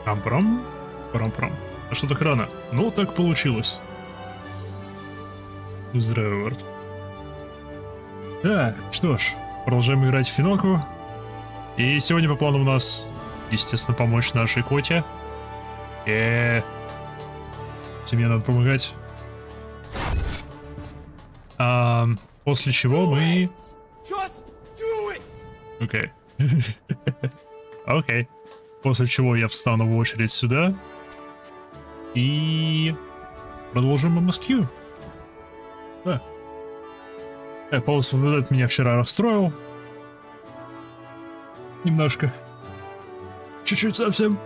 Прам-прам. Прам-прам. А что так рано? Ну, так получилось. Здравия, Вард. Так, что ж, продолжаем играть в Финоку. И сегодня по плану у нас, естественно, помочь нашей коте. Тебе надо помогать. После чего мы... Окей. Окей. После чего я встану в очередь сюда. И... продолжим MSQ. Да. Полностью вот этот меня вчера расстроил. Немножко. Чуть-чуть совсем.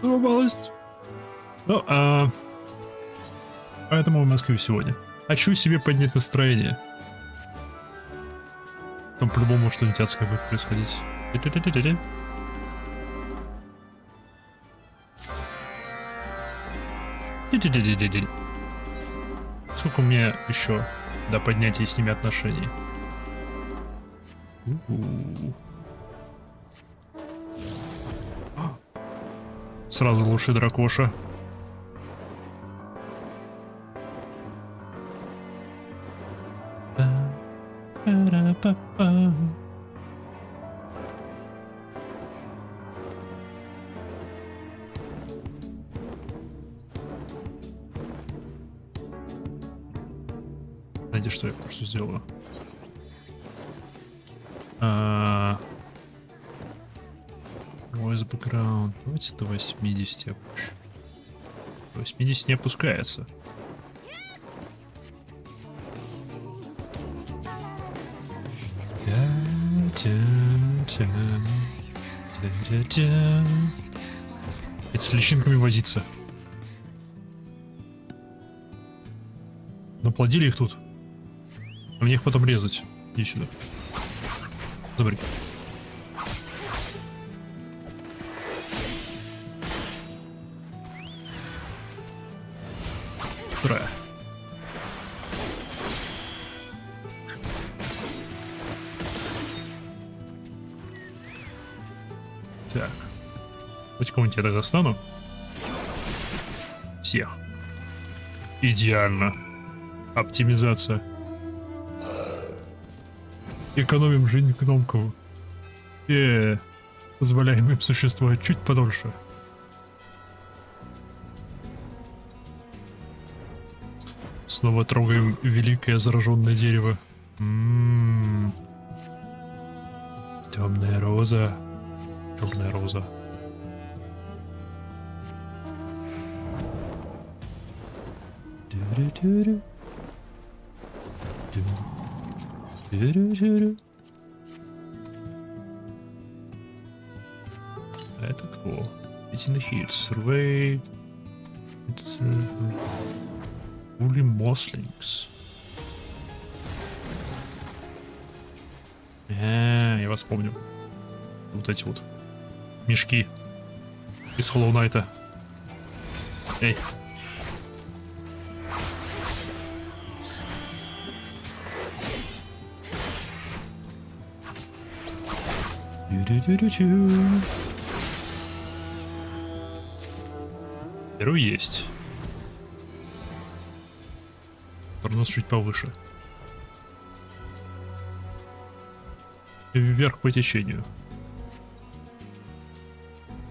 Ну, малость. Ну, поэтому MSQ сегодня. Хочу себе поднять настроение. Там по-любому что-нибудь адское будет происходить. Сколько у меня еще до поднятия с ними отношений? Сразу лучший дракоша. Знаете, что я просто сделаю? Voice background. Давайте до 80 опущу. До 80 не опускается. Это с личинками возиться. Наплодили их тут. А мне их потом резать. Иди сюда. Забери. Вторая. Так. Хоть кого-нибудь я тогда достану. Всех. Идеально. Оптимизация. Экономим жизнь гномков. Позволяем им существовать чуть подольше. Снова трогаем великое зараженное дерево. Темная роза. Темная роза. А это кто? It's in the hills. Survey. It's Woolly Moslings. Я вас помню. Вот эти вот мешки из Hollow Knight'а. Эй. Беру есть. Торнос чуть повыше. Вверх по течению.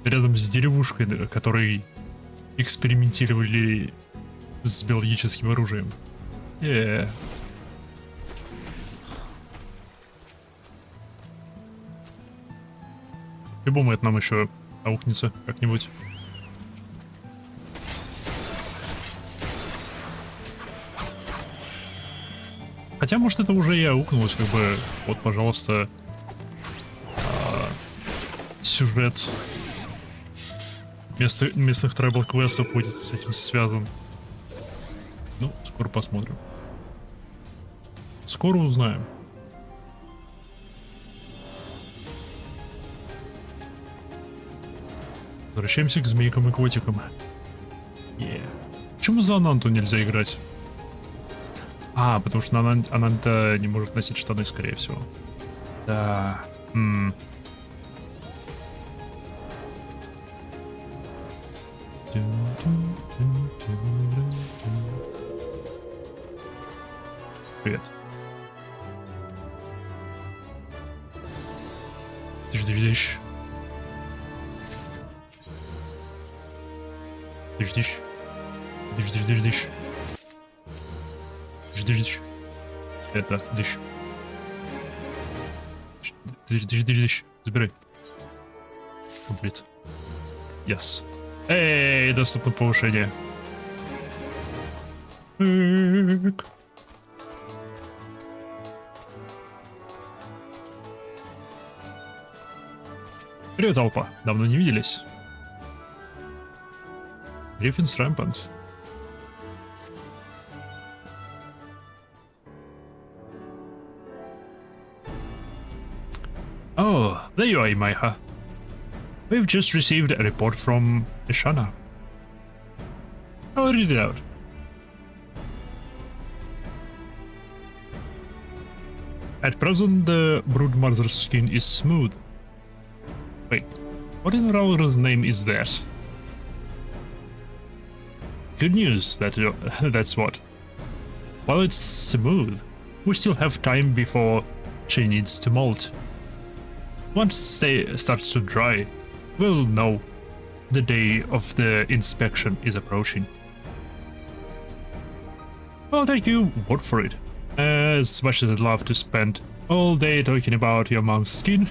Рядом с деревушкой, которой экспериментировали с биологическим оружием. По-любому это нам еще аукнется как-нибудь. Хотя, может, это уже и аукнулось, как бы. Вот, пожалуйста, сюжет местных трайбл-квестов будет с этим связан. Ну, скоро посмотрим. Скоро узнаем. Возвращаемся к змейкам и котикам. Почему за Ананту нельзя играть? Потому что Ананта не может носить штаны, скорее всего. Да. Привет. Тыщ. Это дыщ. Забирай. Комплит. Yes. Эй, доступно повышение. Привет, толпа. Давно не виделись. Griffin's Rampant. Oh, there you are, Imaiha. We've just received a report from Ishana. I'll read it out. At present, the broodmother's skin is smooth. Wait, what in Rowler's name is that? Good news, that's what. While it's smooth, we still have time before she needs to molt. Once they start to dry, we'll know the day of the inspection is approaching. I'll take your word for it. As much as I'd love to spend all day talking about your mom's skin,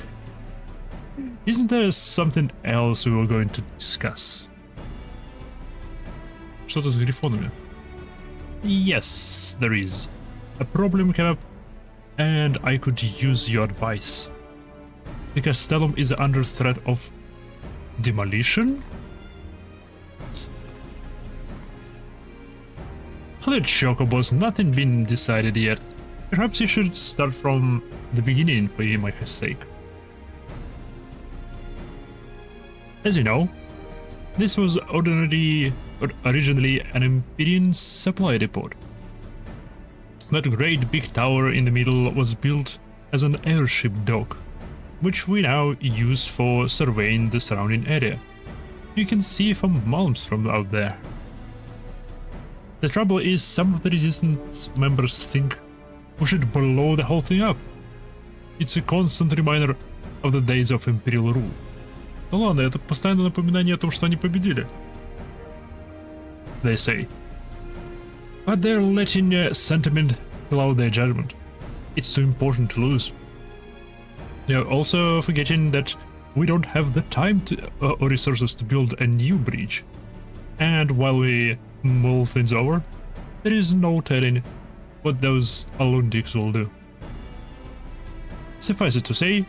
isn't there something else we were going to discuss? Что-то с грифонами. Yes, there is. A problem came up, and I could use your advice. The castellum is under threat of demolition? Let Chocobos, nothing been decided yet. Perhaps you should start from the beginning for Imaiha's sake. As you know, this was originally an Empyrean supply depot. That great big tower in the middle was built as an airship dock, which we now use for surveying the surrounding area. You can see for miles from out there. The trouble is, some of the resistance members think we should blow the whole thing up. It's a constant reminder of the days of Imperial rule. Ну ладно, это постоянное напоминание о том, что они победили. They say. But they're letting sentiment cloud their judgment. It's too important to lose. They're also forgetting that we don't have the time or resources to build a new bridge. And while we mull things over, there is no telling what those Alundics will do. Suffice it to say,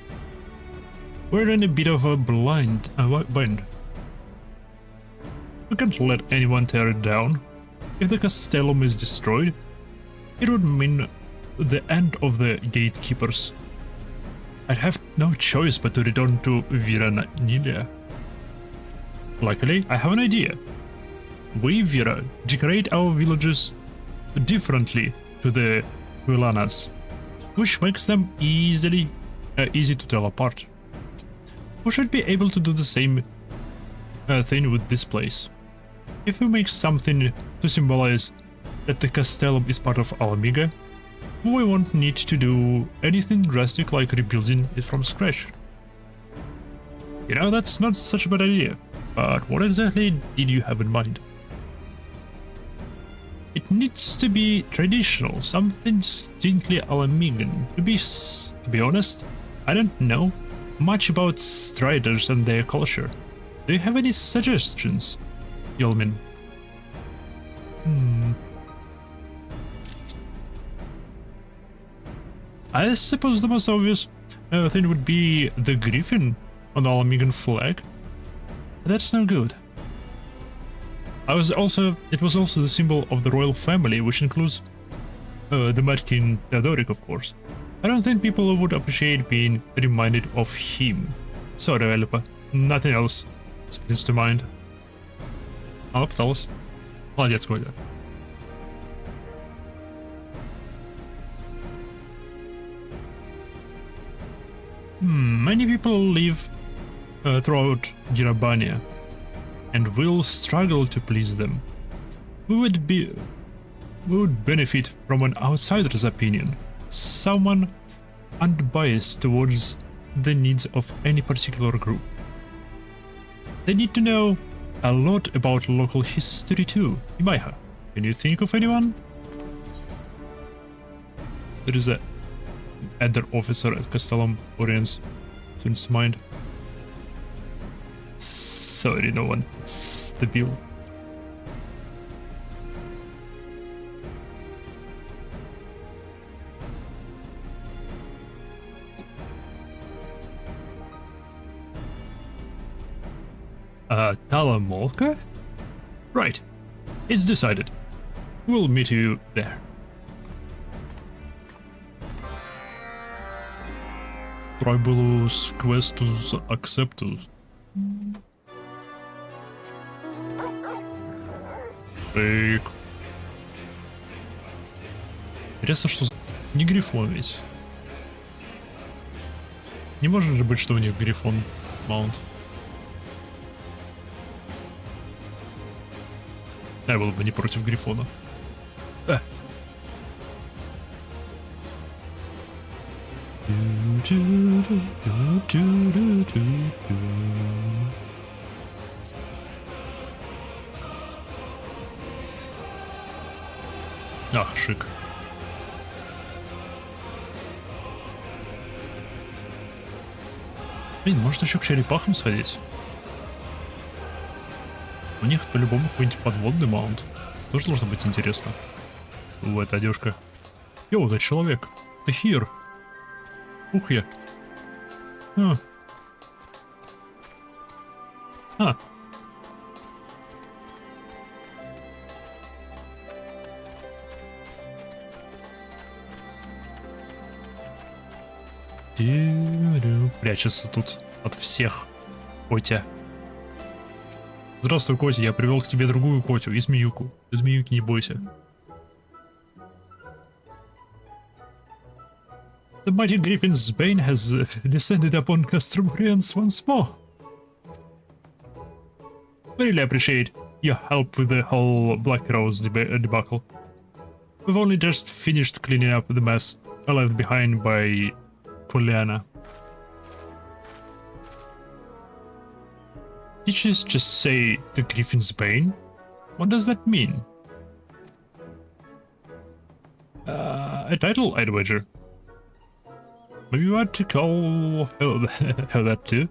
we're in a bit of a bind. We can't let anyone tear it down. If the castellum is destroyed, it would mean the end of the gatekeepers. I'd have no choice but to return to Viranilia. Luckily, I have an idea. We, Vira, decorate our villages differently to the Villanas, which makes them easy to tell apart. We should be able to do the same thing with this place. If we make something to symbolize that the castellum is part of Alamiga, we won't need to do anything drastic like rebuilding it from scratch. You know, that's not such a bad idea, but what exactly did you have in mind? It needs to be traditional, something distinctly Alamigan. To be honest, I don't know much about Striders and their culture. Do you have any suggestions, Yulmin? I suppose the most obvious thing would be the griffin on the Alamigan flag. That's no good. It was also the symbol of the royal family, which includes the Mad King Theodoric, of course. I don't think people would appreciate being reminded of him. Sorry, developer. Nothing else springs to mind. Она пыталась. Молодец, Коля. Many people live throughout Girabania, and will struggle to please them. We would benefit from an outsider's opinion, someone unbiased towards the needs of any particular group. They need to know a lot about local history too. Imaiha, can you think of anyone? There is a other officer at Castellum Oriens seems to mind. Sorry, no one fits the bill. Talamolka? Right. It's decided. We'll meet you there. Tribulus questus acceptus. Фейк. Интересно, что не грифон ведь. Не может ли быть, что у них грифон маунт? Я был бы не против грифона. Ах, шик. Блин, может еще к черепахам сходить? У них по-любому какой-нибудь подводный маунт. Тоже должно быть интересно. Вот одежка. Йоу, это человек. Ты хир. Ух я. Прячется тут от всех. Котя. Здравствуй, Котя, я привел к тебе другую Котю и змеюку. Ты змеюки не бойся. The mighty Griffin's bane has descended upon Castrumorians once more. Really appreciate your help with the whole Black Rose debacle. We've only just finished cleaning up the mess left behind by Poliana. Did you just say the Griffin's bane? What does that mean? A title, I'd wager. Maybe you want to call her that too?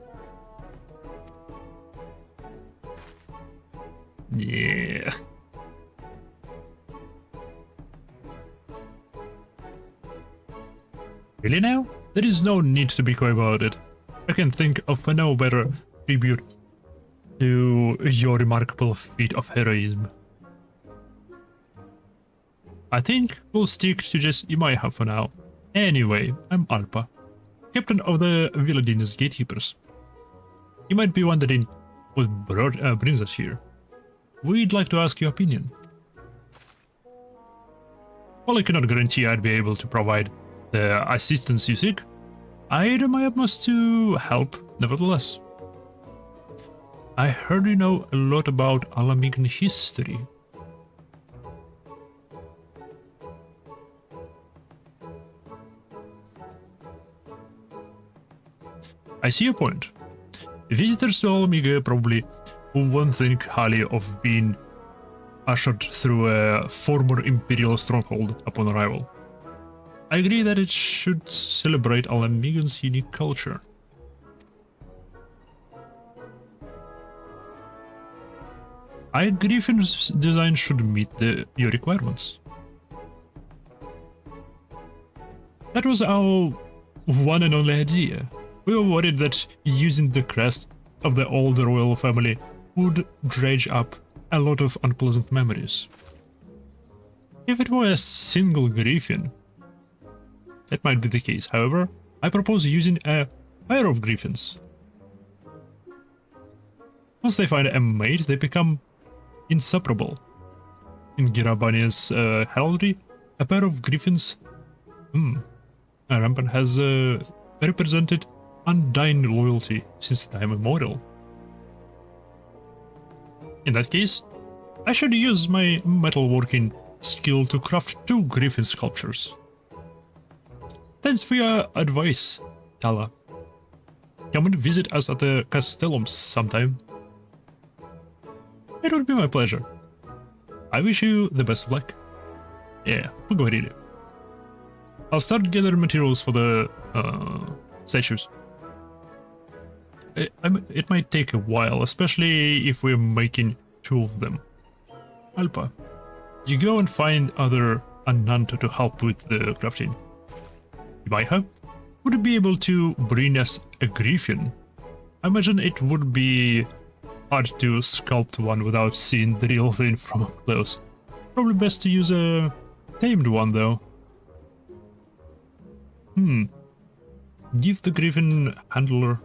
Yeah. Really now? There is no need to be coy about it. I can think of no better tribute to your remarkable feat of heroism. I think we'll stick to just Imaiha for now. Anyway, I'm Alpa, captain of the Villadin's gatekeepers. You might be wondering what brings us here. We'd like to ask your opinion. While I cannot guarantee I'd be able to provide the assistance you seek, I do my utmost to help nevertheless. I heard you know a lot about Alamigan history. I see your point. Visitors to Alamiga probably won't think highly of being ushered through a former imperial stronghold upon arrival. I agree that it should celebrate Alamigan's unique culture. I agree Griffin's design should meet your requirements. That was our one and only idea. We were worried that using the crest of the old royal family would dredge up a lot of unpleasant memories. If it were a single Griffin, that might be the case. However, I propose using a pair of Griffins. Once they find a mate, they become inseparable. In Girabania's heraldry, a pair of Griffins Rampant has represented undying loyalty since time immemorial. In that case, I should use my metalworking skill to craft 2 griffin sculptures. Thanks for your advice, Tala. Come and visit us at the Castellum sometime. It would be my pleasure. I wish you the best of luck. Yeah, поговорили. I'll start gathering materials for the statues. It might take a while, especially if we're making 2 of them. Alpa, you go and find other Ananta to help with the crafting. You might help? Would you be able to bring us a griffin? I imagine it would be hard to sculpt one without seeing the real thing from up close. Probably best to use a tamed one though. Give the griffin handler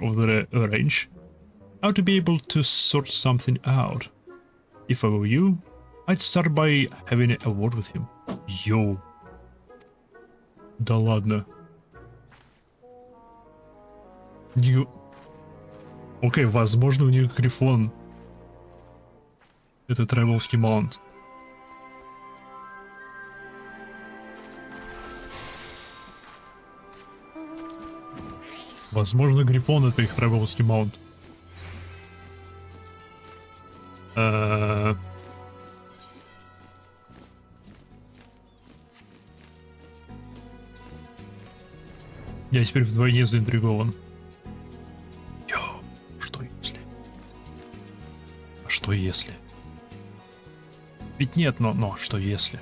of the range how to be able to sort something out. If I were you, I'd start by having a word with him. Yo. Да ладно. Окей, возможно у них грифон. Это Тревелский маунт. Возможно, грифон это их Тревелский маунт. Я теперь вдвойне заинтригован. Йоу, что если? А что если? Ведь нет, но что если?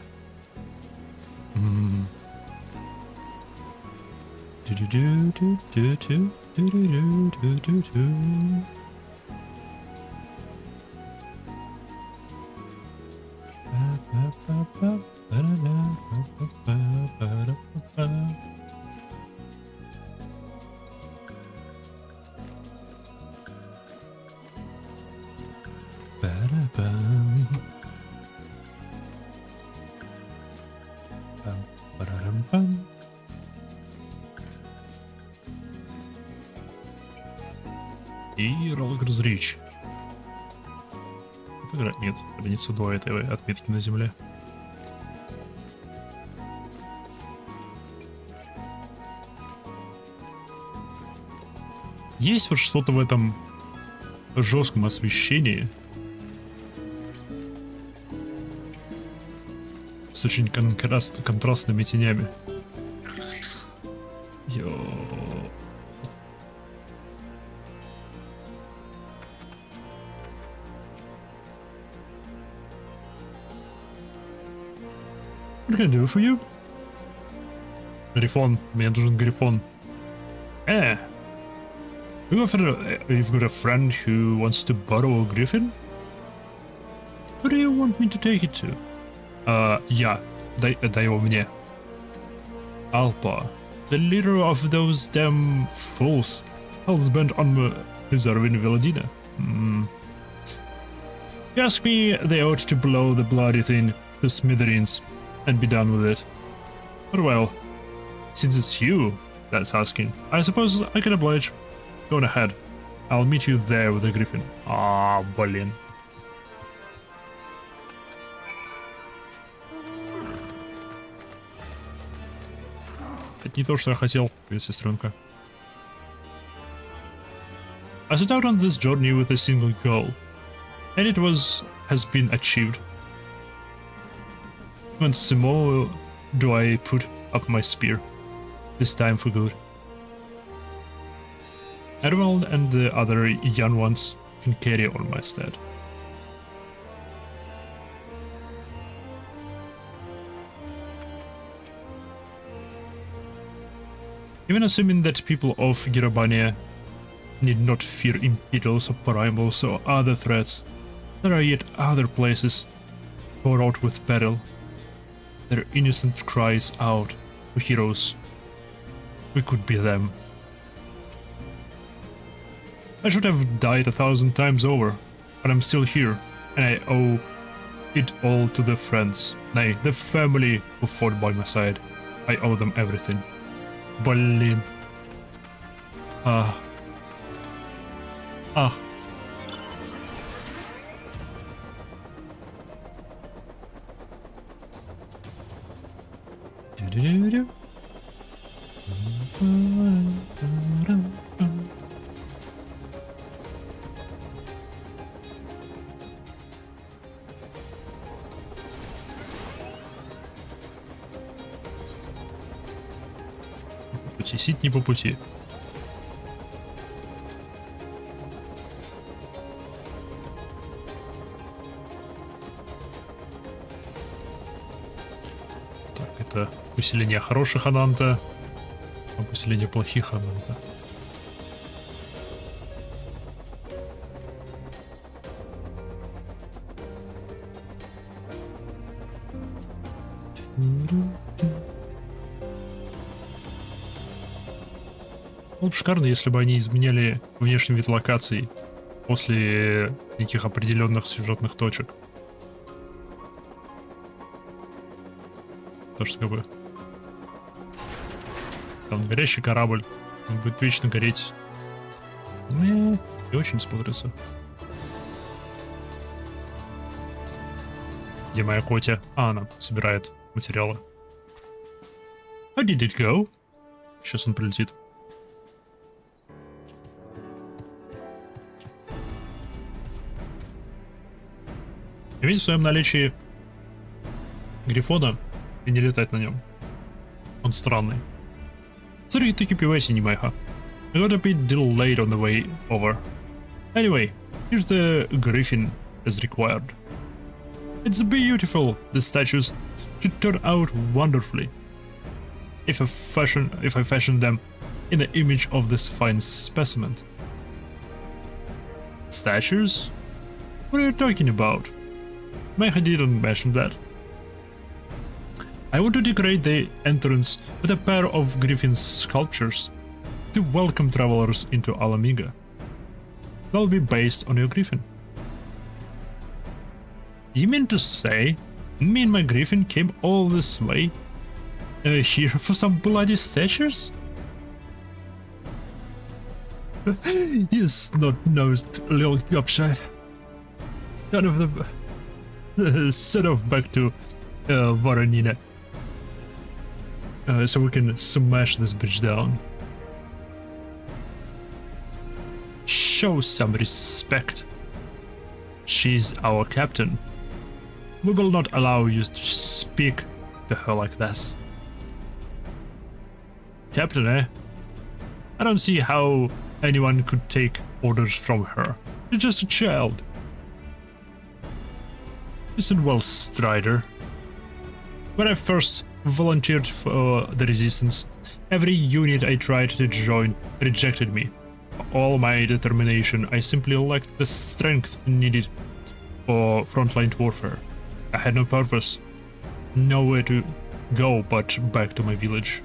И Роллгрз Рич. Нет, граница до этой отметки на земле. Есть вот что-то в этом жестком освещении с очень контрастными тенями. Йо. What can I do for you? Грифон. Мне нужен грифон. You've got a friend who wants to borrow a griffin? Who do you want me to take it to? Yeah, дай его мне. Alpa, the leader of those damn fools, hell's bent on preserving Veladina. You ask me, they ought to blow the bloody thing to smithereens and be done with it. But well, since it's you that's asking, I suppose I can oblige. Go on ahead. I'll meet you there with the griffin. Ah, блин. Это не то, что я хотел, сестренка. I set out on this journey with a single goal, and it has been achieved. Once more do I put up my spear, this time for good. Erwald and the other young ones can carry on my stead. Even assuming that people of Girabania need not fear imperials or primals or other threats, there are yet other places fraught with peril. Their innocent cries out to heroes. We could be them. I should have died 1,000 times over, but I'm still here, and I owe it all to the friends, nay, the family who fought by my side. I owe them everything. Блин. Ah. Do-do-do-do. По пути, сидь не по пути. Так, это поселение хороших Ананта, а поселение плохих Ананта. Было бы шикарно, если бы они изменяли внешний вид локаций после неких определенных сюжетных точек. То, что как бы там горящий корабль, он будет вечно гореть. Не очень смотрится. Где моя Котя? А, она собирает материалы. How did it go? Сейчас он прилетит. Иметь в своем наличии Грифона и не летать на нем. Он странный. Sorry to keep you waiting, Майха. I got a bit delayed on the way over. Anyway, here's the Griffin as required. It's beautiful. The statues should turn out wonderfully. If I fashion them in the image of this fine specimen. Statues? What are you talking about? Maiha didn't mention that. I want to decorate the entrance with a pair of Griffin's sculptures to welcome travelers into Alamiga. They'll be based on your Griffin. You mean to say me and my Griffin came all this way here for some bloody statues? You snot-nosed little gobshite. None of them. Set off back to Voronina. So we can smash this bitch down. Show some respect. She's our captain. We will not allow you to speak to her like this. Captain, eh? I don't see how anyone could take orders from her. She's just a child. Listen well, Strider. When I first volunteered for the Resistance, every unit I tried to join rejected me. For all my determination, I simply lacked the strength needed for frontline warfare. I had no purpose, nowhere to go but back to my village.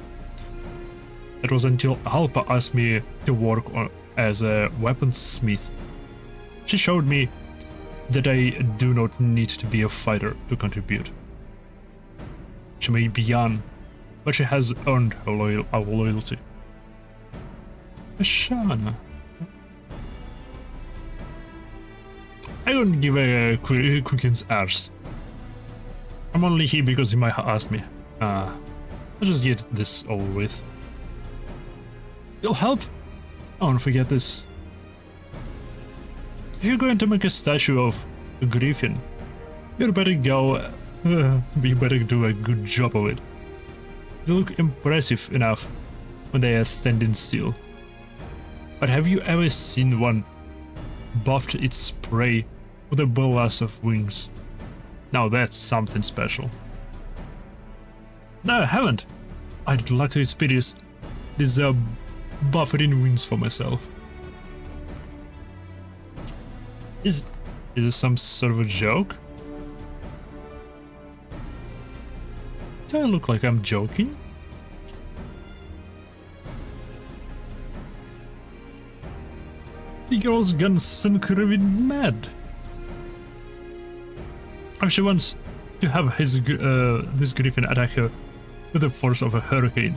It was until Alpa asked me to work as a weaponsmith. She showed me that I do not need to be a fighter to contribute. She may be young, but she has earned her our loyalty. Ashana. I don't give a quickens arse. I'm only here because he might have asked me. I'll just get this over with. You'll help? I won't forget this. If you're going to make a statue of a Griffin, you better go. You better do a good job of it. They look impressive enough when they are standing still. But have you ever seen one buffed its prey with a blast of wings? Now that's something special. No, I haven't. I'd like to experience these buffering wings for myself. Is this some sort of a joke? Do I look like I'm joking? The girl's gone synchronically mad. If she wants to have this Griffin attack her with the force of a hurricane,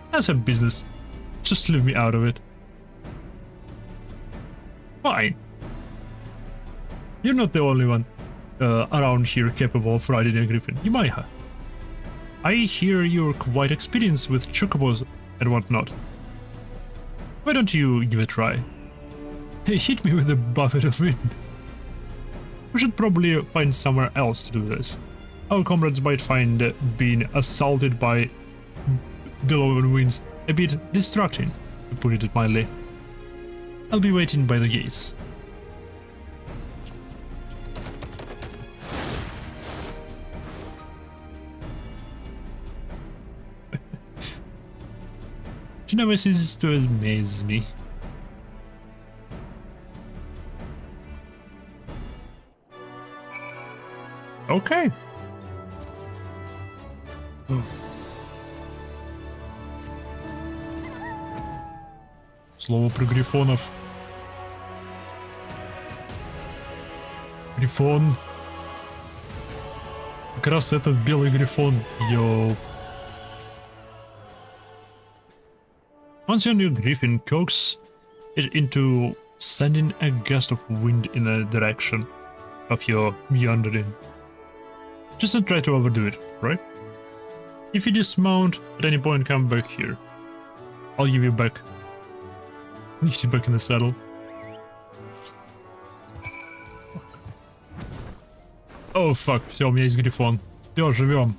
that's her business. Just leave me out of it. Fine. You're not the only one around here capable of riding a griffin. You might have. I hear you're quite experienced with chocobos and whatnot. Why don't you give it a try? Hit me with a buffet of wind. We should probably find somewhere else to do this. Our comrades might find being assaulted by billowing winds a bit distracting, to put it mildly. I'll be waiting by the gates. She never ceases to amaze me. Okay. Слово про грифонов. Грифон. Как раз этот белый грифон. Йоу. Once your new griffin coax it into sending a gust of wind in the direction of your meandering. Just don't try to overdo it, right? If you dismount at any point, come back here. I'll give you back. Get you back in the saddle. О, фак, все, у меня есть грифон. Все, живем.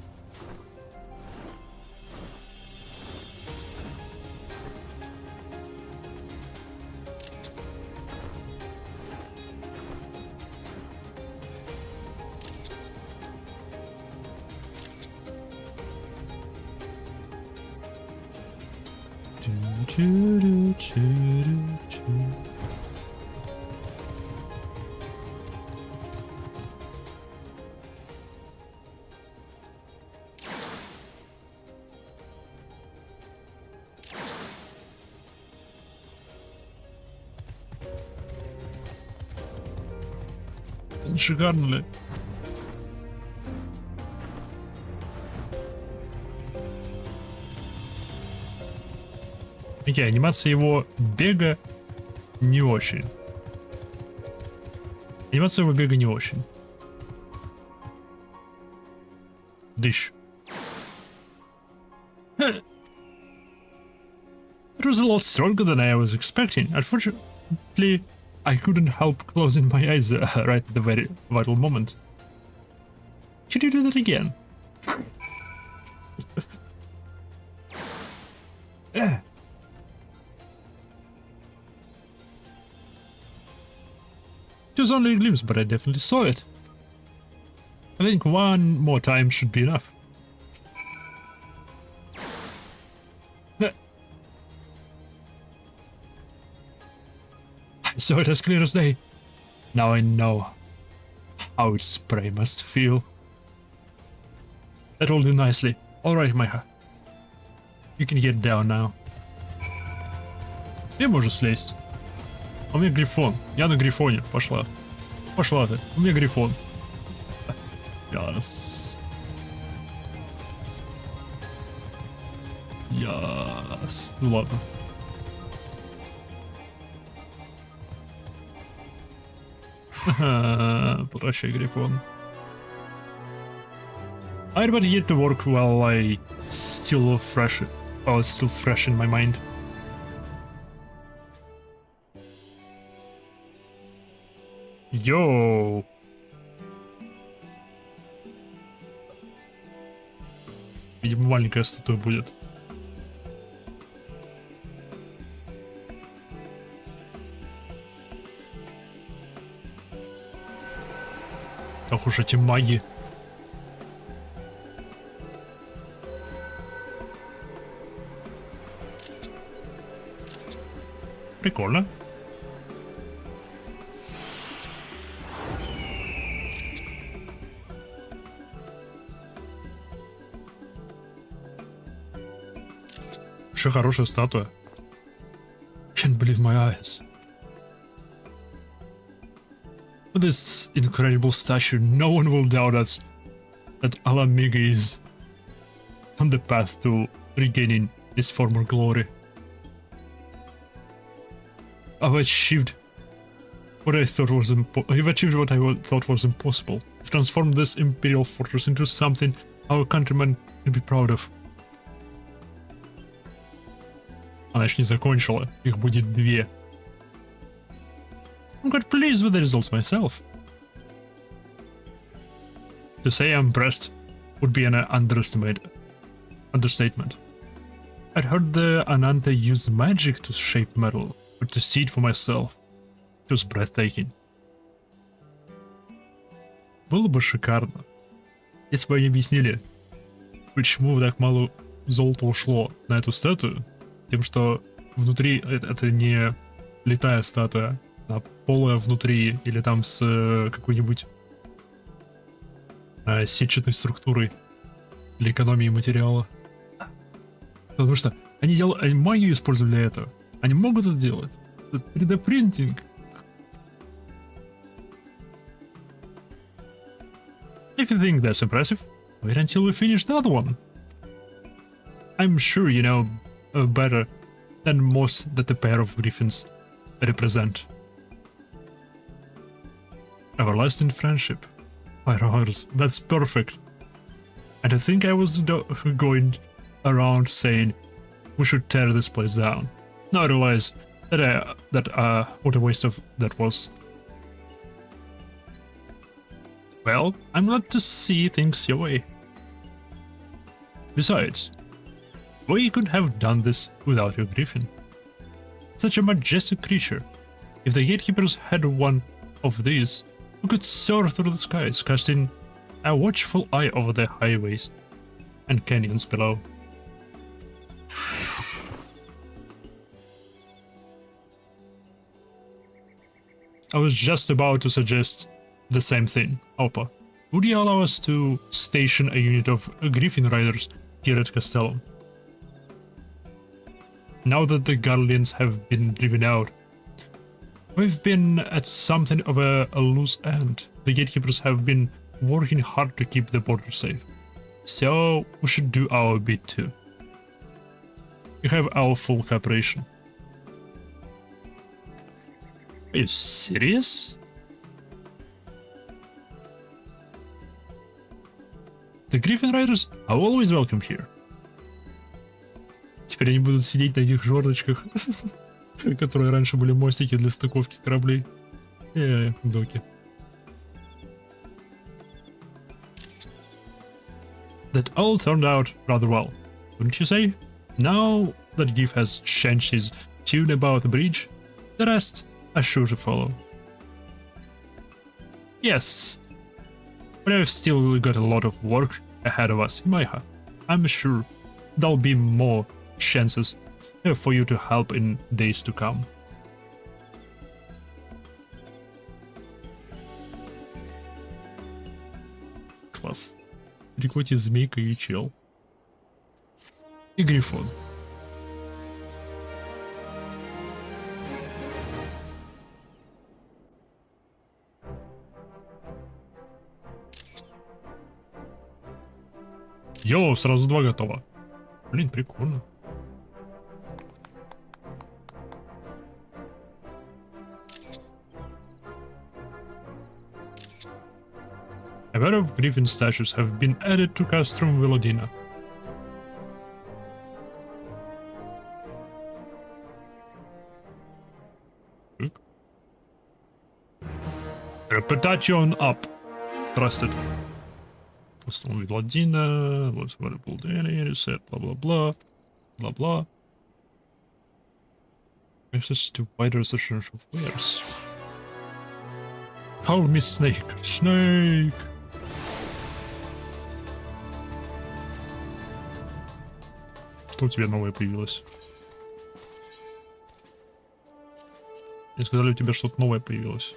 Шикарно ли? Окей, анимация его бега не очень. Анимация его бега не очень. Дыш. It was a lot stronger than I was expecting. Unfortunately, I couldn't help closing my eyes right at the very vital moment. Should you do that again? It was only a glimpse, but I definitely saw it. I think one more time should be enough. I saw it as clear as day. Now I know how its spray must feel. That will do nicely. Alright, Майха. You can get down now. Ты можешь слезть. У меня грифон. Я на грифоне. Пошла. Пошла ты. У меня грифон. Яс. Яс. Ну ладно. Прощай, грифон. I'd better get to work while I still fresh in my mind. Йоу. Видимо, маленькая статуя будет. Ох уж эти маги. Прикольно. Вообще хорошая статуя. Can't believe my eyes. With this incredible statue, no one will doubt us that Alamiga is on the path to regaining his former glory. I've achieved what I thought was you've achieved what I thought was impossible. You've transformed this imperial fortress into something our countrymen can be proud of. Она еще не закончила. Их будет 2. I'm quite pleased with the results myself. To say I'm impressed would be an understatement. I'd heard the Ananta use magic to shape metal, but to see it for myself, it was breathtaking. Было бы шикарно, если бы они объяснили, почему так мало золота ушло на эту статую, тем, что внутри это не летая статуя, а полая внутри или там с какой-нибудь сетчатой структурой для экономии материала. Потому что они магию использовали для этого. Они могут это делать. Это 3D-принтинг. If you think that's impressive, wait until we finish that one. I'm sure you know better than most that the pair of griffins represent. Everlasting friendship. My ours, that's perfect. And I think I was going around saying we should tear this place down. Now I realize that what a waste of that was. Well, I'm glad to see things your way. Besides, we could have done this without your griffin. Such a majestic creature. If the gatekeepers had one of these, we could soar through the skies, casting a watchful eye over the highways and canyons below. I was just about to suggest the same thing, Opa. Would you allow us to station a unit of Griffin Riders here at Castellum? Now that the Guardians have been driven out, we've been at something of a loose end. The gatekeepers have been working hard to keep the border safe, so we should do our bit too. You have our full cooperation. Are you serious? The Griffin Riders are always welcome here. Теперь они будут сидеть на этих жердочках, которые раньше были мостики для стыковки кораблей. Доки. That all turned out rather well, wouldn't you say? Now that Gif has changed his tune about the bridge, the rest are sure to follow. Yes, but I've still got a lot of work ahead of us, Maiha. I'm sure there'll be more chances for you to help in days to come. Класс. Перекоте змейка и чел. И грифон. Йоу, сразу 2 готово. Блин, прикольно. A pair of griffin statues have been added to Castrum Villadina. Reputation up. Trusted. Castrum Villadina was available daily, reset, blah blah blah. Blah blah. Access to wider search of wares. Call me Snake. Snake! Что у тебя новое появилось? Мне сказали, у тебя что-то новое появилось.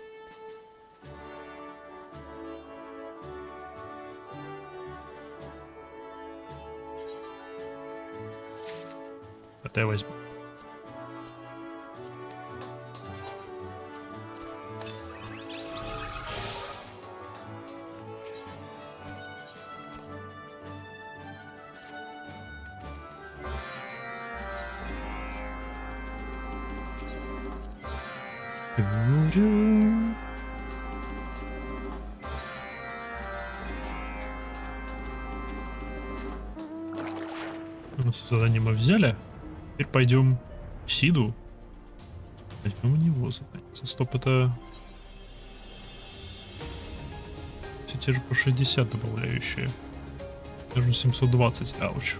Это я возьму. Задание мы взяли. Теперь пойдем к Сиду. Возьмем у него задание. Стоп, это... Все те же по 60 добавляющие. Даже 720, ауч.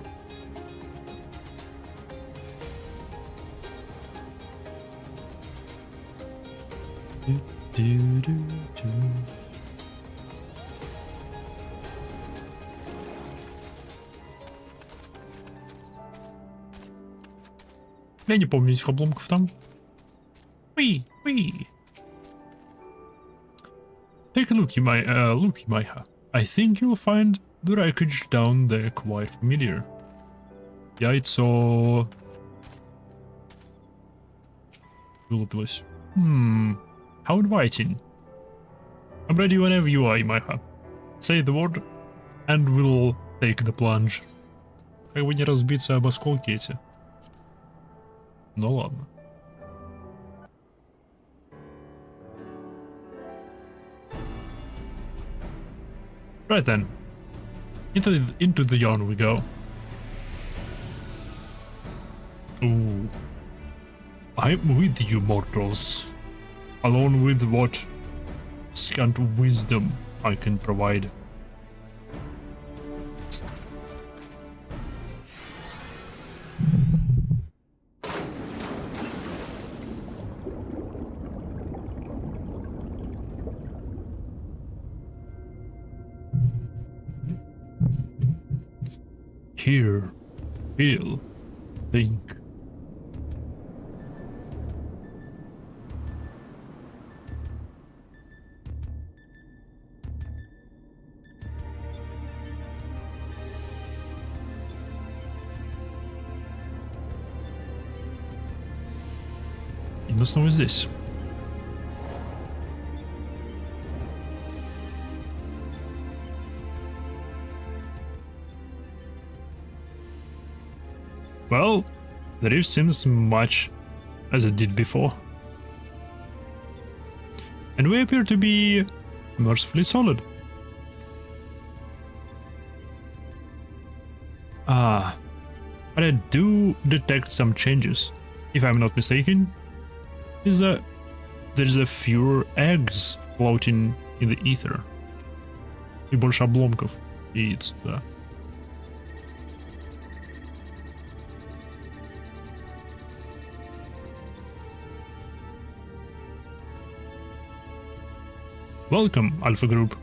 Я не помню этих обломков там. Уи. Take a look, Yamaiha. I think you'll find the wreckage down there quite familiar. Яйцо. Вылупилось. How inviting. I'm ready whenever you are, Yamaiha. Say the word, and we'll take the plunge. Как бы не разбиться об осколки эти. Ну ладно. Right then. Into the yarn we go. Ooh. I'm with you, mortals. Alone with what scant wisdom I can provide. Hear, feel, think. И мы снова здесь. Well, the reef seems much as it did before. And we appear to be mercifully solid. Ah, but I do detect some changes. If I'm not mistaken, there's a fewer eggs floating in the ether. И больше обломков яиц, да. Welcome, Alpha Group.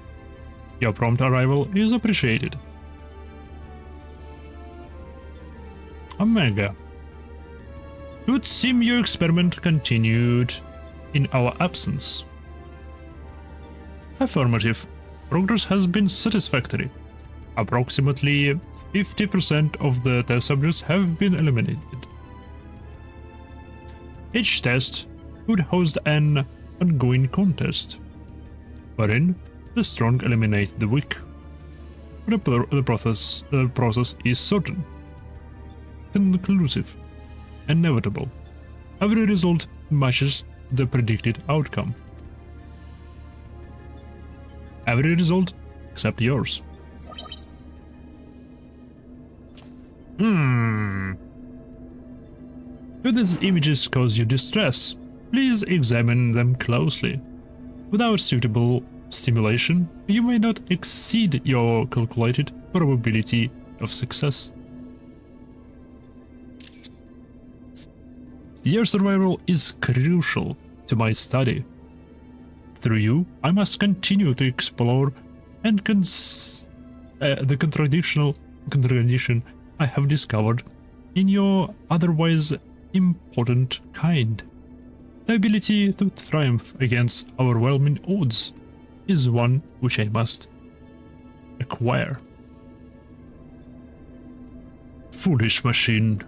Your prompt arrival is appreciated. Omega. It would seem your experiment continued in our absence. Affirmative. Progress has been satisfactory. Approximately 50% of the test subjects have been eliminated. Each test would host an ongoing contest, wherein the strong eliminate the weak. The process is certain, conclusive, inevitable. Every result matches the predicted outcome. Every result except yours. If these images cause you distress, please examine them closely. Without suitable stimulation, you may not exceed your calculated probability of success. Your survival is crucial to my study. Through you, I must continue to explore and the contradiction I have discovered in your otherwise important kind. The ability to triumph against overwhelming odds is one which I must acquire. Foolish machine,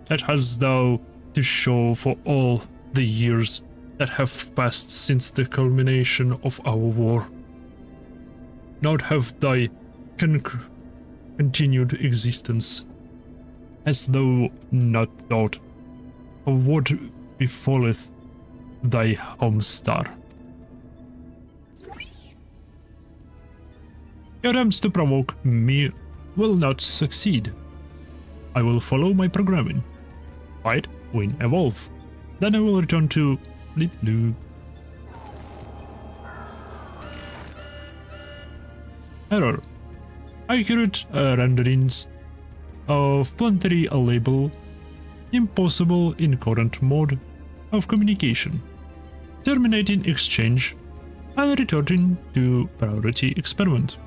that hast thou to show for all the years that have passed since the culmination of our war? Not have thy continued existence, as though not thought of what befalleth thy home star. Your attempts to provoke me will not succeed. I will follow my programming. Fight, win, evolve. Then I will return to Blue. Error. Accurate renderings of planetary label. Impossible in current mode of communication. Terminating exchange and returning to priority experiment.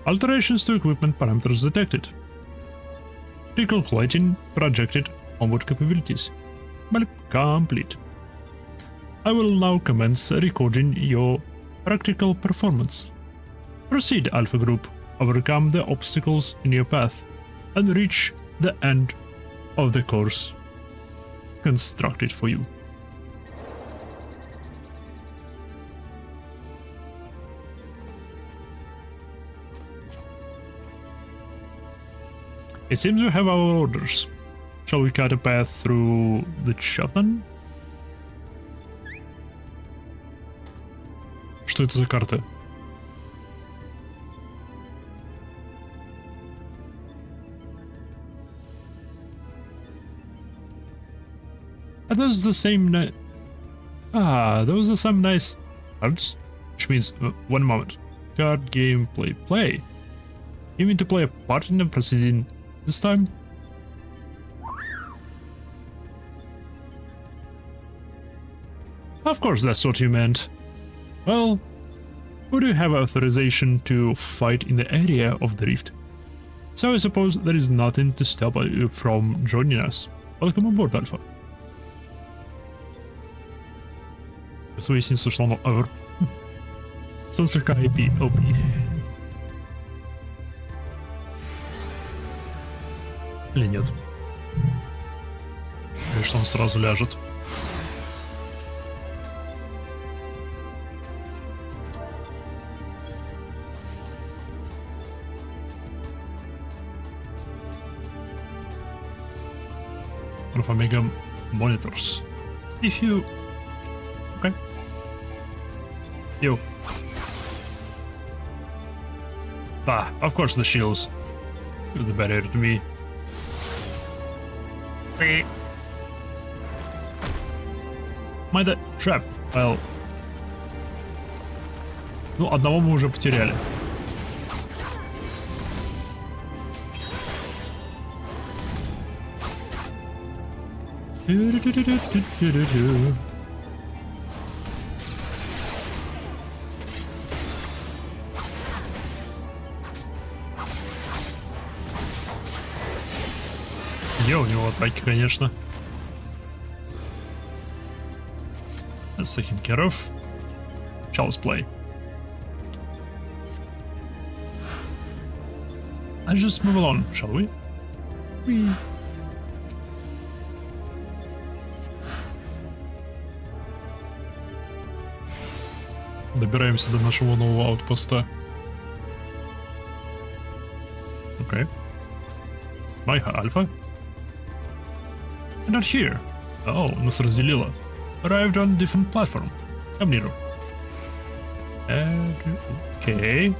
Alterations to equipment parameters detected. Recalculating projected onboard capabilities. Well, complete. I will now commence recording your practical performance. Proceed, Alpha Group. Overcome the obstacles in your path and reach the end of the course constructed for you. It seems we have our orders. Shall we cut a path through the Chotham? Что это за карта? Are those the same those are some nice cards? Which means, one moment. Card game play. You mean to play a part in the proceeding this time? Of course that's what you meant. Well, we do have authorization to fight in the area of the rift. So I suppose there is nothing to stop you from joining us. Welcome aboard, Alpha. Выяснится, что он слегка OP. Или нет? Или что он сразу ляжет? Alpha Mega monitors. If you... Okay. You. Of course the shields. You're the better to me. My trap. Well. Ну, одного мы уже потеряли. У него атаки, конечно. That's taken care of. Shall we play? Let's just move along, shall we? Добираемся до нашего нового аутпоста. Okay. Bye, Alpha. Not here. Oh, нас разделило. Arrived on different platform. Come nearer. Okay.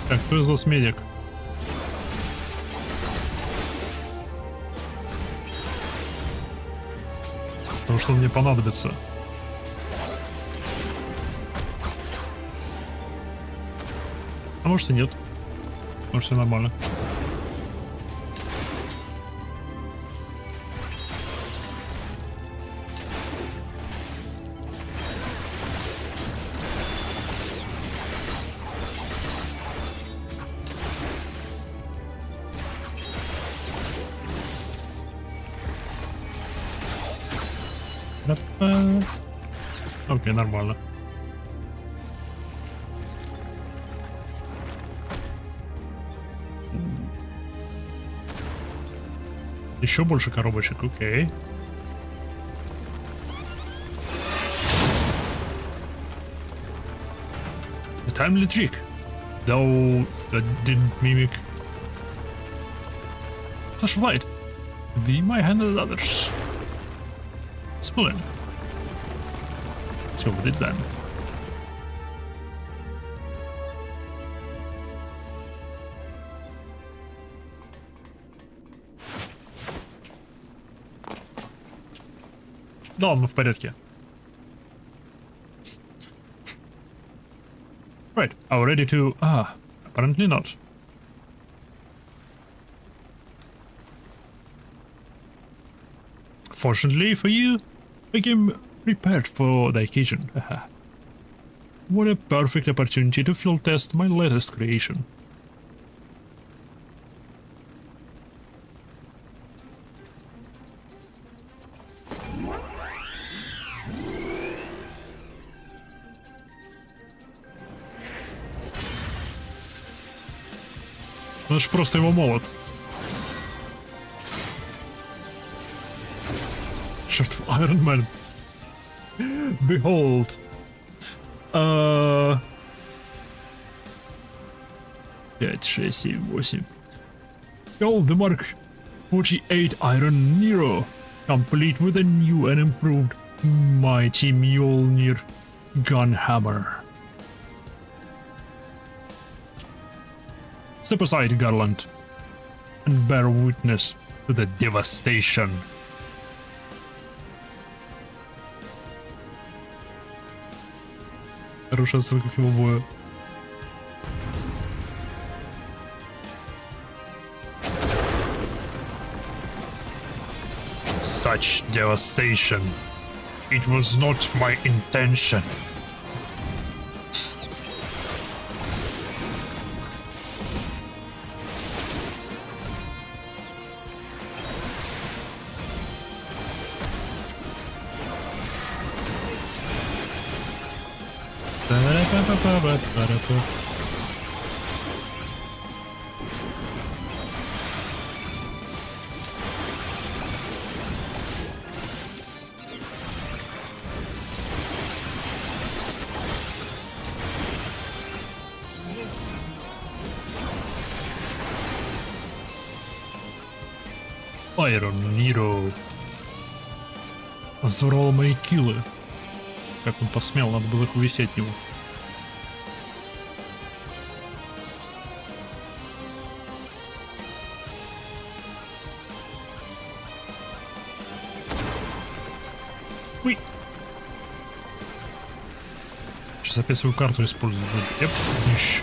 Так, кто из вас медик? Потому что мне понадобится. А может и нет. Может все нормально. Окей, нормально. Еще больше коробочек, окей. A timely trick, though that didn't mimic. That's right. We might handle others. Splendid. Let's go with it then. Да, мы в порядке. Right, are we ready to... apparently not. Fortunately for you, I came prepared for the occasion. What a perfect opportunity to field test my latest creation. Это ж просто его молот. Черт, Iron Man. Behold. 5, 6, 7, 8. Behold the Mark 48 Iron Nero, complete with a new and improved mighty Mjolnir gun hammer. Step aside, Garland, and bear witness to the devastation. Хорошая ссылка к его бою. Such devastation. It was not my intention. Iron Nero. Взорвал мои киллы. Как он посмел, надо было их увести от него. Уй. Сейчас опять свою карту использую. Эп, ищ.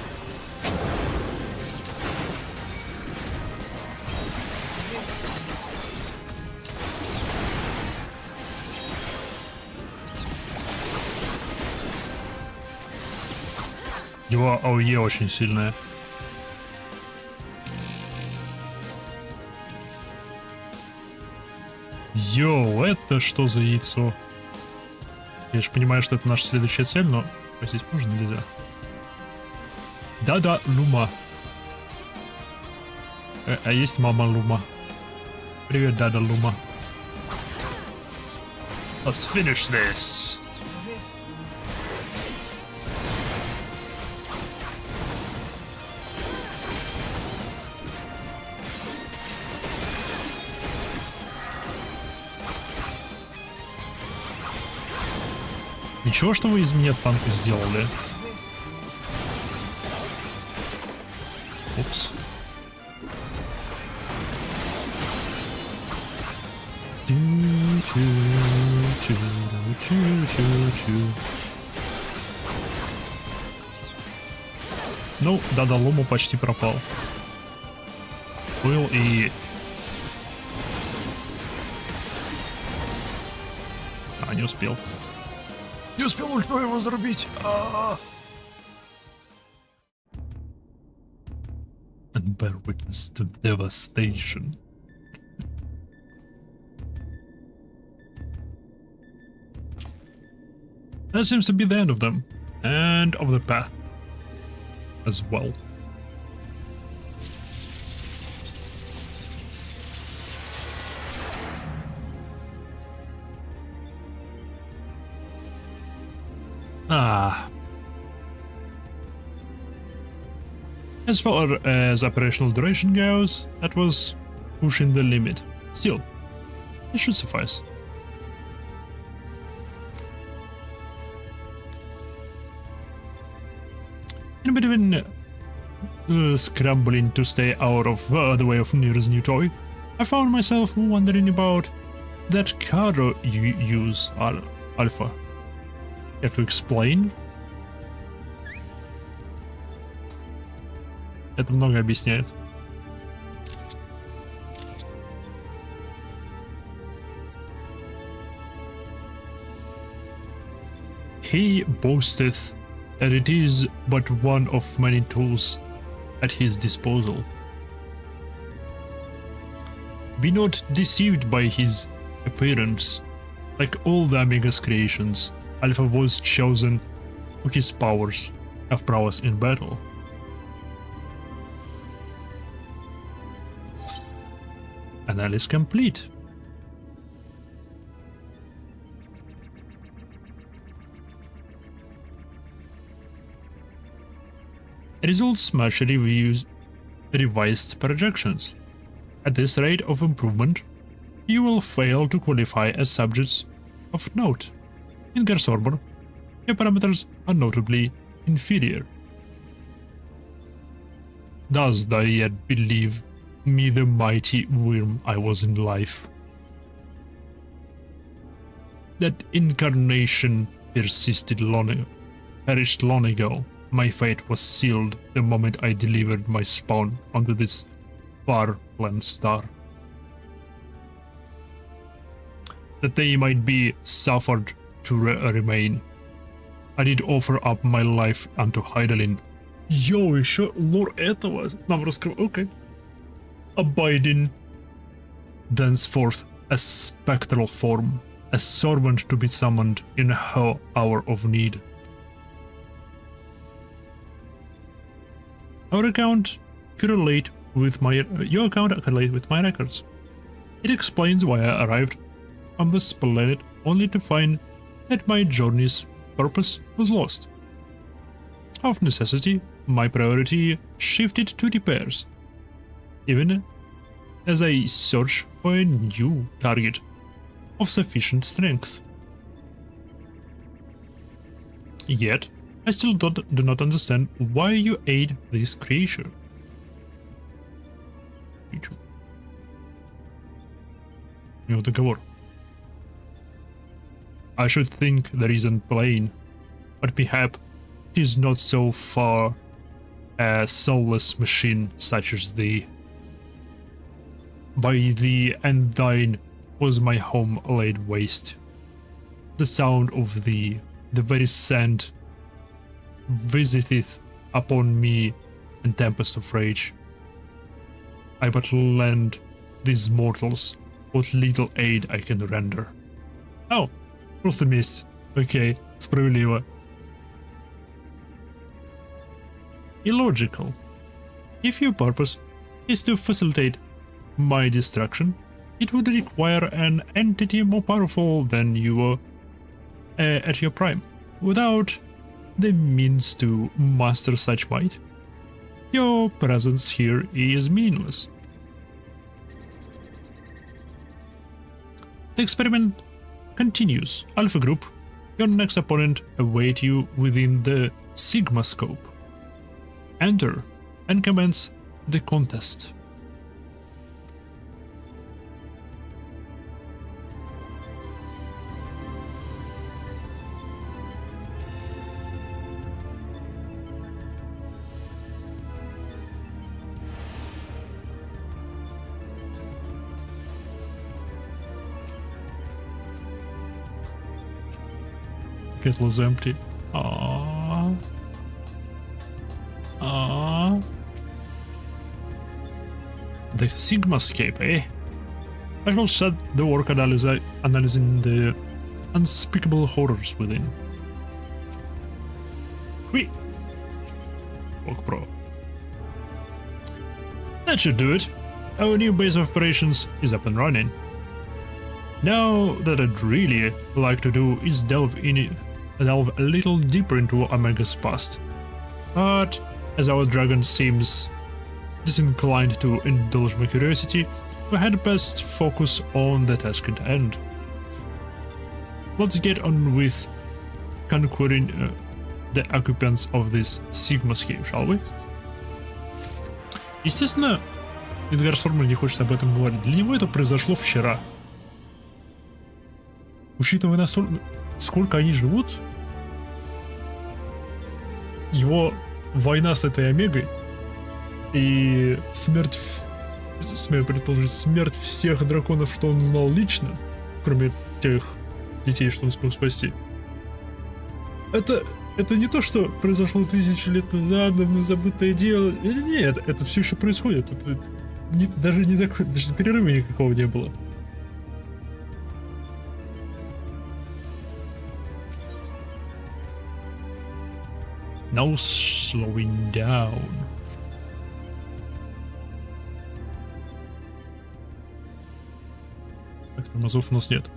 Его АОЕ очень сильная. Йоу, это что за яйцо? Я же понимаю, что это наша следующая цель, но здесь можно нельзя. Да-да, Лума. А есть мама Лума. Привет, Дада Лума. Let's finish this. Ничего, что вы из меня танка сделали? Упс. Ну, да-да, Лому почти пропал. Был и... не успел. Не успел ульту его зарубить. And bear witness to devastation. That seems to be the end of them. And of the path as well. As far as operational duration goes, that was pushing the limit. Still, it should suffice. In between scrambling to stay out of the way of Nir's new toy, I found myself wondering about that card you use, Alpha. Care to explain? Это много объясняет. He boasteth that it is but one of many tools at his disposal. Be not deceived by his appearance. Like all the Omega's creations, Alpha was chosen for his powers of prowess in battle. Analysis complete. Results match revised projections. At this rate of improvement, you will fail to qualify as subjects of note. In Gersorber, your parameters are notably inferior. Does thou yet believe me the mighty worm I was in life? That incarnation perished long ago. My fate was sealed the moment I delivered my spawn onto this far-flung star. That they might be suffered to remain, I did offer up my life unto Heidelin. Йоу, еще лор этого нам раскрыл. Окей. Abiding thenceforth a spectral form, a servant to be summoned in her hour of need. Your account correlates with my records. It explains why I arrived on this planet only to find that my journey's purpose was lost. Of necessity, my priority shifted to repairs, even as I search for a new target of sufficient strength. Yet, I still do not understand why you aid this creature. Договор. I should think the reason plain, but perhaps it is not so far a soulless machine such as thee. By thee and thine was my home laid waste. The sound of thee, the very sand, visiteth upon me in tempest of rage. I but lend these mortals what little aid I can render. Oh, просто месть. Окей, справедливо. Illogical. If your purpose is to facilitate my destruction, it would require an entity more powerful than you were at your prime. Without the means to master such might, your presence here is meaningless. The experiment continues. Alpha Group, your next opponent awaits you within the Sigma scope. Enter and commence the contest. Kettle is empty. Aww. Aww. The Sigma scape, eh? I will set the work analyzing the unspeakable horrors within. Whee! Walk Pro. That should do it. Our new base of operations is up and running. Now that I'd really like to do is delve a little deeper into Omega's past. But as our dragon seems disinclined to indulge my curiosity, we had best focus on the task at hand. Let's get on with conquering the occupants of this Sigma-scape, shall we? Естественно, Эдгар Сорман не хочет об этом говорить. Для него это произошло вчера. Учитывая настолько, сколько они живут, его война с этой Омегой и смерть, смею предположить, смерть всех драконов, что он знал лично, кроме тех детей, что он смог спасти. Это не то, что произошло 1000 лет назад, давно забытое дело. Нет, это все еще происходит. Это даже перерыва никакого не было. No slowing down. Так, тормозов у нас нет.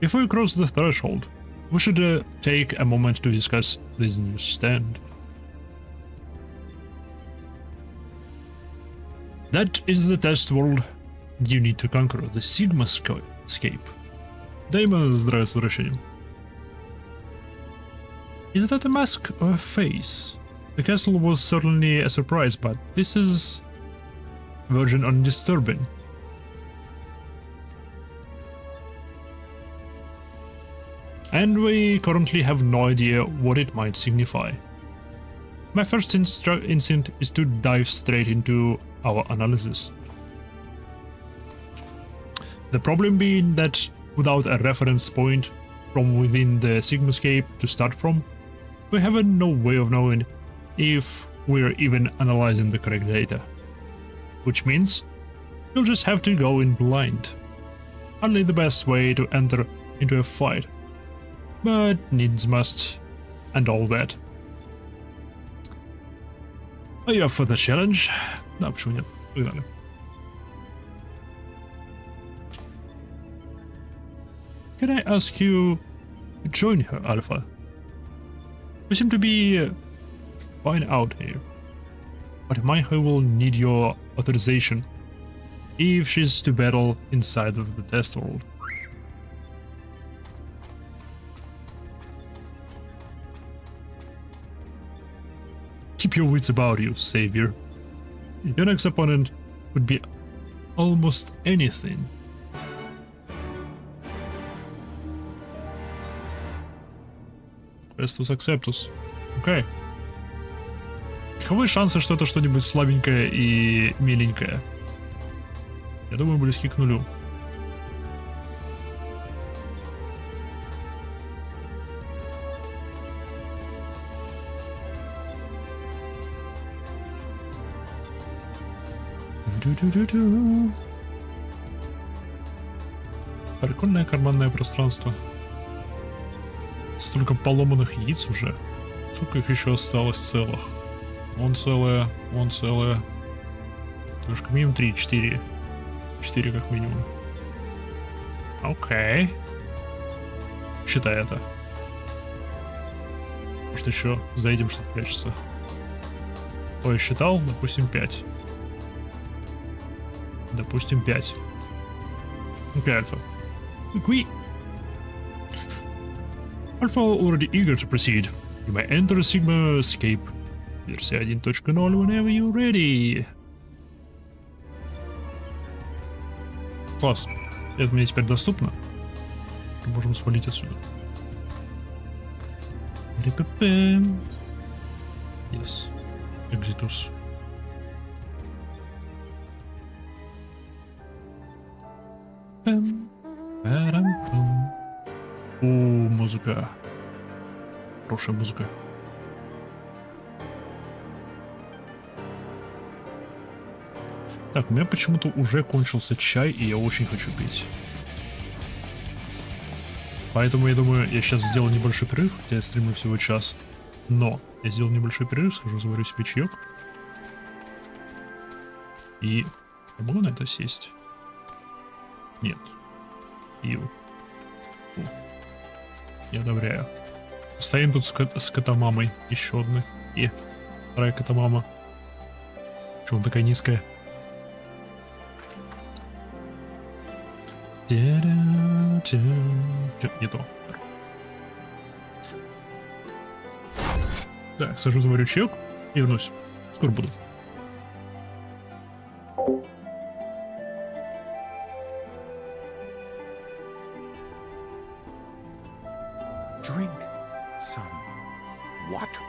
Before you cross the threshold, we should take a moment to discuss this new stand. That is the test world you need to conquer, the Sigma-scape. Damon, здравия с возвращением. Is that a mask or a face? The castle was certainly a surprise, but this is verging on disturbing. And we currently have no idea what it might signify. My first instinct is to dive straight into our analysis. The problem being that without a reference point from within the Sigma-scape to start from, we have no way of knowing if we're even analyzing the correct data. Which means you'll just have to go in blind. Only the best way to enter into a fight. But needs must, and all that. Are you up for the challenge? Да, почему нет? Погнали. Can I ask you to join her, Alpha? We seem to be fine out here, but Maiha will need your authorization if she's to battle inside of the test world. Keep your wits about you, Savior. Your next opponent could be almost anything. Estus acceptus. Окей. Каковы шансы, что это что-нибудь слабенькое и миленькое? Я думаю, близки к нулю. Прикольное карманное пространство. Столько поломанных яиц уже. Сколько их еще осталось целых? Вон целое, вон целое. То есть как минимум 3, 4. 4 как минимум. Окей. Считай это. Может еще за этим что-то прячется. Ой, считал? Допустим, 5. Допустим, 5. Окей, Альфа. Quick. Alpha already eager to proceed. You may enter Sigma-scape. Версия 1.0 whenever you're ready. Класс. Это мне теперь доступно. Мы можем свалить отсюда. Yes. Exitus. О, музыка. Хорошая музыка. Так, у меня почему-то уже кончился чай, и я очень хочу пить. Поэтому я думаю, я сейчас сделаю небольшой перерыв, хотя я стримлю всего час. Но Я сделал небольшой перерыв, схожу, заварю себе чаек. И могу на это сесть? Нет. Пиво. Не одобряю. Стоим тут с котомамой. Еще одной. И вторая котомама. Чего она такая низкая? Не то. Так, сажу, заварю чаек и вернусь. Скоро буду. Drink some water.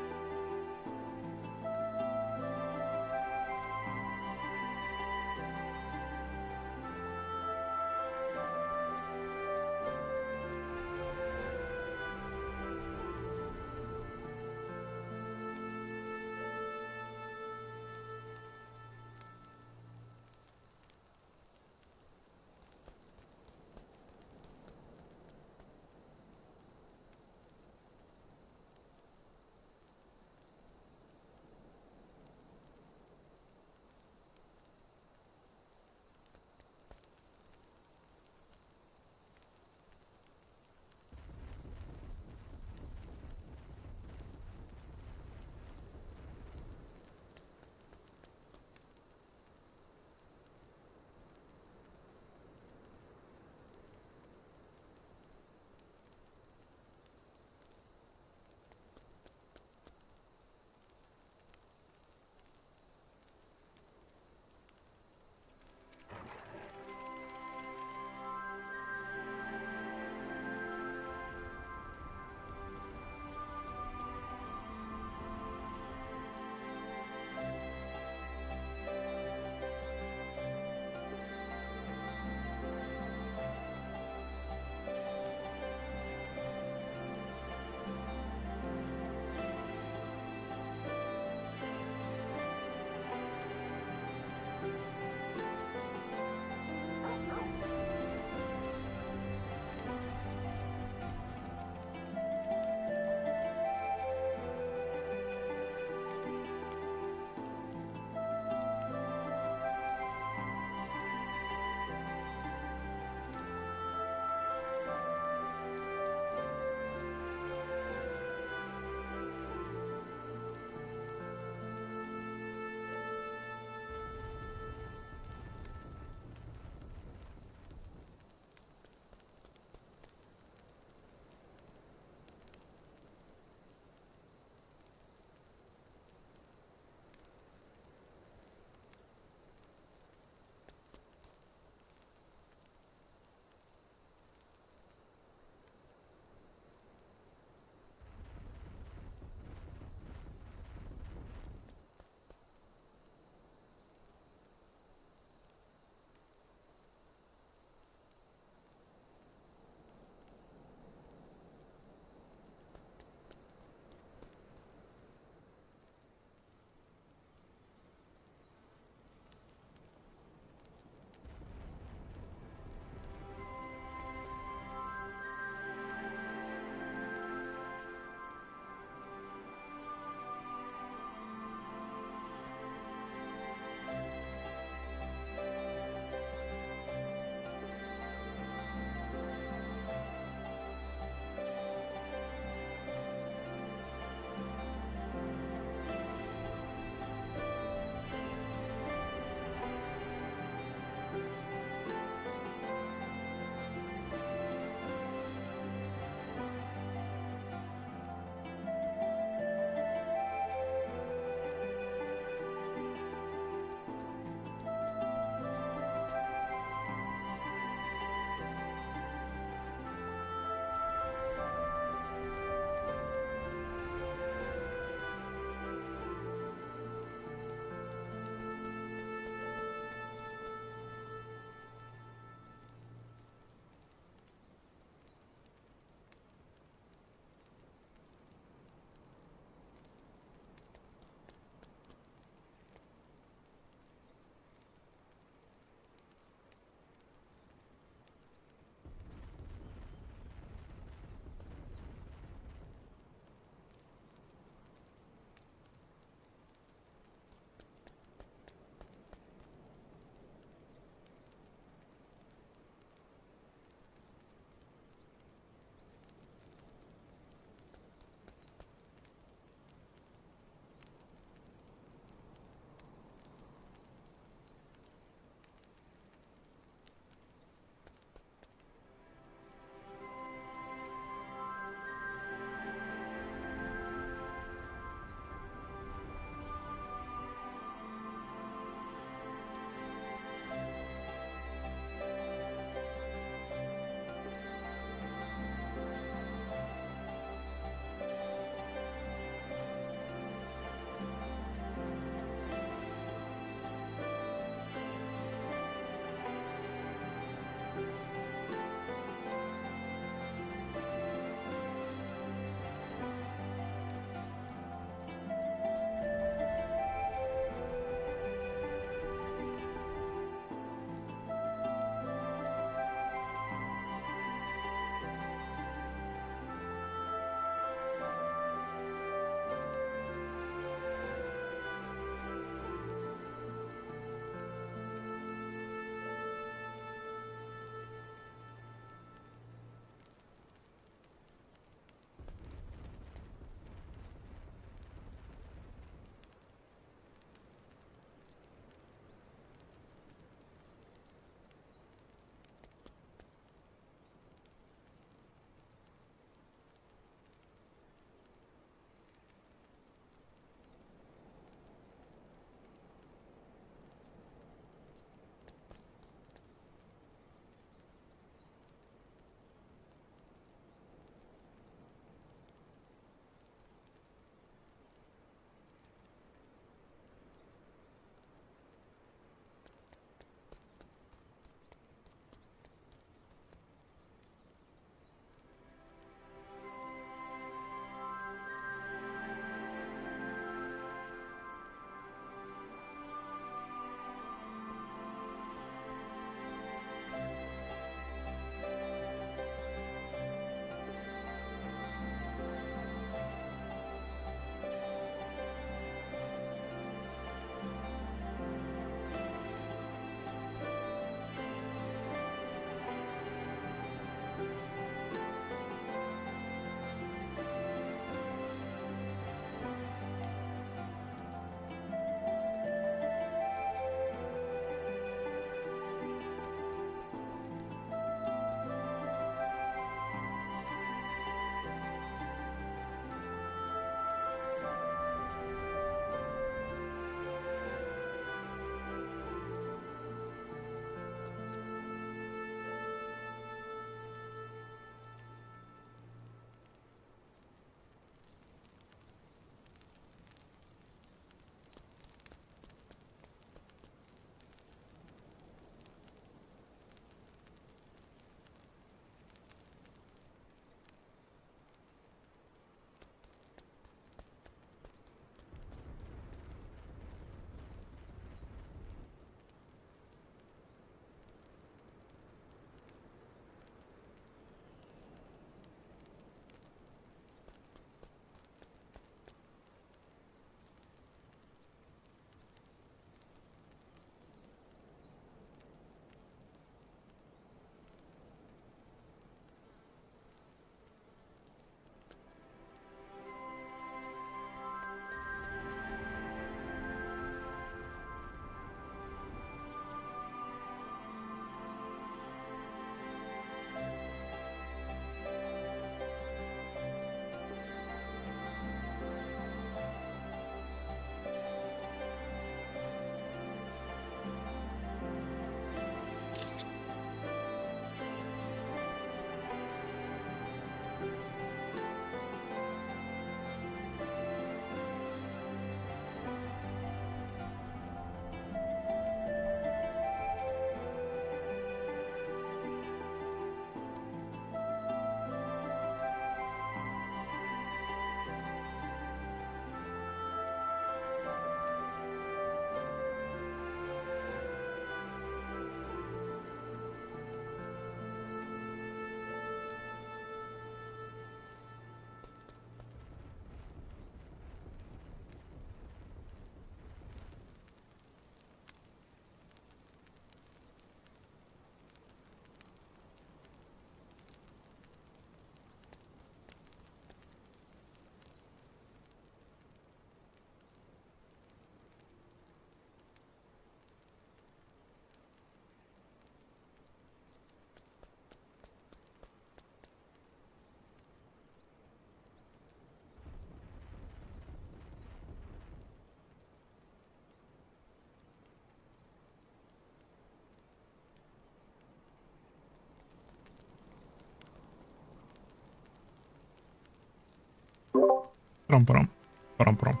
Парам-парам. Парам-парам.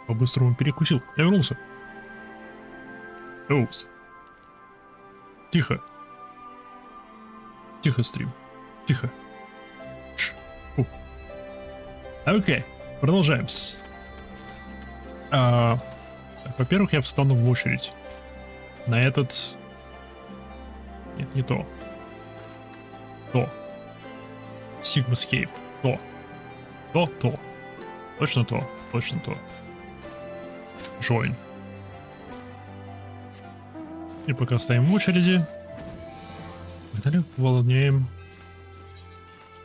По-быстрому перекусил. Я вернулся. Оу. Тихо. Тихо, стрим. Тихо. Окей. Продолжаем. Во-первых, я встану в очередь. На этот... Нет, не то. То. Sigmascape. То. То. Точно то. Точно то. Join. И пока стоим в очереди, далее выполняем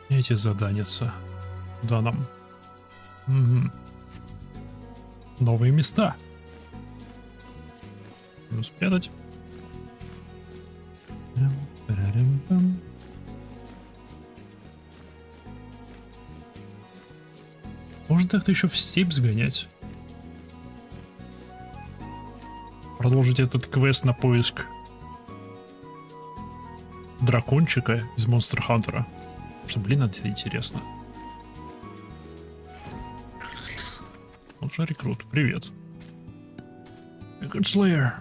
эти заданица. Да, нам. Угу. Новые места. Нужно спрятать. Можно так-то еще в степь сгонять. Продолжить этот квест на поиск дракончика из Monster Hunter. Что, блин, это интересно. Вот же рекрут. Привет. Good Slayer.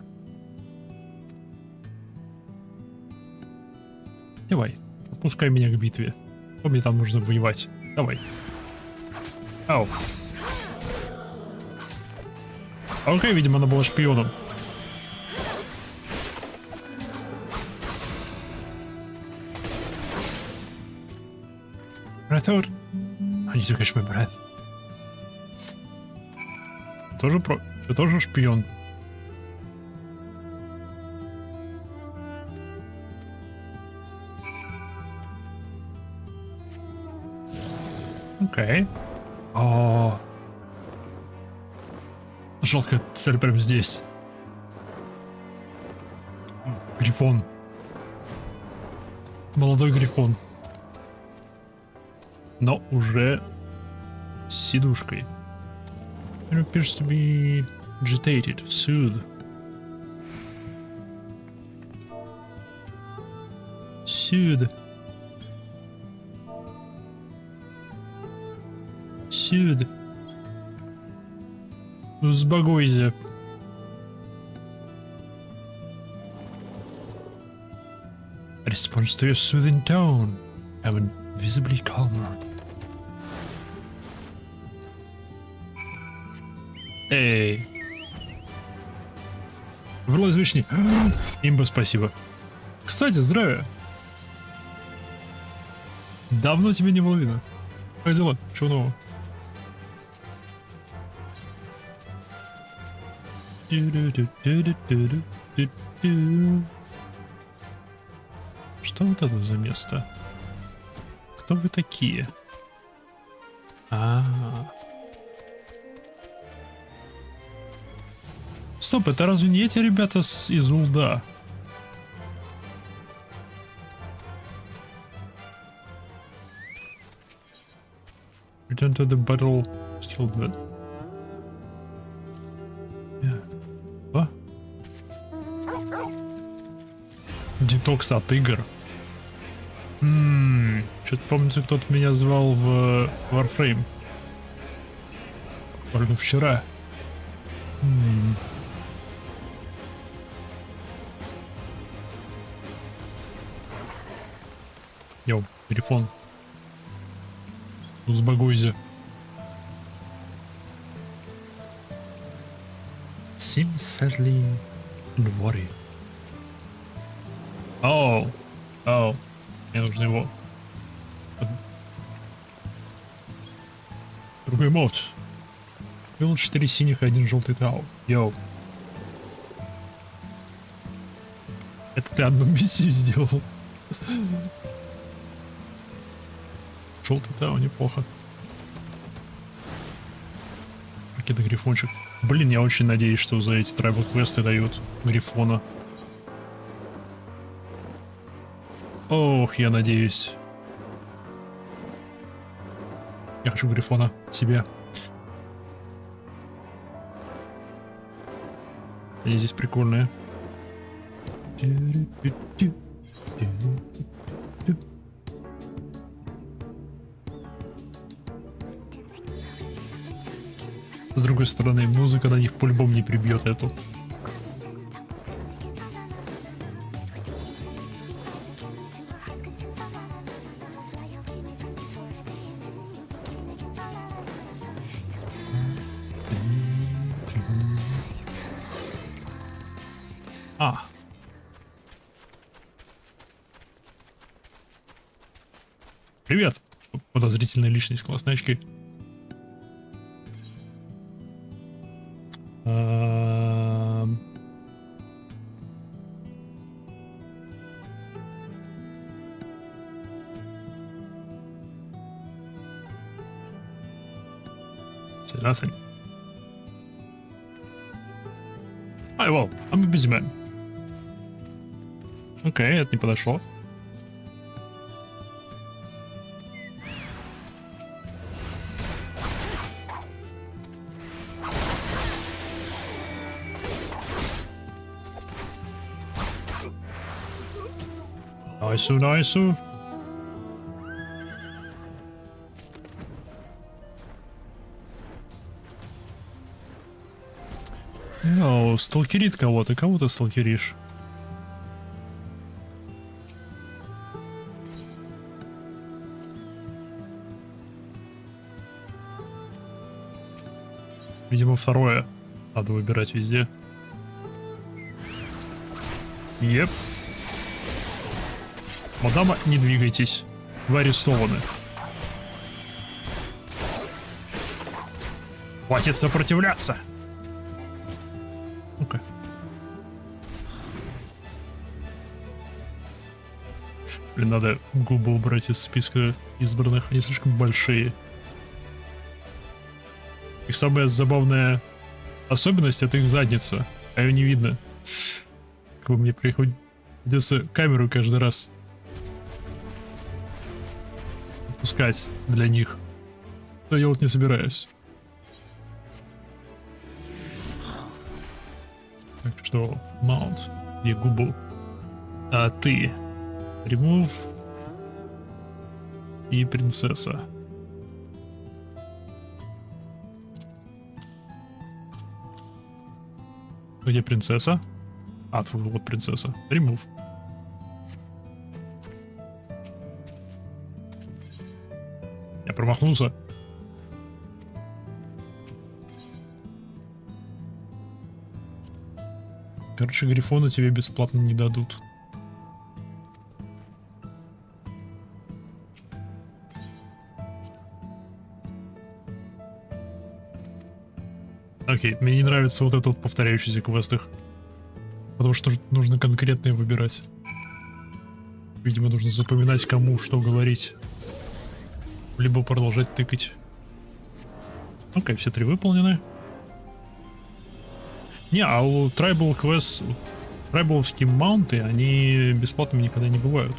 Давай, пускай меня к битве. Что мне там нужно воевать? Давай. Ау. Окей, видимо, она была шпионом. I thought... I need to catch my breath. Ты тоже шпион? Окей. О. Жалко, цель прямо здесь. Грифон. Молодой грифон. Но уже с сидушкой. It appears to be agitated, soothe. Soothe. Soothe. Успокойся. Response to your soothing tone. I'm visibly calmer. Эй. Врла извечней. Имба, спасибо. Кстати, здравия. Давно тебя не было видно. Как дела? Чего нового? Что вот это за место? Кто вы такие? Стоп, это разве не эти ребята из Улда? Return to the battle. Still dead. Yeah. Детокс от игр. Что-то помнится, кто-то меня звал в Warframe. Буквально вчера. Йоу, телефон. Успокойся. Seems sadly and worry. Оу. Мне нужно его. Другой мод. Был 4 синих и 1 желтый тау. Йоу. Это ты одну миссию сделал. Желтый тау, неплохо. Какие-то грифончик. Блин, я очень надеюсь, что за эти трайбл квесты дают грифона. Ох, я надеюсь. Я хочу грифона себе. Они здесь прикольные. С другой стороны, музыка на них по-любому не прибьет эту. А. Привет, подозрительная личность, классные очки. Nothing. Hi, well, I'm a busy man. Окей, это не подошло. Найсу, найсу. Йоу, сталкерит кого-то. Кого ты сталкеришь? Видимо, второе. Надо выбирать везде. Еп. Мадама, не двигайтесь. Вы арестованы. Хватит сопротивляться. Ну-ка. Блин, надо губы убрать из списка избранных. Они слишком большие. Их самая забавная особенность — это их задница. А ее не видно. Как бы мне придется камеру каждый раз опускать для них. Но я делать не собираюсь. Так что, маунт, где губу? А ты? Remove и принцесса. Где принцесса? А, вот принцесса. Remove. Я промахнулся. Короче, грифона тебе бесплатно не дадут. Окей, мне не нравится вот это вот повторяющийся квестах. Потому что нужно конкретные выбирать. Видимо, нужно запоминать, кому что говорить. Либо продолжать тыкать. Окей, все три выполнены. Не, а у Tribal Quest, трайбаловские маунты, они бесплатными никогда не бывают.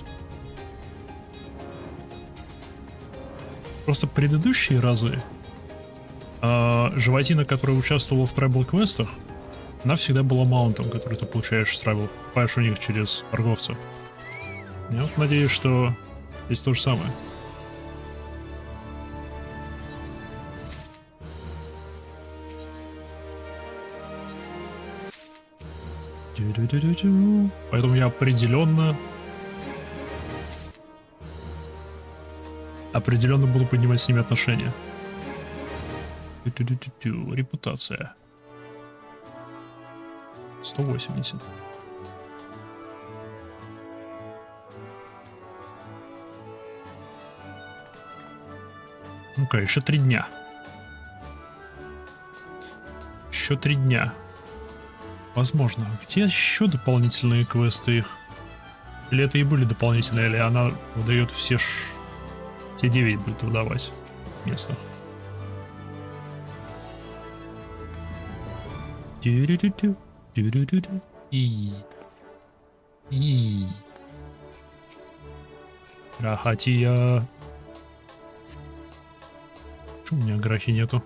Просто предыдущие разы животина, которая участвовала в Tribal Quest'ах, она всегда была маунтом, который ты получаешь с Tribal, покупаешь у них через торговца. Я вот надеюсь, что здесь то же самое. Поэтому я определенно буду поднимать с ними отношения. Репутация 180. Ну-ка, еще 3 дня. Еще 3 дня. Возможно. Где еще дополнительные квесты их? Или это и были дополнительные, или она выдает все те 9 будет выдавать местных. И. Рахатия. Почему у меня графи нету?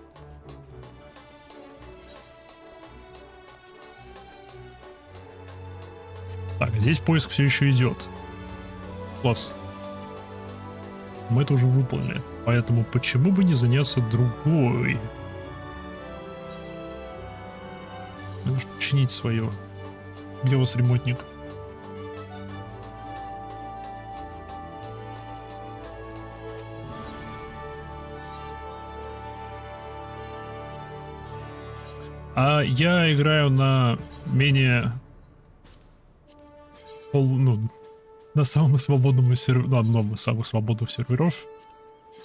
Так, здесь поиск все еще идет. Класс. Мы это уже выполнили. Поэтому почему бы не заняться другой Мне нужно чинить свое. Где у вас ремонтник? А я играю на менее... на самом свободном сервере... На одном из самых свободных серверов.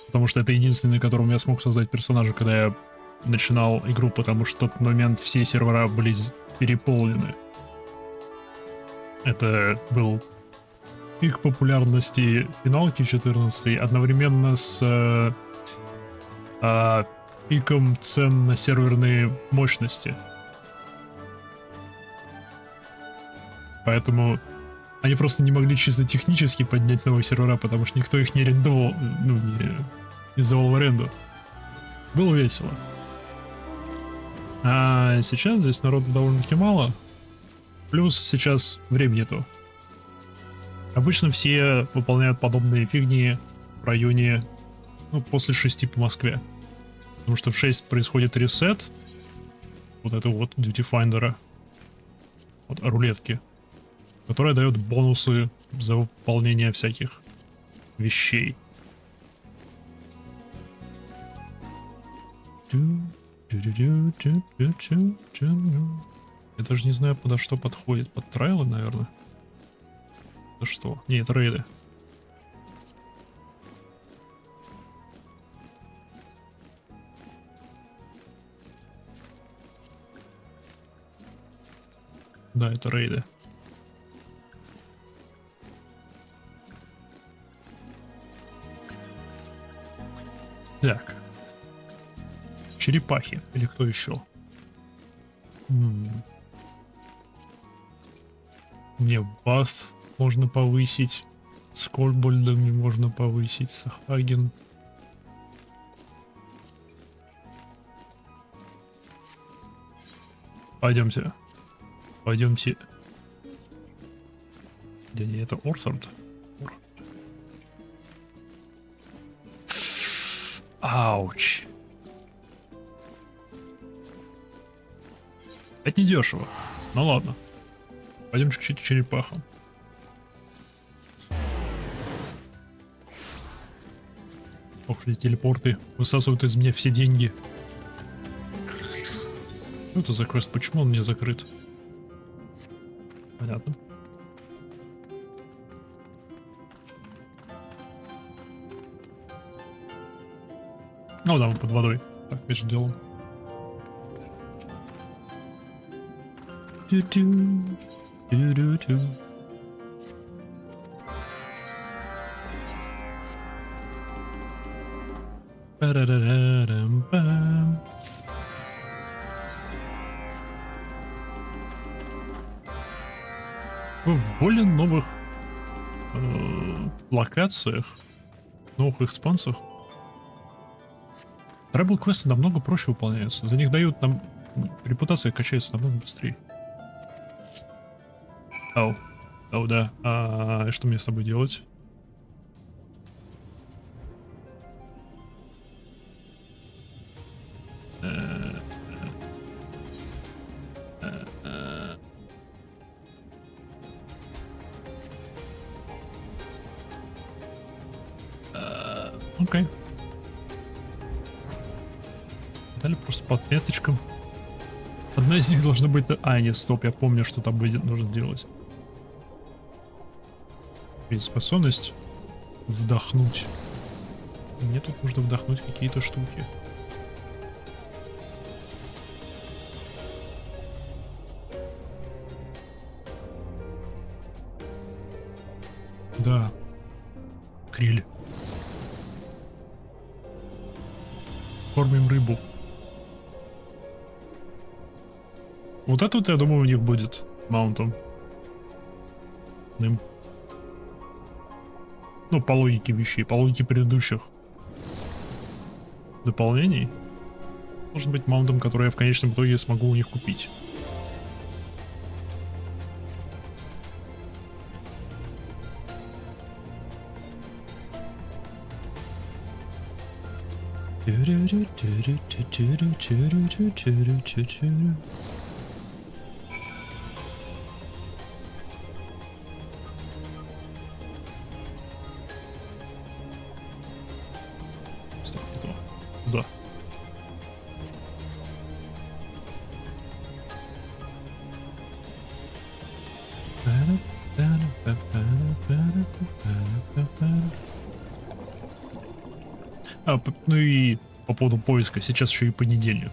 Потому что это единственный, которым я смог создать персонажа, когда я начинал игру, потому что в тот момент все сервера были переполнены. Это был пик популярности финалки 14 одновременно с пиком цен на серверные мощности. Поэтому они просто не могли чисто технически поднять новые сервера, потому что никто их не арендовал, не сдавал в аренду. Было весело. А сейчас здесь народу довольно-таки мало. Плюс сейчас времени то. Обычно все выполняют подобные фигни в районе, после 6 по Москве. Потому что в 6 происходит ресет вот этого вот Duty Finder, вот рулетки, которая дает бонусы за выполнение всяких вещей. Я даже не знаю, подо что подходит. Под трайлы, наверное. Да что? Не, это рейды. Да, это рейды. Так. Черепахи. Или кто еще? Мне бас можно повысить. С Кольбольдами можно повысить. Сахаген. Пойдемте. Пойдемте. Да не, это Орсард. Ауч. Это не дешево. Ну ладно. Пойдем к черепахам. Ох, эти телепорты высасывают из меня все деньги. Что это за квест? Почему он не закрыт? Понятно. Ну да, он под водой. Так, между делом. В более новых локациях, новых экспансах трабл квесты намного проще выполняются. За них дают нам... Репутация качается намного быстрее. Ау. Ау, да. А что мне с тобой делать? Окей. Дали просто по отметочкам. Одна из них должна быть... А, нет, стоп, я помню, что там будет нужно делать. Способность вдохнуть. Мне тут нужно вдохнуть какие-то штуки. Да. Криль. Кормим рыбу. Вот это вот, я думаю, у них будет маунтом. Ну, по логике вещей, по логике предыдущих дополнений. Может быть маунтом, который я в конечном итоге смогу у них купить. Ну и по поводу поиска, сейчас еще и понедельник.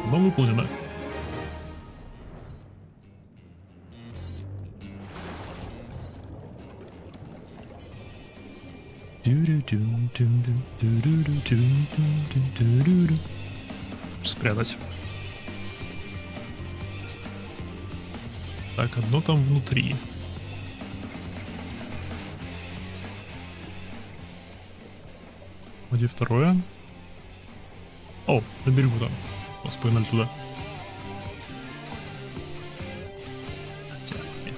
Но выполнено. Спрятать. Так, одно там внутри. Где второе? О, на берегу там. Вас погнали туда. Хотя, нет.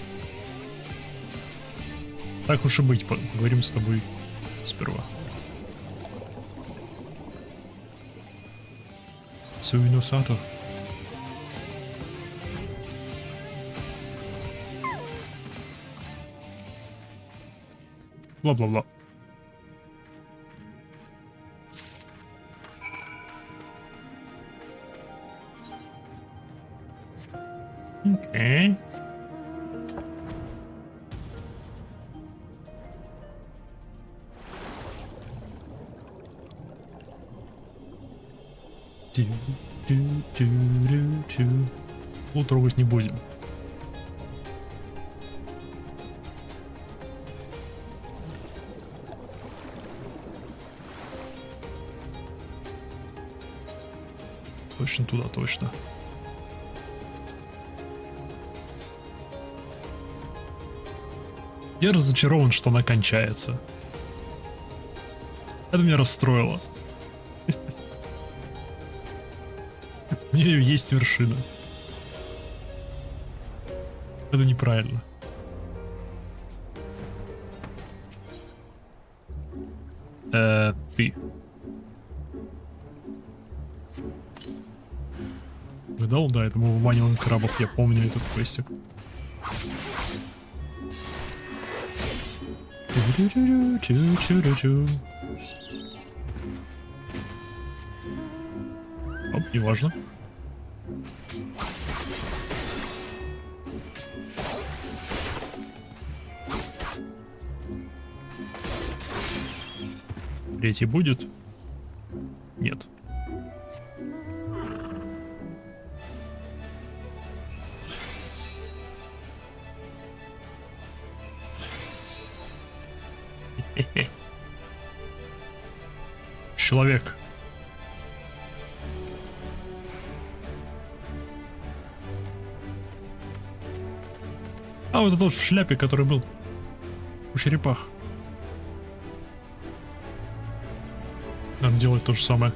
Так уж и быть, поговорим с тобой сперва. Суинусато. Бла-бла-бла. Окей. Ну, трогать не будем. Точно туда, точно. Я разочарован, что она кончается. Это меня расстроило. У нее есть вершина. Это неправильно. Ты. Видал? Да, это мы выманиваем крабов, я помню этот квестик. Оп, неважно. Третий будет? Нет. Человек. А, вот это тот в шляпе, который был у черепах. Надо делать то же самое.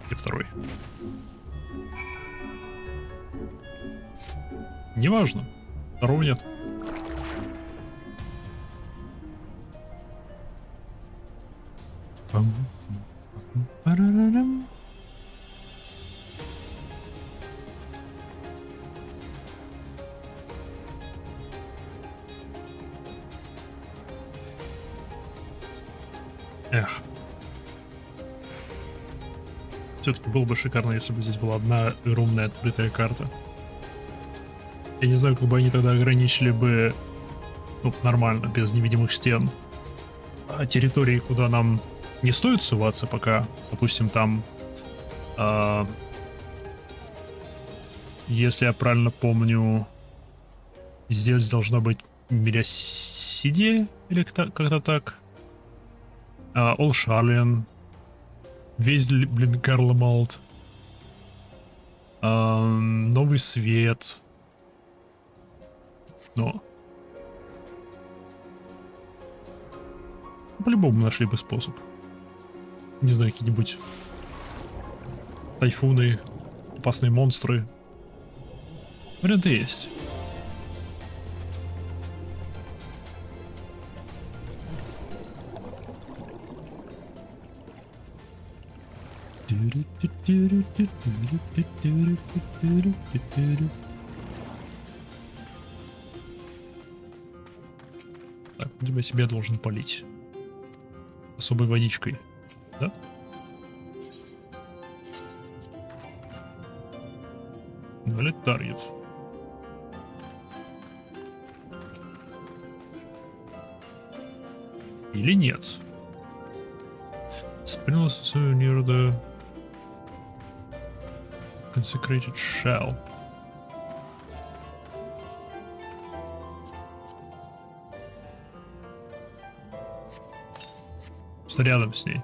И второй. Неважно. Второго нет. Эх. Все-таки было бы шикарно, если бы здесь была одна огромная открытая карта. Я не знаю, как бы они тогда ограничили бы, ну, нормально, без невидимых стен, территории, куда нам не стоит суваться пока. Допустим, там, если я правильно помню, здесь должно быть Миросидия, или как-то так. Олшарлен. Весь, блин, Гарлемалт. Новый свет. Но По-любому нашли бы способ. Не знаю, какие-нибудь тайфуны, опасные монстры. Варианты есть. Так, видимо, себя должен полить особой водичкой, да? Valid target. Или нет? Sprinklers near the consecrated shell. Просто рядом с ней.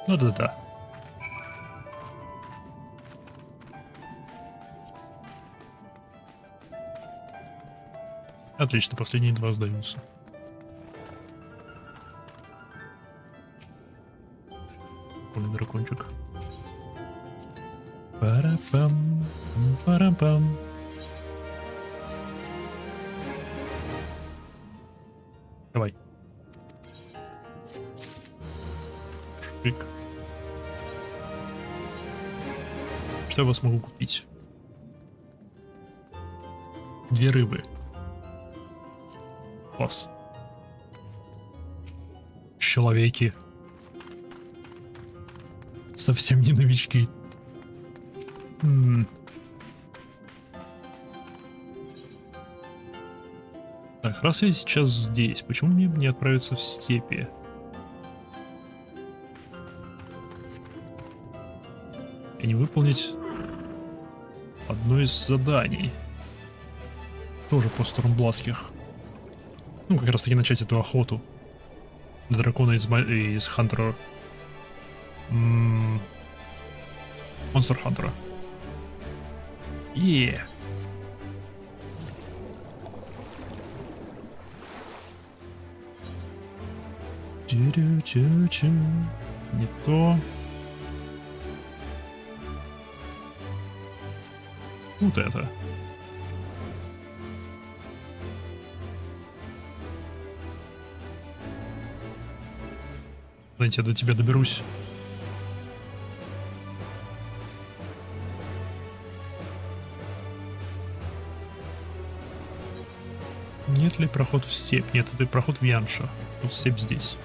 Ну да-да. Отлично, последние два сдаются. Прикольный дракончик. Пара-пам, пара-пам. Давай. Шик. Что я вас могу купить? 2 рыбы. Класс. Человеки. Совсем не новички. Так, раз я сейчас здесь, почему мне не отправиться в степи? И не выполнить одно из заданий. Тоже постурмбластских. Ну, как раз таки начать эту охоту. Дракона из Хантера. Монстр Хантера. Не то. Вот это. Знаете, я до тебя доберусь. Нет ли проход в степь? Нет, это проход в Янша. Тут степь здесь.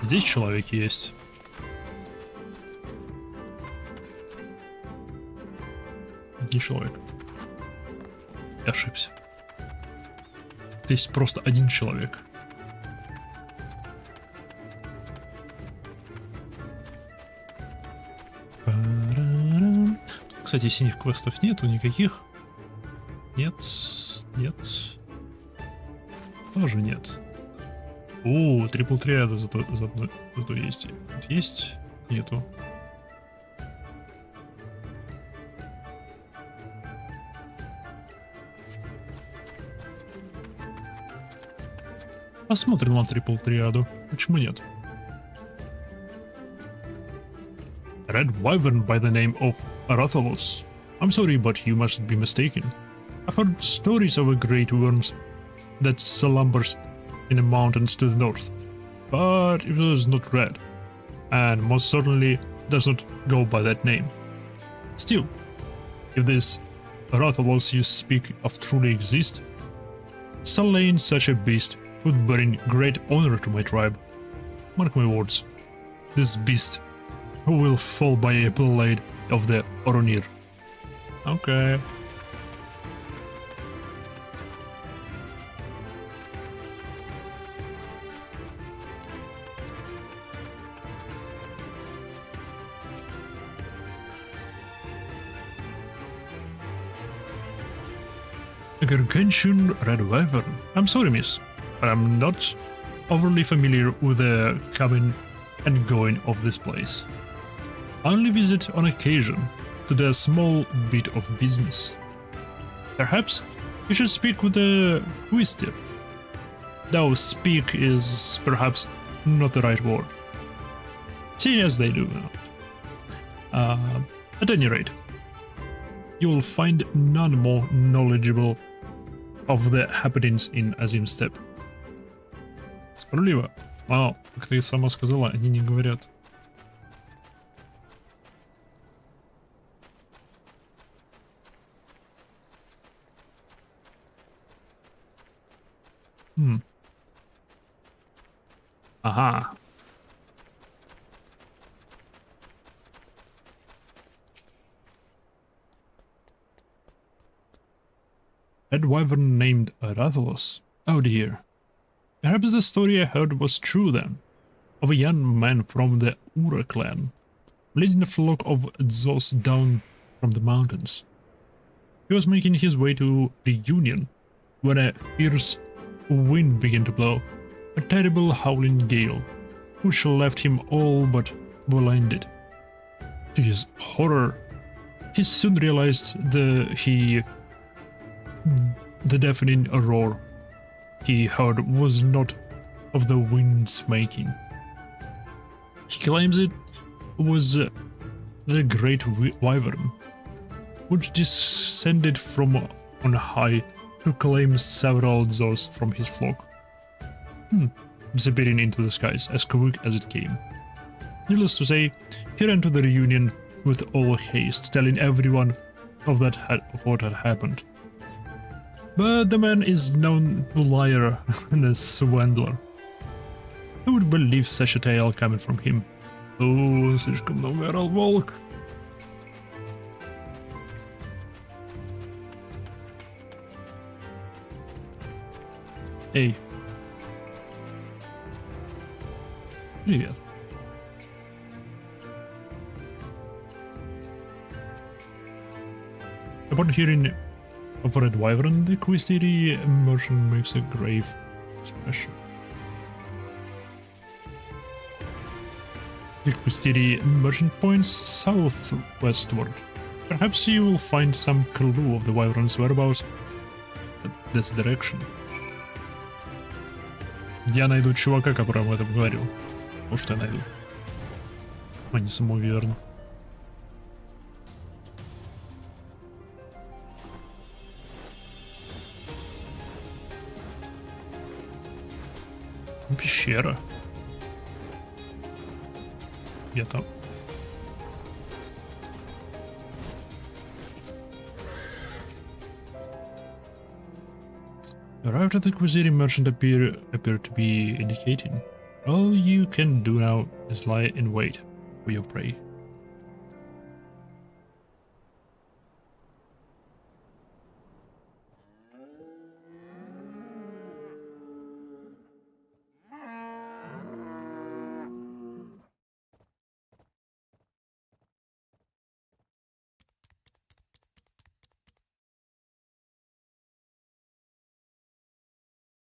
Здесь человек есть. Не человек. Я ошибся. Здесь просто один человек. Тут, кстати, синих квестов нету никаких. Нет, нет. Тоже нет. О, трипл триада зато есть. Тут есть? Нету. Посмотрим на трипл триаду. Почему нет? Red Wyvern by the name of Arathalos. I'm sorry, but you must be mistaken. I've heard stories of a great worm that slumbers in the mountains to the north. but it was not red, and most certainly does not go by that name. Still, if this Rathalos you speak of truly exist, slaying such a beast would bring great honor to my tribe. Mark my words, this beast will fall by a blade of the Oronir. Okay. A gargantuan red wyvern. I'm sorry, miss, but I'm not overly familiar with the coming and going of this place. I only visit on occasion to do a small bit of business. Perhaps you should speak with the Quister. Though speak is perhaps not the right word, seeing as they do not. At any rate, you will find none more knowledgeable of the happenings in Azim Steppe. Справедливо. Вау, как ты сама сказала, они не говорят. Ага. Red wyvern named Rathalos. Oh dear. Perhaps the story I heard was true then, of a young man from the Ura clan, leading a flock of Zos down from the mountains. He was making his way to Reunion when a fierce wind began to blow, a terrible howling gale, which left him all but blinded. To his horror, he soon realized the deafening roar he heard was not of the wind's making. He claims it was the great wyvern, which descended from on high to claim several Zos from his flock, disappearing into the skies as quick as it came. Needless to say, he ran to the reunion with all haste, telling everyone of what had happened. But the man is known liar and a swindler. Who would believe such a tale coming from him? Oh, слишком много орал волк. Эй. Привет. Upon hearing of Red Wyvern, the Quistiri merchant makes a grave expression. The Quistiri merchant points southwestward. Perhaps you will find some clue of the Wyvern's whereabouts in this direction. Я найду чувака, который об этом говорил. Может, я найду. А не саму Виверну. Там пещера. Я там. Arrived at the Quiziri merchant appear to be indicating. All you can do now is lie in wait for your prey.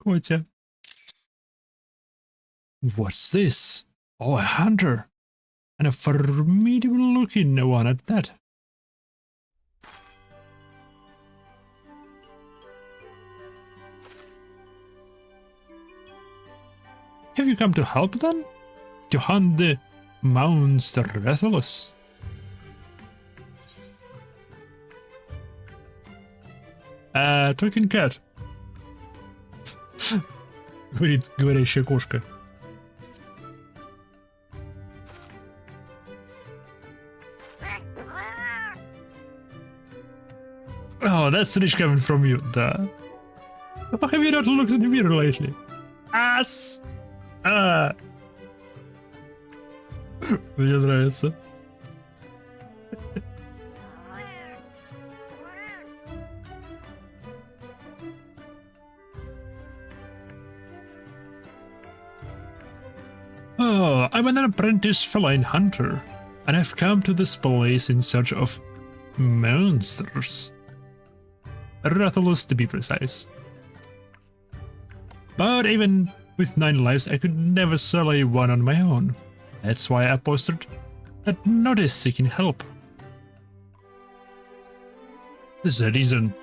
Котя. What's this? Oh, a hunter. And a formidable looking one at that. Have you come to help then? To hunt the monster Rathalos? Talking cat. Говорит говорящая кошка. Oh, that's rich coming from you, duh. Why have you not looked in the mirror lately? Ass! Мне нравится. Oh, I'm an apprentice feline hunter, and I've come to this place in search of monsters. Rathalos, to be precise. But even with 9 lives, I could never slay one on my own. That's why I posted that notice seeking help. This is a reason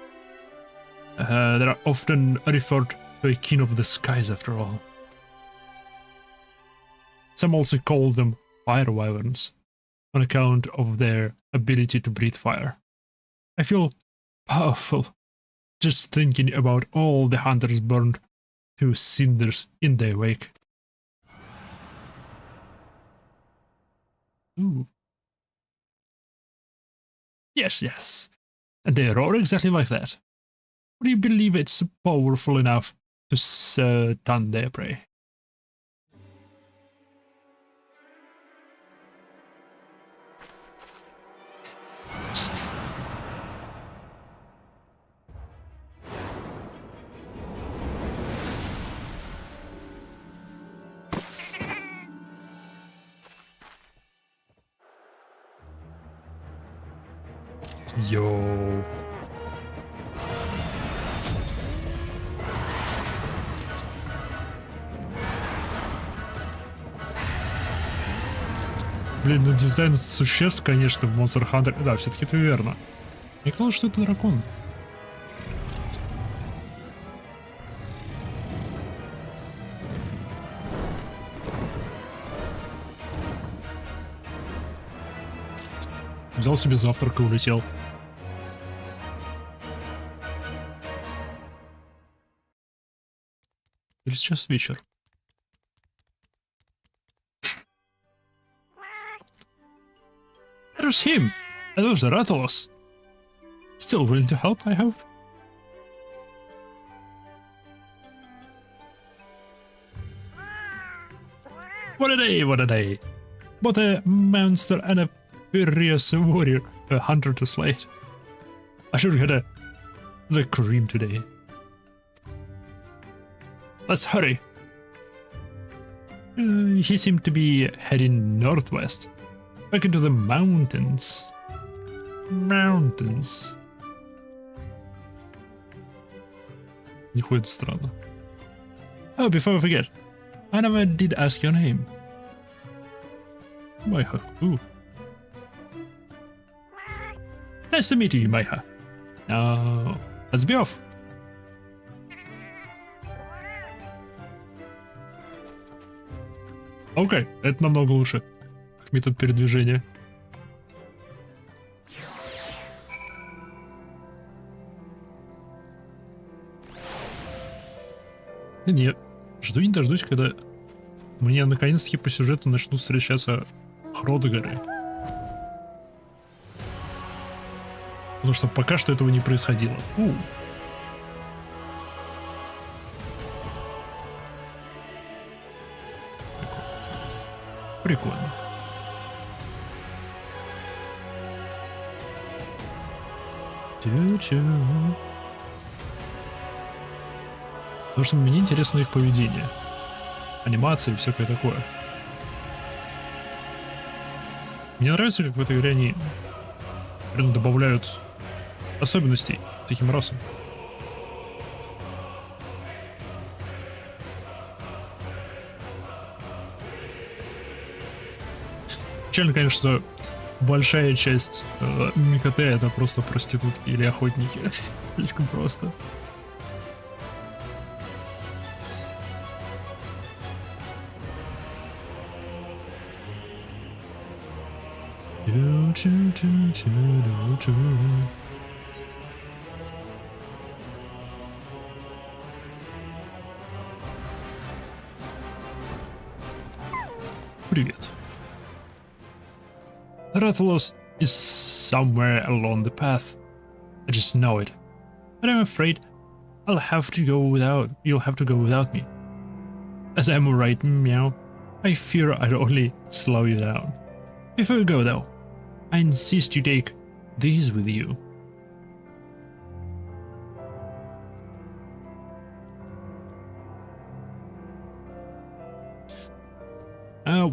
that are often referred to a king of the skies after all. Some also call them fire wyverns on account of their ability to breathe fire. I feel powerful just thinking about all the hunters burned to cinders in their wake. Ooh. Yes, yes. And they roar exactly like that. Do you believe it's powerful enough to stun their prey? Йоу. Блин, ну дизайн существ, конечно, в Monster Hunter... Да, все-таки это верно. Мне казалось, что это дракон. Взял себе завтрак и улетел. Или сейчас вечер? It was him. It was Rathalos. Still willing to help, I hope. What a day, what a day. Both a monster and a furious warrior, a hunter to slay. I should get the cream today. Let's hurry. He seemed to be heading northwest, back into the mountains. Mountains. Нихуя это странно. Oh, before I forget, I never did ask your name. Maiha. Ooh. Nice to meet you, Maiha. Now, let's be off. Окей, это намного лучше. Метод передвижения. Нет, жду не дождусь, когда мне наконец-таки по сюжету начнут встречаться Хродгары. Потому что пока что этого не происходило. Прикольно. Потому что мне интересно их поведение. Анимация и всякое такое. Мне нравится, как в этой игре они добавляют особенностей таким расам. Печально, конечно, что большая часть МКТ это просто проститутки или охотники. Слишком просто. Привет. Rathalos is somewhere along the path. I just know it. but I'm afraid you'll have to go without me. As I'm right, meow, I fear I'd only slow you down. Before you go though, I insist you take these with you.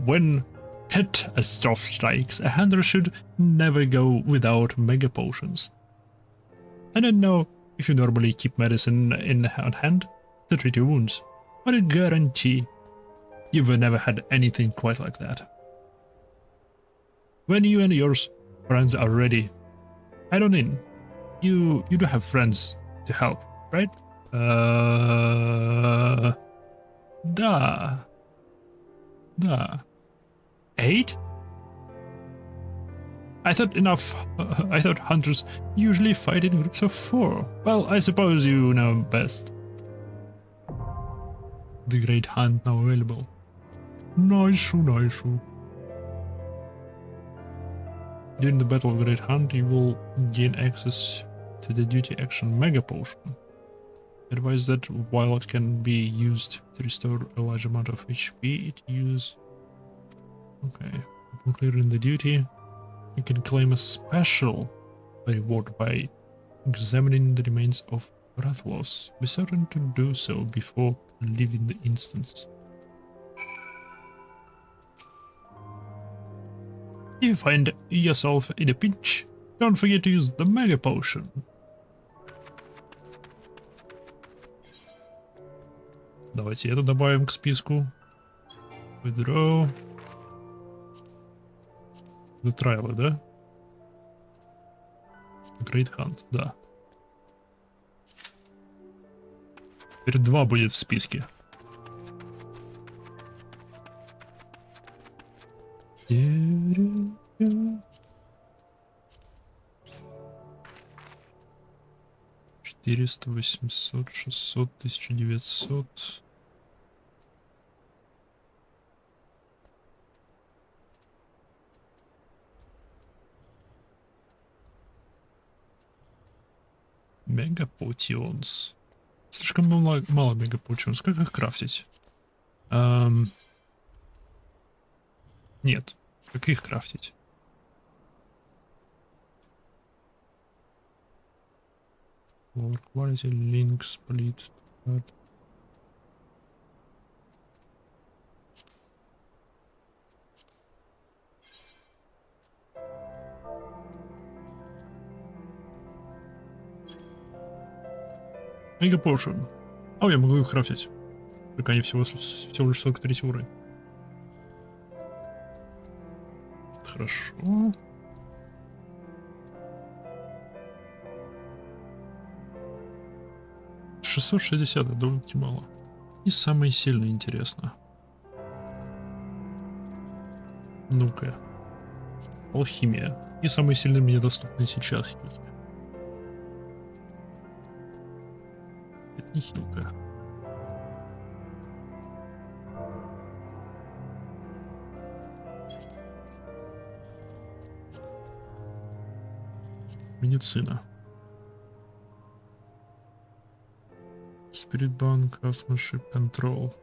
When catastrophe strikes, a hunter should never go without mega potions. I don't know if you normally keep medicine on hand to treat your wounds, but I guarantee you've never had anything quite like that. When you and your friends are ready, head on in. You do have friends to help, right? Da. 8? I thought hunters usually fight in groups of 4. Well, I suppose you know best. The Great Hunt now available. Nice. During the Battle of Great Hunt, you will gain access to the duty action Mega Potion. Advise that while it can be used to restore a large amount of HP, it use... Okay, upon clearing the duty, you can claim a special reward by examining the remains of Rathalos. Be certain to do so before leaving the instance. If you find yourself in a pinch, don't forget to use the Mega Potion. Давайте это добавим к списку. Withdraw. The Trial, да? Great Hunt, да. Теперь 2 будет в списке. $400, 800, 600, 1900. Мегапотионс. Слишком мало мегапотионс. Как их крафтить? Нет. Как их крафтить? Lower quality, link, split. Мега Potion. О, я могу их крафтить. Только они всего лишь 43 уровень. Хорошо. $660, это довольно мало. И самое сильное интересно. Ну-ка. Алхимия. И самые сильные мне доступны сейчас. Это не хилка. Медицина. Spirit Bank, Craftsmanship, Control.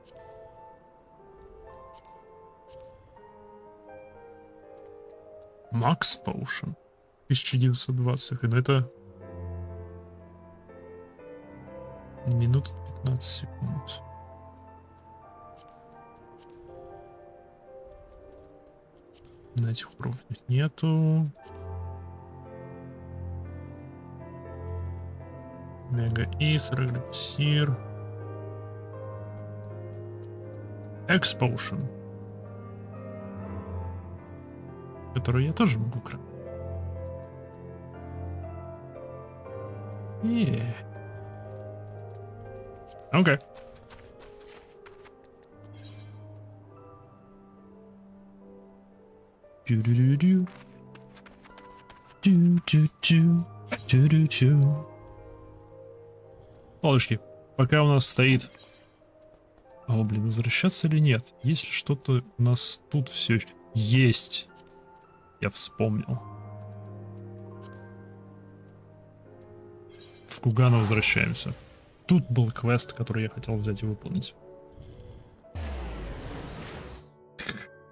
Max Potion. 1920. Но это... Минут 15 секунд. На этих уровнях нету. Мега Итер, эликсир. Экспоушен. Который я тоже могу крафтить. Окей. Дю-дю-дю-дю. Дю-дю-дю. Дю-дю-дю. Ладушки, пока у нас стоит... О, блин, возвращаться или нет? Есть ли что-то у нас тут все еще? Есть! Я вспомнил. В Кугана возвращаемся. Тут был квест, который я хотел взять и выполнить.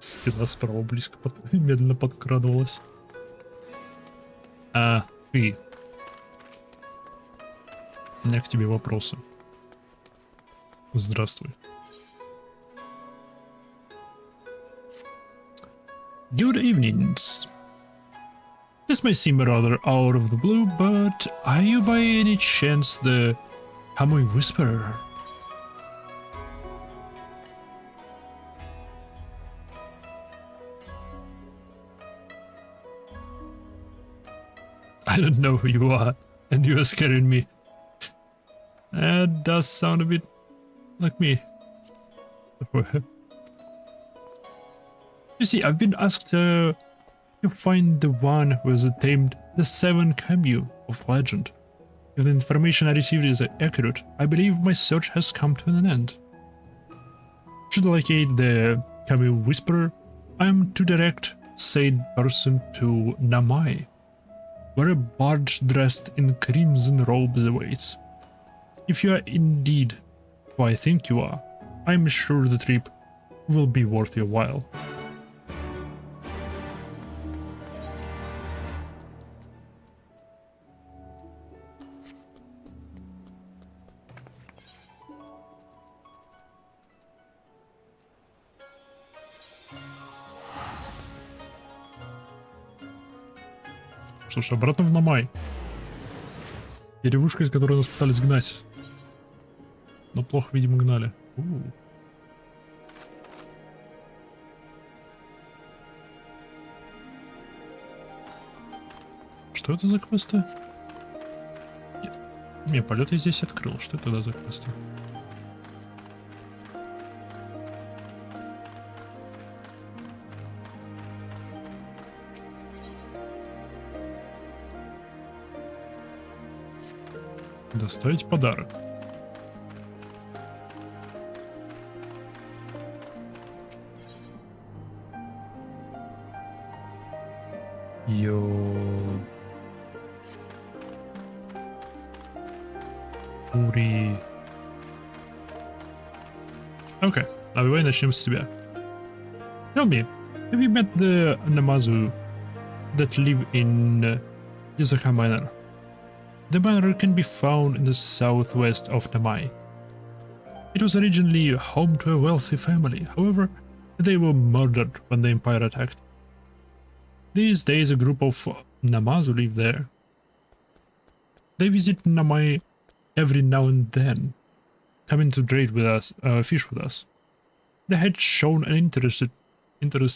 Стена справа близко медленно подкрадывалась. А ты? У меня к тебе вопросы. Здравствуй. Good evenings. This may seem rather out of the blue, but are you by any chance the Hamui Whisperer? I don't know who you are, and you are scaring me. That does sound a bit like me. You see, I've been asked to find the one who has tamed the 7 Camu of legend. If the information I received is accurate, I believe my search has come to an end. Should I locate the Camu Whisperer, I am to direct said person to Namai, where a barge dressed in crimson robes awaits. If you are indeed who I think you are, I am sure the trip will be worth your while. Что ж, обратно в Намай. Деревушка, из которой нас пытались гнать. Но плохо, видимо, гнали. Что это за квесты? Не, полет я здесь открыл. Что это тогда за квесты? Доставить подарок. Ури. Окей, давай начнем с тебя. Tell me, have you met the Namazu that live in Yuzaka Manor? The manor can be found in the southwest of Namai. It was originally home to a wealthy family, however, they were murdered when the Empire attacked. These days a group of Namazu live there. They visit Namai every now and then, coming to trade with us, fish with us. They had shown an interest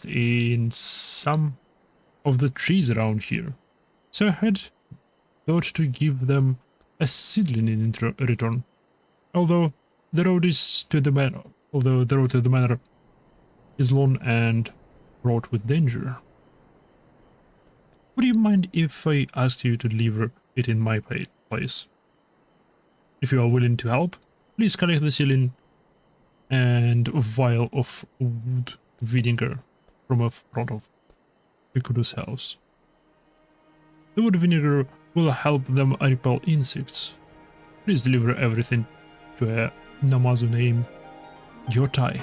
in some of the trees around here, so I had thought to give them a seedling in return. Although the road to the manor is long and fraught with danger. Would you mind if I asked you to deliver it in my place? If you are willing to help, please collect the seedling and a vial of wood vinegar from a front of Ikudo's house. The wood vinegar will help them repel insects. Please deliver everything to a Namazu named Yotai.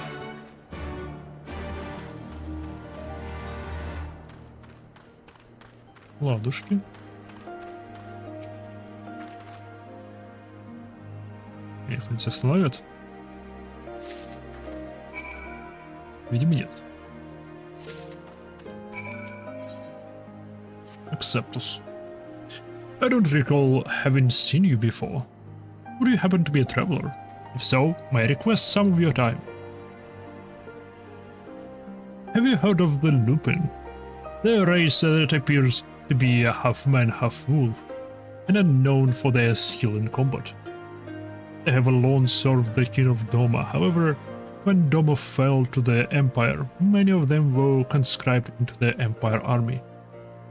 Ладушки. Меня кто-нибудь остановит? Видимо, нет. Acceptus. I don't recall having seen you before. Would you happen to be a traveler? If so, may I request some of your time? Have you heard of the Lupin? They're a race that appears to be a half-man, half-wolf, and are known for their skill in combat. They have long served the king of Doma. However, when Doma fell to the Empire, many of them were conscribed into the Empire army.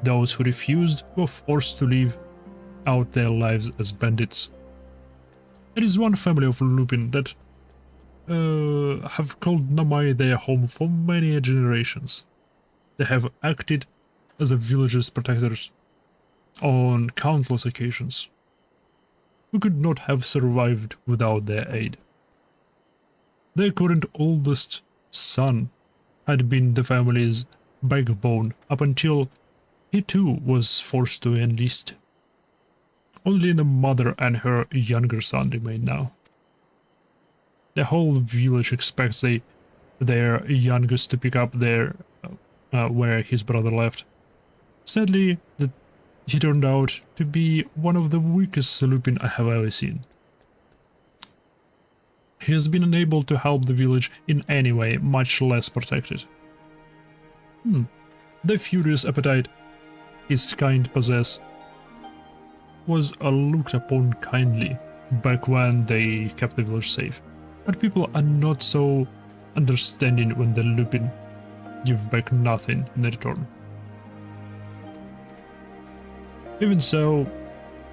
Those who refused were forced to live out their lives as bandits. There is one family of Lupin that have called Namai their home for many generations. They have acted as a village's protectors on countless occasions. who could not have survived without their aid. Their current oldest son had been the family's backbone up until he too was forced to enlist. Only the mother and her younger son remain now. The whole village expects their youngest to pick up where his brother left. Sadly, he turned out to be one of the weakest Lupin I have ever seen. He has been unable to help the village in any way, much less protect it. The furious appetite his kind possess was looked upon kindly back when they kept the village safe, but people are not so understanding when the Lupin give back nothing in return. Even so,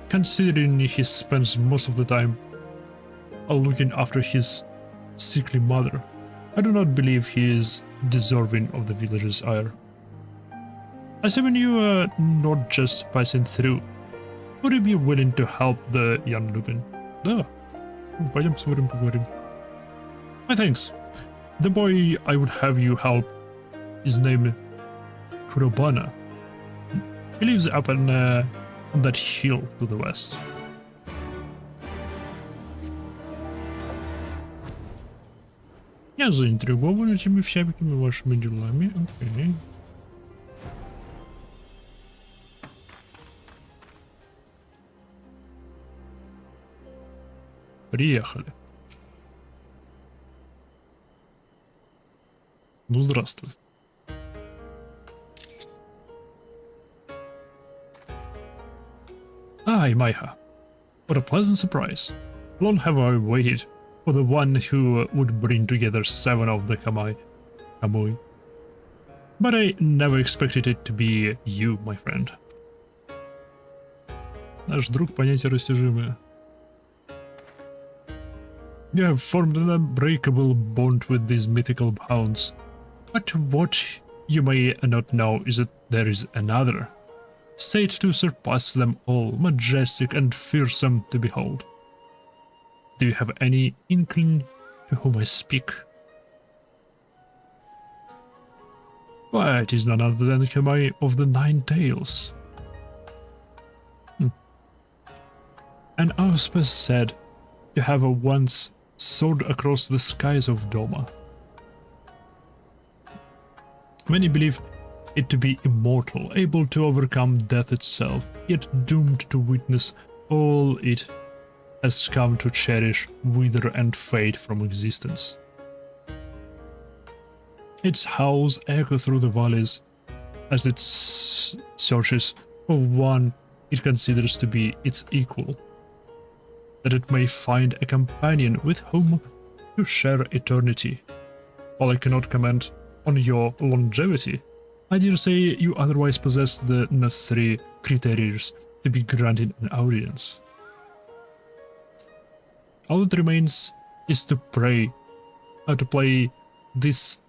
considering he spends most of the time looking after his sickly mother, I do not believe he is deserving of the village's ire. Assuming you are not just passing through, would you be willing to help the young Lupin? Да. Пойдем поговорим. My thanks. The boy I would have you help is named Kurobana. He lives up on that hill to the west. Я заинтригован этими всякими вашими делами. Окей. Приехали. Ну, здравствуй. Hi, Maiha. What a pleasant surprise. Long have I waited for the one who would bring together 7 of the Kamui. But I never expected it to be you, my friend. Наш друг понятие растяжимое. You have formed an unbreakable bond with these mythical hounds. But what you may not know is that there is another, said to surpass them all, majestic and fearsome to behold. Do you have any inkling to whom I speak? Why, it is none other than the Kamui of the 9 Tails. An Auspus said to have once soared across the skies of Doma. Many believe it to be immortal, able to overcome death itself, yet doomed to witness all it has come to cherish, wither and fade from existence. Its howls echo through the valleys as it searches for one it considers to be its equal, that it may find a companion with whom to share eternity. While I cannot comment on your longevity, I dare say you otherwise possess the necessary criteria to be granted an audience. All that remains is to play this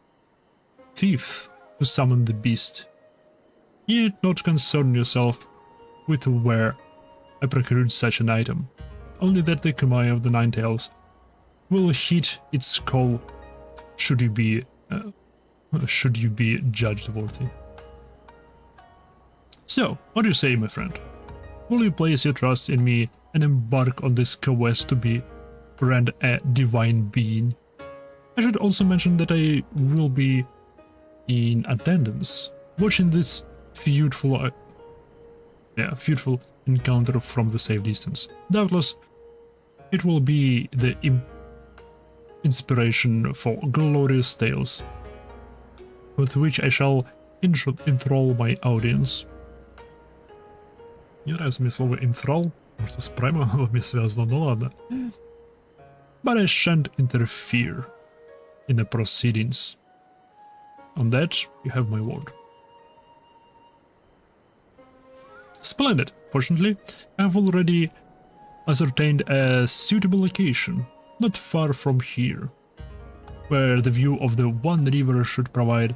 thief to summon the beast. You need not concern yourself with where I procured such an item, only that the Kamui of the 9 Tails will hit its call should you be judged worthy. So, what do you say, my friend? Will you place your trust in me and embark on this quest to be brand a divine being? I should also mention that I will be in attendance, watching this feudful encounter from the safe distance. Doubtless, it will be the inspiration for glorious tales, with which I shall enthrall my audience. Не нравится мне слово enthrall, потому что с праймом связано, ну ладно. But I shan't interfere in the proceedings. On that, you have my word. Splendid. Fortunately, I have already ascertained a suitable location, not far from here, where the view of the one river should provide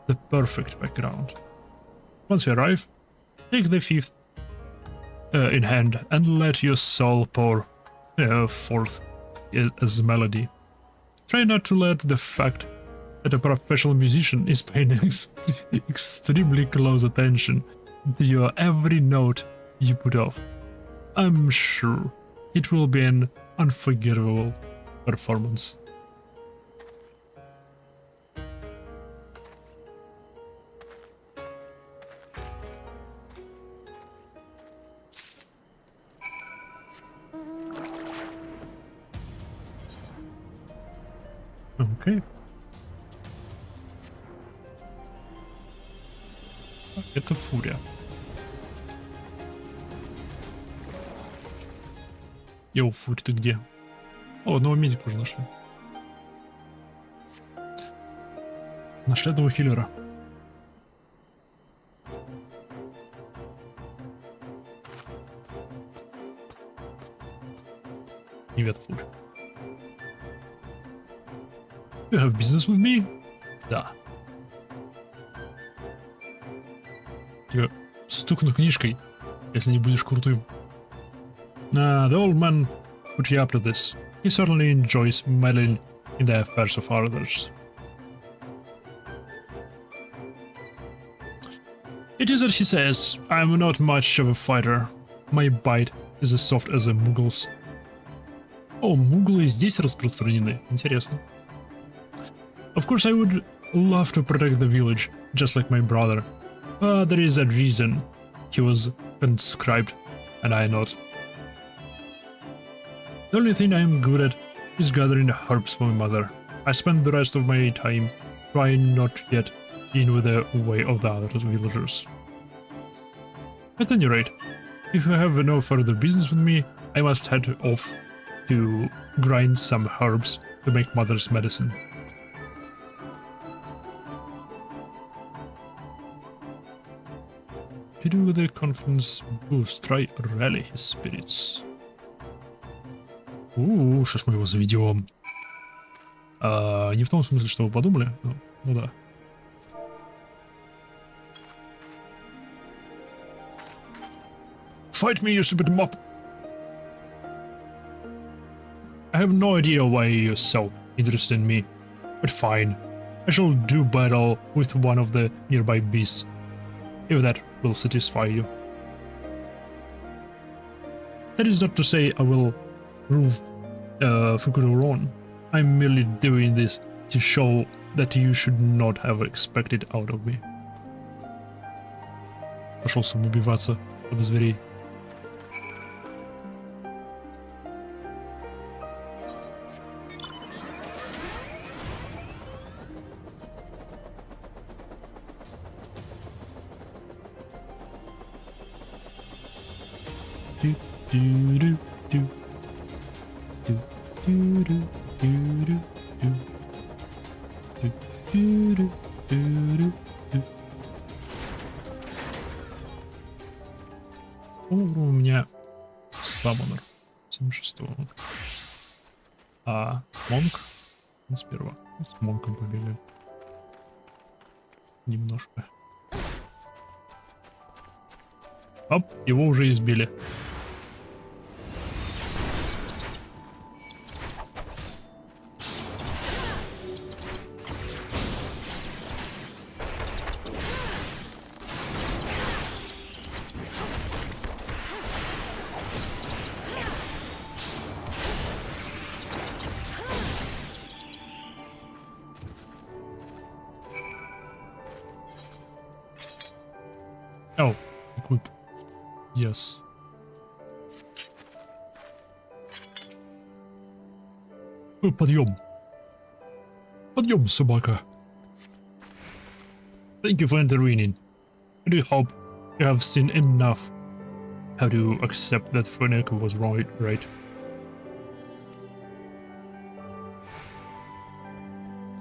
the perfect background. Once you arrive, take the 5th in hand and let your soul pour Fourth is as melody. Try not to let the fact that a professional musician is paying extremely close attention to your every note you put off. I'm sure it will be an unforgettable performance. Окей. Это фурия. Йоу, Фурь, ты где? О, одного медика уже нашли. Нашли одного хиллера. Привет, Фурь. You have business with me? Да. Тебя стукну книжкой, если не будешь крутым. The old man put you up to this. He certainly enjoys meddling in the affairs of others. It is as he says, I'm not much of a fighter. My bite is as soft as a muggle's. О, муглы здесь распространены. Интересно. Of course I would love to protect the village, just like my brother. But there is a reason he was conscribed, and I not. The only thing I am good at is gathering herbs for my mother. I spend the rest of my time trying not to get in with the way of the other villagers. At any rate, if you have no further business with me, I must head off to grind some herbs to make mother's medicine. To do with the confidence boost, try rally his spirits. Сейчас мы его заведем. Не в том смысле, что вы подумали. Ну да. Fight me, you stupid mop! I have no idea why you're so interested in me, but fine. I shall do battle with one of the nearby beasts, if that will satisfy you. That is not to say I will prove Fukuro wrong. I'm merely doing this to show that you should not have expected out of me. Пошел самоубиваться об зверей. У меня самонер 76-го. А монк сперва с монком побегаем. Немножко. Оп, его уже избили. Oh, equip. Yes. Подъем. Подъем, собака. Thank you for intervening. I do hope you have seen enough how to accept that Fenneco was right.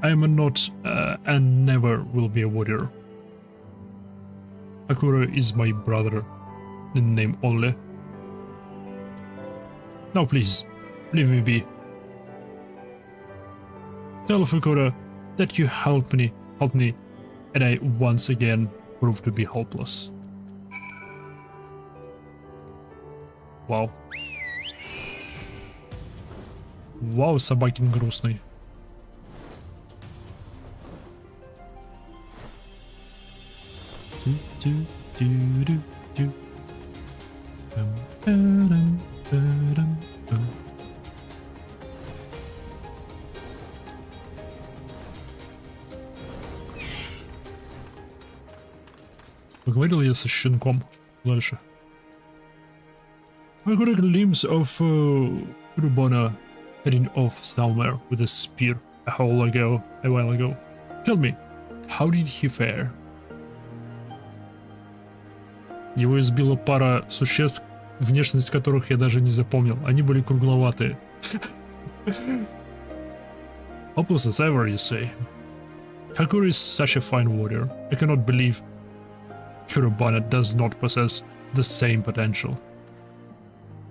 I am not and never will be a warrior. Akura is my brother, in name only. Now please, leave me be. Tell Fukura that you helped me, and I once again proved to be helpless. Wow. Вау, собакин грустный. Поговорил я со щенком. Дальше. I got a glimpse of Urbana heading off somewhere with a spear a while ago. Tell me, how did he fare? Его избила пара существ, внешность которых я даже не запомнил. Они были кругловатые. Hopeless as ever, you say. Hakur is such a fine warrior. I cannot believe Urbana does not possess the same potential.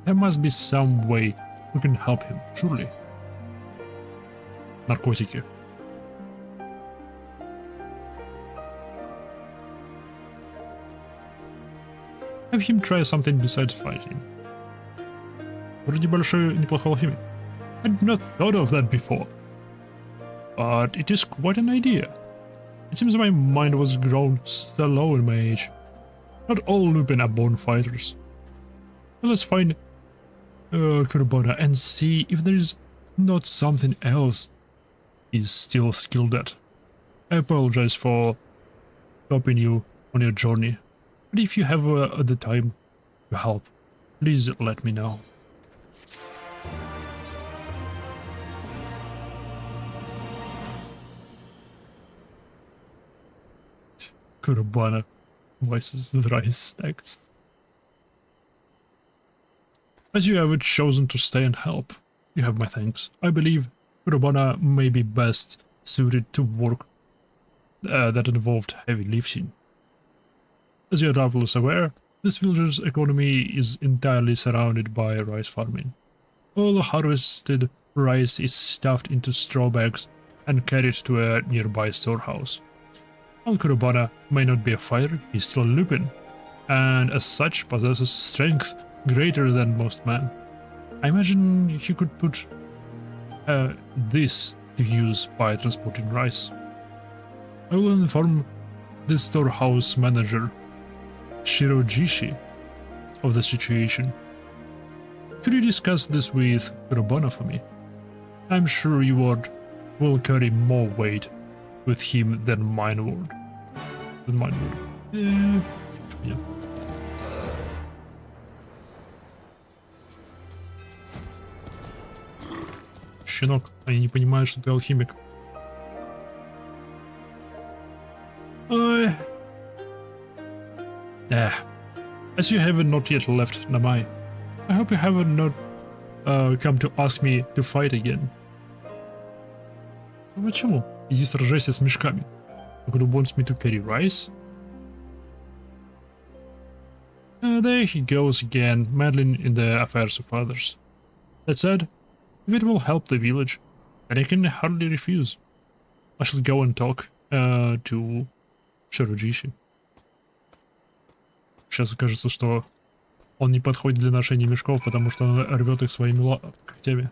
There must be some way we can help him, surely. Наркотики. Have him try something besides fighting. Вроде большой неплохой алхимик. I'd not thought of that before. But it is quite an idea. It seems my mind was grown so low in my age. Not all Lupin are born fighters. Well, let's find Urbana and see if there is not something else he's still skilled at. I apologize for stopping you on your journey, but if you have the time to help, please let me know. Urbana voices the rice stacks. As you have chosen to stay and help, you have my thanks. I believe Urbana may be best suited to work that involved heavy lifting. As you are doubtless aware, this village's economy is entirely surrounded by rice farming. All harvested rice is stuffed into straw bags and carried to a nearby storehouse. While Urbana may not be a fighter, he is still a Lupin, and as such possesses strength greater than most men. I imagine he could put this to use by transporting rice. I will inform the storehouse manager, Shirojishi, of the situation. Could you discuss this with Urbana for me? I'm sure your word will carry more weight with him than mine would. Yeah. Щенок, они не понимают, что ты алхимик. As you have not yet left Namai, I hope you have not come to ask me to fight again. Почему? Иди сражайся с мешками. Who wants me to carry rice? There he goes again, meddling in the affairs of others. That said, if it will help the village, then I can hardly refuse. I shall go and talk to Shirojishi. Сейчас кажется, что он не подходит для ношения мешков, потому что он рвет их своими когтями,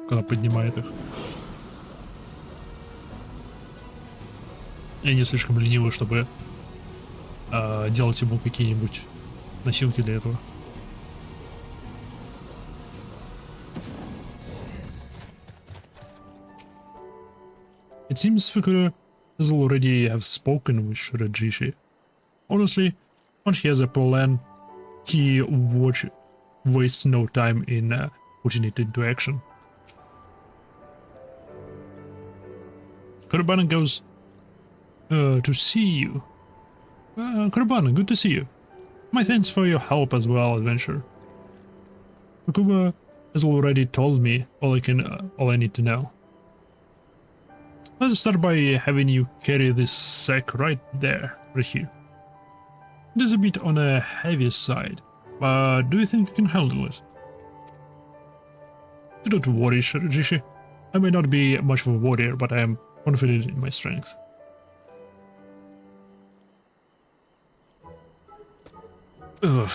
когда поднимает их. Я не слишком ленивый, чтобы делать ему какие-нибудь носилки для этого. It seems Fukura has already have spoken with Shirojishi. Honestly, once he has a plan, he wastes no time in putting it into action. Urbana goes to see you. Urbana, good to see you. My thanks for your help as well, adventure. Fukuba has already told me all I need to know. Let's start by having you carry this sack right here. It is a bit on the heavy side, but do you think you can handle it? Do not worry, Shirojishi. I may not be much of a warrior, but I am confident in my strength. Ugh.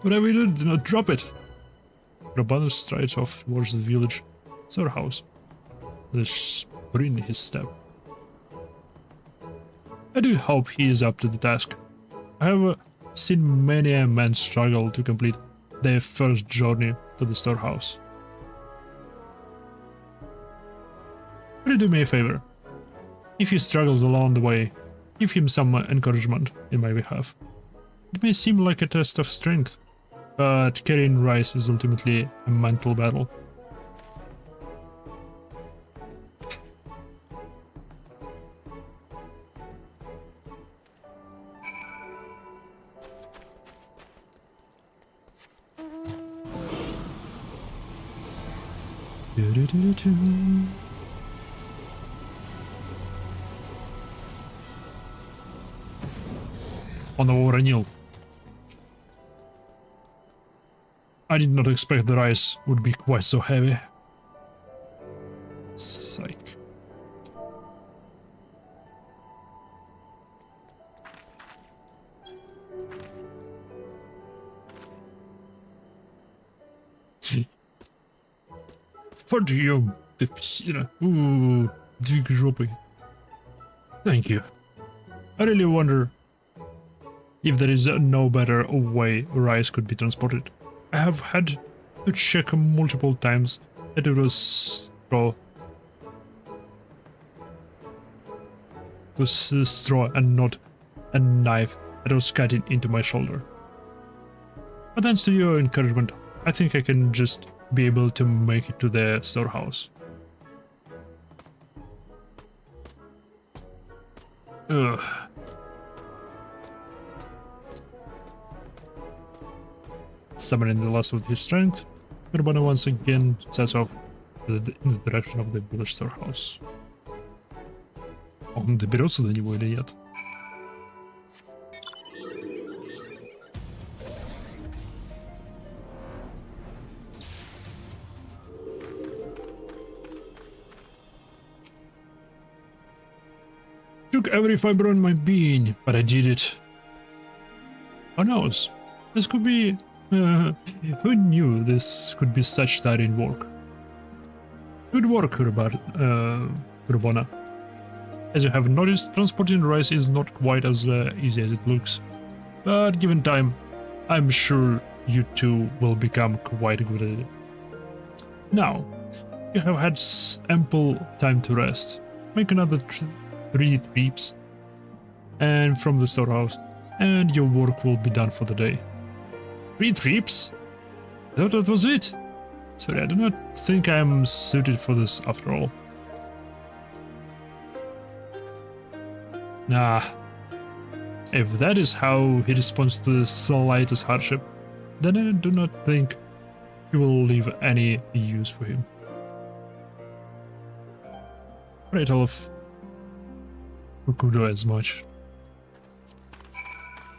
Whatever you do not drop it. Urbano strides off towards the village storehouse, the spring in his step. I do hope he is up to the task. I have seen many a man struggle to complete their first journey to the storehouse. Will you do me a favor? If he struggles along the way, give him some encouragement in my behalf. It may seem like a test of strength, but carrying rice is ultimately a mental battle. On the горнило. I did not expect the rice would be quite so heavy. Psych. Подъем, ты псина. Двиг жопой. Thank you. I really wonder if there is no better way rice could be transported. I have had to check multiple times that it was straw. It was straw and not a knife that was cutting into my shoulder. But thanks to your encouragement, I think I can just be able to make it to the storehouse. Ugh. Summoning the last of his strength, Urbano once again sets off in the direction of the village storehouse. Он доберется до него или нет? Took every fiber in my being, but I did it. Who knows? This could be... who knew this could be such tiring work? Good work, Urbana. As you have noticed, transporting rice is not quite as easy as it looks. But given time, I'm sure you two will become quite good at it. Now, you have had ample time to rest. Make another 3 trips and from the storehouse, and your work will be done for the day. 3 trips? I thought that was it. Sorry, I do not think I'm suited for this after all. Nah. If that is how he responds to the slightest hardship, then I do not think you will leave any use for him. Right, Olaf. We could do as much.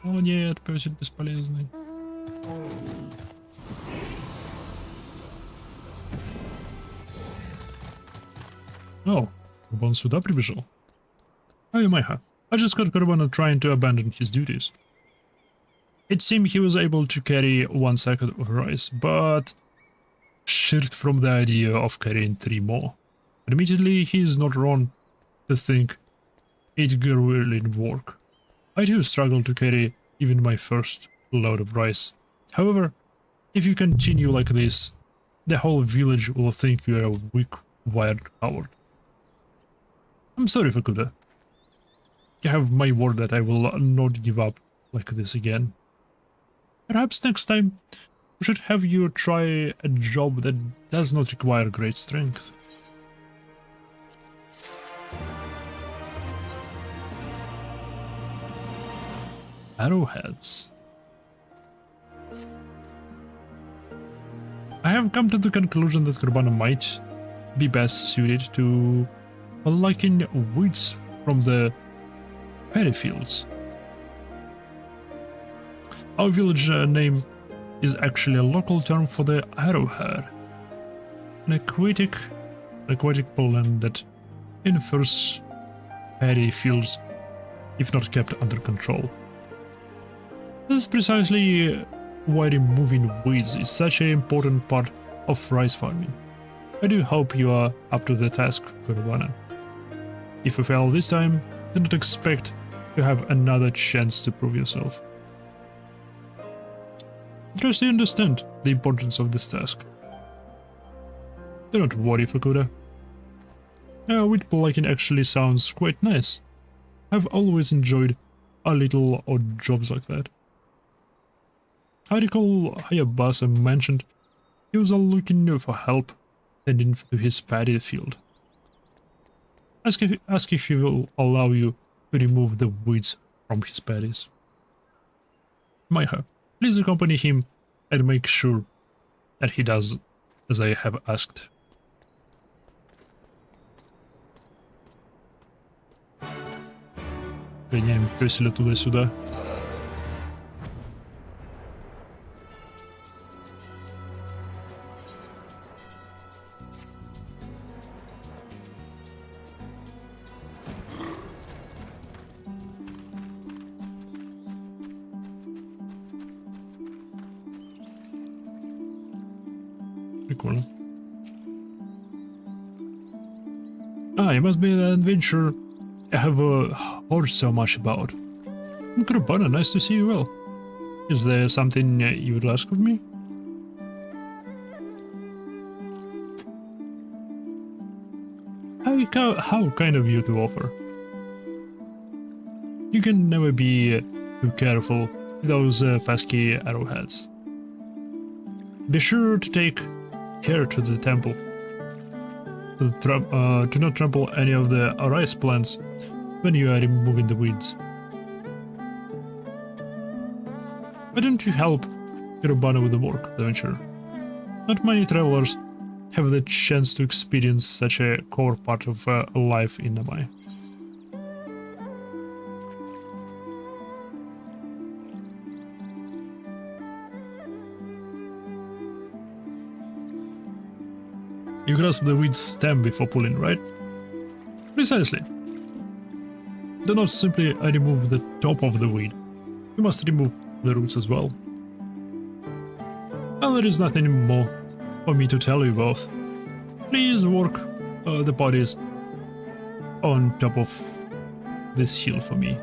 О нет, пёсик бесполезный. О, он сюда прибежал. Hey, Maiha. I just got Urbano trying to abandon his duties. It seemed he was able to carry 1 sack of rice, but shirked from the idea of carrying 3 more. Admittedly, he is not wrong to think it really work. I too struggle to carry even my first load of rice. However, if you continue like this, the whole village will think you are a weak-wired coward. I'm sorry, Fukuda. You have my word that I will not give up like this again. Perhaps next time we should have you try a job that does not require great strength. Arrowheads. I have come to the conclusion that Urbano might be best suited to liking weeds from the paddy fields. Our village name is actually a local term for the arrowhead, an aquatic plant that infers paddy fields if not kept under control. This is precisely why removing weeds is such an important part of rice farming. I do hope you are up to the task, Kurwana. If you fail this time, do not expect to have another chance to prove yourself. I trust you understand the importance of this task. Do not worry, Fukuda. Wheat plucking actually sounds quite nice. I've always enjoyed a little odd jobs like that. I recall Hayabasa mentioned he was looking for help tending to his paddy field. Ask if he will allow you to remove the weeds from his paddies. Maiha, please accompany him and make sure that he does as I have asked. Гоняем пёселя туда-сюда. Прикольно. It must be an adventure I have heard so much about. Kurbana, nice to see you well. Is there something you would ask of me? How kind of you to offer. You can never be too careful with those pesky arrowheads. Be sure to take care to the temple. Do not trample any of the rice plants when you are removing the weeds. Why don't you help Kurubana with the work, adventure? Not many travelers have the chance to experience such a core part of life in Namai. You grasp the weed's stem before pulling, right? Precisely. Do not simply remove the top of the weed. You must remove the roots as well. And there is nothing more for me to tell you both. Please work the bodies on top of this hill for me.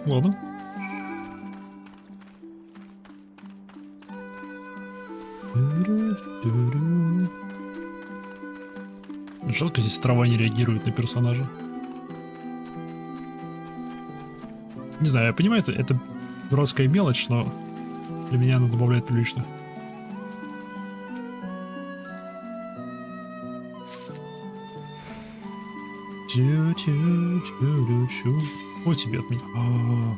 Ладно. Жалко, здесь трава не реагирует на персонажа. Не знаю, я понимаю, это дурацкая мелочь, но для меня она добавляет прилично. Вот тебе от меня.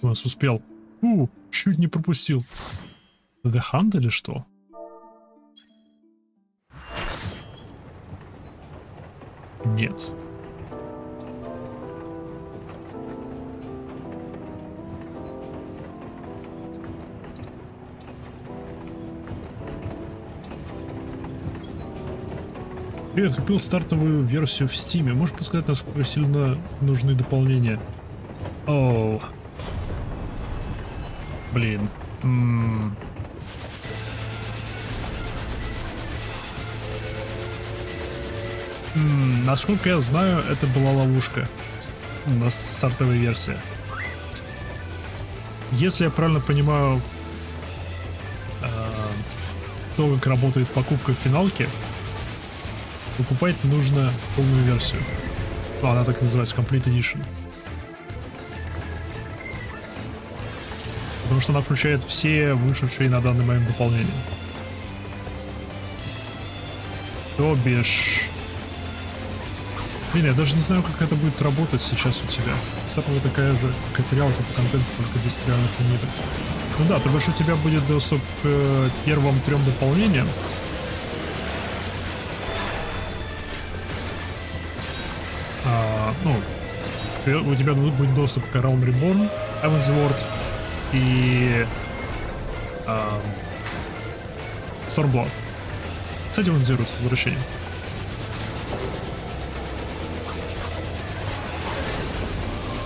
У нас успел. Чуть не пропустил. The Hunt или что? Нет. Привет, купил стартовую версию в Steam. Можешь подсказать, насколько сильно нужны дополнения? Оу. Блин. Насколько я знаю, это была ловушка. У нас стартовая версия. Если я правильно понимаю, то, как работает покупка в финалке, покупать нужно полную версию. Она так и называется, Complete Edition. Потому что она включает все вышедшие на данный момент дополнения. То бишь... Блин, я даже не знаю, как это будет работать сейчас у тебя. Статуя такая же, как и реалка по контенту, только без стрелянных лимитов. Ну да, то бишь у тебя будет доступ к первым 3 дополнениям. У тебя будет доступ к Realm Reborn, Heaven's Ward и Stormblood. Кстати, он зирует с возвращением.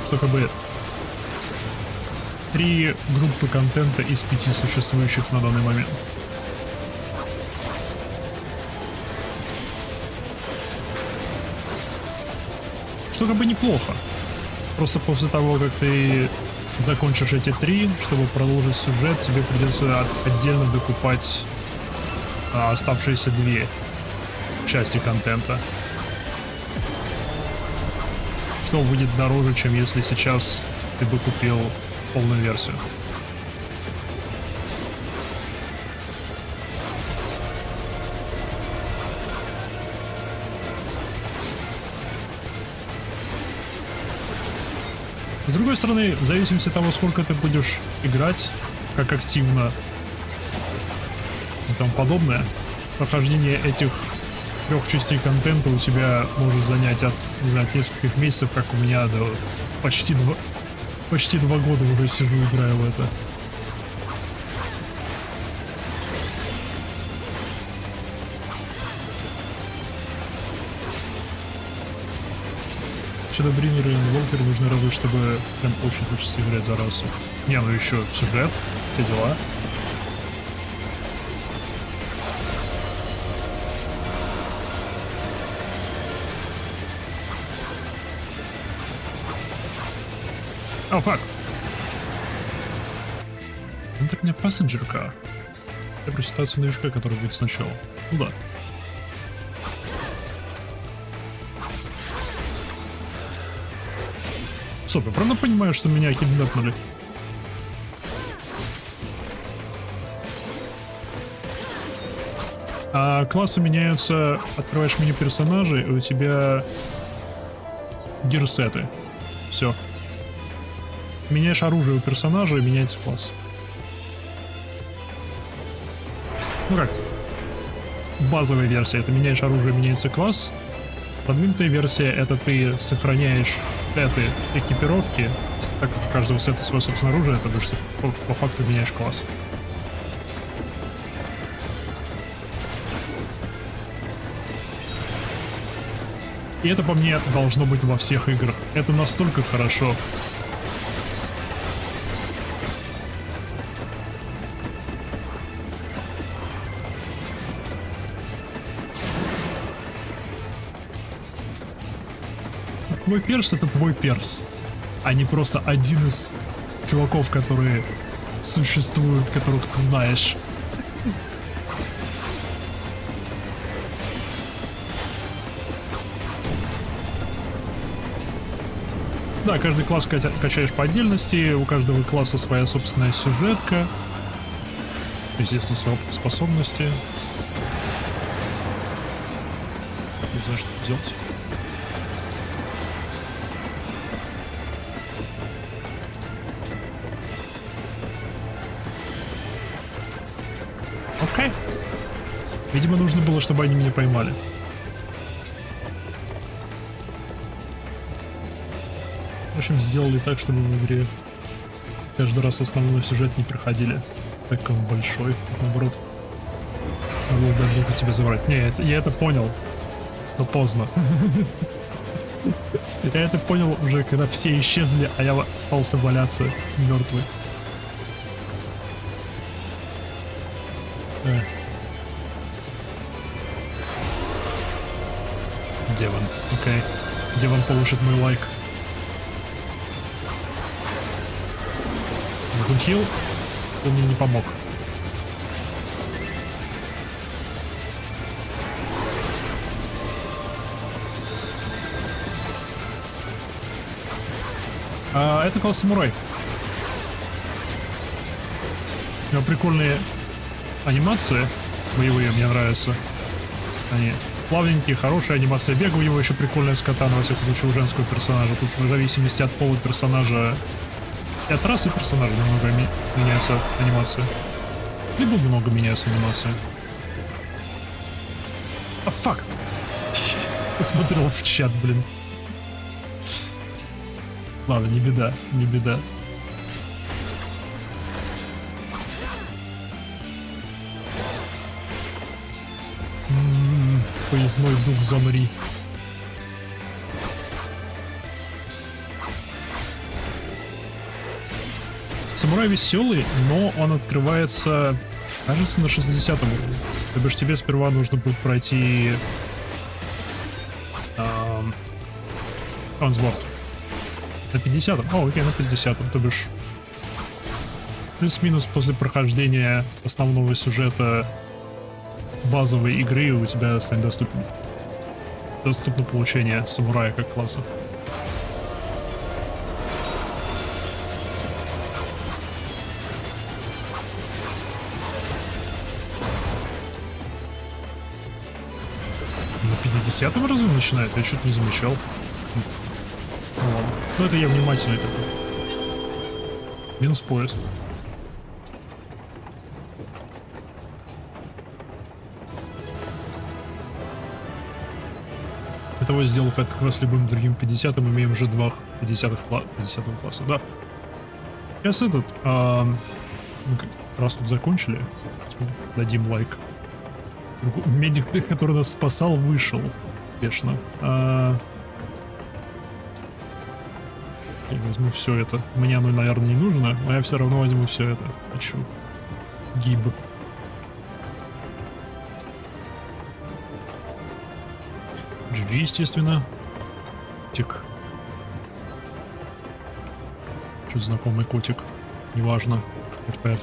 Что как бы 3 группы контента из 5 существующих на данный момент. Что как бы неплохо. Просто после того, как ты закончишь эти 3, чтобы продолжить сюжет, тебе придется отдельно докупать оставшиеся 2 части контента. Что выйдет дороже, чем если сейчас ты бы купил полную версию. С другой стороны, в зависимости от того, сколько ты будешь играть, как активно и тому подобное, прохождение этих 3 частей контента у тебя может занять от, не знаю, от нескольких месяцев, как у меня, до почти 2 года уже сижу, играю в это. Щедобринеры и инволперы нужны разве, чтобы прям очень хочется играть за расу. Не, ну еще сюжет, все дела. О, фак. Это мне passenger car. Я про ситуацию новичка, который будет сначала. Ну да. Стоп, я правильно понимаю, что меня киднапнули? А классы меняются, открываешь меню персонажей, и у тебя гирсеты. Все. Меняешь оружие у персонажа, и меняется класс. Ну как? Базовая версия — это меняешь оружие, меняется класс. Продвинутая версия — это ты сохраняешь сеты экипировки, так как у каждого сета свое собственное оружие, это что по факту меняешь класс. И это по мне должно быть во всех играх. Это настолько хорошо. Твой перс — это твой перс, а не просто один из чуваков, которые существуют, которых ты знаешь. Да, каждый класс качаешь по отдельности, у каждого класса своя собственная сюжетка, естественно, свои способности. Не знаю, что делать. Окей. Видимо, нужно было, чтобы они меня поймали. В общем, сделали так, чтобы в игре каждый раз основной сюжет не проходили. Так как он большой, наоборот. Надо было даже тебя забрать. Не, я это понял. Но поздно. Я это понял уже, когда все исчезли, а я остался валяться мертвый. Деван, окей. Деван получит мой лайк. Гунхилл, он мне не помог. Это класс самурай. У него прикольные анимации боевые, мне нравятся. Они плавненький, хорошая анимация бега, у него еще прикольная с катана, во всяком случае, у женского персонажа. Тут в зависимости от пола персонажа и от расы персонажа немного меняется анимация. Либо много меняется анимация. А фак! Посмотрел в чат, блин. Ладно, не беда, не беда. Поясной дух, замри. Самурай веселый, но он открывается, кажется, на 60-м уровне. То бишь тебе сперва нужно будет пройти трансборд. На 50-м? О, окей, на 50-м. То бишь плюс-минус после прохождения основного сюжета базовой игры у тебя станет доступно получение самурая как класса. На 50-м разу начинает? Я что-то не замечал. Ну ладно. Ну это я внимательный такой. Минус поезд. Того, сделав этот квест любым другим 50-м, имеем уже 2 50-го класса, да. Сейчас этот, раз тут закончили, дадим лайк. Медик, который нас спасал, вышел, конечно. Я возьму все это. Мне оно, наверное, не нужно, но я все равно возьму все это. Хочу. Гиб. GG, естественно. Котик. Чуть знакомый котик. Неважно. Опять.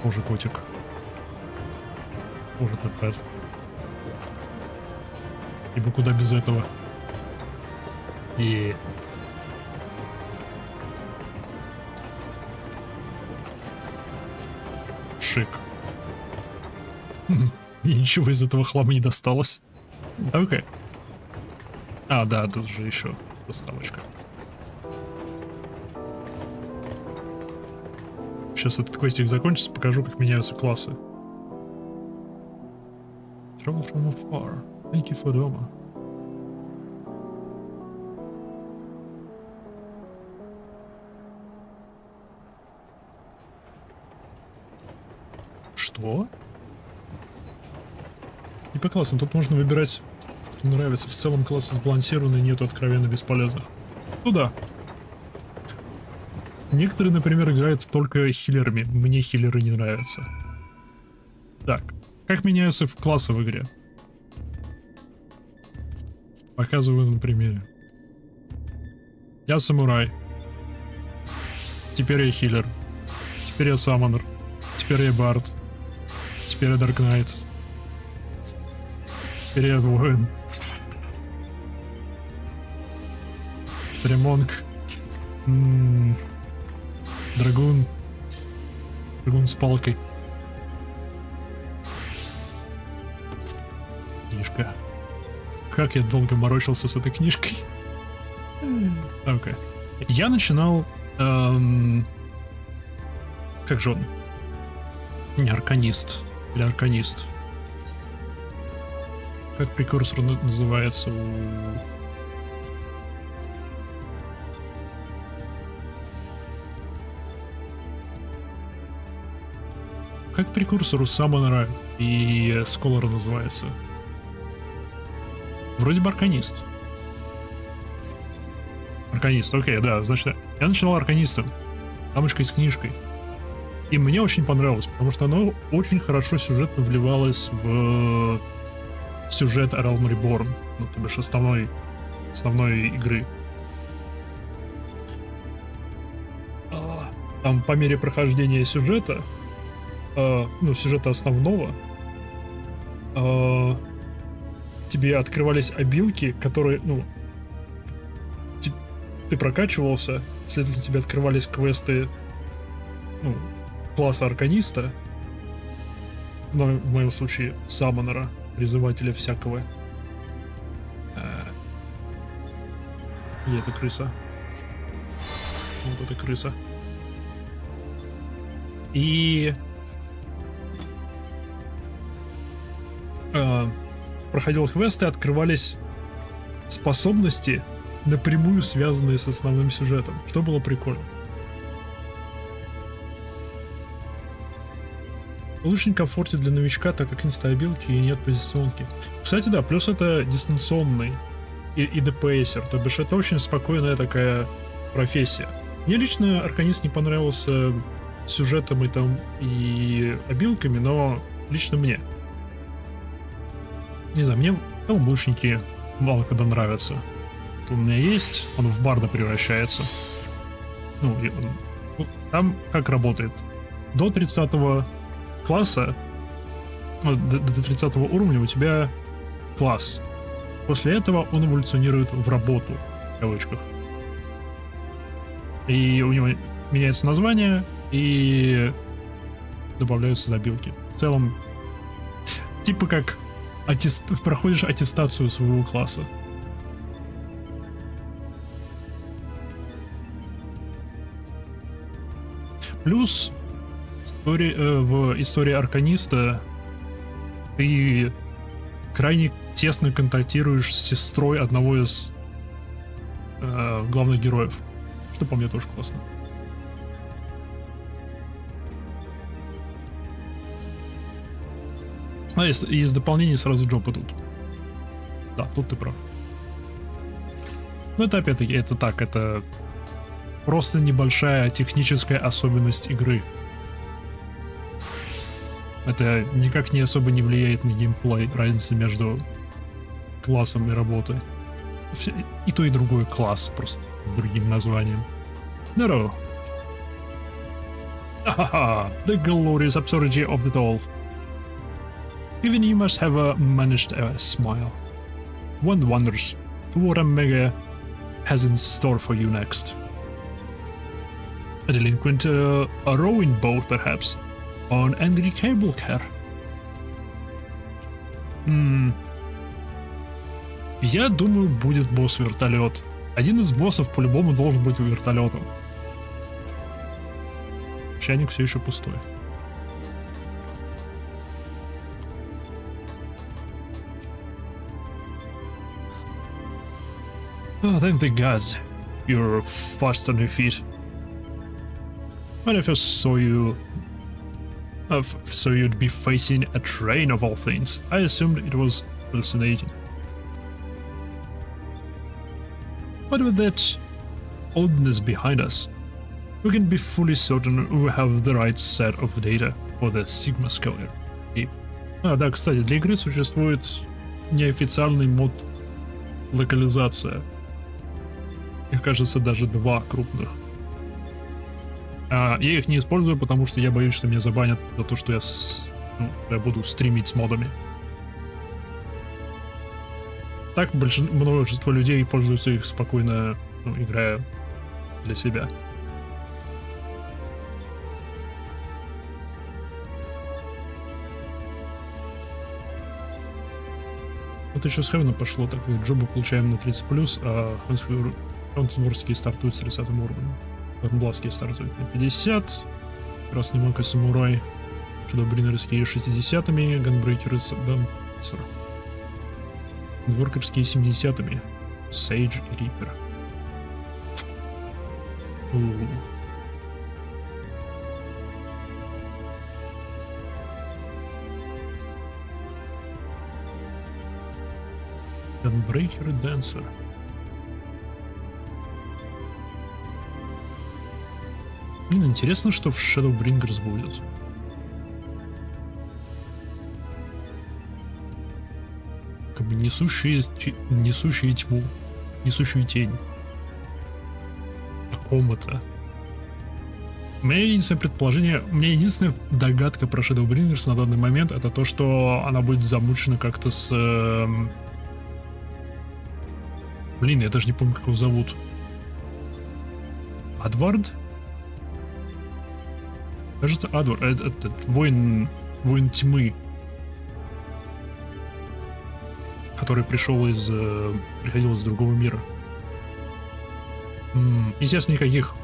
Тоже котик. Тоже опять. Ибо куда без этого. И шик. И ничего из этого хлама не досталось. Окей. А, да, тут же еще доставочка. Сейчас этот квестик закончится, покажу, как меняются классы. Travel from afar. Thank you for дома. Что? И по классам тут можно выбирать, что нравится. В целом классы сбалансированы, нету откровенно бесполезных. Ну да. Некоторые, например, играют только хиллерами. Мне хиллеры не нравятся. Так, как меняются классы в игре? Показываю на примере. Я самурай. Теперь я хиллер. Теперь я саммонер. Теперь я бард. Теперь я Dark Knight. Теперь я воин. Теперь я монк. Драгун. Драгун с палкой. Книжка. Как я долго морочился с этой книжкой. Окей. Я начинал... как же он? Не, арканист. Или арканист. Как прекурсор называется у... Как прекурсор у Саммонера и Сколора называется? Вроде бы арканист. Арканист, окей, да, значит, я начинал арканистом. Тамочкой с книжкой. И мне очень понравилось, потому что оно очень хорошо сюжетно вливалось в сюжет Realm Reborn, ну, то бишь основной игры. Там по мере прохождения сюжета, ну, сюжета основного, тебе открывались обилки, которые, ну, ты прокачивался, следовательно, тебе открывались квесты, ну, класса арканиста, Но в моем случае саммонера, призывателя всякого. И это крыса. Вот это крыса. И... проходил квесты, открывались способности, напрямую связанные с основным сюжетом, что было прикольно. Очень комфортен для новичка, так как инста-обилки и нет позиционки. Кстати, да, плюс это дистанционный и ДПСер, то бишь это очень спокойная такая профессия. Мне лично Арканист не понравился сюжетом и обилками, но лично мне. Не знаю, мне лучники мало когда нравятся. Вот у меня есть, он в барда превращается. Ну, там как работает? До 30 класса, до 30 уровня у тебя класс. После этого он эволюционирует в работу, в кавычках. И у него меняется название, и добавляются добилки. В целом, типа как проходишь аттестацию своего класса. Плюс в истории Арканиста ты крайне тесно контактируешь с сестрой одного из главных героев. Что по мне тоже классно. А из дополнений сразу джоб идут. Да, тут ты прав. Но это опять-таки, это просто небольшая техническая особенность игры. Это никак не особо не влияет на геймплей, разница между классом и работой. И то, и другой класс, просто другим названием. No. The glorious absurdity of it all. Even you must have managed a smile. One wonders what Omega has in store for you next. A delinquent a rowing boat, perhaps, or an angry cable car. Я думаю, будет босс-вертолет. Один из боссов по-любому должен быть вертолетом. Чайник все еще пустой. Oh, thank the gods, you're fast on your feet. When I first saw you, so you'd be facing a train of all things, I assumed it was hallucinating. But with that oddness behind us, we can be fully certain we have the right set of data for the Sigma Square. Да, кстати, для игры существует неофициальный мод локализация. Их, кажется, даже 2 крупных. Я их не использую, потому что я боюсь, что меня забанят за то, что я буду стримить с модами. Так множество людей пользуются их спокойно, играя для себя. Вот еще с Хевена пошло, так вот джобы получаем на 30+, а Хансворские стартуют с 30 уровнем. Горнбласские стартуют на 50, Красный Маг и Самурай, Шадоубринерские 60-ми, Ганбрейкеры с Данцер, Дворкерские 70-ми, Сейдж и Риппер. Ганбрейкер и Данцер. Блин, интересно, что в Shadowbringers будет. Как бы несущие тьму, несущую тень. О ком это? У меня единственное предположение, у меня единственная догадка про Shadowbringers на данный момент, это то, что она будет замучена как-то с... Блин, я даже не помню, как его зовут. Адвард? Кажется, Адвард. Этот воин воин тьмы, который приходил из другого мира. Естественно, никаких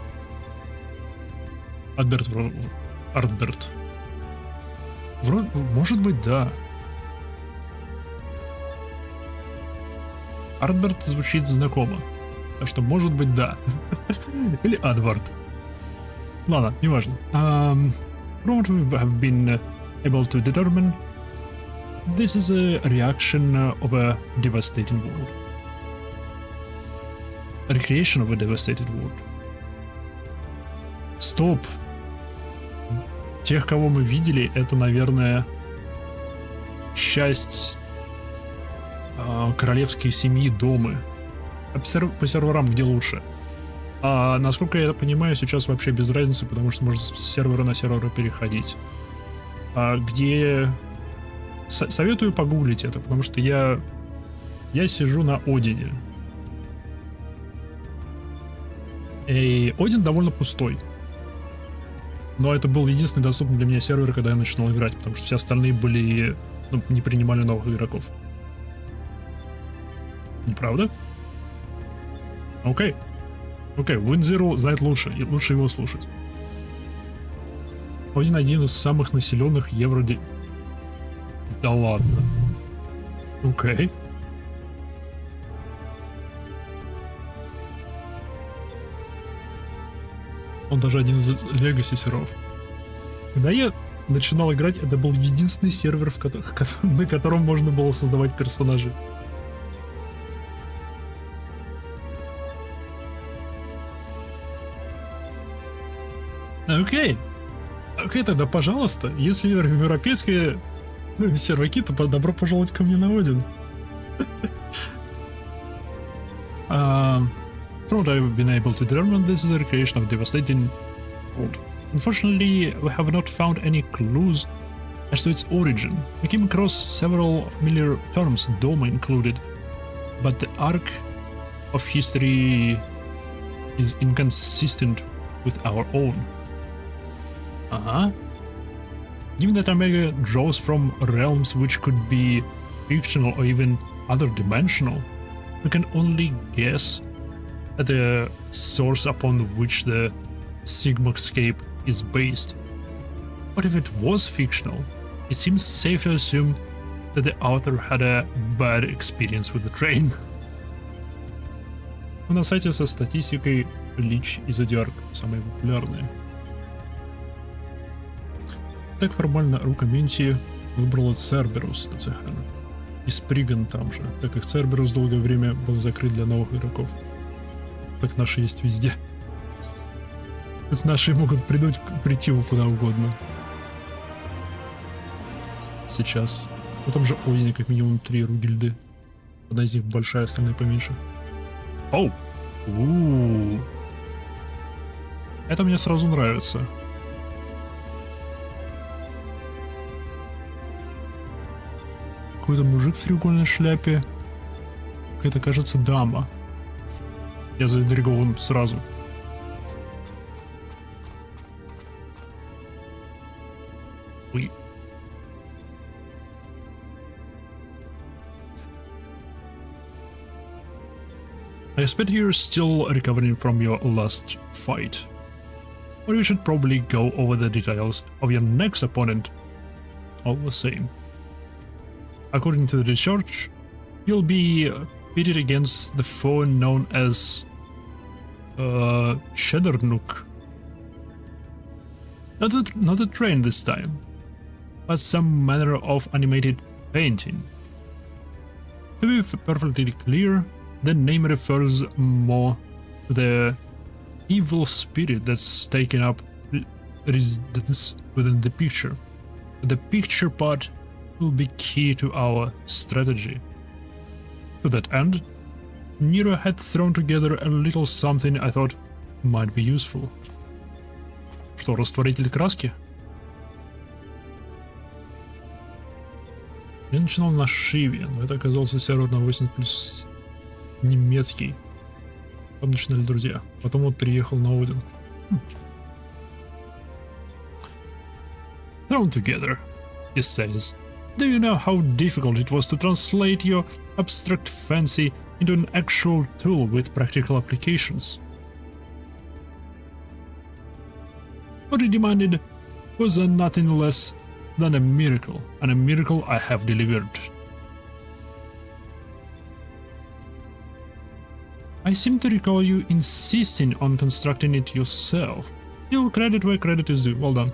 Артберт. Вроде, может быть, да. Артберт звучит знакомо. Так что, может быть, да. Или Адвард. Ладно, неважно. From what we have been able to determine, this is a reaction of a devastated world. A recreation of a devastated world. Стоп! Тех, кого мы видели, это, наверное, часть королевской семьи Домы. А по серверам где лучше? А насколько я понимаю, сейчас вообще без разницы, потому что можно с сервера на сервер переходить. А где... Советую погуглить это, потому что я сижу на Одине. И Один довольно пустой. Но это был единственный доступный для меня сервер, когда я начинал играть, потому что все остальные были... Ну, не принимали новых игроков. Неправда? Окей. Окей, WinZero знает лучше, и лучше его слушать. Один из самых населенных евро... Да ладно. Окей. Он даже один из легаси серверов. Когда я начинал играть, это был единственный сервер, на котором можно было создавать персонажей. Окей. Окей, тогда, пожалуйста, если европейские серваки, то добро пожаловать ко мне на Один. From what I've been able to determine, this is a recreation of devastating world. Unfortunately, we have not found any clues as to its origin. We came across several familiar terms, Doma included, but the arc of history is inconsistent with our own. Given that Omega draws from realms which could be fictional or even other dimensional, we can only guess at the source upon which the Sigmascape is based. But if it was fictional, it seems safe to assume that the author had a bad experience with the train. На сайте со статистикой Лич и Зодиарк самые популярные. Так формально Рукаменти выбрала Церберус на Цехана. И Сприган там же, так как Церберус долгое время был закрыт для новых игроков. Так наши есть везде. Тут наши могут прийти куда угодно. Сейчас. В этом же Одине как минимум 3 ругильды. Одна из них большая, остальные поменьше. Оу! Это мне сразу нравится. Какой-то мужик в треугольной шляпе. Какая-то, кажется, дама. Я заинтригован сразу. Ой. I expect you're still recovering from your last fight. Or you should probably go over the details of your next opponent. All the same. According to the research, you'll be pitted against the foe known as Sheddernook. Not a train this time, but some manner of animated painting. To be perfectly clear, the name refers more to the evil spirit that's taken up residence within the picture. The picture part will be key to our strategy. To that end, Nero had thrown together a little something I thought might be useful. Что, растворитель краски? Я начинал на Шиве, но это оказался сервер на 80+ немецкий. Там начинали друзья. Потом вот приехал на Один. Thrown together. he says. Do you know how difficult it was to translate your abstract fancy into an actual tool with practical applications? What he demanded was nothing less than a miracle, and a miracle I have delivered. I seem to recall you insisting on constructing it yourself. Still, credit where credit is due. Well done.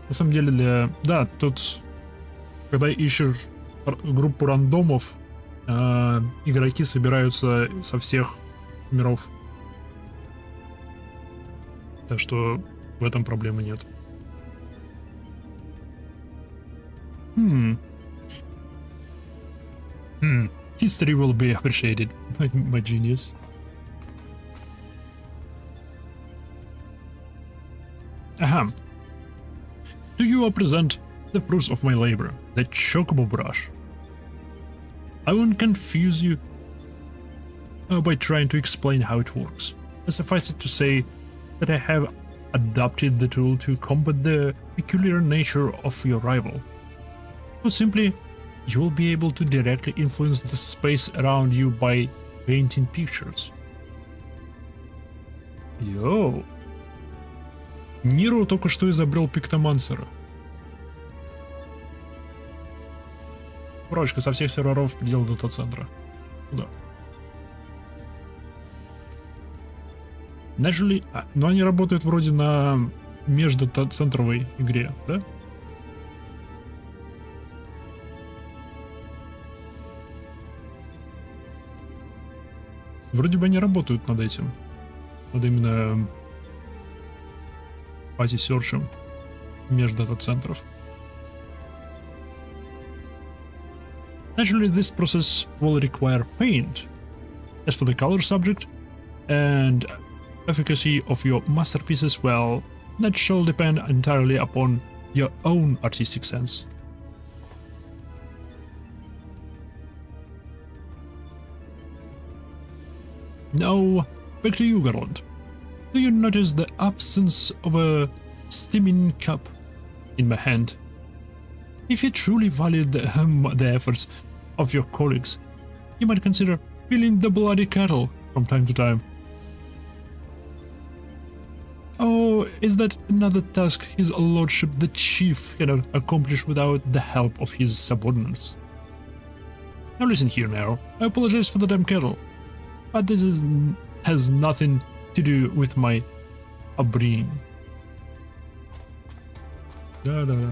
На самом деле, да, тут, когда ищешь группу рандомов, игроки собираются со всех миров. Так что в этом проблемы нет. History will be appreciated, my genius. Aha. To you I present the fruits of my labor, the chocobo brush. I won't confuse you by trying to explain how it works. Suffice it to say that I have adapted the tool to combat the peculiar nature of your rival. Put simply, you will be able to directly influence the space around you by painting pictures. Йоу. Ниро только что изобрел пиктомансера. Прочка со всех серверов в пределах дата-центра. Куда? Начали... но они работают вроде на междата-центровой игре, да? Вроде бы они работают над этим. Над именно пати-серчем междата-центров. Naturally, this process will require paint. As for the color subject and efficacy of your masterpieces, well, that shall depend entirely upon your own artistic sense. Now, back to you, Garland. Do you notice the absence of a steaming cup in my hand? If you truly valued the efforts of your colleagues, you might consider filling the bloody kettle from time to time. Oh, is that another task his lordship the chief cannot accomplish without the help of his subordinates? Now listen here now, I apologize for the damn kettle, but this has nothing to do with my upbringing. Да-да-да.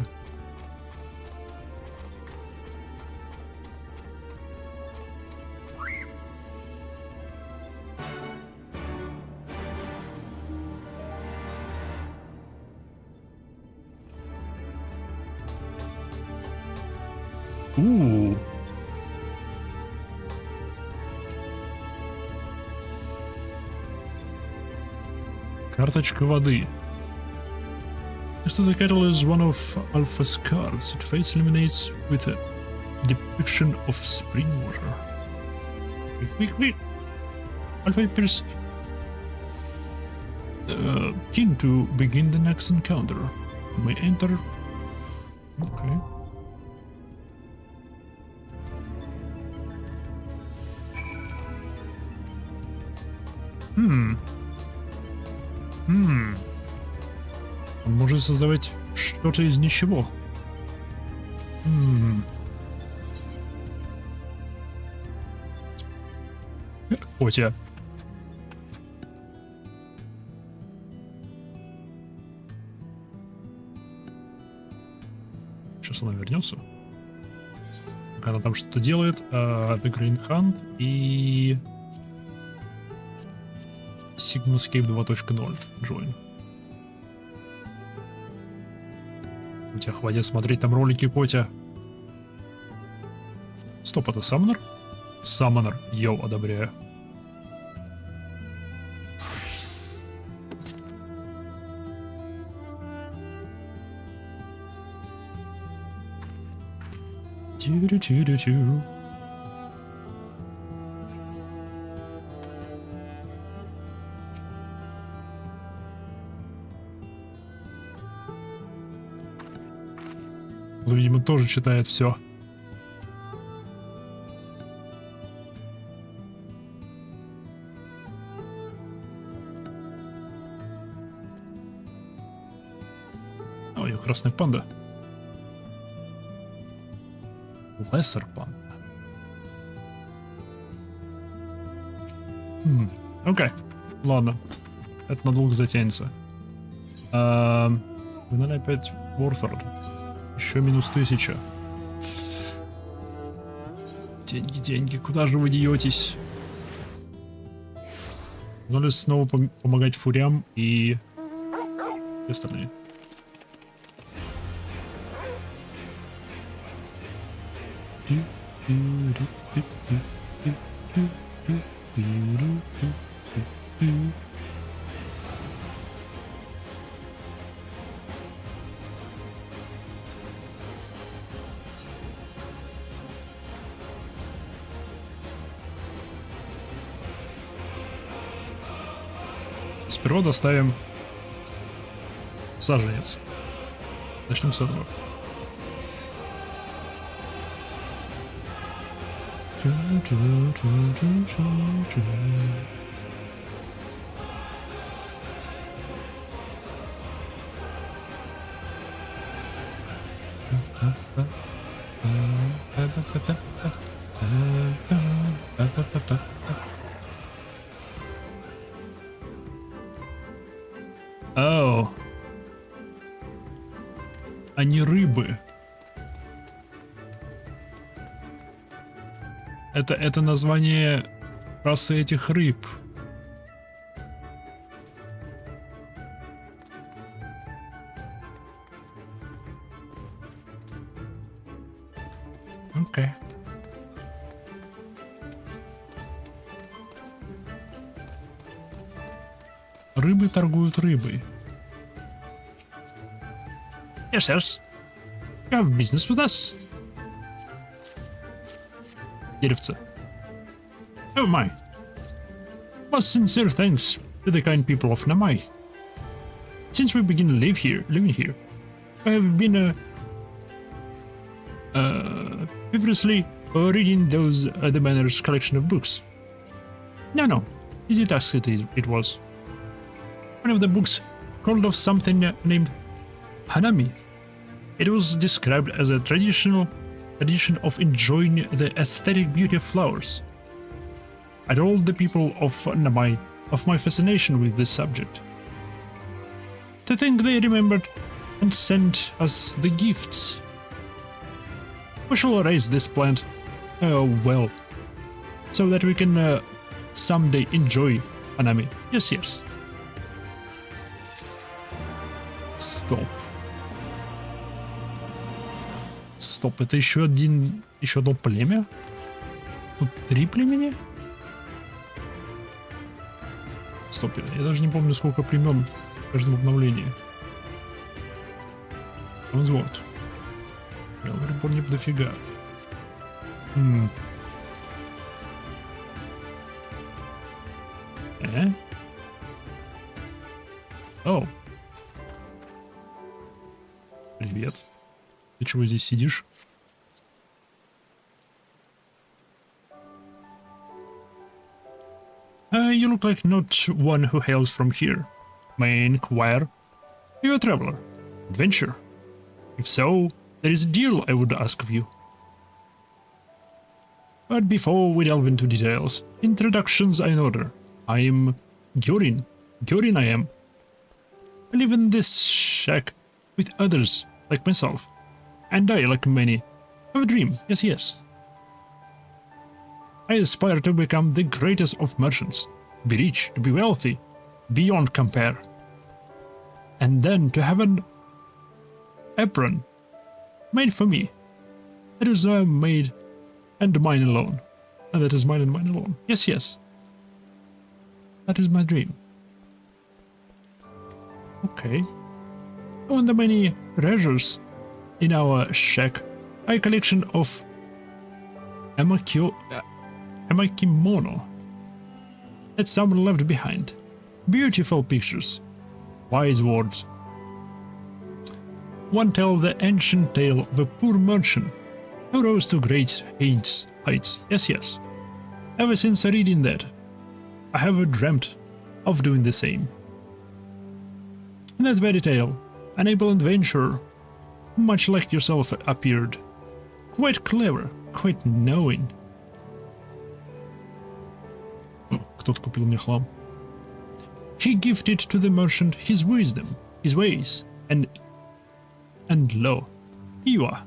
Карточка воды. Next to the kettle is one of Alpha's cards. It face illuminates with a depiction of spring water. Quick. Alpha appears keen to begin the next encounter. You may enter. Okay. Он может создавать что-то из ничего. Котя. Сейчас она вернется. Она там что-то делает. The Green Hunt и Sigmascape 2.0 Join. У тебя хватит смотреть там ролики, Котя. Стоп, это Саммонер? Саммонер, йоу, одобряю. Тю-рю-тю-рю-тю. Он, видимо, тоже читает все. Ой, красный панда. Лессер панда. Окей, ладно. Это надолго затянется. Выгнали опять Ворфорд. Еще минус 1000. Деньги, деньги, куда же вы деетесь? Надо снова помогать фурям и остальные. Сперва доставим саженец. Начнем с этого. Оу. Они рыбы. Это название расы этих рыб. Окей. Рыбы торгуют рыбой. Yes, yes. You have business with us. Деревце. Oh my. Most sincere thanks to the kind people of Namai. Since we began living here, I have been previously reading the manor's collection of books. No, easy task it was. One of the books called of something named Hanami. It was described as a traditional tradition of enjoying the aesthetic beauty of flowers. I told the people of Namai of my fascination with this subject. To think they remembered and sent us the gifts. We shall raise this plant, well, so that we can someday enjoy Hanami. Yes, yes. Стоп. Стоп, это еще одно племя? Тут 3 племени? Стоп, я даже не помню, сколько племен в каждом обновлении. Вот. Не дофига. О. Привет. Ты чего здесь сидишь? You look like not one who hails from here. May I inquire? Are you a traveler? Adventure? If so, there is a deal I would ask of you. But before we delve into details, introductions are in order. I am Gyorin. Gyorin I am. I live in this shack with others like myself. And I, like many, have a dream. Yes. I aspire to become the greatest of merchants, be rich, to be wealthy, beyond compare. And then to have an apron made for me. That is made and mine alone. And that is mine and mine alone. Yes. That is my dream. Okay. On the many treasures in our shack, a collection of emakimono that someone left behind. Beautiful pictures, wise words. one tell the ancient tale of a poor merchant who rose to great heights. Yes, yes. Ever since reading that, I have dreamt of doing the same. In that very tale, an able adventurer, much like yourself, appeared. Quite clever, quite knowing. Кто-то купил мне хлам. He gifted to the merchant his wisdom, his ways, and lo, here you are.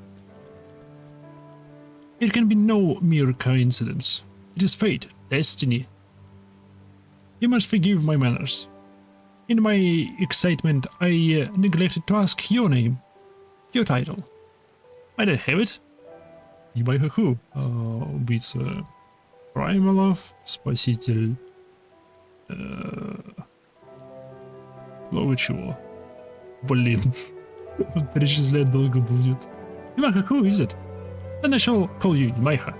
It can be no mere coincidence. It is fate, destiny. You must forgive my manners. In my excitement, I neglected to ask your name, your title. Might I have it? Ебай-ха-ху. Убийца Праймалов, спаситель... Много чего. Блин. Тут перечислять долго будет. Ебай-ха-ху, is it? Then I shall call you Ебай-ха.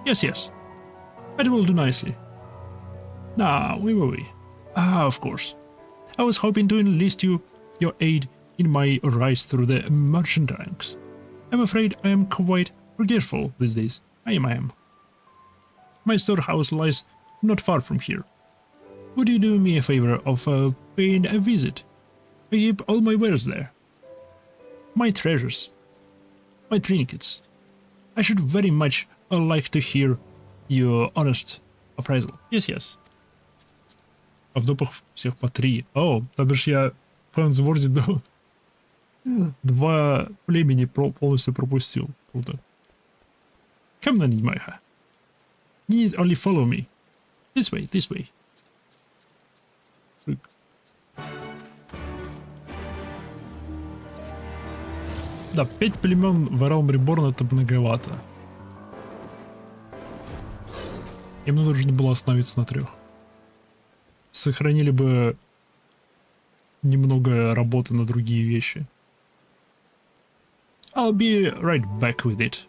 Yes, yes. That will do nicely. Ah, oui. Ah, of course. I was hoping to enlist your aid in my rise through the merchant ranks. I'm afraid I am quite forgetful these days. I am. My storehouse lies not far from here. Would you do me a favor of paying a visit? I keep all my wares there. My treasures. My trinkets. I should very much like to hear your honest appraisal. Yes, yes. А в допах всех по 3. О, то бишь я в Хансворде до 2 племени полностью пропустил. Круто. Come then, Нимайха. You need only follow me. This way, this way. Да, 5 племен в Realm Reborn это многовато. Им нужно было остановиться на 3. Сохранили бы немного работы на другие вещи. I'll be right back with it.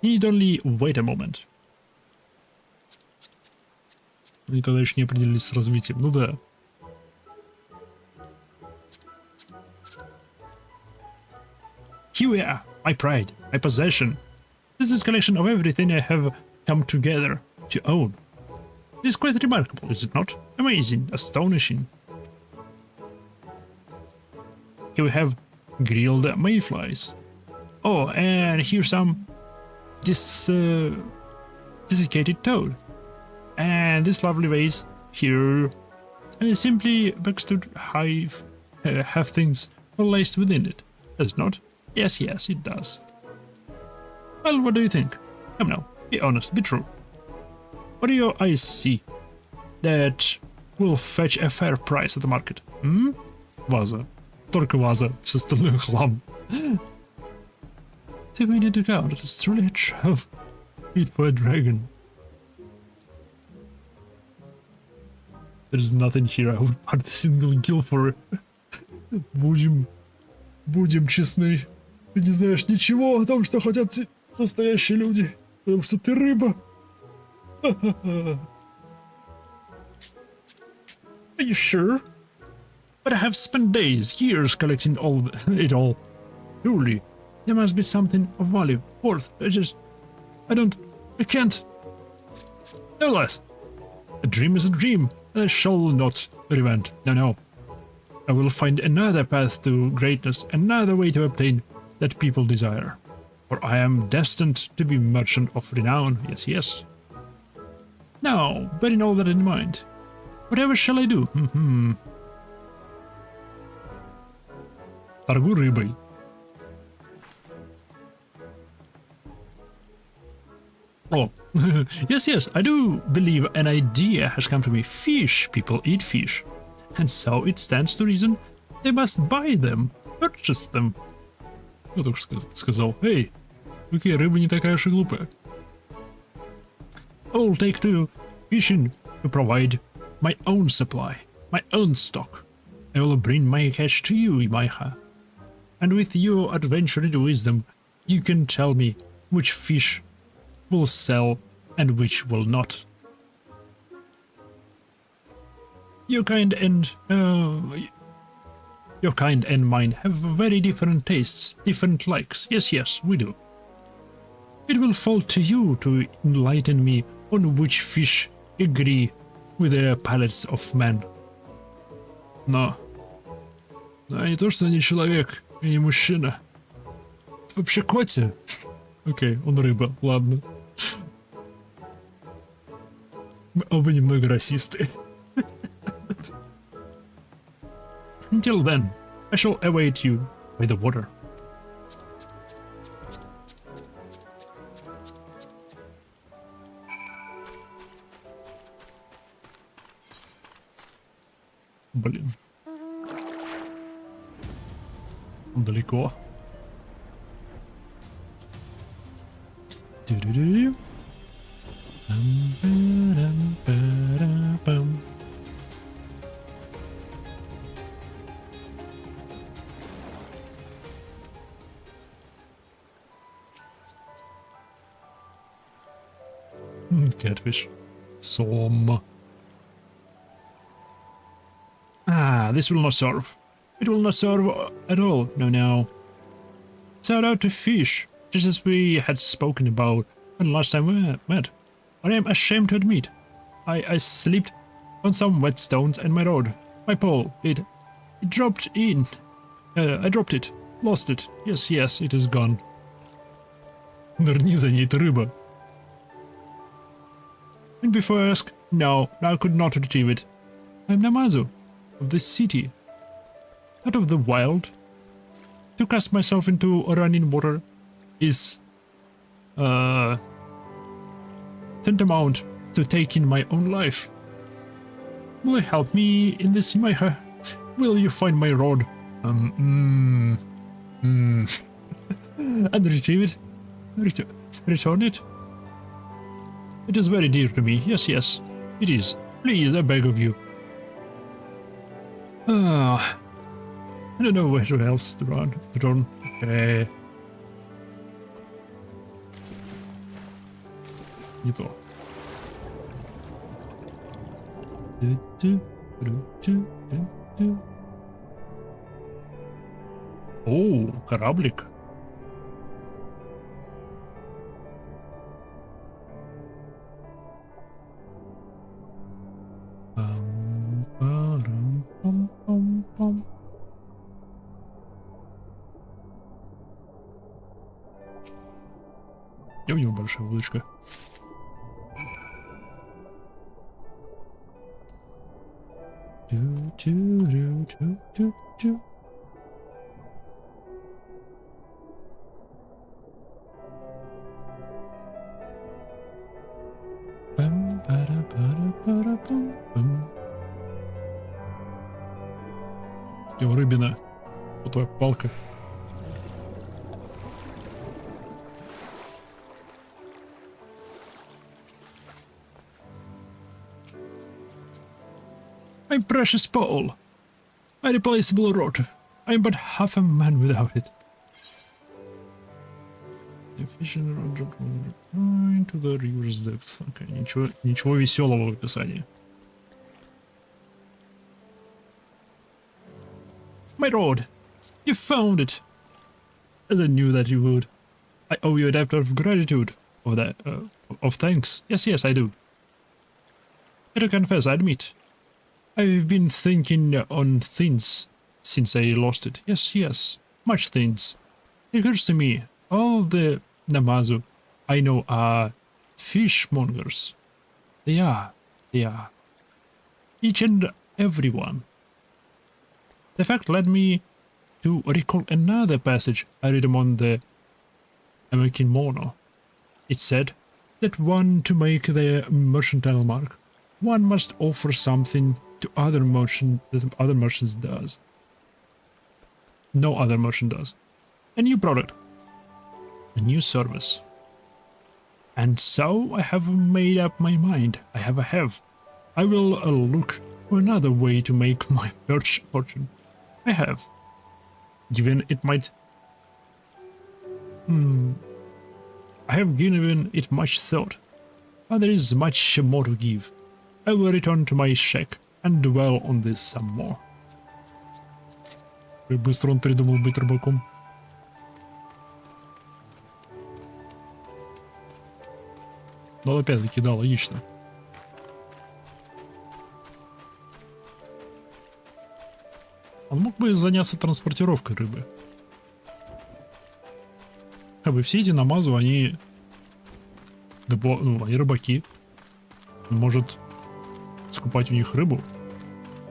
You need only wait a moment. И тогда еще не определились с развитием. Ну да. Here we are, my pride, my possession. This is a collection of everything I have come together to own. It is quite remarkable, is it not? Amazing, astonishing. Here we have grilled mayflies. Oh, and here's some desiccated toad. And this lovely vase here simply begs to have things laced within it, does it not? Yes, yes, it does. Well, what do you think? Come now, be honest, be true. What do your eyes see that will fetch a fair price at the market? Hmm? Ваза. Только ваза, все остальное хлам. Take me into account, it is truly a trap. Eat for a dragon. There's nothing here I would part a single kill for. Будем честны. Ты не знаешь ничего о том, что хотят настоящие люди, потому что ты рыба. Are you sure? But I have spent days, years collecting it all. Surely, there must be something of value, worth. I can't. Nevertheless, a dream is a dream, and I shall not relent. No. I will find another path to greatness, another way to obtain that people desire. For I am destined to be merchant of renown, yes. Now, bearing all that in mind, whatever shall I do? Торгуй рыбой. Oh, yes, I do believe an idea has come to me. Fish, people eat fish. And so it stands to reason they must buy them, purchase them. Я только что сказал, эй, окей, рыба не такая уж и глупая. I will take to fishing to provide my own supply, my own stock. I will bring my catch to you, Imaiha. And with your adventuring wisdom, you can tell me which fish will sell and which will not. Your kind and Your kind and mine have very different tastes, different likes. Yes, yes, we do. It will fall to you to enlighten me on which fish agree with the palates of man. Но... Да, не то, что не человек и не мужчина. Это вообще котя. Окей, он рыба, ладно. Мы оба немного расисты. Until then, I shall await you by the water. Блин. Далеко. Ту-ду-ду. Пам-парам-парам-пам. Catfish. Some. Ah, this will not serve. It will not serve at all. No, no. Set out to fish, just as we had spoken about when last time we met. But I am ashamed to admit, I slipped on some wet stones and my rod, my pole, it dropped in. I dropped it, lost it. Yes, yes, it is gone. Нырни за ней, это рыба. And before I ask, no, I could not retrieve it. I am Namazu, of this city. Out of the wild. To cast myself into running water is tantamount to taking my own life. Will you help me in this, Maiha? Will you find my rod? And retrieve it? Return it? It is very dear to me. Yes, yes, it is. Please, I beg of you. I don't know where else to run. Okay. Не то. О, кораблик. У него большая удочка. Его рыбина. Вот твоя палка. My precious pole, my replaceable rod. I am but half a man without it. Efficient rod into the river's depth. Okay, ничего веселого в описании. My rod, you found it. As I knew that you would. I owe you a debt of gratitude, of thanks. Yes, yes, I do. I do confess, I admit. I've been thinking on things since I lost it. Yes, yes, much things. It occurs to me, all the Namazu I know are fishmongers. They are. Each and every one. The fact led me to recall another passage I read among the American Mono. It said that one to make their mercantile mark, one must offer something to other merchant that other merchants does. No other merchant does. A new product. A new service. And so I have made up my mind. I will look for another way to make my fortune. I have. Given it might... I have given it much thought. But there is much more to give. I will return to my shack and dwell on this some more. И быстро он придумал быть рыбаком. Но опять-таки, да, логично. Он мог бы заняться транспортировкой рыбы. Как бы все эти намазу, они... Ну, они рыбаки. Он может скупать у них рыбу,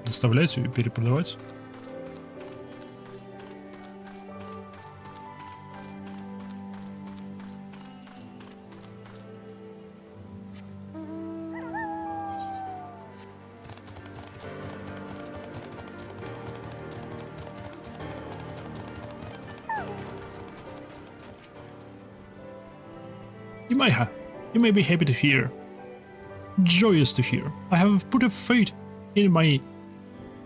доставлять ее и перепродавать. Imaiha, you may be happy to hear. Joyous to hear. I have put a fate in my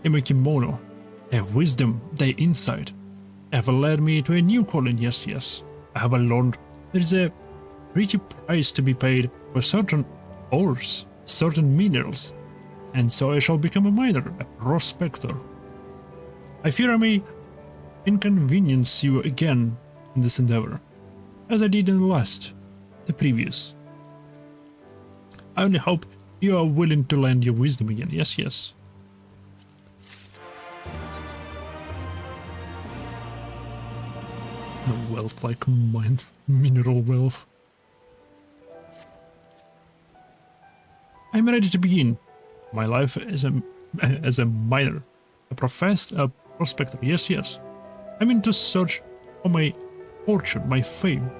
kimono, a wisdom, thy insight, have led me to a new calling. Yes, yes. I have learned there is a pretty price to be paid for certain ores, certain minerals, and so I shall become a miner, a prospector. I fear I may inconvenience you again in this endeavor, as I did in the previous. I only hope you are willing to lend your wisdom again. Yes, yes. The wealth, like mine, mineral wealth. I'm ready to begin my life as a miner, a prospector. Yes, yes. I'm in to search for my fortune, my fame.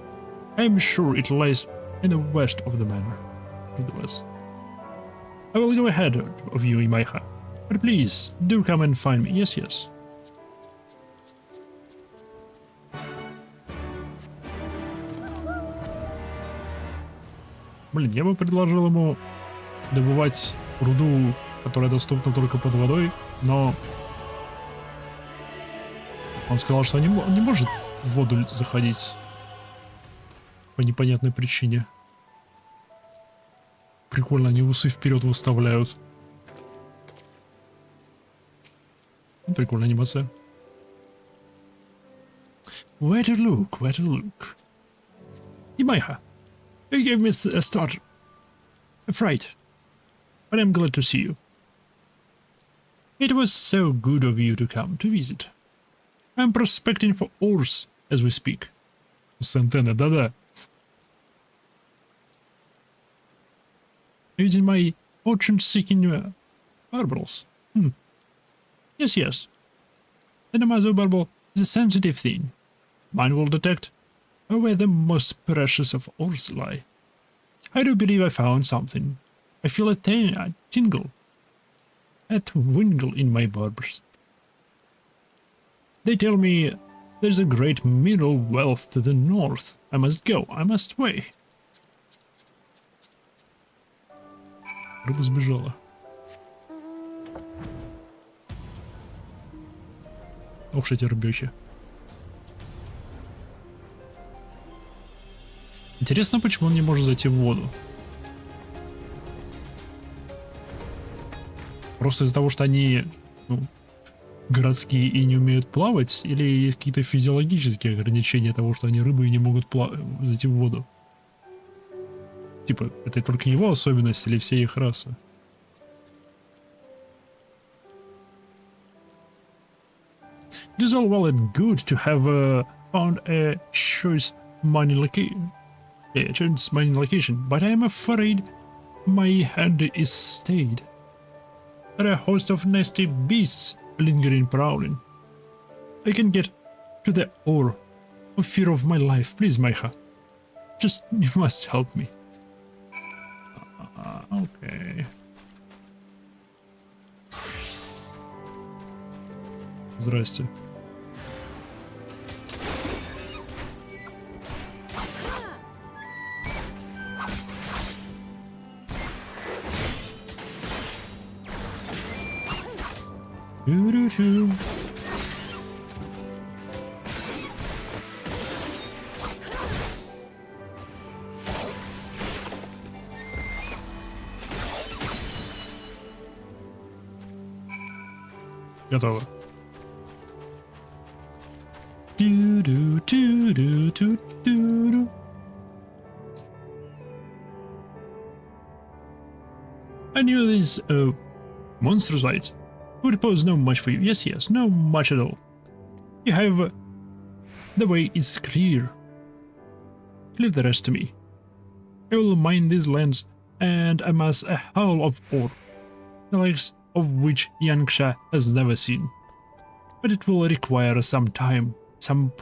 I am sure it lies in the west of the manor. To the west. I will go ahead of you, Imaiha, but please do come and find me. Yes, yes. Блин, я бы предложил ему добывать руду, которая доступна только под водой, но он сказал, что он не может в воду заходить по непонятной причине. Прикольно, они усы вперед выставляют. Прикольная анимация. Where to look, where to look. Imaiha, you gave me a start. A fright. But I'm glad to see you. It was so good of you to come to visit. I'm prospecting for ores as we speak. Сантена, да-да. Using my fortune-seeking barbels. Yes, yes. The Namazo barbel is a sensitive thing. Mine will detect where the most precious of ores lie. I do believe I found something. I feel a tingle, a twingle in my barbers. They tell me there's a great mineral wealth to the north. I must go, I must way. Рыба сбежала. Ох, эти рыбёхи. Интересно, почему он не может зайти в воду. Просто из-за того, что они городские и не умеют плавать, или есть какие-то физиологические ограничения того, что они рыбы и не могут зайти в воду? Типа, это только его особенность или все их расы? It is all well and good to have found a choice mining location, but I am afraid my hand is stayed. There are a host of nasty beasts lingering prowling. I can get to the ore for fear of my life. Please, Maiha. Just, you must help me. Okay. Здрасте. Готово. Do do do do do do do. I knew these monstrous lights would pose no much for you. Yes, yes, no much at all. You have the way is clear. Leave the rest to me. I will mine these lands and amass a haul of ore, the likes of which Yangsha has never seen. But it will require some time, some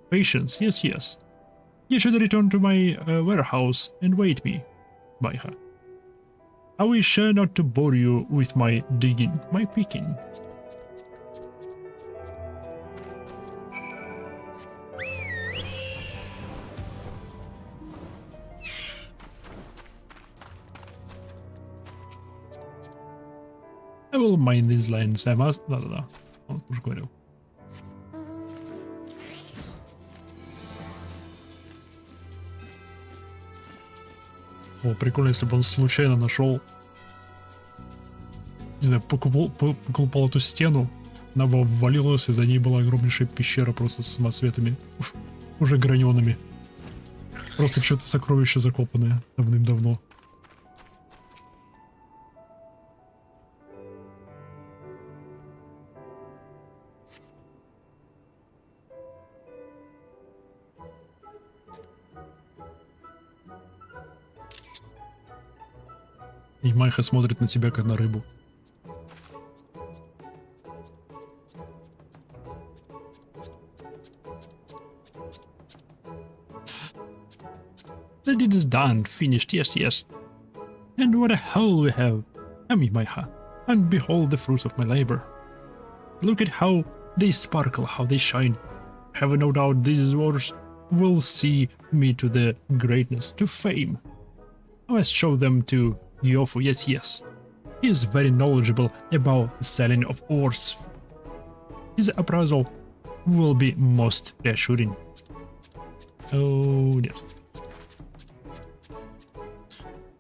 patience. Yes, yes. You should return to my warehouse and wait me, Baiha. I wish not to bore you with my digging, my picking. I will mine these lands, I must... Да-да-да, он уже говорил. О, прикольно, если бы он случайно нашел, не знаю, покупал эту стену, она бы ввалилась, и за ней была огромнейшая пещера просто с самоцветами, уже гранеными. Просто что-то сокровище закопанное давным-давно. И Майха смотрит на тебя, как на рыбу. The deed is done, finished, yes, yes. And what a haul we have. Come, Maiha, and behold the fruits of my labor. Look at how they sparkle, how they shine. Have no doubt these wars will see me to the greatness, to fame. I must show them to Gyofu, yes, yes. He is very knowledgeable about the selling of ores. His appraisal will be most reassuring. Oh, нет.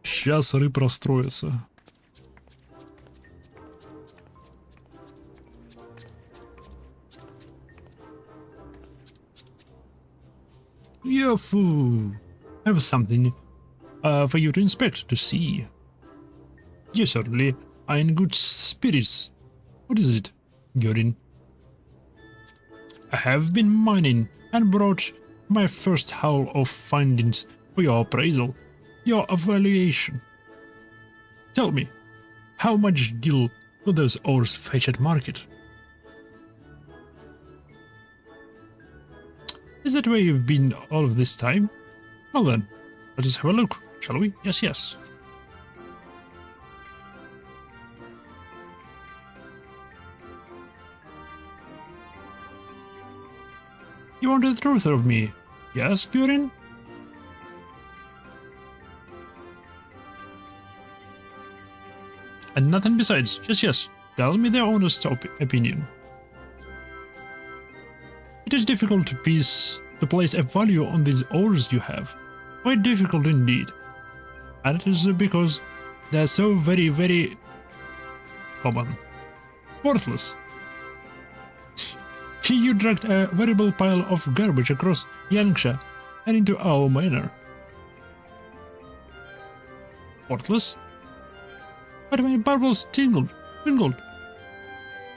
Сейчас рыб расстроится. Gyofu, I have something for you to inspect, to see. You certainly are in good spirits. What is it, Gyorin? I have been mining and brought my first haul of findings for your appraisal, your evaluation. Tell me, how much gil will those ores fetch at market? Is that where you've been all of this time? Well then, let us have a look, shall we? Yes, yes. You want the truth of me? Yes, Gyorin? And nothing besides. Yes, yes. Tell me the honest opinion. It is difficult to place a value on these ores you have. Quite difficult indeed. And it is because they are so very, very common. Worthless. You dragged a variable pile of garbage across Yangsha and into our manor. Worthless? But my bubbles tingled. I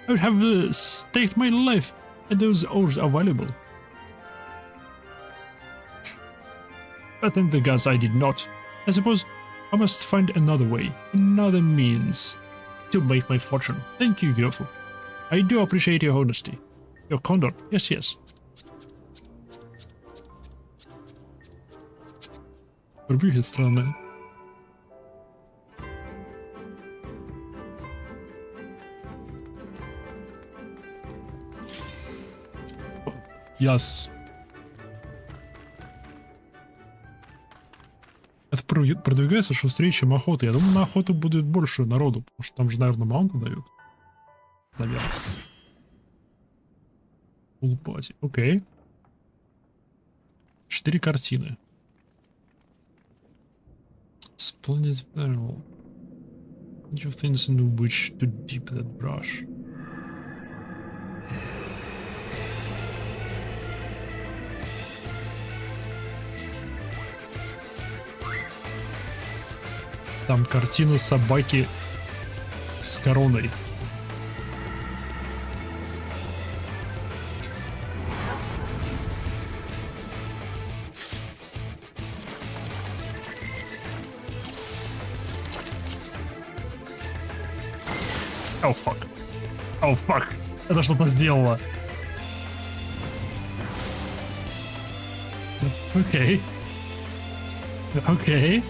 would have staked my life that those ores are valuable. But thank the gods I did not. I suppose I must find another way, another means to make my fortune. Thank you, Gyofu. I do appreciate your honesty. Your conduct, yes, yes. Выглядит странно. Яс. Это продвигается шустрее, чем охота. Я думаю, на охоту будет больше народу, потому что там же, наверное, маунты дают. Наверное. Пати. Окей. 4 картины. Splendid barrel. You things into which to dip that brush. Там картина собаки с короной. О, фак. О, фак. Это что-то сделало. Окей. Окей.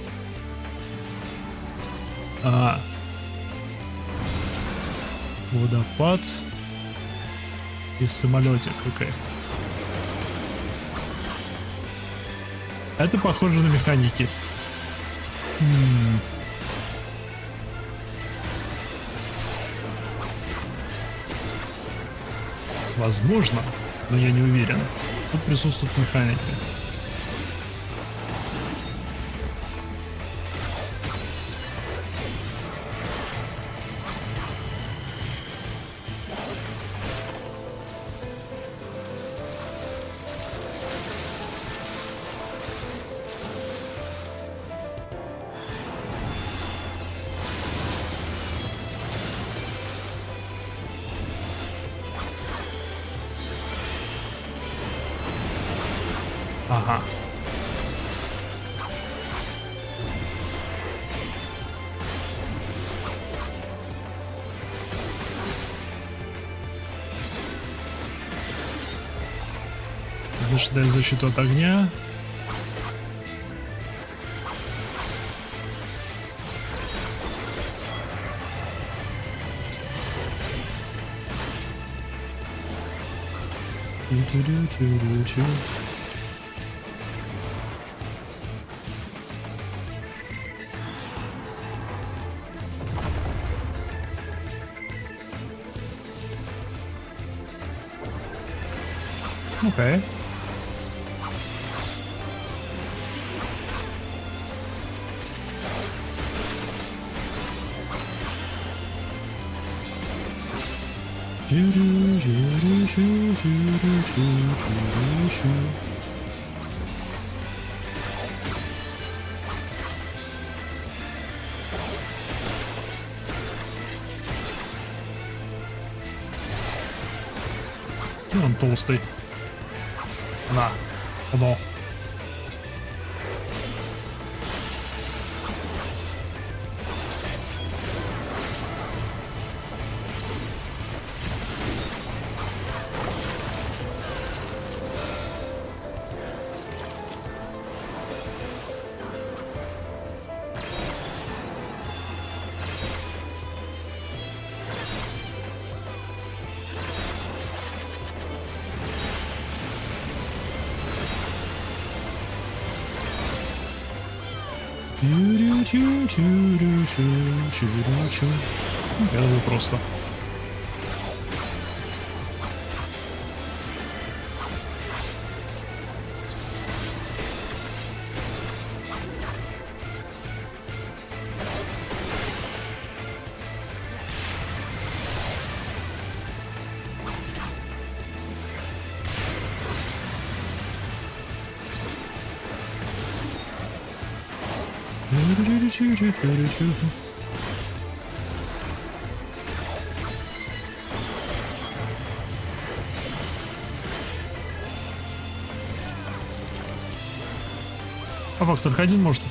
Водопад. И самолетик. Окей. Это похоже на механики. Возможно, но я не уверен. Тут присутствуют механики. Ага. Значит, дает защиту от огня. Окей. Он толстый. На, оно. Я думаю, просто. А факт только один может.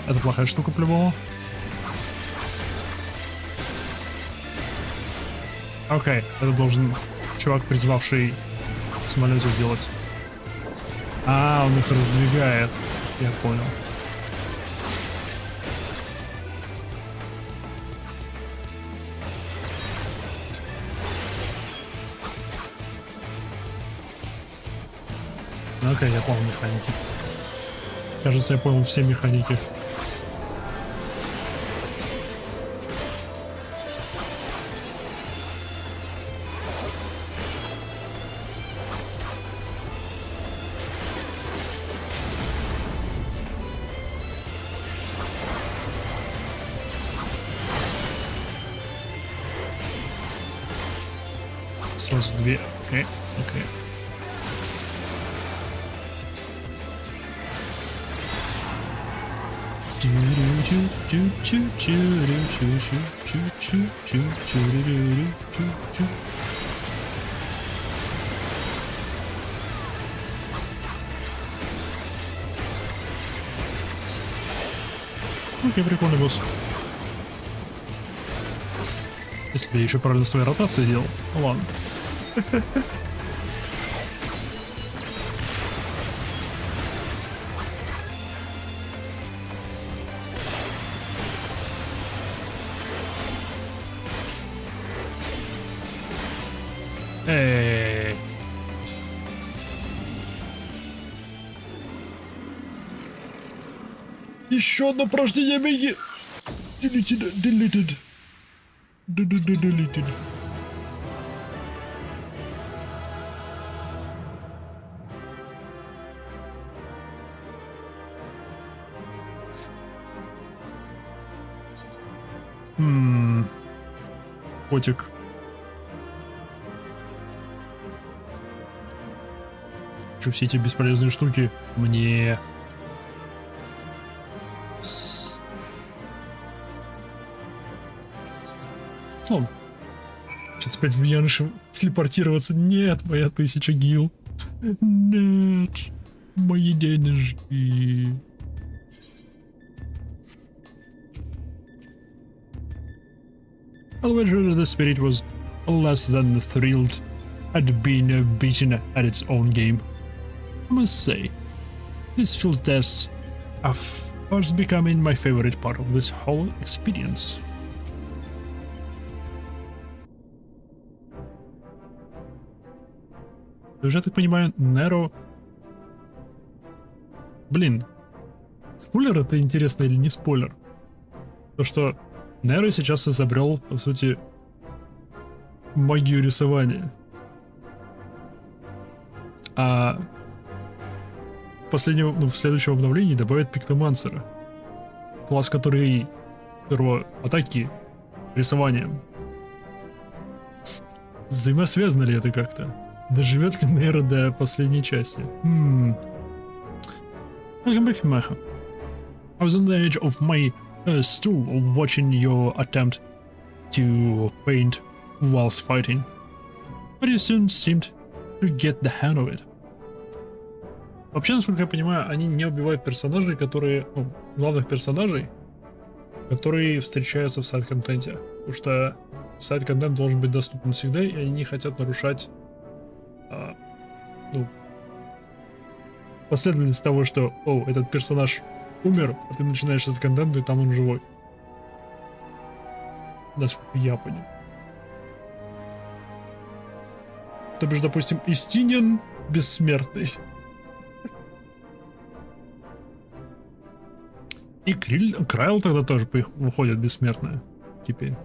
Это плохая штука по-любому. Окей, это должен чувак, призвавший самолетик, делать. А, он их раздвигает. Я понял. Окей, я понял механики. Кажется, я понял все механики. Сразу две. Окей, окей. Окей, прикольный босс. Если бы я еще правильно свои ротации делал. Ну ладно. Эй. Еще одно порождение Меги. Deleted. Deleted. Котик. Что все эти бесполезные штуки мне... О, сейчас опять в Янышев телепортироваться. Нет, моя 1000 гил. Нет, мои денежки. However, the spirit was less than thrilled at being beaten at its own game. I must say, these field tests have first becoming my favorite part of this whole experience. Уже, я так понимаю, Неро... Блин, спойлер это интересно или не спойлер? То, что Неро сейчас изобрел, по сути, магию рисования. А в следующем обновлении добавят пиктомансера. Класс, который атаки рисованием. Взаимосвязано ли это как-то? Доживет ли Неро до последней части? Welcome back, Maha. I was on the edge of my stool watching your attempt to paint whilst fighting, but you soon seemed to get the hang of it. Вообще, насколько я понимаю, они не убивают персонажей, которые... главных персонажей, которые встречаются в сайд-контенте. Потому что сайд-контент должен быть доступен всегда, и они не хотят нарушать последовательность того, что этот персонаж умер, а ты начинаешь сайд-контент, и там он живой. Насколько я понял. То бишь, допустим, Истинин бессмертный. И Крайл тогда тоже выходит бессмертная теперь.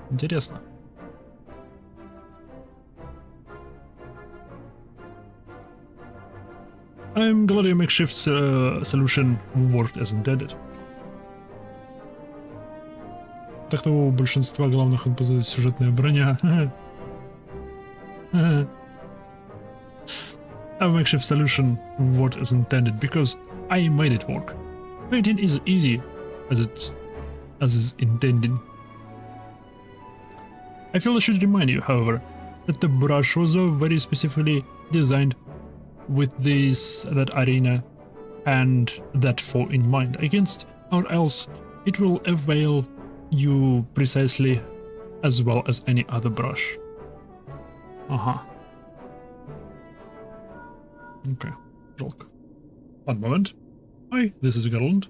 Интересно. I'm glad your makeshift solution worked as intended. Так-то у большинства главных НПЗ сюжетная броня. Our makeshift solution worked as intended because I made it work. Painting is easy as is intended. I feel I should remind you, however, that the brush was very specifically designed with that arena and that foe in mind against, or else it will avail you precisely as well as any other brush. Okay, жалко. One moment. Hi, this is Garland.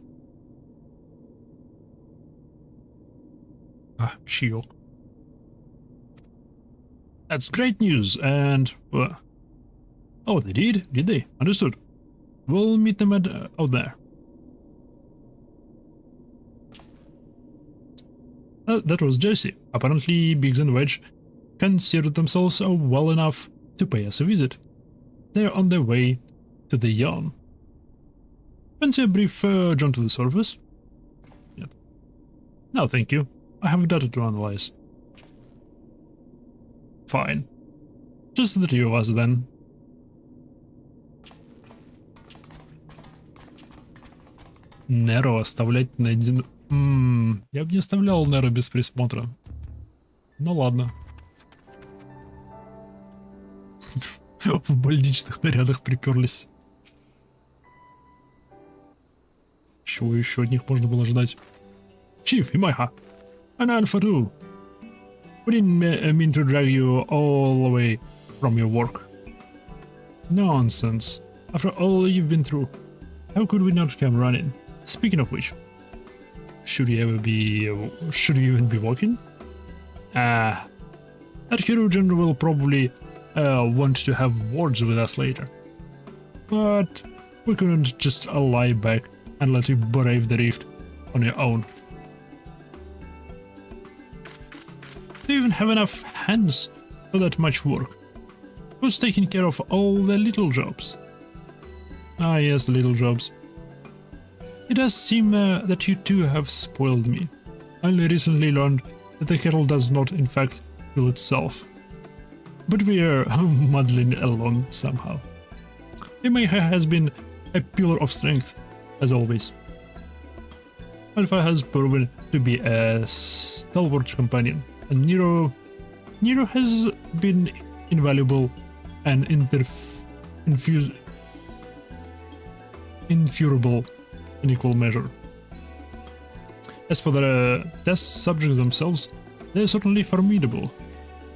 Shiok. That's great news, and... oh, they did? Did they? Understood. We'll meet them out there. That was Jesse. Apparently, Biggs and Wedge considered themselves well enough to pay us a visit. They're on their way to the Yarn. Fancy a brief jaunt to the surface? Yet. No, thank you. I have data to analyze. Fine. Just the three of us then. Неро оставлять на один... я бы не оставлял Неро без присмотра. Ну ладно. В больничных нарядах приперлись. Чего еще от них можно было ждать? Chief, Himaiha, an Alpha 2. We didn't mean to drag you all the way from your work. Nonsense. After all you've been through, how could we not come running? Speaking of which, should you even be walking? That chirurgeon will probably want to have words with us later. But we couldn't just lie back and let you brave the rift on your own. Do you even have enough hands for that much work? Who's taking care of all the little jobs? Ah yes, the little jobs. It does seem that you two have spoiled me. I only recently learned that the kettle does not in fact fill itself. But we are muddling along somehow. Himaiha has been a pillar of strength, as always. Alpha has proven to be a stalwart companion, and Nero has been invaluable and infuriable in equal measure. As for the test subjects themselves, they are certainly formidable,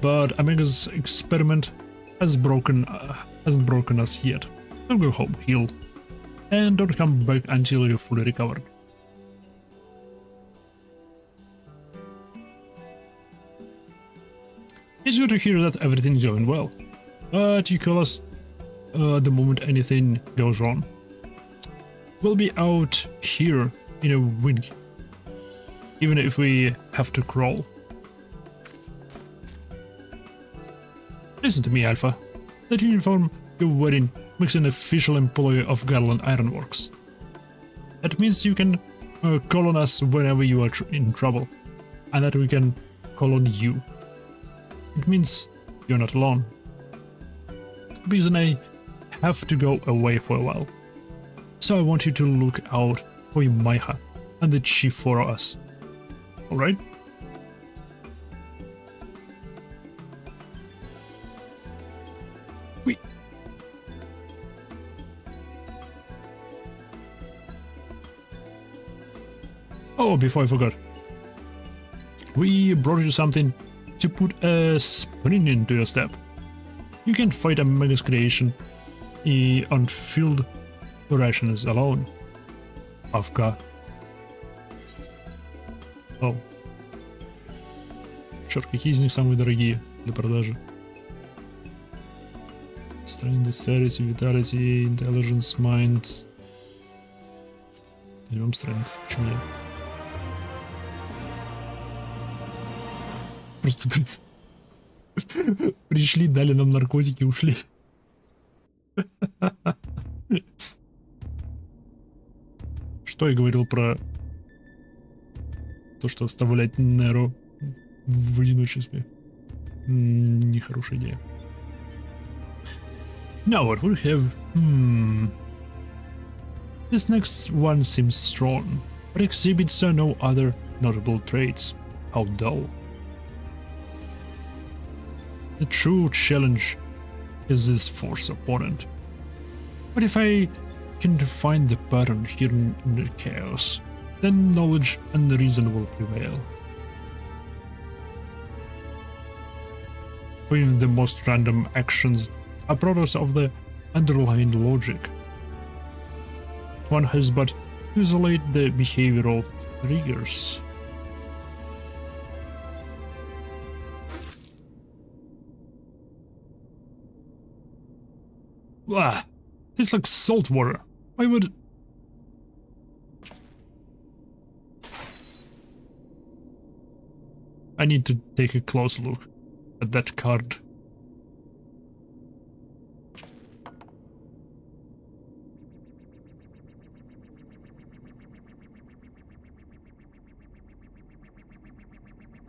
but Omega's experiment hasn't broken us yet. So go home, heal, and don't come back until you're fully recovered. It's good to hear that everything's going well, but you call us the moment anything goes wrong. We'll be out here in a wink, even if we have to crawl. Listen to me, Alpha. That uniform you're wearing makes an official employee of Garland Ironworks. That means you can call on us whenever you are in trouble, and that we can call on you. It means you're not alone. Because I have to go away for a while. So I want you to look out for Himaiha and the chief for us. Alright? Oh, before I forgot. We brought you something to put a spring into your step. You can't fight Omega's creation on field rations alone. Авка. О. Черт, какие из них самые дорогие для продажи? Strength, Dexterity, Vitality, Intelligence, Mind. Возьмем Strength. Почему нет? Просто пришли, дали нам наркотики, ушли. Что я говорил про то, что оставлять Неро в одиночестве? Нехорошая идея. Now what we have? This next one seems strong, but exhibits no other notable traits. How dull. The true challenge is this force opponent. But if I can find the pattern hidden in the chaos, then knowledge and reason will prevail. When the most random actions are products of the underlying logic, one has but to isolate the behavioral triggers. Ah, tastes like salt water. Why would... I need to take a close look at that card.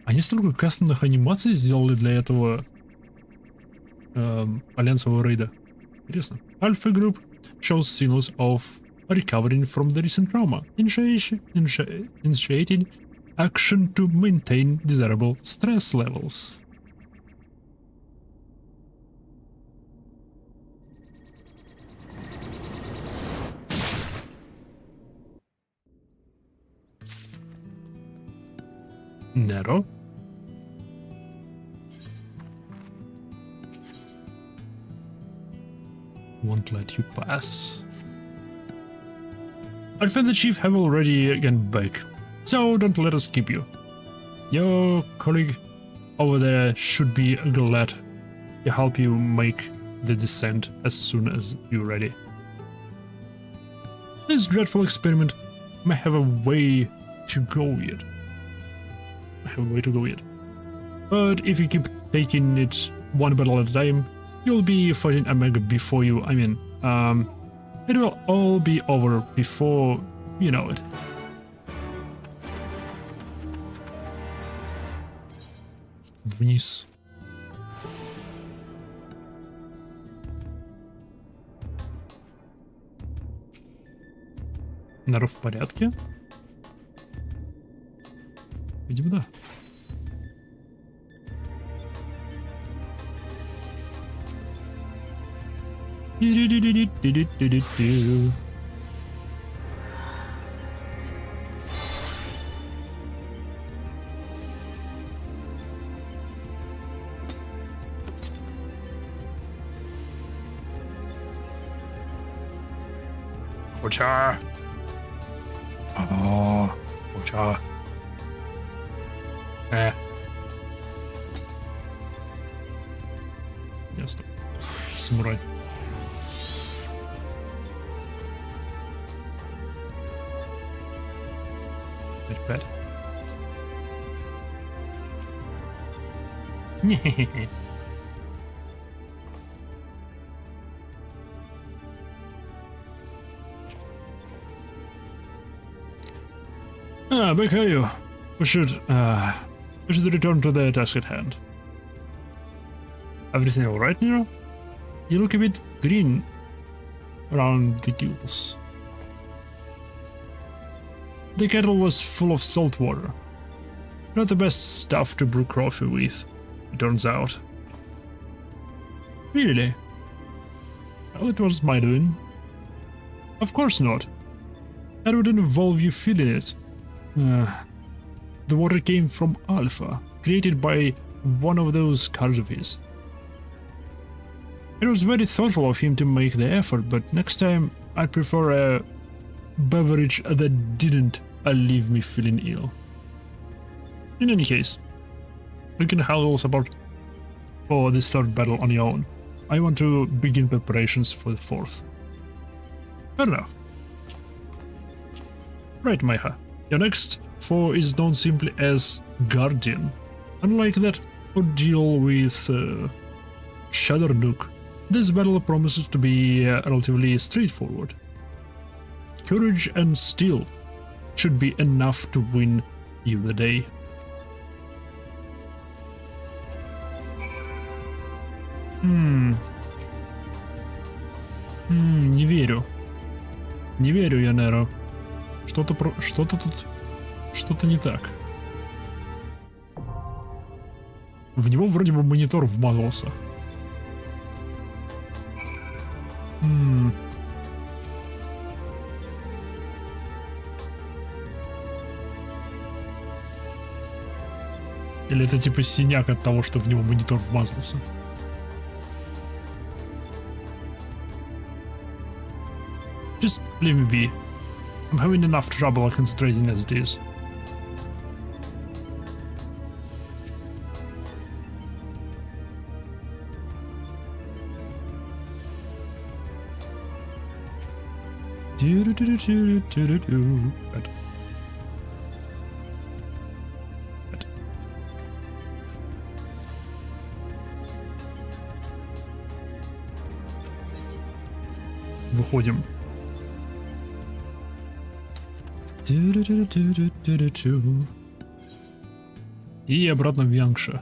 Они столько кастомных анимаций сделали для этого альянсового рейда. Интересно. Alpha Group shows signals of recovering from the recent trauma, initiating action to maintain desirable stress levels. Nero? Won't let you pass. Alpha and the Chief have already gone back, so don't let us keep you. Your colleague over there should be glad to help you make the descent as soon as you're ready. This dreadful experiment may have a way to go yet. But if you keep taking it one battle at a time, you'll be fighting a mega before you, it will all be over before you know it. Вниз. Нара в порядке? Видимо, да. Куча! Куча! Ясно. Самурай. Опять. Не-хе-хе. Back you. We should return to the task at hand. Everything alright, Nero? You look a bit green around the gills. The kettle was full of salt water. Not the best stuff to brew coffee with, it turns out. Really? Well, it was my doing. Of course not. That would involve you feeling it. The water came from Alpha, created by one of those cards of his. It was very thoughtful of him to make the effort, but next time I'd prefer a beverage that didn't leave me feeling ill. In any case, you can handle support for this third battle on your own. I want to begin preparations for the fourth. Fair enough. Right, Maiha. Your next foe is known simply as Guardian. Unlike that ordeal with Shadownook, this battle promises to be relatively straightforward. Courage and steel should be enough to win you the day. Не верю. Не верю я, Неро. Что-то тут... Что-то не так. В него вроде бы монитор вмазался. Или это типа синяк от того, что в него монитор вмазался? Just leave me be. I'm having enough trouble concentrating as it is. Right. Выходим. И обратно в Янгша.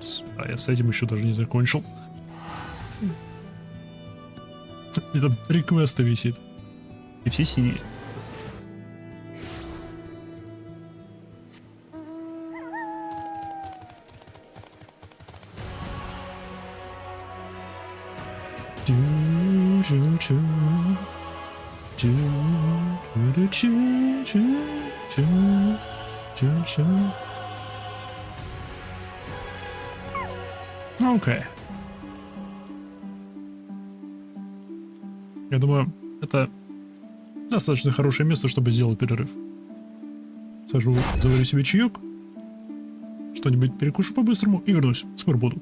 Вот, а я с этим еще даже не закончил. И там 3 квеста висит. И все синие. Окей. Я думаю, это достаточно хорошее место, чтобы сделать перерыв. Сажу, заварю себе чаек, что-нибудь перекушу по-быстрому и вернусь. Скоро буду.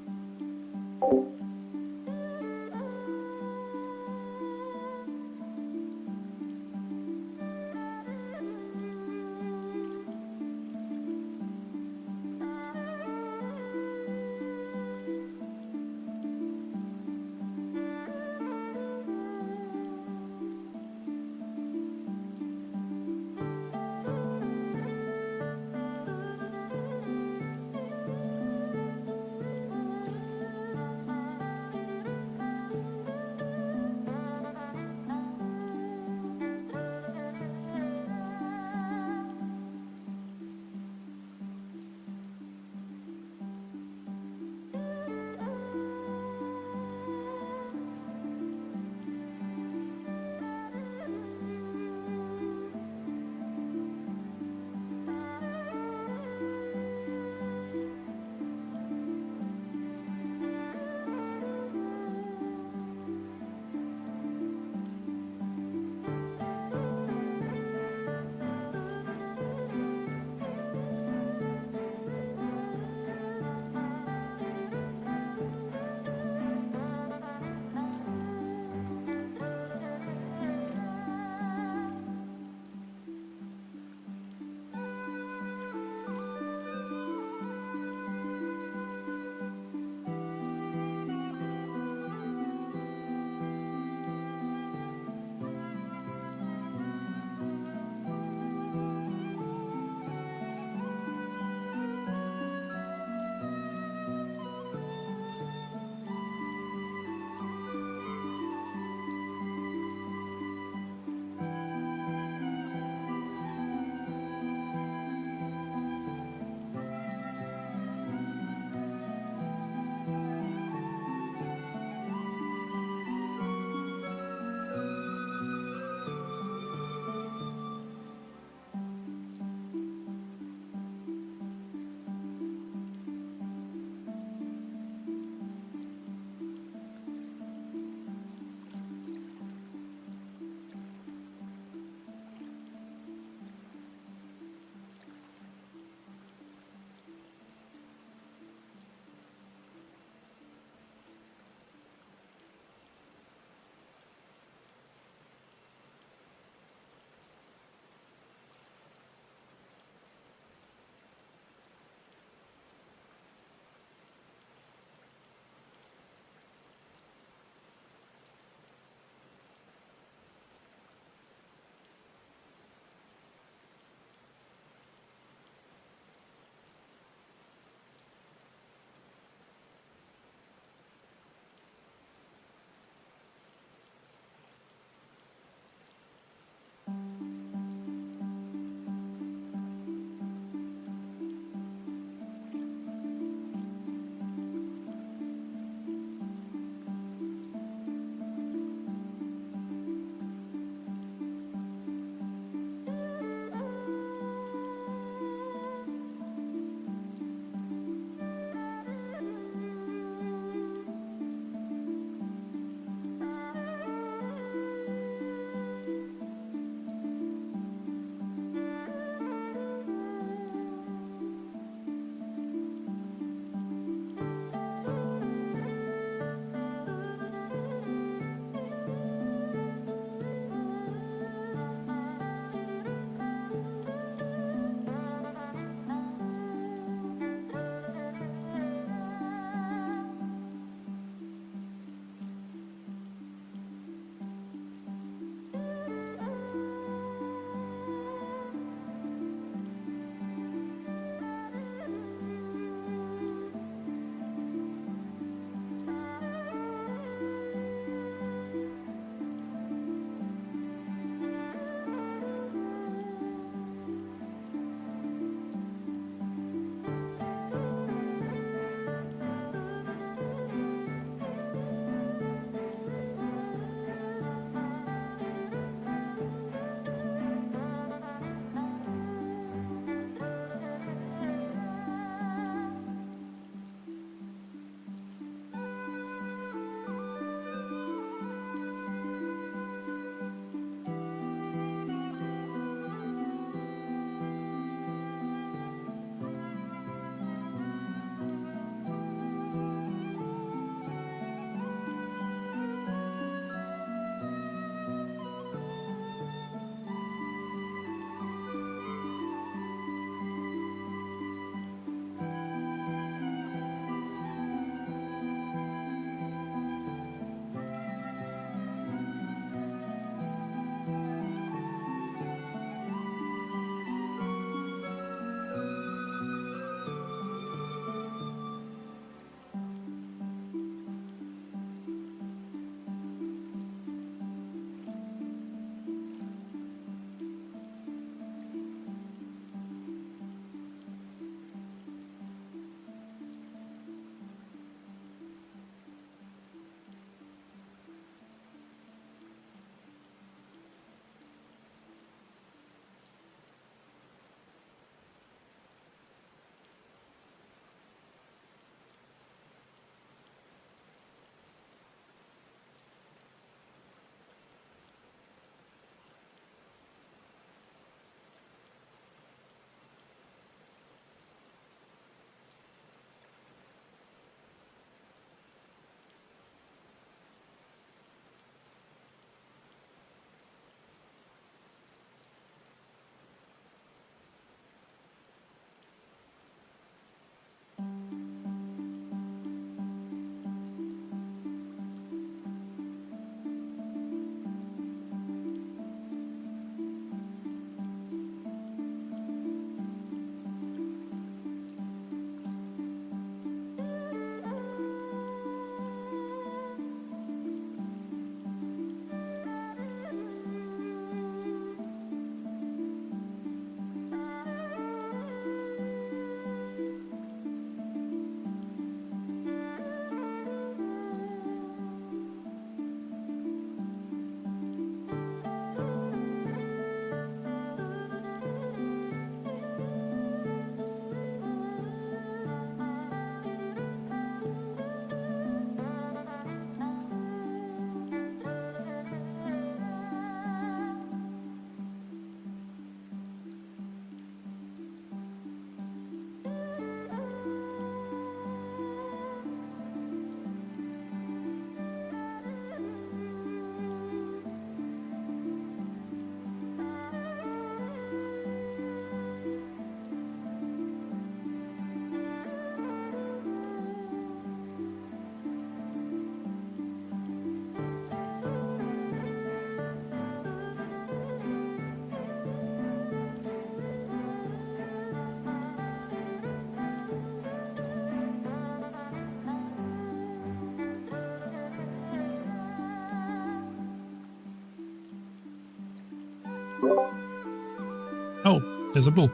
Ау, я забыл.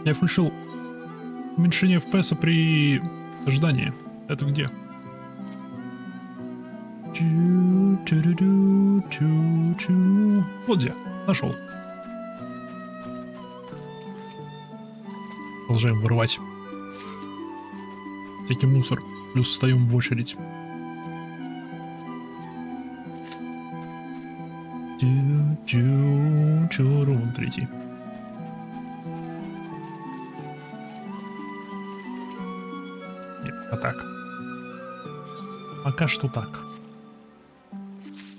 Я включил уменьшение FPS при ожидании. Это где? Вот где. Нашел. Продолжаем вырывать всякий мусор. Плюс встаем в очередь. Вон третий. Нет, а так. Пока что так.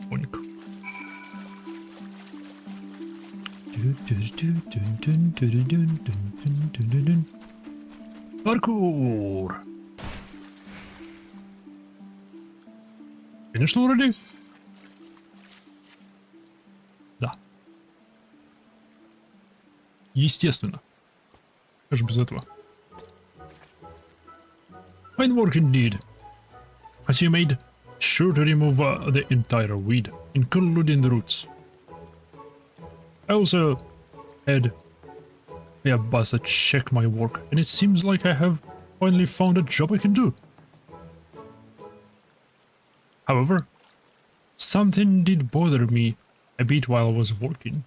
Поник. Паркур. Конечно, вроде. Да. Естественно. Как же без этого? Fine work indeed. As you made sure to remove the entire weed, including the roots. I also had a buzzer check my work, and it seems like I have finally found a job I can do. However, something did bother me a bit while I was working.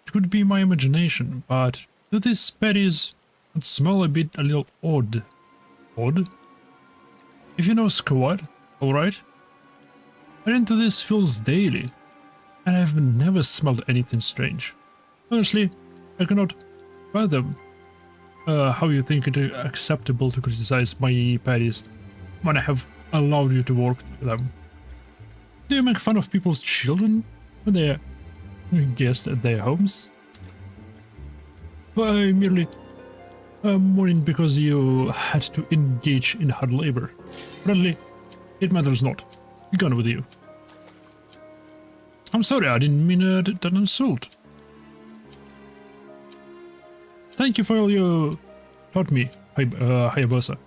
It could be my imagination, but do these patties smell a little odd? Odd? If you know squat, alright? I into these fields daily, and I've never smelled anything strange. Honestly, I cannot fathom how you think it acceptable to criticize my patties when I have allowed you to work them. Do you make fun of people's children when they are guests at their homes? I merely mourning because you had to engage in hard labor. Friendly, it matters not. Gone with you. I'm sorry, I didn't mean that insult. Thank you for all you taught me, Hayabusa.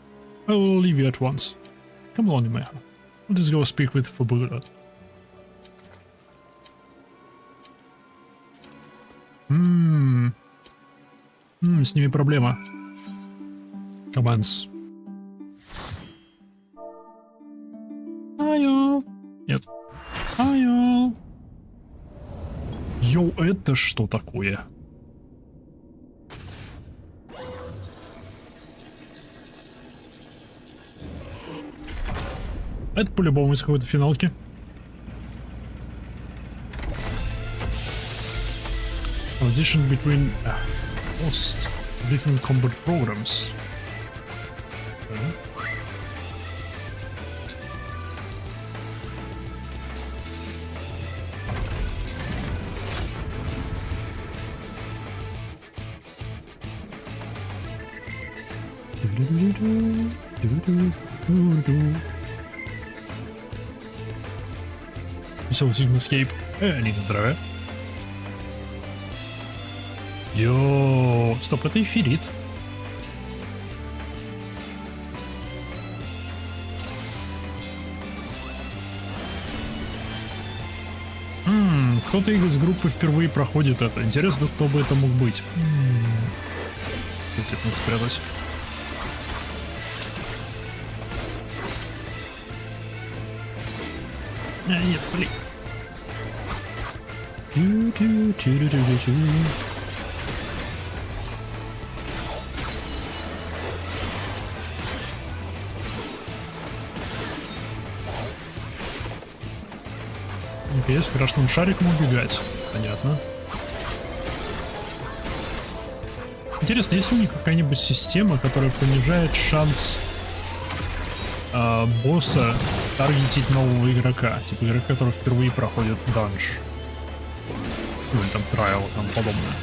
I will leave you at once. Come along in my house. I'll just go speak with Fubuda. С ними проблема. Команс. Айо. Нет. Айо. Йоу, это что такое? Это по-любому из какой-то финалки. Transition between most different combat programs. Веселый Sigma Escape. Они на здравие. Йоу, стоп, это эфирит. Кто-то из группы впервые проходит это. Интересно, кто бы это мог быть. Кстати, надо спрятать. Нет, блин. Окей, с крашенным шариком убегать. Понятно. Интересно, есть ли у них какая-нибудь система, которая понижает шанс босса таргетить нового игрока? Типа игрока, который впервые проходит данж. Ну или там трайл, там подобное.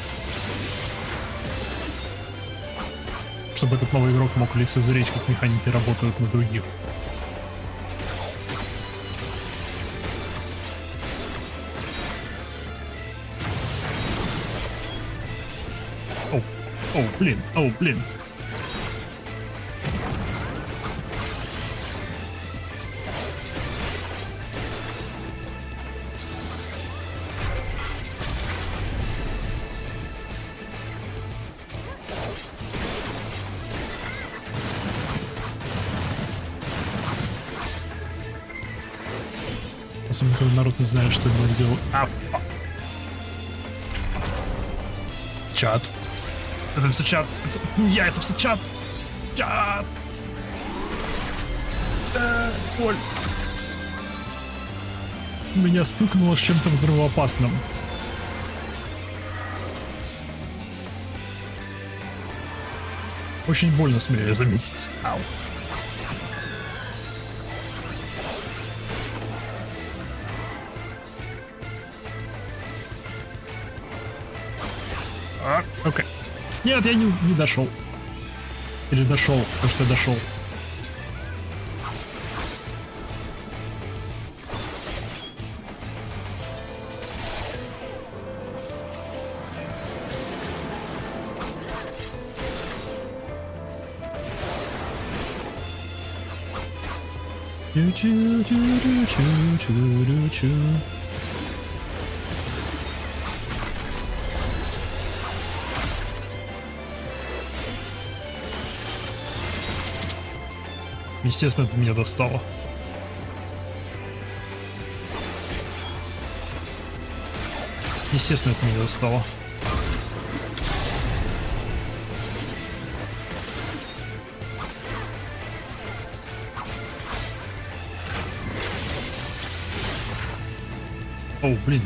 Чтобы этот новый игрок мог лицезреть, как механики работают на других. Оу, блин, оу, блин. Особенно, когда народ не знает, что ему делать. Чат. Это все чат. Это не я, это все чат. Чат. Боль. Меня стукнуло с чем-то взрывоопасным. Очень больно, смею я заметить. Ау. Окей. Нет, я не дошел. Или дошел, кажется, я дошел. Чу-чу-чу-чу-чу-чу-чу. Естественно, это меня достало. Естественно, это меня достало. О, блин.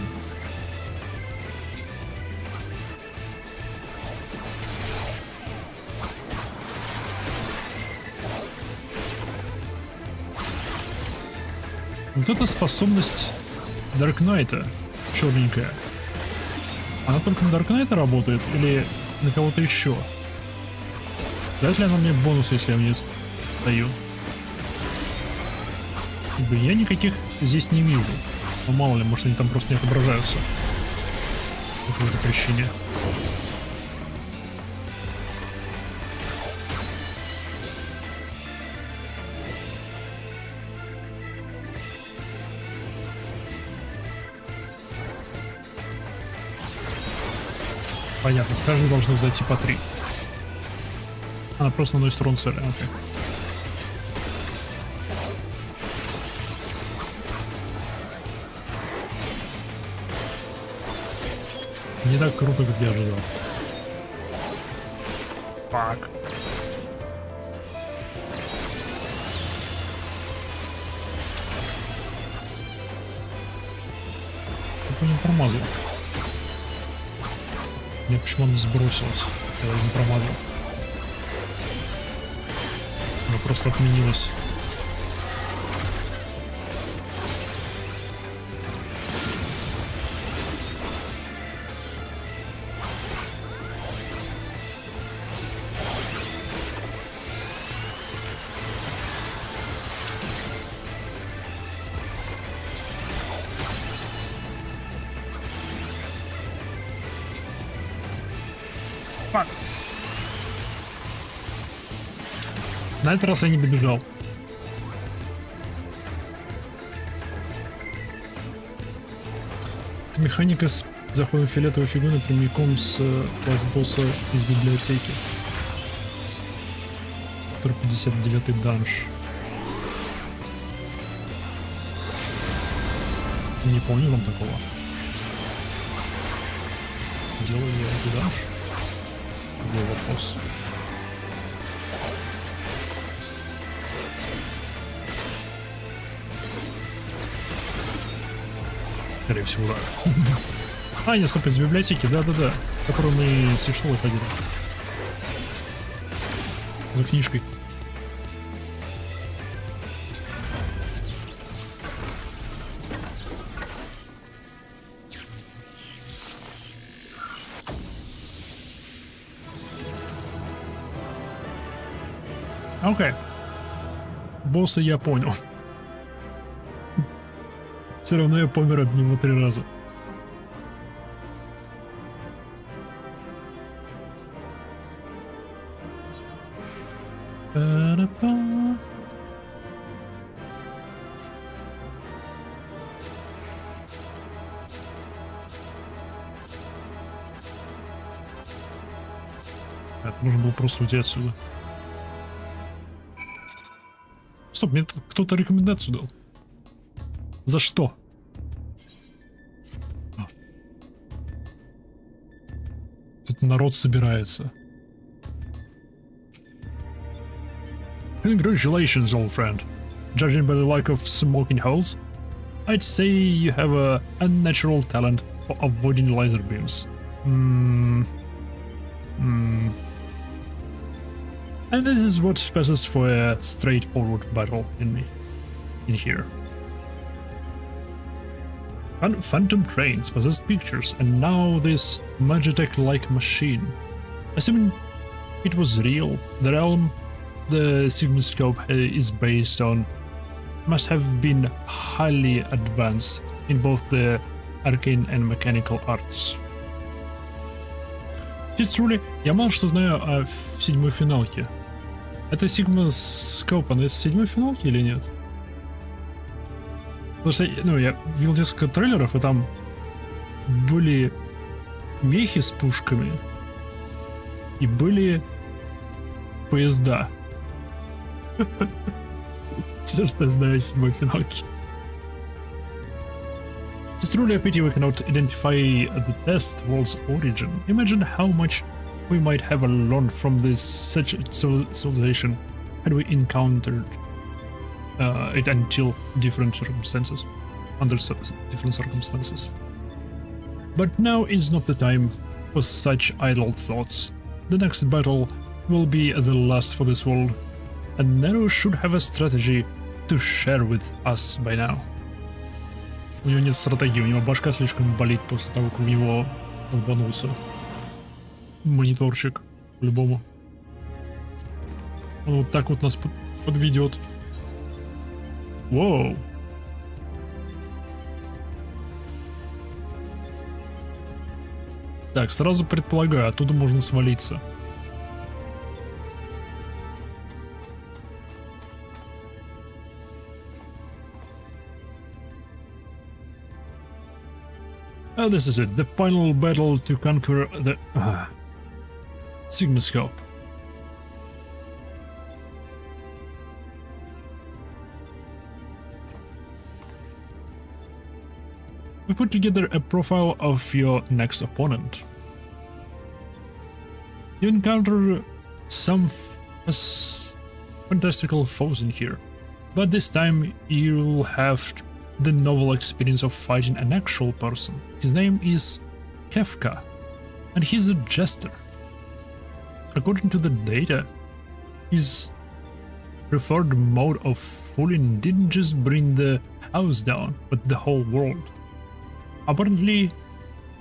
Вот эта способность Dark Knight'а, черненькая, она только на Dark Knight'а работает или на кого-то еще? Дает ли она мне бонус, если я вниз даю? Я никаких здесь не вижу. Но мало ли, может они там просто не отображаются. По какой-то причине. Понятно, в каждый должно зайти по 3. Она просто наносит урон цели, окей. Не так круто, как я ожидал. Фак. Как он не промазал? Мне почему он сбросилась? Я не промазал. Она просто отменилась. Фак. На этот раз я не добежал. Это механика с заходом фиолетовой фигуры прямиком с класс-босса из библиотеки. Который 59-й данж. Не помню вам такого. Делал ли я этот данж? Был вопрос. Скорее всего, да. А, нет, стоп, из библиотеки, да-да-да. В которую мы с Иштолой ходили. За книжкой. Окей. Босса я понял. Все равно я помер от него 3 раза. Это можно было просто уйти отсюда. Стоп, мне кто-то рекомендацию дал. За что? тут народ собирается. Congratulations, old friend. Judging by the lack of smoking holes, I'd say you have a unnatural talent for avoiding laser beams. And this is what passes for a straightforward battle in here. Phantom trains possessed pictures, and now this Magitech-like machine. Assuming it was real, the realm the Sigmascope is based on must have been highly advanced in both the arcane and mechanical arts. Truly, я мало что знаю о седьмой финалке. Это Sigmascope, она из седьмой финалки или нет? Потому что, я видел несколько трейлеров, и там были мехи с пушками, и были поезда. Все, что я знаю о седьмой финалке. It's truly a pity we cannot identify the test world's origin. Imagine how much we might have learned from this such civilization had we encountered it until different circumstances, under different circumstances. But now is not the time for such idle thoughts. The next battle will be the last for this world, and Nero should have a strategy to share with us by now. У него нет стратегии, у него башка слишком болит после того, как в него долбанулся мониторчик, по-любому. Он вот так вот нас подведет. Воу. Так, сразу предполагаю, оттуда можно свалиться. Oh, this is it, the final battle to conquer the Sigmascope. We put together a profile of your next opponent. You encounter some fantastical foes in here, but this time you'll have the novel experience of fighting an actual person. His name is Kefka, and he's a jester. According to the data, his preferred mode of fooling didn't just bring the house down, but the whole world. Apparently,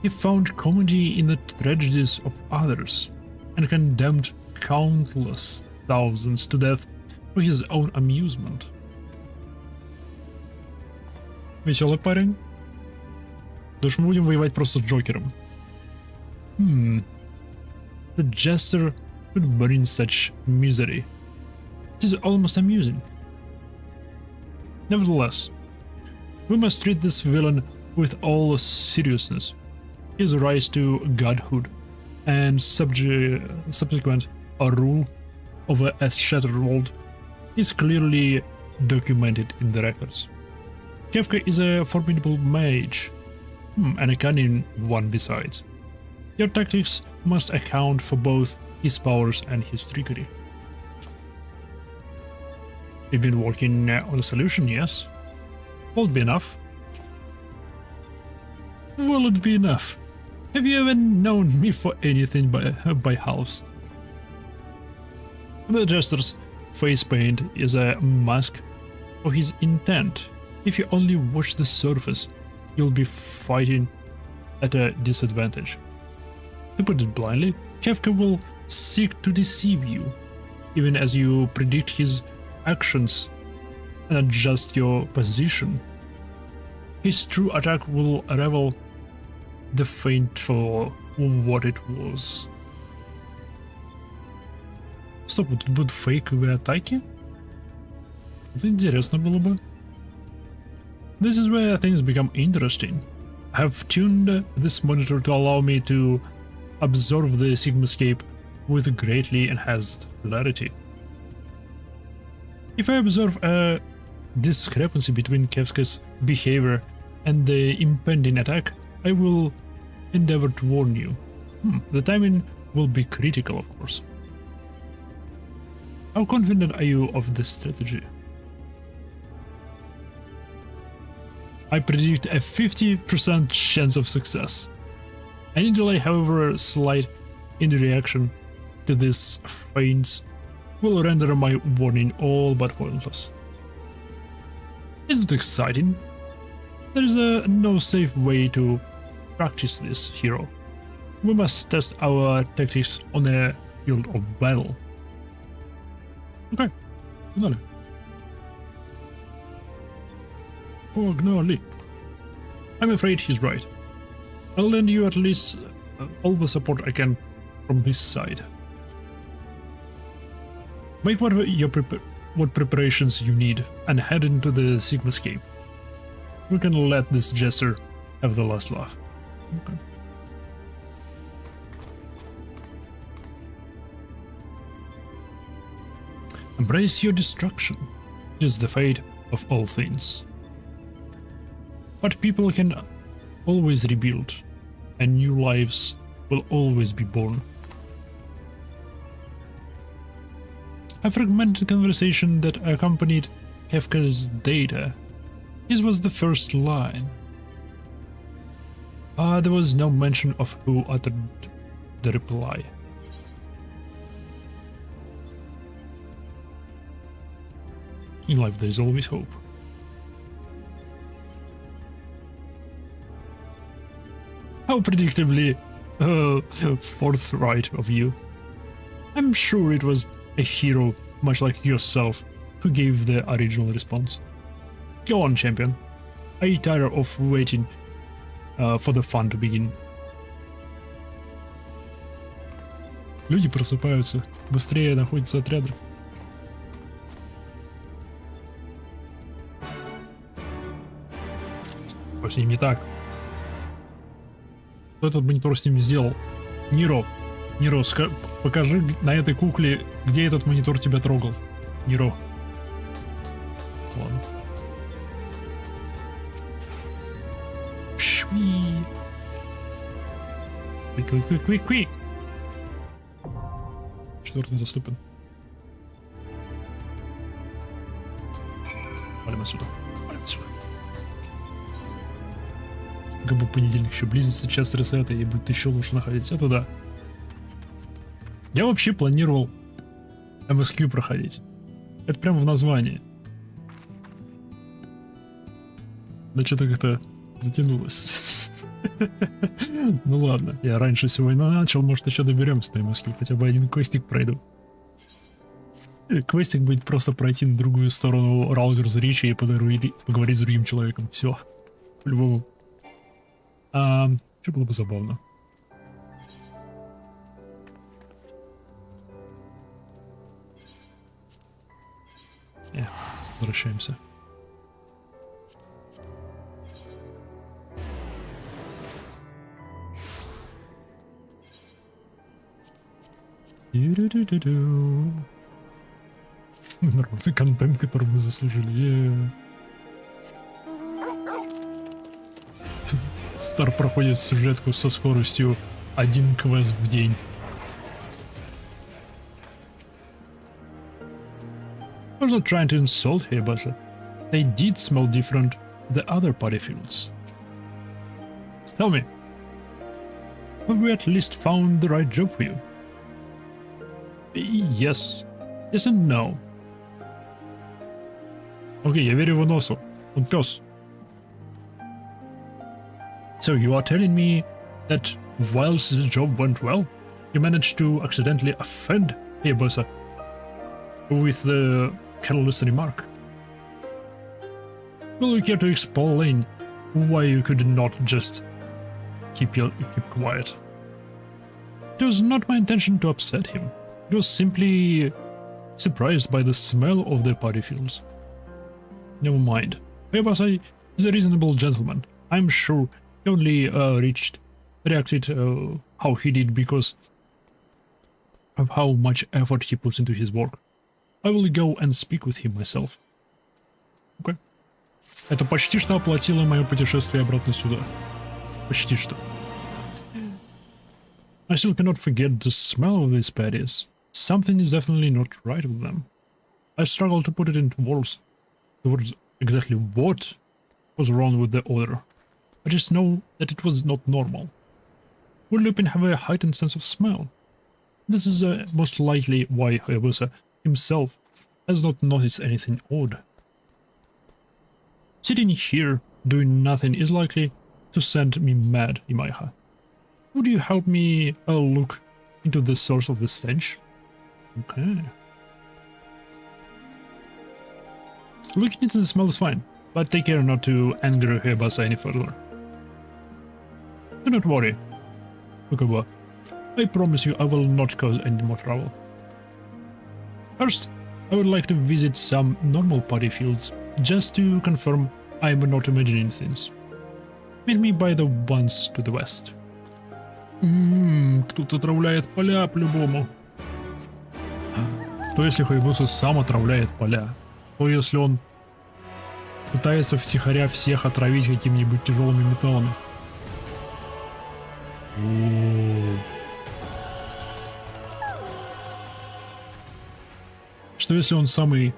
he found comedy in the tragedies of others, and condemned countless thousands to death for his own amusement. Веселый парень. Потому что мы будем воевать просто с Джокером. The jester could bring such misery. It is almost amusing. Nevertheless, we must treat this villain with all seriousness. His rise to godhood and subsequent rule over a shattered world is clearly documented in the records. Kefka is a formidable mage, and a cunning one besides. Your tactics must account for both his powers and his trickery. We've been working on a solution, yes? Will it be enough? Will it be enough? Have you ever known me for anything by halves? The jester's face paint is a mask of his intent. If you only watch the surface, you'll be fighting at a disadvantage. To put it bluntly, Kefka will seek to deceive you, even as you predict his actions and adjust your position. His true attack will reveal the feint for what it was. Стоп, тут будут фейковые атаки? Это интересно было бы. This is where things become interesting. I have tuned this monitor to allow me to observe the Sigmascape with greatly enhanced clarity. If I observe a discrepancy between Kefka's behavior and the impending attack, I will endeavor to warn you. The timing will be critical, of course. How confident are you of this strategy? I predict a 50% chance of success. Any delay, however slight, in the reaction to these feints will render my warning all but pointless. Is it exciting? There is no safe way to practice this, hero. We must test our tactics on a field of battle. Okay, pogнали. Pogнали. I'm afraid he's right. I'll lend you at least all the support I can from this side. Make what preparations you need and head into the Sigmascape. We can let this jester have the last laugh. Okay. Embrace your destruction. It is the fate of all things. But people can always rebuild, and new lives will always be born. A fragmented conversation that accompanied Kafka's data. His was the first line. There was no mention of who uttered the reply. In life there is always hope. How predictably forthright of you. I'm sure it was a hero much like yourself who gave the original response. Go on, champion. I tire of waiting for the fun to begin. Люди просыпаются. Быстрее находятся отряды. Что с ним не так? Кто этот монитор с ним сделал? Ниро, покажи на этой кукле, где этот монитор тебя трогал. Ниро. Ладно. Шви. Кви. Четвертый заступен. Валим отсюда. Как бы понедельник еще близится, час ресета, и будет еще лучше находить. Это да. Я вообще планировал MSQ проходить. Это прямо в названии. Да что-то как-то затянулось. Ну ладно, я раньше сегодня начал, может еще доберемся до MSQ, хотя бы один квестик пройду. Квестик будет просто пройти на другую сторону Ралгарс Ричи и поговорить с другим человеком. Все. По-любому. Что было бы забавно. Возвращаемся. Нормальный контент, который мы заслужили. Стар проходит сюжетку со скоростью 1 квест в день. I was not trying to insult here, but they did smell different than other party fields. Tell me, have we at least found the right job for you? Yes. Yes and no. Окей, я верю его носу. Он пес. So you are telling me that whilst the job went well, you managed to accidentally offend Hayabusa with the careless remark? Will you care to explain why you could not just keep quiet? It was not my intention to upset him. It was simply surprised by the smell of the party fields. Never mind. Hayabusa is a reasonable gentleman. I'm sure he only reacted how he did because of how much effort he puts into his work. I will go and speak with him myself. Okay. Это почти что оплатило мое путешествие обратно сюда. Почти что. I still cannot forget the smell of these patties. Something is definitely not right with them. I struggle to put it into words towards exactly what was wrong with the odor. I just know that it was not normal. Would Lupin have a heightened sense of smell? This is most likely why Hayabusa himself has not noticed anything odd. Sitting here doing nothing is likely to send me mad, Imaiha. Would you help me look into the source of the stench? Okay. Looking into the smell is fine, but take care not to anger Hayabusa any further. Do not worry, Fukuba. I promise you I will not cause any more trouble. First, I would like to visit some normal paddy fields, just to confirm I am not imagining things. Meet me by the ones to the west. Кто-то отравляет поля по-любому. Что если Хаябуса сам отравляет поля? Что если он пытается втихаря всех отравить какими-нибудь тяжелыми металлами? Что если он самый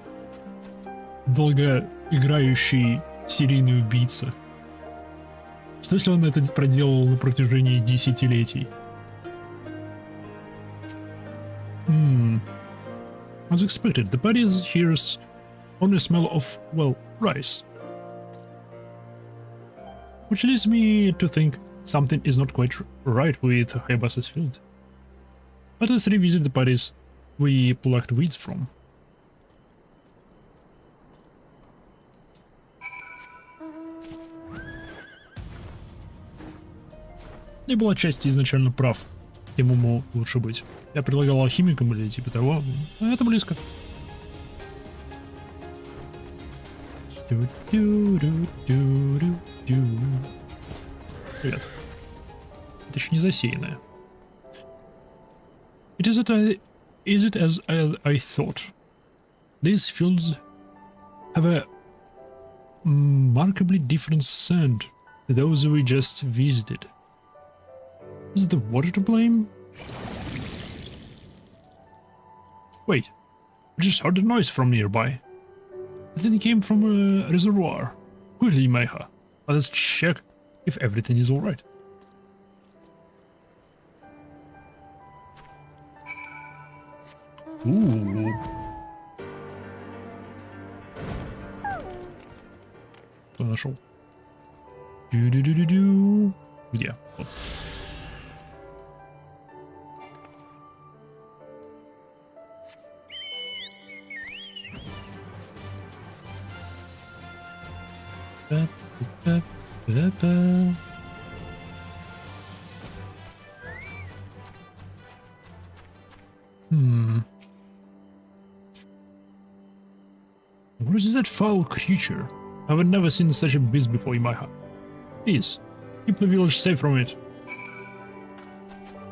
долгоиграющий серийный убийца? Что если он это проделал на протяжении десятилетий? As expected, the bodies here only smell of, well, rice. Which leads me to think something is not quite right with Hayabusa's field. But let's revisit the bodies we plucked weeds from. Я был отчасти изначально прав. Тем уму лучше быть. Я предлагал алхимикам или типа того, а это близко. Привет. Это еще не засеянное. Is it as I thought? These fields have a remarkably different scent to those we just visited. Is the water to blame? Wait, I just heard a noise from nearby. I think it came from a reservoir. Quickly, Imaiha. Let's check if everything is alright. Ooh. Что нашел? Дю-дю-дю-дю-дю. Где? Вот. What is that foul creature? I've never seen such a beast before in my house. Please, keep the village safe from it.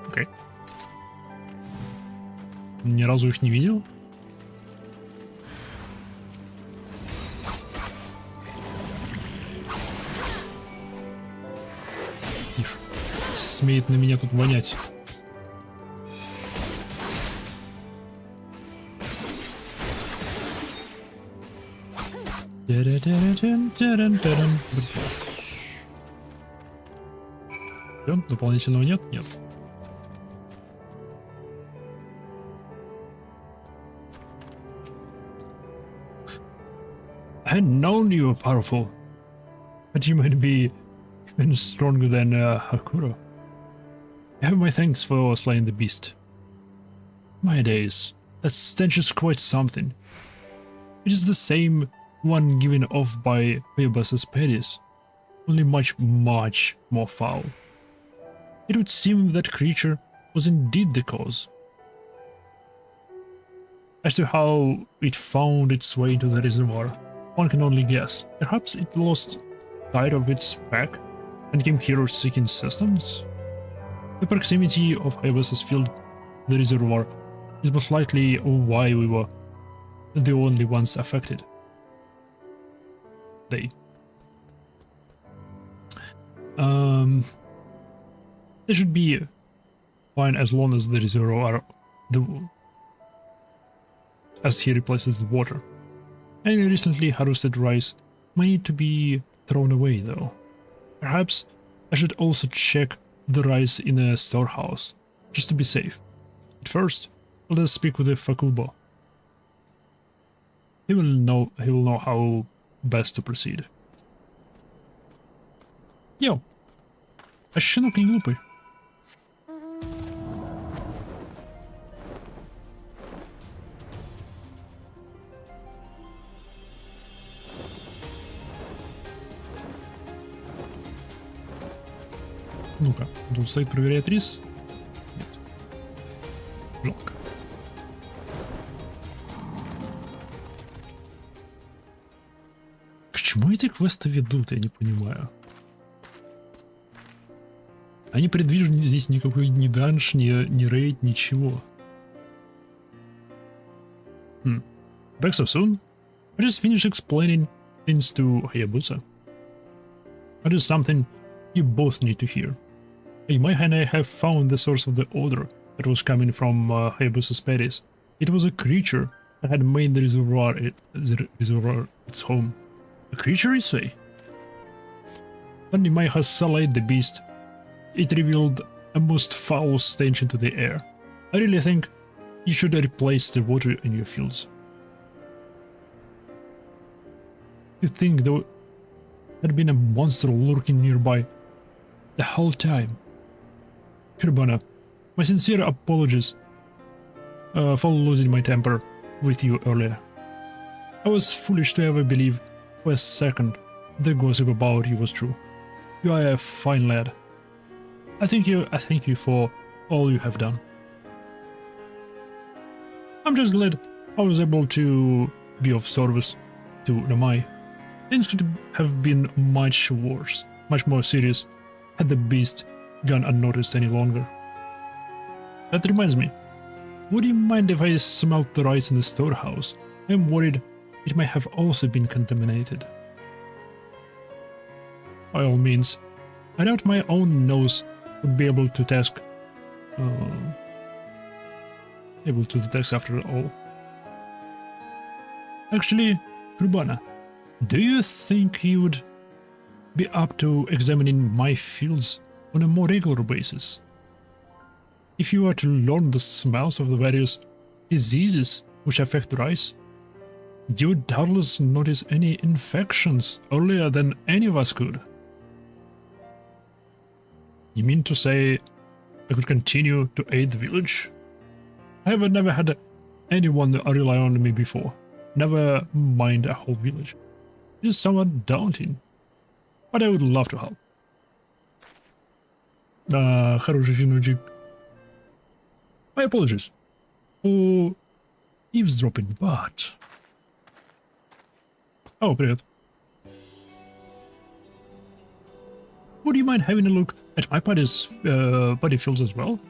Okay. Ни разу их не видел? Ишь, смеет на меня тут вонять. Все, дополнительного нет? Нет. I had known you were powerful, but you might be even stronger than Hakuro. You have my thanks for slaying the beast. My days, that stench is quite something. It is the same one given off by Hayabusa's petties, only much more foul. It would seem that creature was indeed the cause. As to how it found its way into the reservoir, one can only guess. Perhaps it lost sight of its pack and came here seeking sustenance? The proximity of Hayabusa's field to the reservoir is most likely why we were the only ones affected. There should be fine as long as the reservoir as he replaces the water. Any recently harvested rice might need to be thrown away though. Perhaps I should also check the rice in a storehouse, just to be safe. But first, let us speak with the Fakubo. He will know how best to proceed. Йоу! А щенок не глупый. Ну-ка, тут стоит, проверяет рис. Нет. Жалко. К чему эти квесты ведут, я не понимаю. Они предвижу здесь никакой ни данж, ни рейд, ничего. Back so soon? I just finished explaining things to Hayabusa. That is something you both need to hear. In my hand I have found the source of the odor that was coming from Hayabusa's petties. It was a creature that had made the reservoir its home. A creature, you say? When Nimai has sullied the beast, it revealed a most foul stench into the air. I really think you should replace the water in your fields. You think there had been a monster lurking nearby the whole time? Kurbana, my sincere apologies for losing my temper with you earlier. I was foolish to ever believe for a second the gossip about you was true. You are a fine lad. I thank you for all you have done. I'm just glad I was able to be of service to Namai. Things could have been much worse, much more serious, had the beast gone unnoticed any longer. That reminds me, would you mind if I smelt the rice in the storehouse? I'm worried it might have also been contaminated. By all means, I doubt my own nose would be able to detect after all. Actually, Kurbana, do you think you would be up to examining my fields on a more regular basis? If you were to learn the smells of the various diseases which affect rice, you would doubtless notice any infections earlier than any of us could. You mean to say I could continue to aid the village? I have never had anyone rely on me before, never mind a whole village. It is somewhat daunting, but I would love to help. Хороший щеночек. My apologies for eavesdropping, but... Oh, привет. Would you mind having a look at my body fields as well?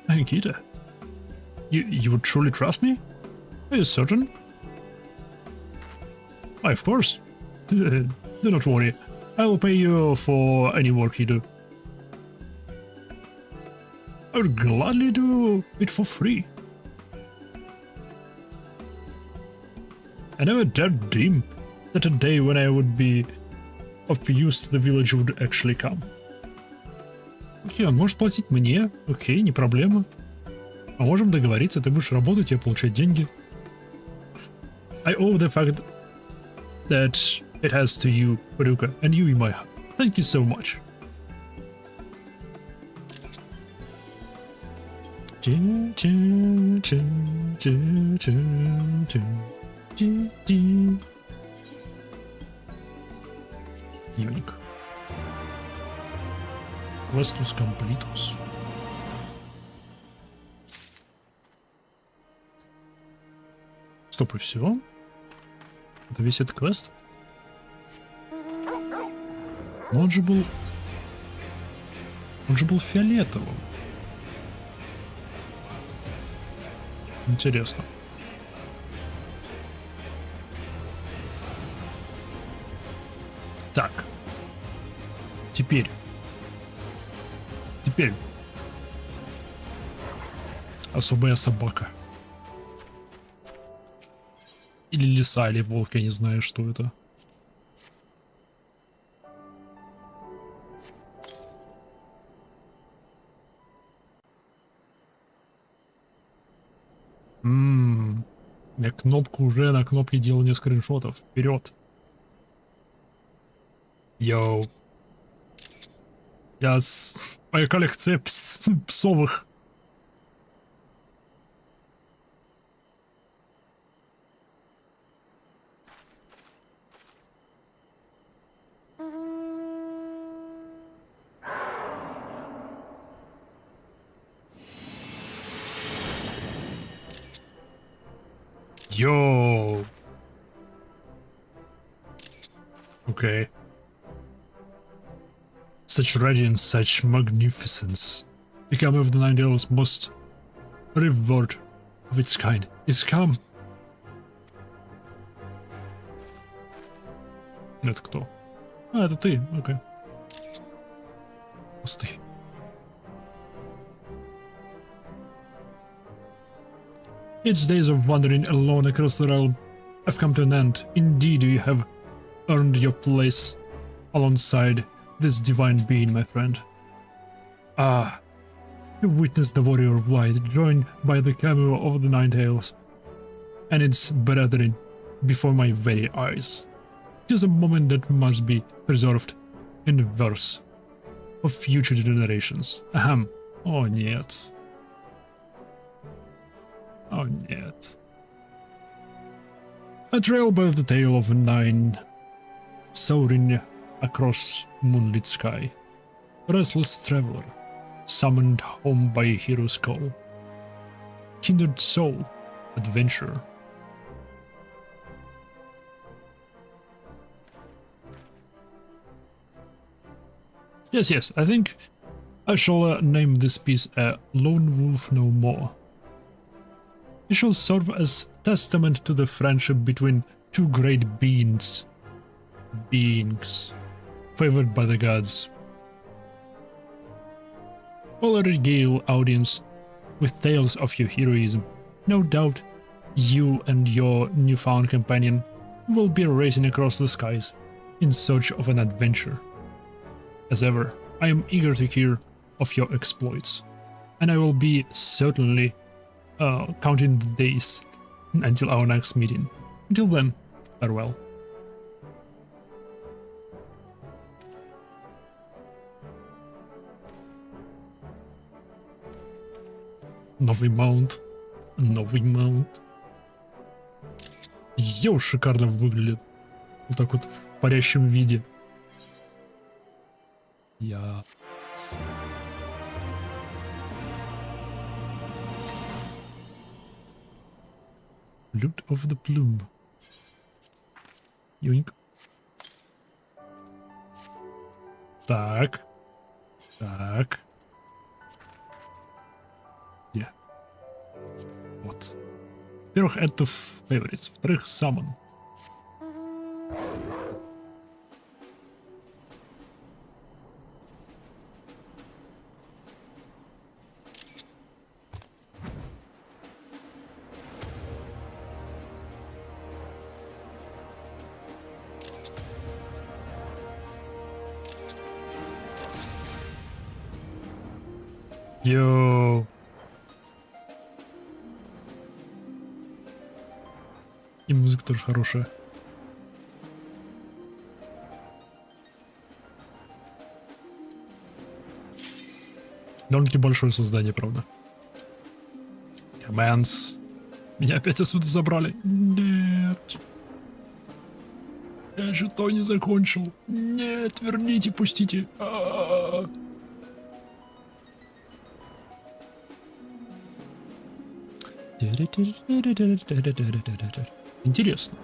Ankita, you would truly trust me? Are you certain? Why, of course. Do not worry. I will pay you for any work you do. I would gladly do it for free. I never dared dream that a day when I would be of use to the village would actually come. Окей, он может платить мне, окей, не проблема. Мы можем договориться, ты будешь работать, я получать деньги. I owe the fact that it has to you, Ruka, and you in my heart. Thank you so much. Юник. Questus completus. Стоп, и все? Это весь этот квест? Но он же был фиолетовым. Интересно. Так. Теперь. Теперь. Особая собака. Или лиса, или волк, я не знаю, что это. Я кнопку уже на кнопке делал несколько скриншотов. Вперед. Йоу. Моя коллекция псовых. Йоу. Okay. Such radiance, such magnificence. The coming of the Nightingale's most reward of its kind is come. Это кто? А, это ты, окей. Пустый. Its days of wandering alone across the realm have come to an end. Indeed, you have earned your place alongside this divine being, my friend. Ah, you witnessed the warrior of light joined by the cameo of the Ninetales and its brethren before my very eyes. It is a moment that must be preserved in the verse of future generations. Ahem. О, нет. О, нет. A trail by the tail of 9, soaring across moonlit sky. Restless traveler, summoned home by a hero's call. Kindred soul, adventurer. Yes, I think I shall name this piece a Lone Wolf No More. It shall serve as testament to the friendship between two great beings, favored by the gods. Will regale audience with tales of your heroism. No doubt you and your newfound companion will be racing across the skies in search of an adventure. As ever, I am eager to hear of your exploits, and I will be certainly counting the days until our next meeting. Until then, farewell. Новый маунт. Новый маунт. Йоу, шикарно выглядит. Вот так вот в парящем виде. Я... Loot of the plume. Юньк. Так. Так. Где? Вот. Во-первых, это favorites. Во-вторых, summon. Йоу. И музыка тоже хорошая. Довольно-таки большое создание, правда. Комментс. Меня опять отсюда забрали. Нет. Я же то не закончил. Нет, верните, пустите. Интересно.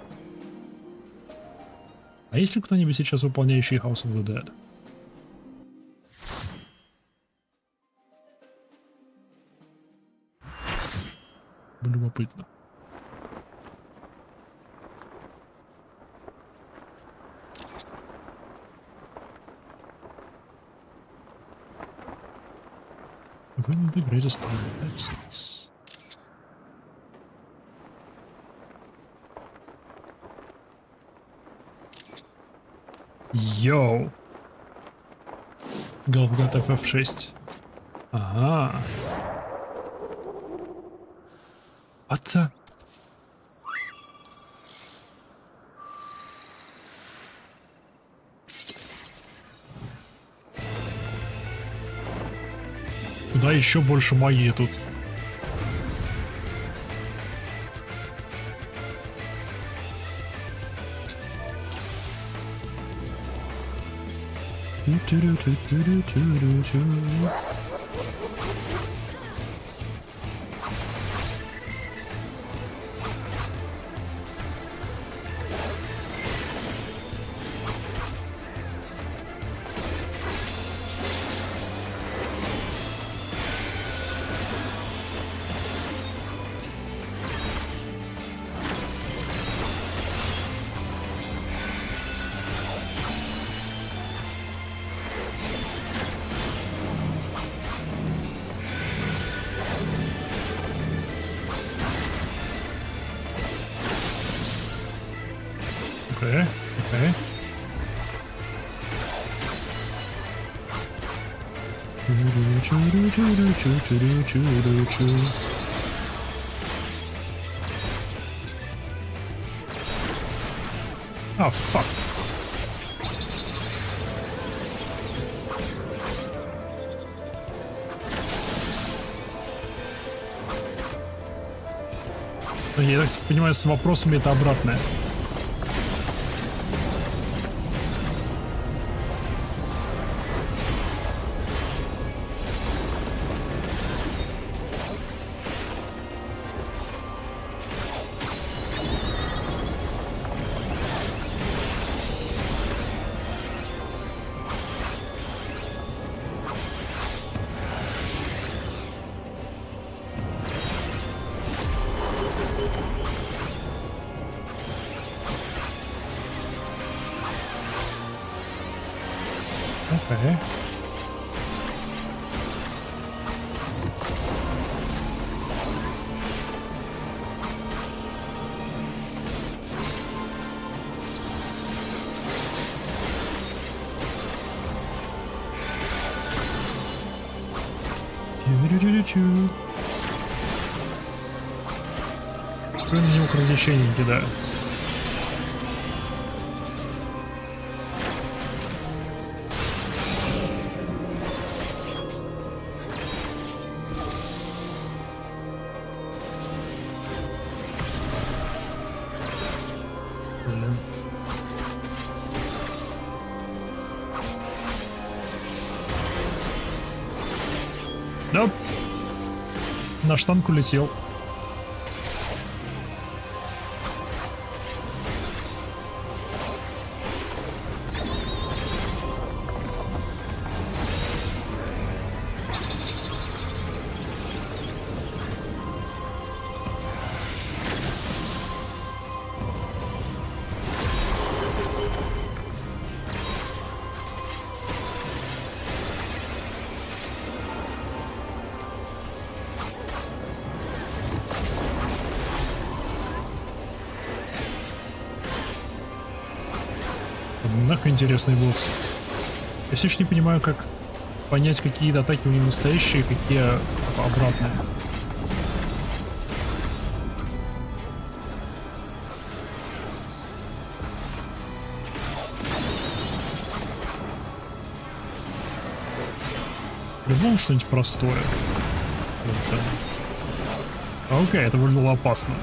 А есть ли кто-нибудь сейчас выполняющий House of the Dead? Любопытно. Win the greatest number of exits. Йоу! Главгад FF6. Ага. What the? Куда еще больше магии тут? Окей, окей. Oh, fuck. Я так понимаю, с вопросами это обратное. Окей. Кроме него кровотечение не кидаю. Да. Наш танк улетел. Нахуй интересный босс. Я все еще не понимаю, как понять, какие атаки у него настоящие, какие обратные. По-любому что-нибудь простое. Окей, это выглядело опасно.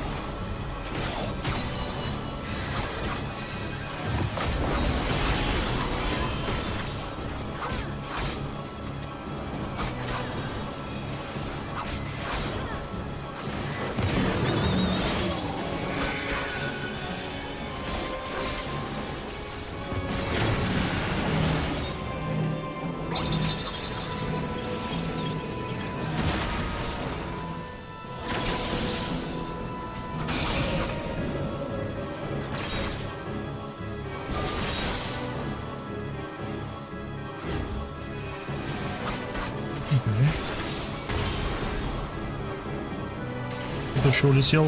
Тут что улетел?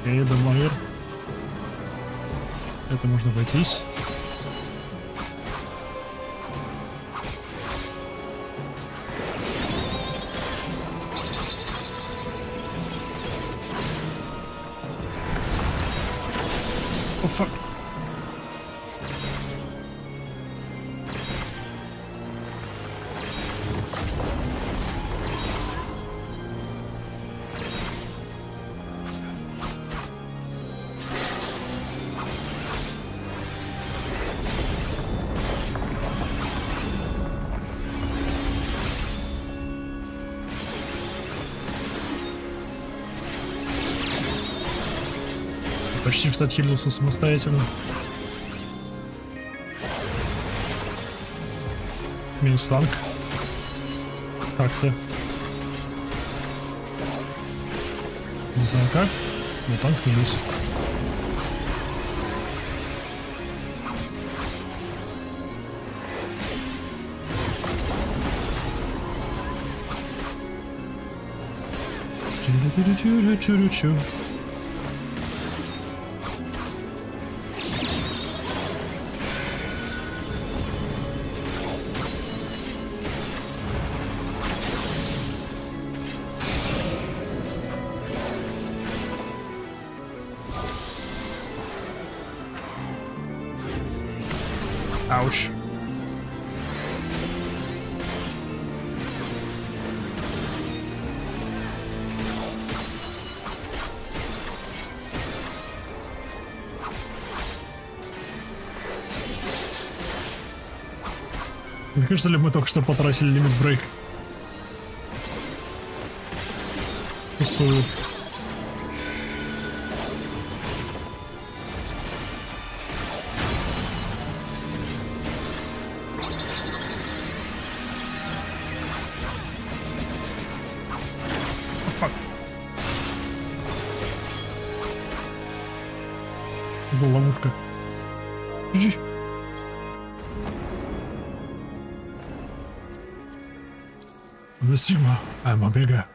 Окей, дамагер. Это можно обойтись. О, фак. Почти что отхилился самостоятельно. Минус танк. Как-то. Не знаю как, но танк минус. Чу-чу-чу-чу-чу. Ауч. Мне кажется, ли мы только что потратили лимит брейк? Пустую. Была ловушка. The Sigma, I'm Omega.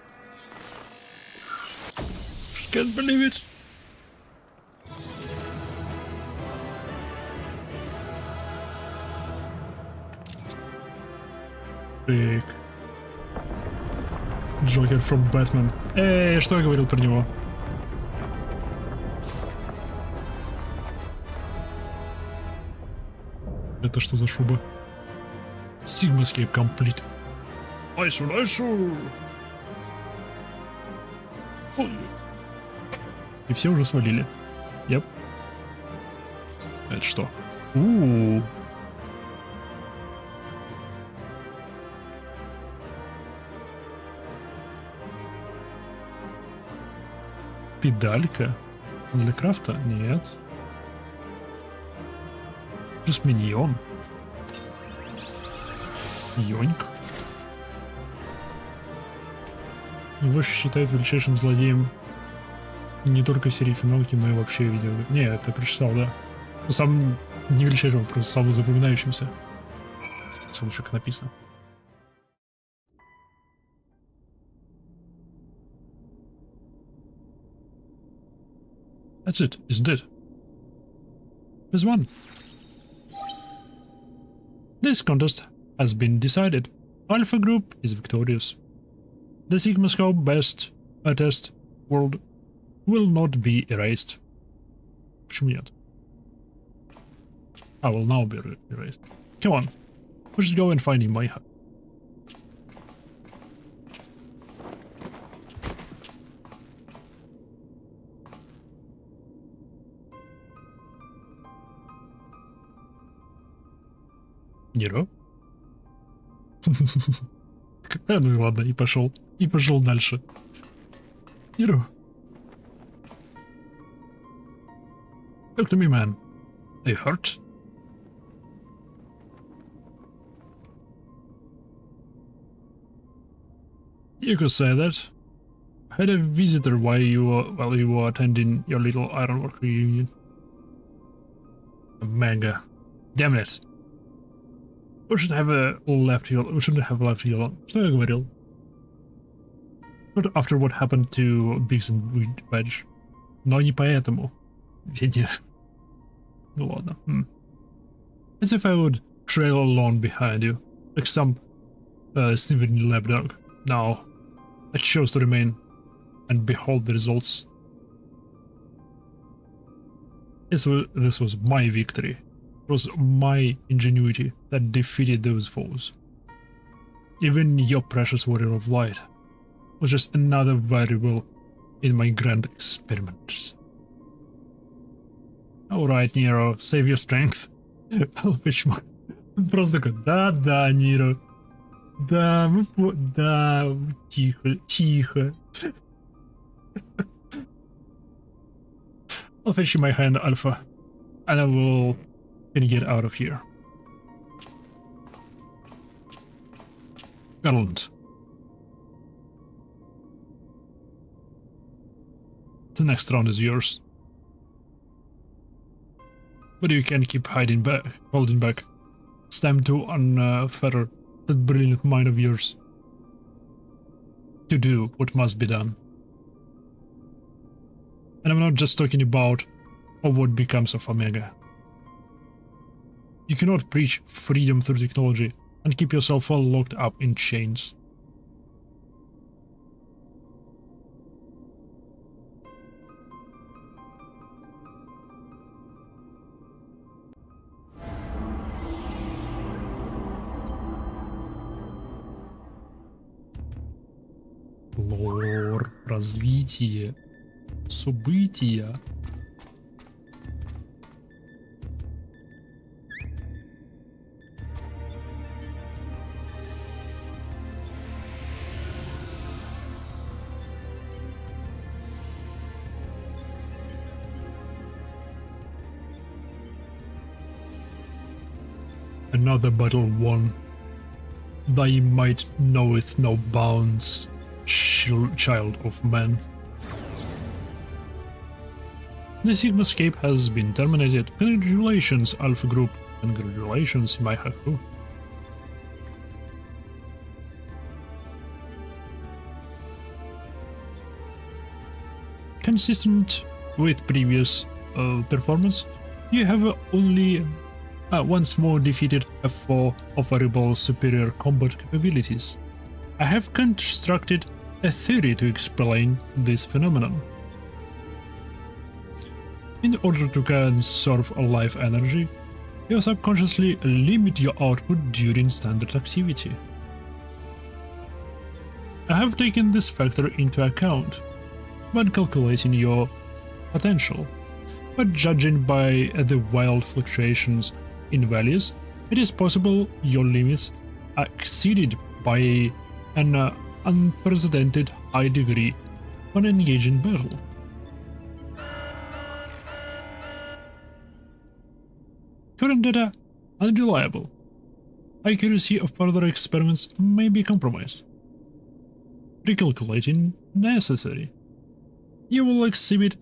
Can't believe it. Биг. Джокер from Batman. Что я говорил про него? Это что за шуба? Sigma Escape Complete. Найсу, найсу. И все уже свалили. Yep. Это что? У-у-у. Педалька? Для крафта? Нет. Плюс миньон. Йоньк. Его считают величайшим злодеем не только серии финалки, но и вообще видео. Не, это прочитал, да. Ну, сам не величайшим, просто самым запоминающимся. Что лучше как написано. That's it, isn't it? There's one. This contest has been decided. Alpha Group is victorious. The Sigma Scope Best Test World will not be erased. Почему нет? I will now be erased. Come on, we should go and find him my hut. Неро? Ну и ладно, и пошел. И пошел дальше. Неро. Talk to me, man. Are you hurt? You could say that. I had a visitor while you were attending your little ironwork reunion. A manga. Damn it. We shouldn't have left you alone. Что я говорил? Not after what happened to Biggs and Wedge. Но не поэтому. Ну ладно. As if I would trail along behind you, like some sniveling lapdog. No, I chose to remain and behold the results. This was my victory. It was my ingenuity that defeated those foes. Even your precious warrior of light was just another variable in my grand experiments. Alright, Nero, save your strength. I'll fetch more. Просто такой, да, Nero. Да, да, тихо. I'll fetch you my hand, Alpha, and I will get out of here. Garland. The next round is yours. But you can't keep holding back. It's time to unfetter that brilliant mind of yours. To do what must be done. And I'm not just talking about what becomes of Omega. You cannot preach freedom through technology and keep yourself all locked up in chains. Лор, развитие, события. Another battle won. Thy might knoweth no bounds, child of man. The Sigmascape has been terminated. Congratulations, Alpha Group. Congratulations, Maihaku. Consistent with previous performance, you have only once more defeated a foe of Rebel's superior combat capabilities. I have constructed a theory to explain this phenomenon. In order to conserve life energy, you subconsciously limit your output during standard activity. I have taken this factor into account when calculating your potential, but judging by the wild fluctuations in values, it is possible your limits are exceeded by an unprecedented high degree when engaging battle. Current data unreliable. Accuracy of further experiments may be compromised. Recalculating necessary. You will exhibit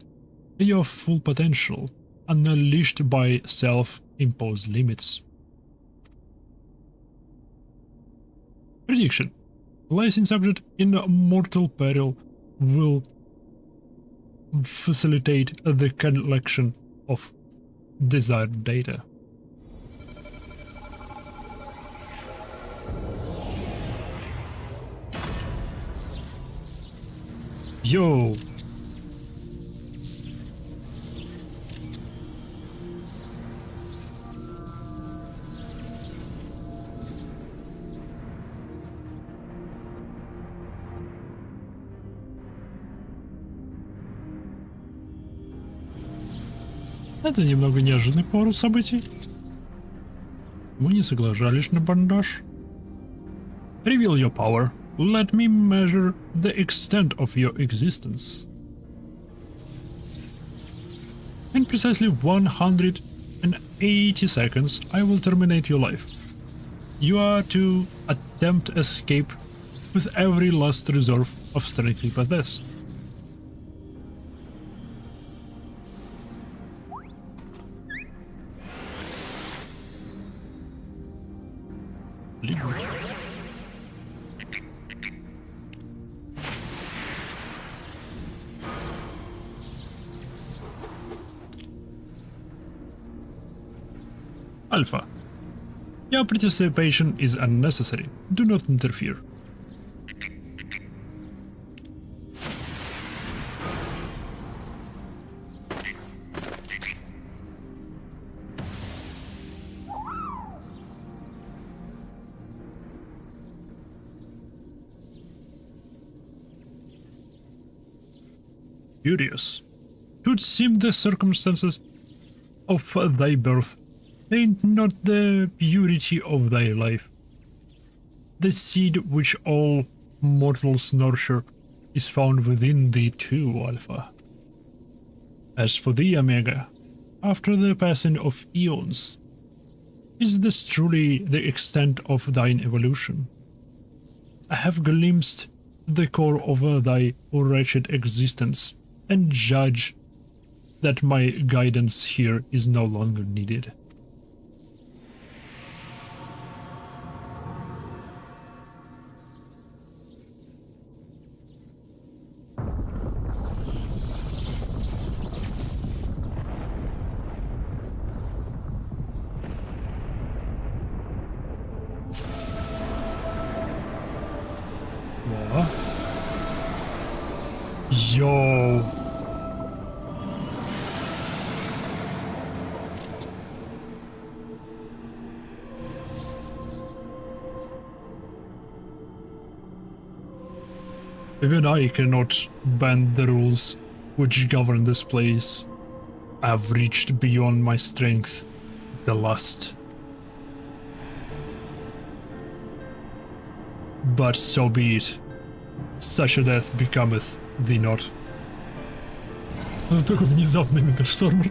your full potential, unleashed by self-imposed limits. Prediction. Placing subject in mortal peril will facilitate the collection of desired data. Yo! Это немного неожиданный поворот событий. Мы не соглашались на бандаж. Reveal your power. Let me measure the extent of your existence. In precisely 180 seconds, I will terminate your life. You are to attempt escape with every last reserve of strength you possess. Alpha. Your participation is unnecessary. Do not interfere. Curious. Should seem the circumstances of thy birth taint not the purity of thy life. The seed which all mortals nurture is found within thee too, Alpha. As for thee, Omega, after the passing of eons, is this truly the extent of thine evolution? I have glimpsed the core of thy wretched existence, and judge that my guidance here is no longer needed. What? Yo. Even I cannot bend the rules which govern this place. I have reached beyond my strength, the lust. But so be it. Such a death becometh thee not. Такой внезапный метасорбр.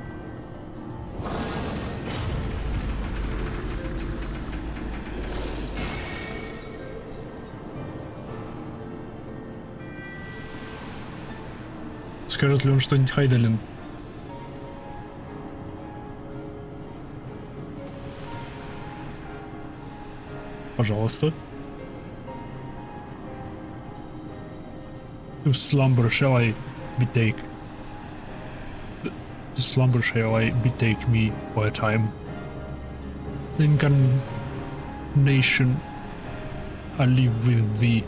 Скажет ли он что-нибудь Хайдалин? Пожалуйста. To slumber shall I betake. To slumber shall I betake me for a time. The incarnation I live with thee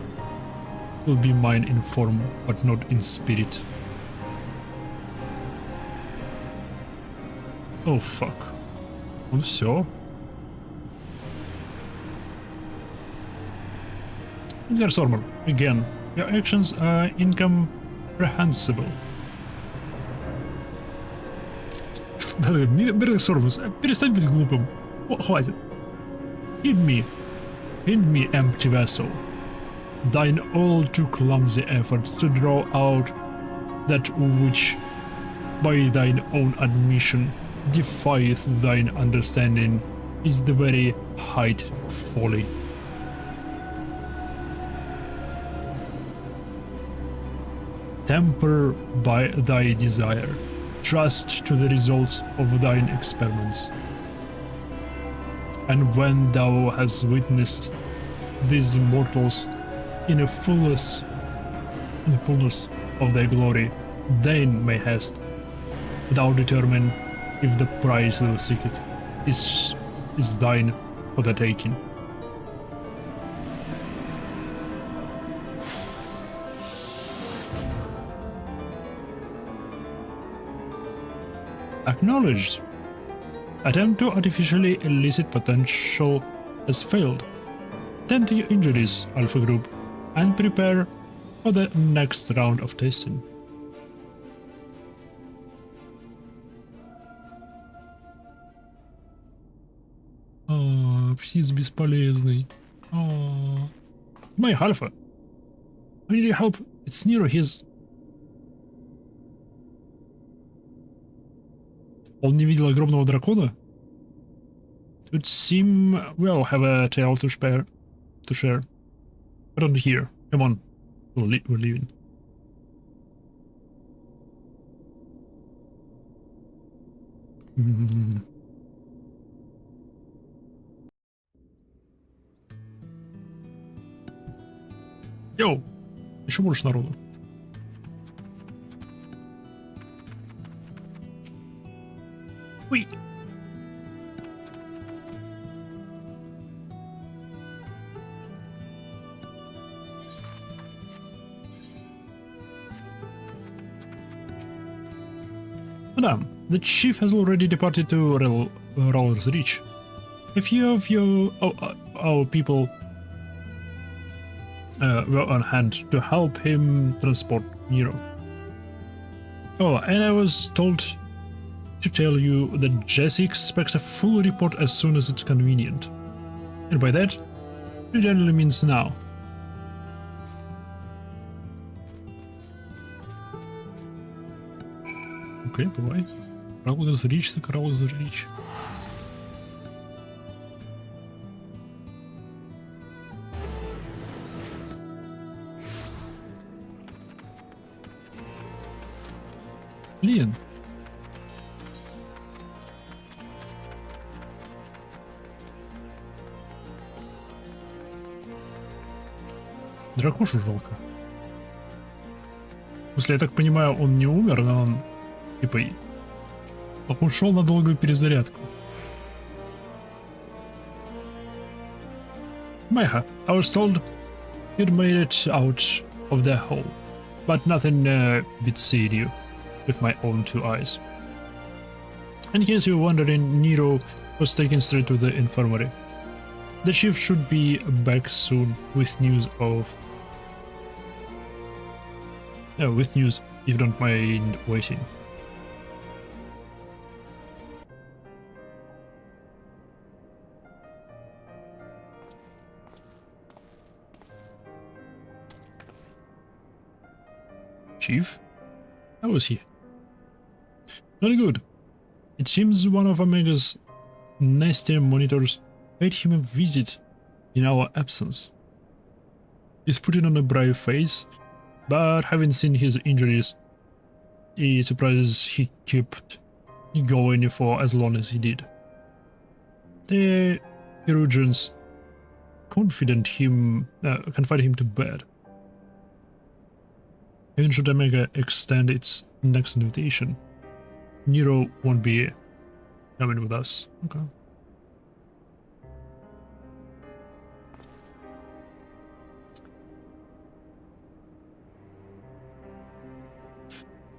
will be mine in form, but not in spirit. Oh fuck. Ну все. There's armor. Again, your actions are incomprehensible. Берег Сормус, перестань быть глупым. Хватит. Heed me, empty vessel. Thine all too clumsy effort to draw out that which, by thine own admission, defieth thine understanding, is the very height of folly. Temper by thy desire, trust to the results of thine experiments. And when thou hast witnessed these mortals in the fullness of thy glory, then mayhast thou determine if the prize thou seekest is thine for the taking. Acknowledged. Attempt to artificially elicit potential has failed. Tend to your injuries, Alpha Group, and prepare for the next round of testing. Птиц бесполезный. My Alpha. I need your help. It's near his... Он не видел огромного дракона? It seem we'll have a tale to share. Around here. Come on. We're leaving. Йоу! Еще больше народу. Ой! Madam, the chief has already departed to Roller's Reach. A few of our people were on hand to help him transport Nero. Oh, and I was told to tell you that Jesse expects a full report as soon as it's convenient. And by that, it generally means now. Окей, давай. Roller's Reach, так Roller's Reach. Блин. Дракошу жалко. В смысле, я так понимаю, он не умер, но он типа ушел на долгую перезарядку. Майха, I was told you'd made it out of the hole, but nothing beats seeing you with my own two eyes. In case you're wondering, Nero was taken straight to the infirmary. The chief should be back soon with news of... with news, if you don't mind waiting. Chief? How was he? Not good. It seems one of Omega's nasty monitors paid him a visit in our absence. He's putting on a brave face, but having seen his injuries, he surprises he kept going for as long as he did. The Erugians confide him to bed. Even should Omega extend its next invitation, Nero won't be coming with us. Okay.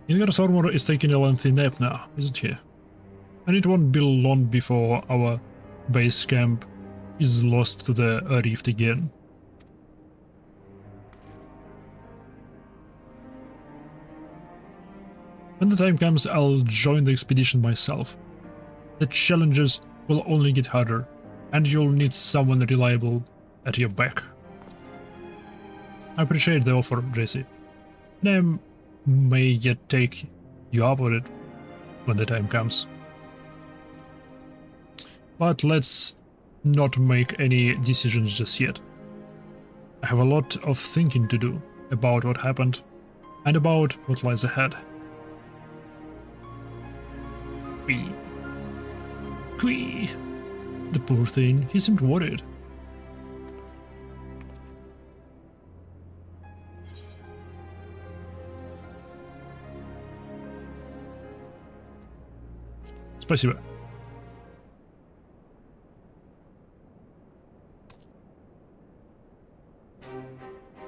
Ingar's armor is taking a lengthy nap now, isn't he? And it won't be long before our base camp is lost to the rift again. When the time comes, I'll join the expedition myself. The challenges will only get harder, and you'll need someone reliable at your back. I appreciate the offer, Jesse. And I may yet take you up on it when the time comes. But let's not make any decisions just yet. I have a lot of thinking to do about what happened and about what lies ahead. Quee. The poor thing, he seemed worried. Спасибо.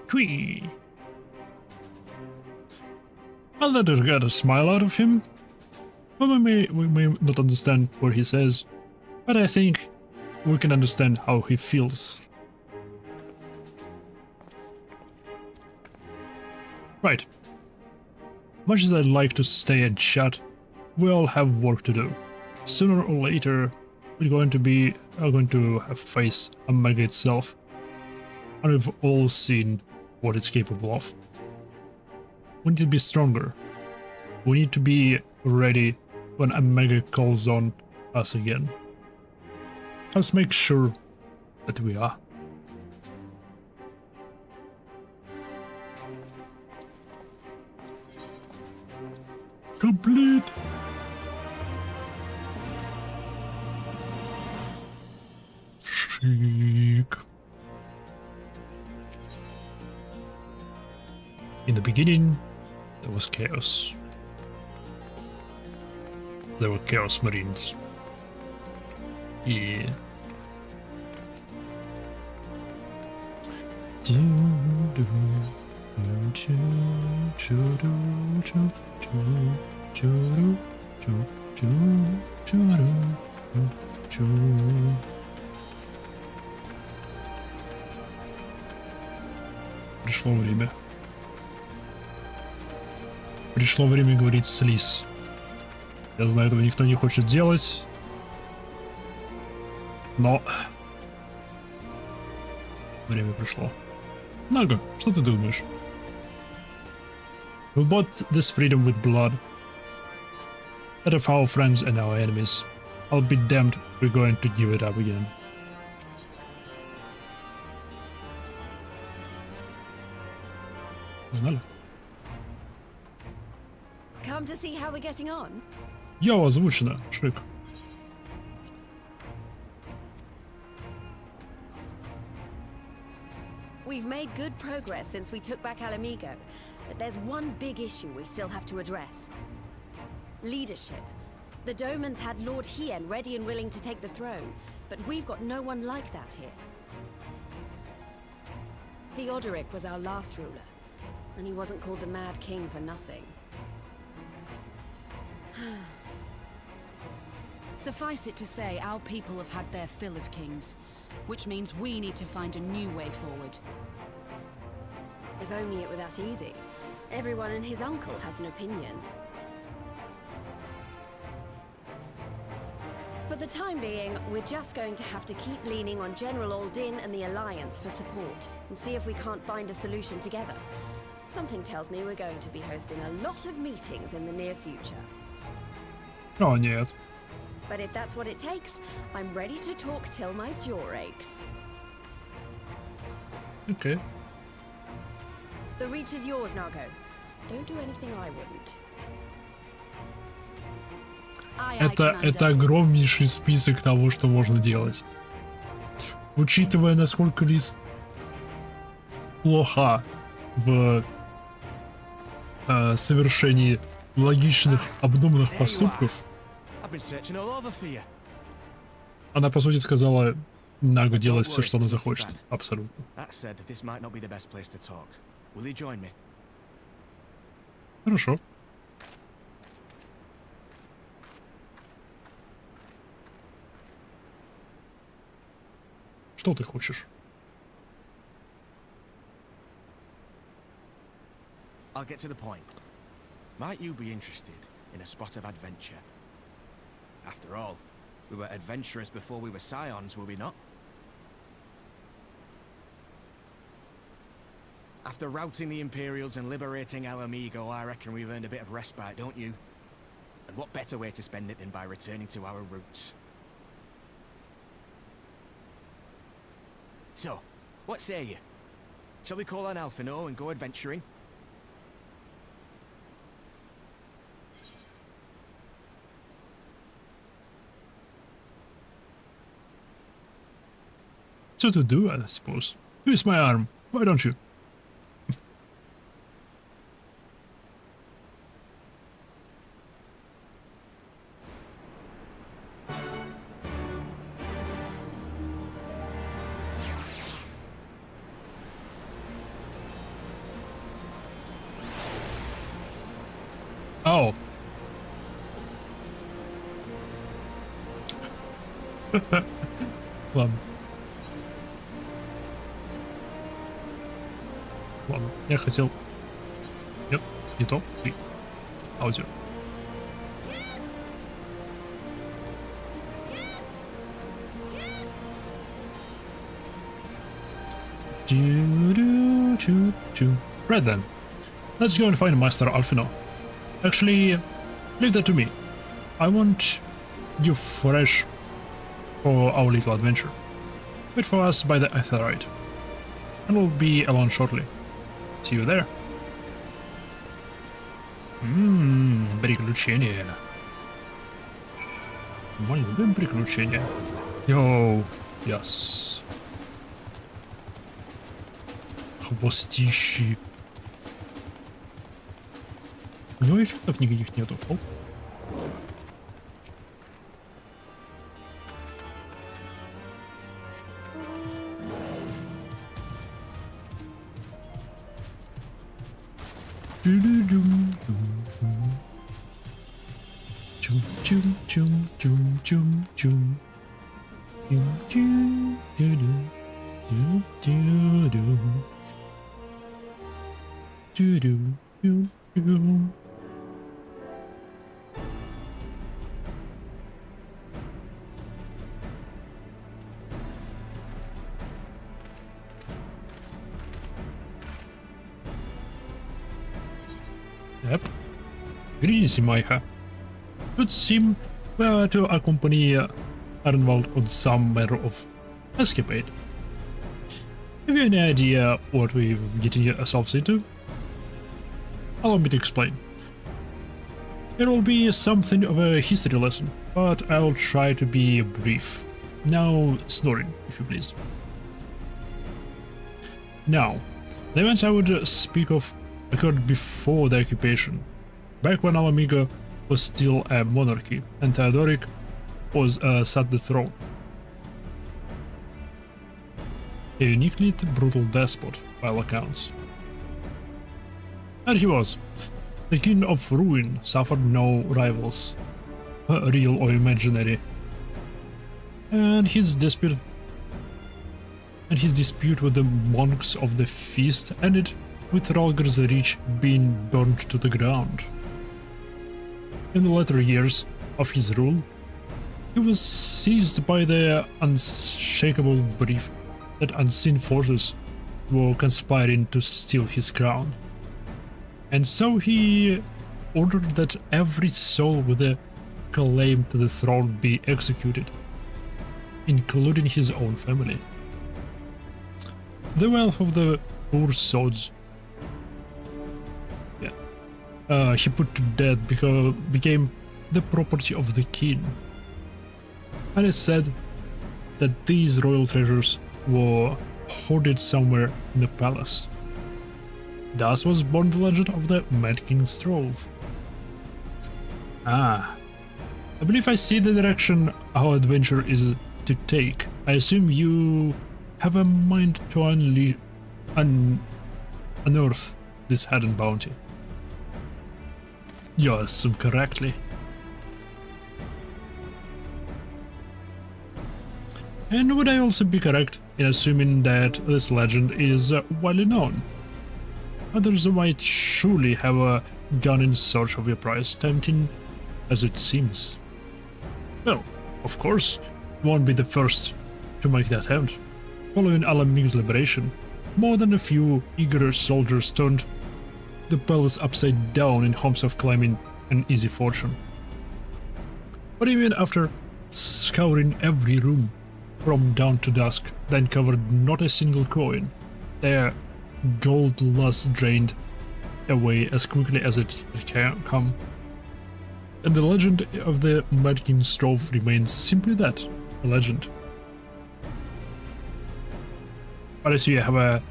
Quee. I'll let her get a smile out of him. We may not understand what he says, but I think we can understand how he feels. Right. Much as I'd like to stay and chat, we all have work to do. Sooner or later, we're going to have to face Omega itself, and we've all seen what it's capable of. We need to be stronger. We need to be ready when Omega calls on us again. Let's make sure that we are. Complete! Chic. In the beginning, there was chaos. There were Chaos Marines. Yeah. Пришло время. Пришло время говорить слиз. Я знаю, этого никто не хочет делать. Но... время пришло. Нага, что ты думаешь? We bought this freedom with blood. That of our friends and our enemies. I'll be damned we're going to give it up again. Погнали. Come to see how we're getting on? Йоу, озвучено. Шик. We've made good progress since we took back Alamigo, but there's one big issue we still have to address. Leadership. The Domans had Lord Hien ready and willing to take the throne, but we've got no one like that here. Theodoric was our last ruler, and he wasn't called the Mad King for nothing. Suffice it to say, our people have had their fill of kings, which means we need to find a new way forward. If only it were that easy. Everyone and his uncle has an opinion. For the time being, we're just going to have to keep leaning on General Aldin and the Alliance for support, and see if we can't find a solution together. Something tells me we're going to be hosting a lot of meetings in the near future. О, нет. But if that's what it takes, I'm ready to talk till my jaw aches. Окей. The reach is yours, Nago. Don't do anything I wouldn't. Aye, aye, Это Commander. огромнейший список того, что можно делать. Учитывая, насколько Лиз плоха в совершении логичных, обдуманных поступков, она, по сути, сказала Нагу делать все, что она захочет. Абсолютно. Хорошо. Что ты хочешь? I'll get to the point. Might you be interested in a spot of adventure? After all, we were adventurers before we were scions, were we not? After routing the Imperials and liberating Alamigo, I reckon we've earned a bit of respite, don't you? And what better way to spend it than by returning to our roots? So, what say you? Shall we call on Alphino and go adventuring? So to do, I suppose. Use my arm. Why don't you? Oh. Ладно. Ладно, я хотел... Нет, не то. Ты. Аудио. Right then. Let's go and find Master Alphino. Actually, leave that to me. I want you fresh for our little adventure. Wait for us by the Aetherite. And we'll be alone shortly. See you there. Приключения. Мы любим приключения. Йоу, yes. Хвостищи. У него эффектов никаких нету. Оп. chum chum chum chum chum. Chum chum doo doo doo doo doo doo doo doo. Yep. Greetings, Maiha. Would seem to accompany Arnwald on some manner of escapade. Have you any idea what we're getting ourselves into? Allow me to explain. It will be something of a history lesson, but I'll try to be brief. Now, snoring, if you please. Now, the events I would speak of occurred before the occupation, back when Alamigo was still a monarchy and Theodoric was sat the throne. A uniquely brutal despot, by all accounts. And he was. The king of ruin suffered no rivals, real or imaginary. And his dispute with the monks of the feast ended with Ralger's reach being burned to the ground. In the later years of his rule, he was seized by the unshakable belief that unseen forces were conspiring to steal his crown. And so he ordered that every soul with a claim to the throne be executed, including his own family. The wealth of the poor souls he put to death became the property of the king. And it's said that these royal treasures were hoarded somewhere in the palace. Thus was born the legend of the Mad King's Trove. Ah, I believe I see the direction our adventure is to take. I assume you have a mind to unearth this hidden bounty. You assume correctly. And would I also be correct in assuming that this legend is widely known? Others might surely have gone in search of your prize, tempting as it seems. Well, of course, you won't be the first to make the attempt. Following Alamigo's liberation, more than a few eager soldiers turned the palace upside down in hopes of claiming an easy fortune. But even after scouring every room from dawn to dusk, they uncovered not a single coin. Their gold lust drained away as quickly as it can come. And the legend of the Mad King's Trove remains simply that, a legend. But I see you have a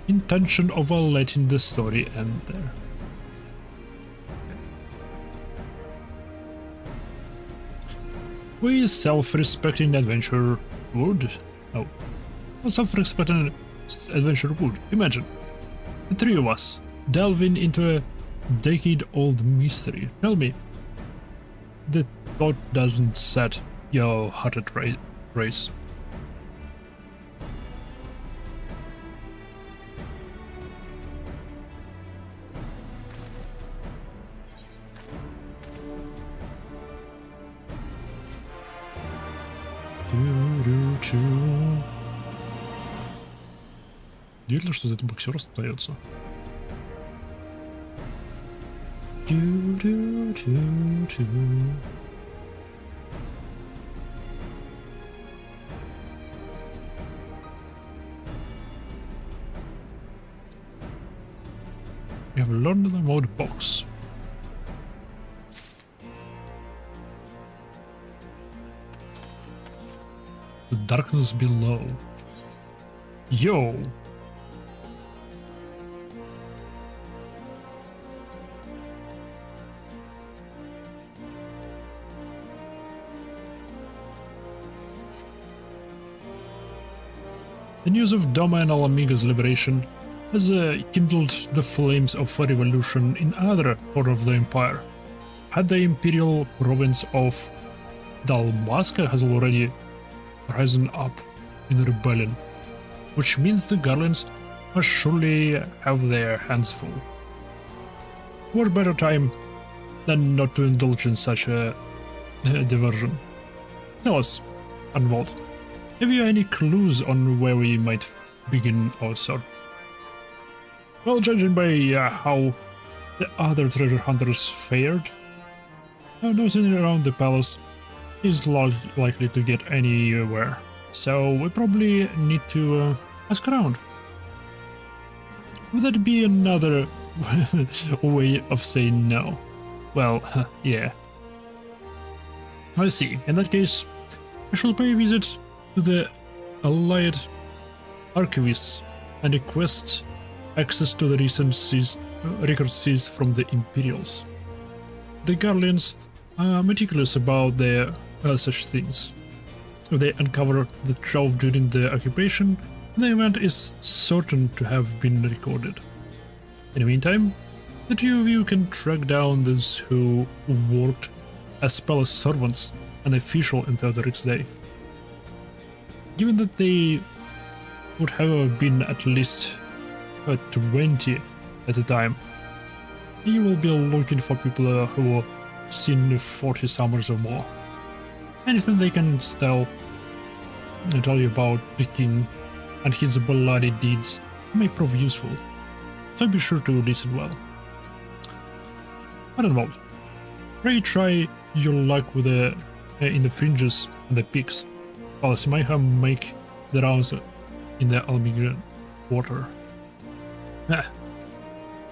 intention of letting the story end there. We self-respecting adventurer would. No. A self-respecting adventurer would. Imagine. The three of us delving into a decade-old mystery. Tell me, the thought doesn't set your heart at race. Удивительно, что за этим боксер остается. We have learned the mode box. The darkness below. Yo! The news of Doma and Alamigo's liberation has kindled the flames of a revolution in another part of the empire. Had the imperial province of Dalmasca has already risen up in rebellion, which means the Garlands must surely have their hands full. What better time than not to indulge in such a diversion? Tell us, Anwald, have you any clues on where we might begin our search? Well, judging by how the other treasure hunters fared, nosing around the palace is likely to get anywhere, so we probably need to ask around. Would that be another way of saying no? Well, yeah. I see. In that case, I shall pay a visit to the allied archivists and request access to the recent records seized from the Imperials. The Garlands are meticulous about their such things. If they uncover the trove during the occupation, the event is certain to have been recorded. In the meantime, the two of you can track down those who worked as palace servants and official in Theodoric's day. Given that they would have been at least 20 at the time, you will be looking for people who have seen 40 summers or more. Anything they can tell you about the king and his bloody deeds may prove useful, so be sure to listen well. Anwald, pray try your luck with in the fringes and the peaks, while Smiha make the rounds in the Almigran water.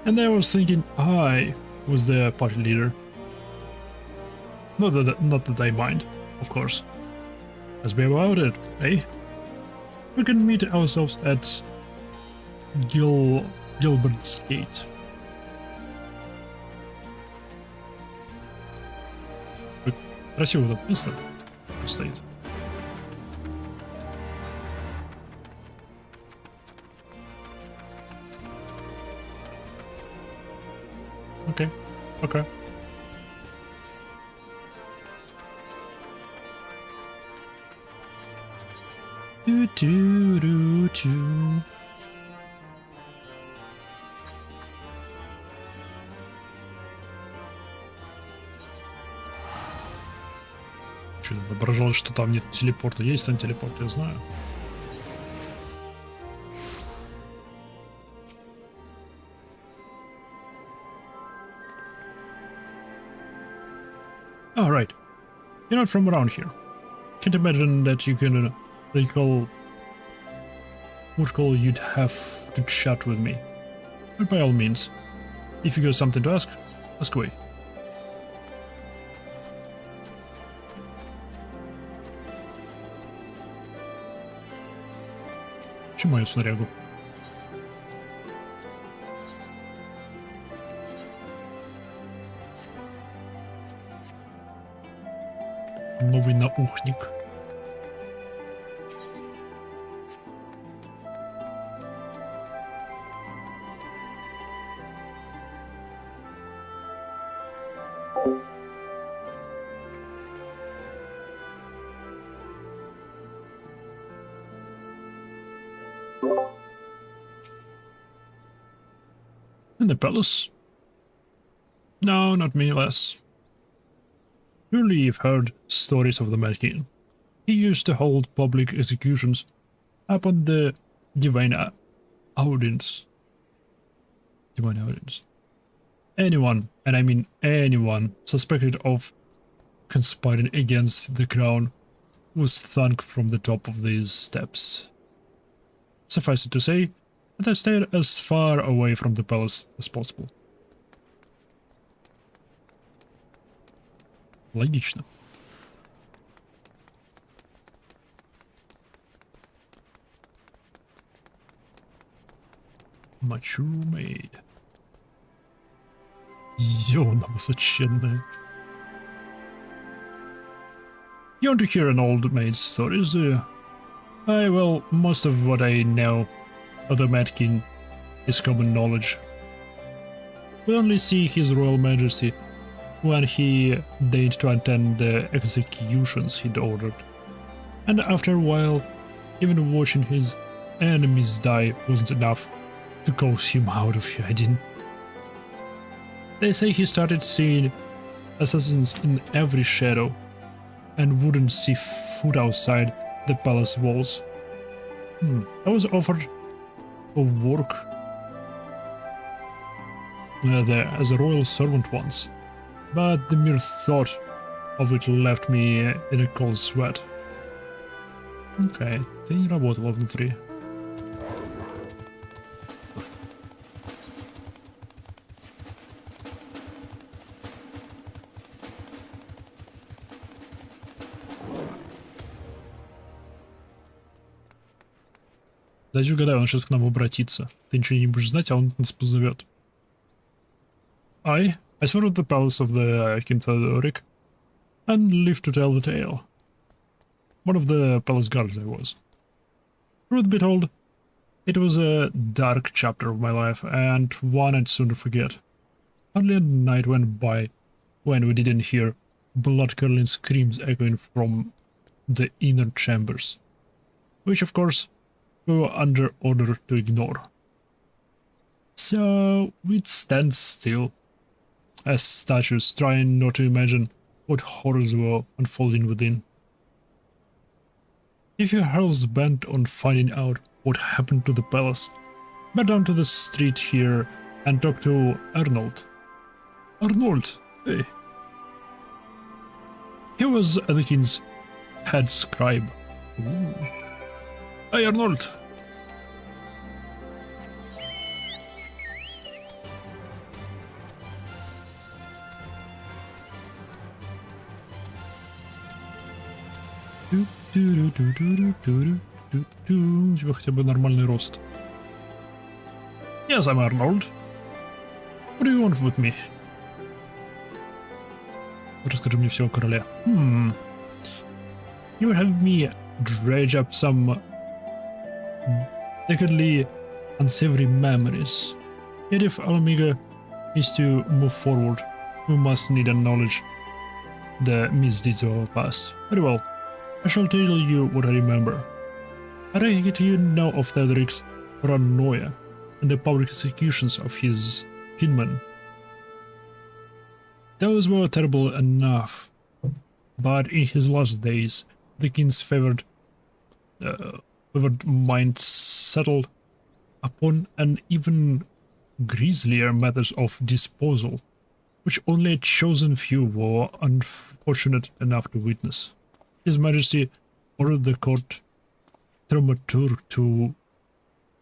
And I was thinking I was the party leader. Not that I mind, of course. Let's be about it, eh? We can meet ourselves at Gilbert's Gate. Красиво тут место стоит. Окей, пока. Ту-ту-ру-ту. Что-то отображалось, что там нет телепорта. Есть там телепорт, я знаю. Oh, right. You're not from around here. Can't imagine that you can recall what call you'd have to chat with me. But by all means, if you got something to ask away. Чему я снарягу? Новый наухник. In the palace? No, not me, less. Surely you've heard stories of the Mad King. He used to hold public executions upon the divine audience. Divine audience. Anyone, and I mean anyone, suspected of conspiring against the crown was thunk from the top of these steps. Suffice it to say that I stayed as far away from the palace as possible. Логично. Mature maid. Зона высоченная. You want to hear an old maid's stories, do you? Well, most of what I know of the Mad King is common knowledge. We only see His Royal Majesty when he deigned to attend the executions he'd ordered. And after a while, even watching his enemies die wasn't enough to cause him out of hiding. They say he started seeing assassins in every shadow and wouldn't see foot outside the palace walls. I was offered a work there as a royal servant once, but the mere thought of it left me in a cold sweat. Окей, ты не работала внутри. Дайте угадаю, он сейчас к нам обратится. Ты ничего не будешь знать, а он нас позовет. I served the palace of the XIV and lived to tell the tale. One of the palace guards I was. Truth be told, it was a dark chapter of my life and one I'd soon forget. Hardly a night went by when we didn't hear blood-curdling screams echoing from the inner chambers, which of course we were under order to ignore. So we'd stand still, as statues, trying not to imagine what horrors were unfolding within. If your heart's bent on finding out what happened to the palace, head down to the street here and talk to Arnold. Arnold, hey. He was the king's head scribe. Ooh. Hey Arnold! У тебя хотя бы нормальный рост. Yes, I'm Arnold. What do you want with me? Расскажи мне все о короле. You would have me dredge up some decadly unsavory memories. Yet if Alameda is to move forward, we must need and acknowledge the misdeeds of our past. Very well. I shall tell you what I remember. I reckon you know of Theodoric's paranoia and the public executions of his kinmen. Those were terrible enough, but in his last days, the king's favored mind settled upon an even grislier methods of disposal, which only a chosen few were unfortunate enough to witness. His Majesty ordered the court dramaturg to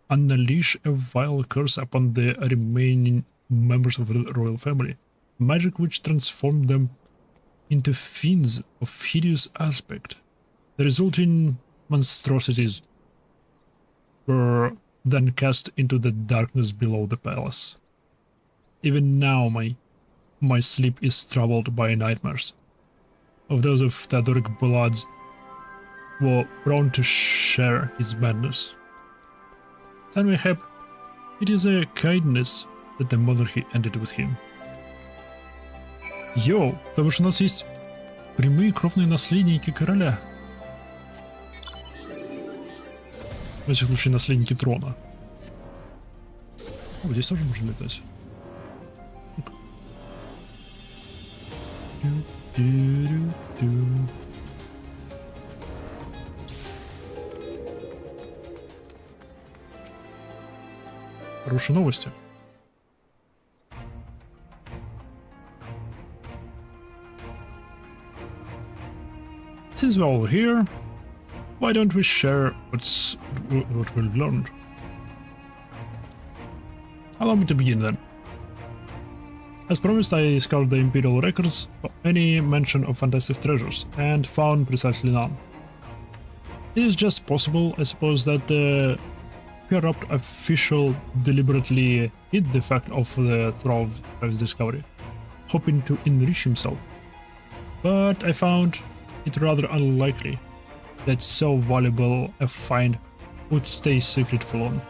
unleash a vile curse upon the remaining members of the royal family, magic which transformed them into fiends of hideous aspect. The resulting monstrosities were then cast into the darkness below the palace. Even now my sleep is troubled by nightmares of those of Theodoric bloods were prone to share his madness. And mayhap it is a kindness that the monarchy ended with him. Йоу, потому что у нас есть прямые кровные наследники короля. В этих случае наследники трона. О, здесь тоже можно летать. Хорошие новости. Since we're all here, why don't we share what we've learned? Allow me to begin then. As promised, I scoured the Imperial records for any mention of fantastic treasures, and found precisely none. It is just possible, I suppose, that the corrupt official deliberately hid the fact of the throw of his discovery, hoping to enrich himself. But I found it rather unlikely that so valuable a find would stay secret for long.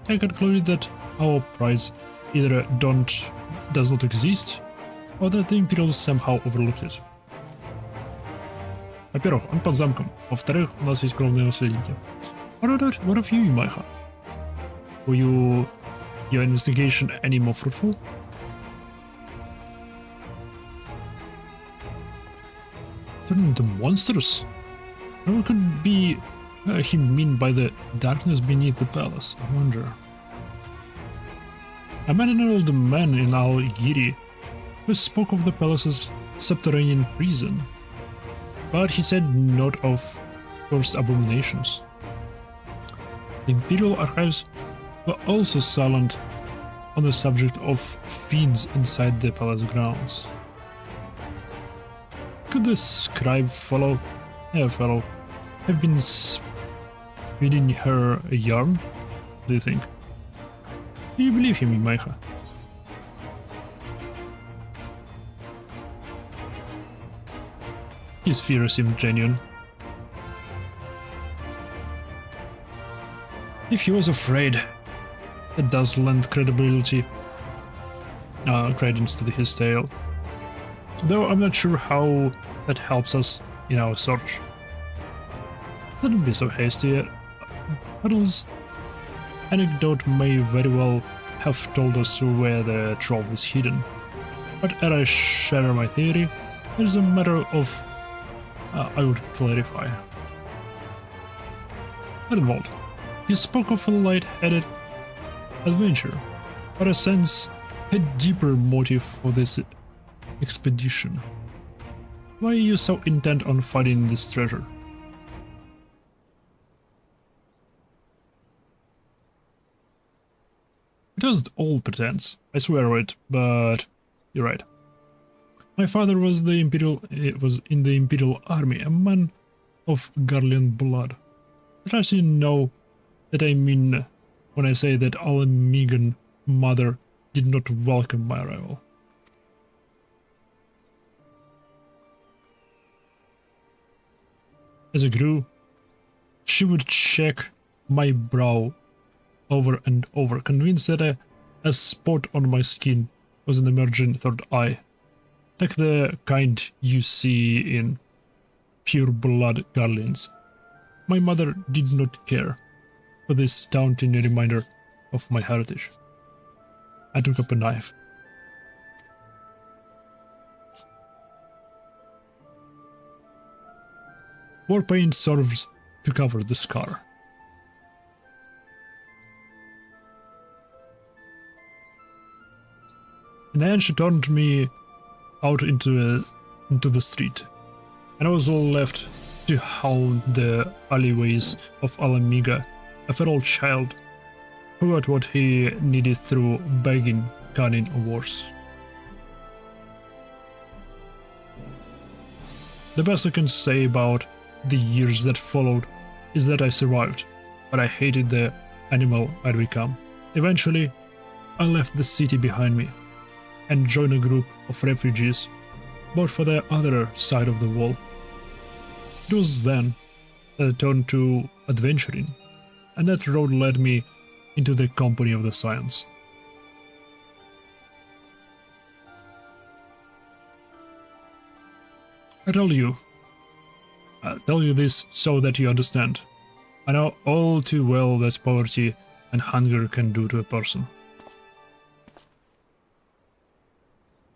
I concluded that our prize either does not exist, or that the Imperials somehow overlooked it. Во-первых, он под замком. Во-вторых, у нас есть кровные наследники. What of you, Imaiha? Were your investigation any more fruitful? Turning into monsters? What could be he mean by the darkness beneath the palace? I wonder. I met an old man in Al-Giri who spoke of the palace's subterranean prison, but he said not of cursed abominations. The Imperial archives were also silent on the subject of fiends inside the palace grounds. Could the scribe fellow have been spinning her a yarn, do you think? Do you believe him, Imaiha? His fear seemed genuine. If he was afraid, that does lend credence to his tale. Though I'm not sure how that helps us in our search. Don't be so hasty. Huddle's anecdote may very well have told us where the trove is hidden. But as I share my theory, there's a matter of I would clarify. Arenwald, you spoke of a light-headed adventure, but I sense a deeper motive for this expedition. Why are you so intent on finding this treasure? It was all pretense, I swear it, but you're right. My father was in the Imperial Army, a man of Garlean blood. Trust you know that I mean when I say that Alamegan mother did not welcome my arrival. As I grew, she would check my brow over and over, convinced that a spot on my skin was an emerging third eye, like the kind you see in pure-blood Garleans. My mother did not care for this daunting reminder of my heritage. I took up a knife. War paint serves to cover the scar. And then she turned me out into the street, and I was all left to hound the alleyways of Alamega, a feral child who got what he needed through begging, cunning, or worse. The best I can say about the years that followed is that I survived, but I hated the animal I'd become. Eventually, I left the city behind me and joined a group of refugees, but for the other side of the wall. It was then that I turned to adventuring, and that road led me into the company of the Scions. I'll tell you this so that you understand. I know all too well that poverty and hunger can do to a person.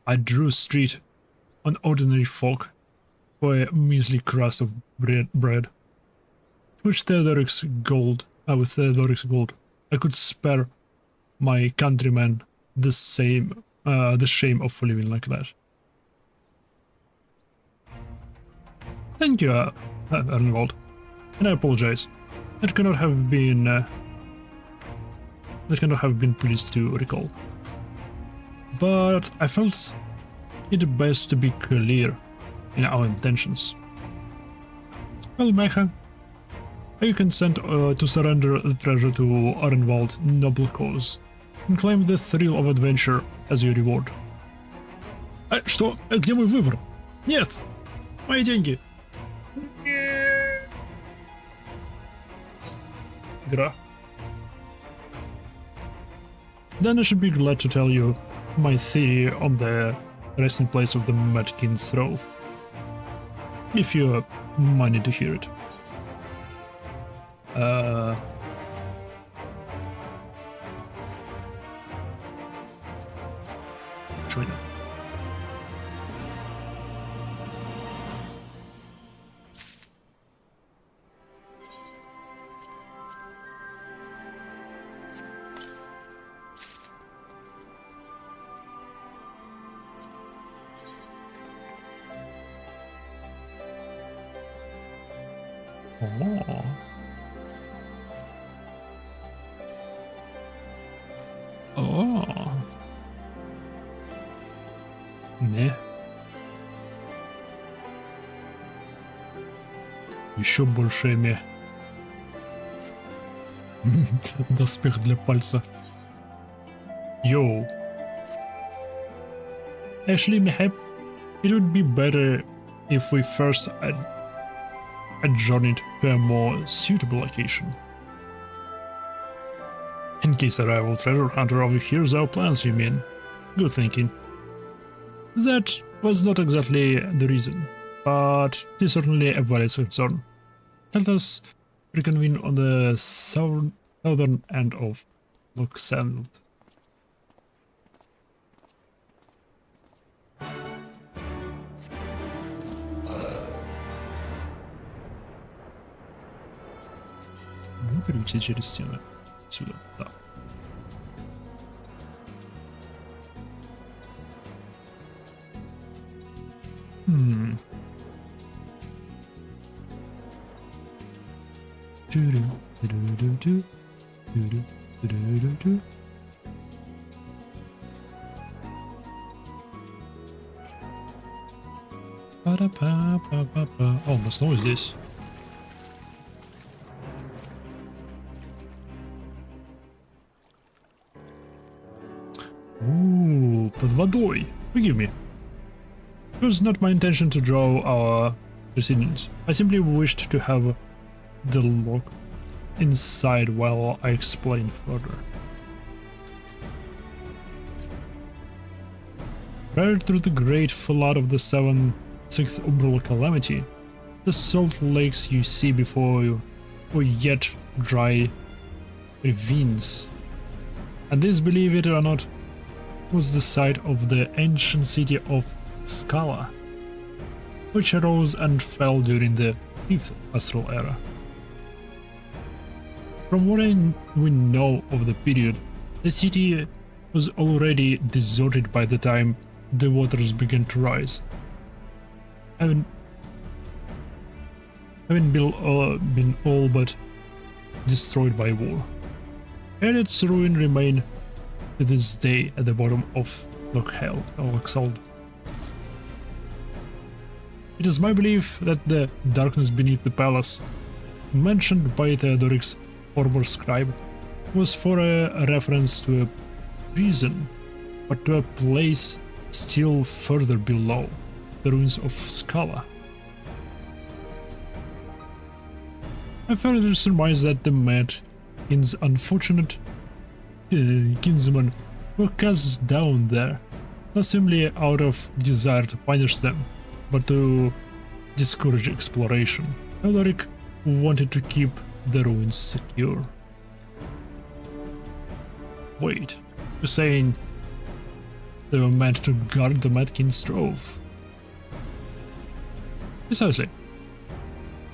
I drew street on ordinary folk for a measly crust of bread. With Theodoric's gold, I could spare my countrymen the shame of living like that. Thank you, Arnwald, and I apologize. That cannot have been pleased to recall. But I felt it best to be clear in our intentions. Well, Mecha, you consent to surrender the treasure to Arnwald's noble cause and claim the thrill of adventure as your reward. Что? Где мой выбор? Нет! Мои деньги! Gra. Then I should be glad to tell you my theory on the resting place of the Mad King's throne. If you're money to hear it. Actually, no. Oh. Oh. Не. Еще больше ме. Доспех для пальца. Йоу. Actually, maybe it would be better if we first adjourned to a more suitable location. In case a rival treasure hunter overhears our plans, you mean? Good thinking. That was not exactly the reason, but it is certainly a valid concern. Let us reconvene on the southern end of Luxembourg. Ну, перейти через стены. Сюда, да. О, мы снова здесь. Под водой. Forgive me. It was not my intention to draw our proceedings. I simply wished to have the lock inside while I explain further. Prior to the great flood of the 6th Umbral Calamity, the salt lakes you see before you were yet dry ravines. And this, believe it or not, was the site of the ancient city of Scala, which arose and fell during the 5th Astral Era. From what we know of the period, the city was already deserted by the time the waters began to rise, having been all but destroyed by war. And its ruin remain to this day at the bottom of Luxembourg. It is my belief that the darkness beneath the palace, mentioned by Theodoric's former scribe, was for a reference to a prison, but to a place still further below, the ruins of Scala. I further surmise that the Mad King's unfortunate kinsmen were cast down there, not simply out of desire to punish them, but to discourage exploration. Theodoric wanted to keep the ruins secure. Wait, you're saying they were meant to guard the Mad King's trove? Precisely.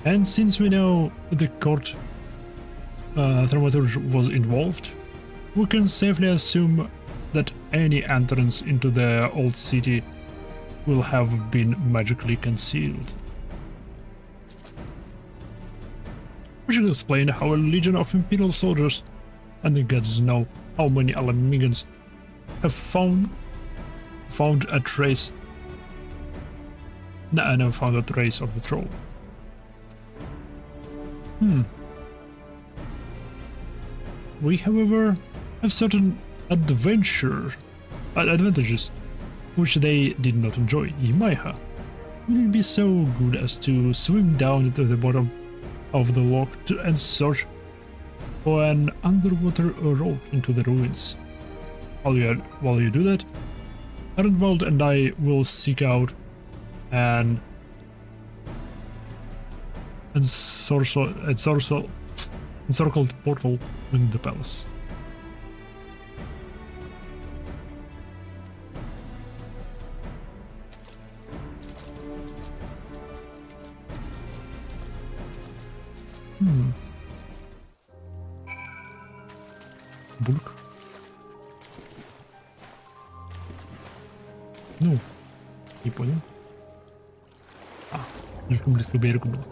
And since we know the court thaumaturge was involved, we can safely assume that any entrance into the old city will have been magically concealed. Which will explain how a legion of Imperial soldiers, and the gods know how many Alamegans, have found a trace of the troll. We, however, have certain advantages which they did not enjoy. Imaiha, will it be so good as to swim down to the bottom of the lock and search for an underwater road into the ruins? While you do that, Arnwald and I will seek out an encircled portal within the palace. Булк. Ну, не понял. Слишком близко к берегу было.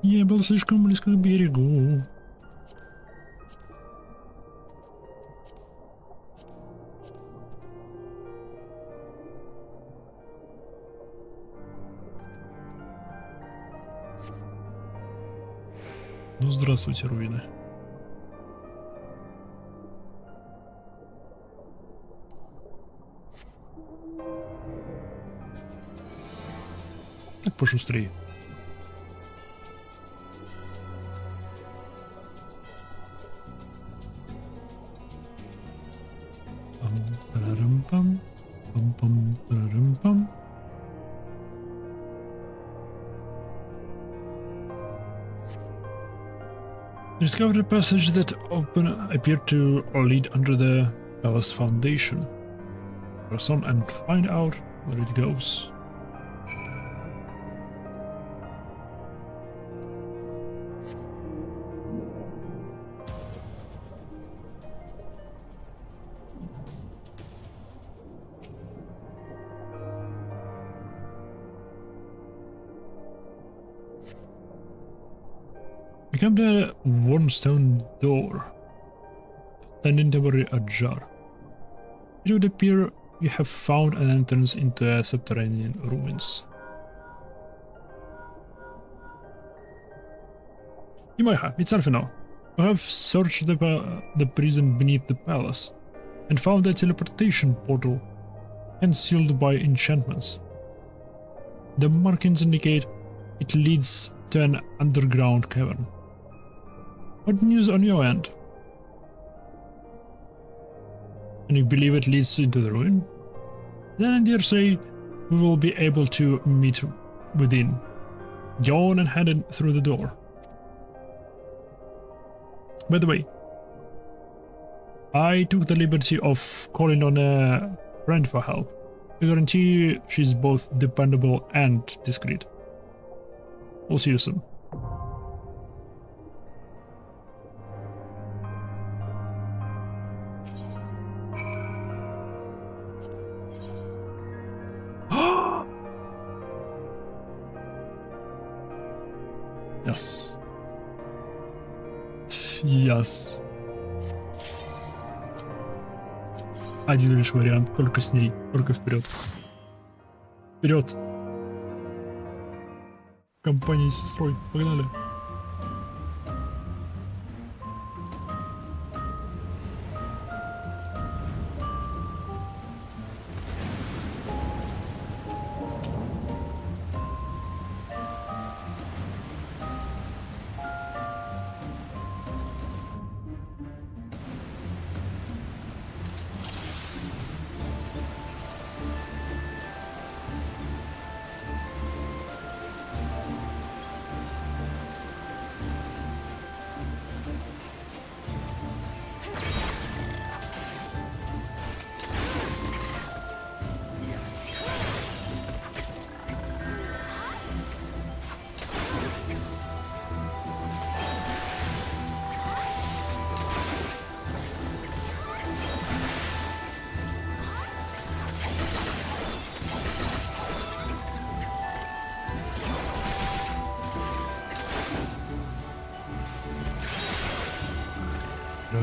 Я был слишком близко к берегу. Ну, здравствуйте, руины. Так пошустрее. Пам-парам-пам, пам-пам-парам-пам. Discovered a passage that appeared to lead under the palace foundation. Press on and find out where it goes. Become the worn stone door, standing temporarily ajar. It would appear you have found an entrance into a subterranean ruins. You might have, it's Alpha now. You have searched the prison beneath the palace and found a teleportation portal concealed by enchantments. The markings indicate it leads to an underground cavern. What news on your end? And you believe it leads into the ruin? Then I dare say we will be able to meet within. Go on and head in through the door. By the way, I took the liberty of calling on a friend for help. I guarantee she's both dependable and discreet. We'll see you soon. Yes. Yes. Один лишь вариант, только с ней, только вперед. Вперед! Компания с сестрой, погнали!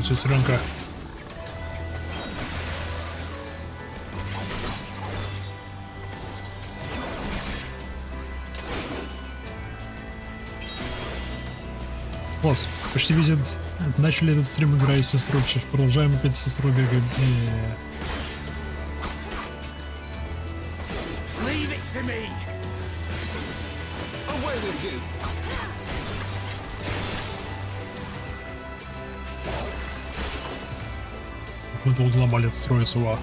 Сестренка. Класс. Почти везде начали этот стрим, играя с сестрой. Сейчас продолжаем опять с сестрой бегаем. Мы тут ломали эту троицу, а.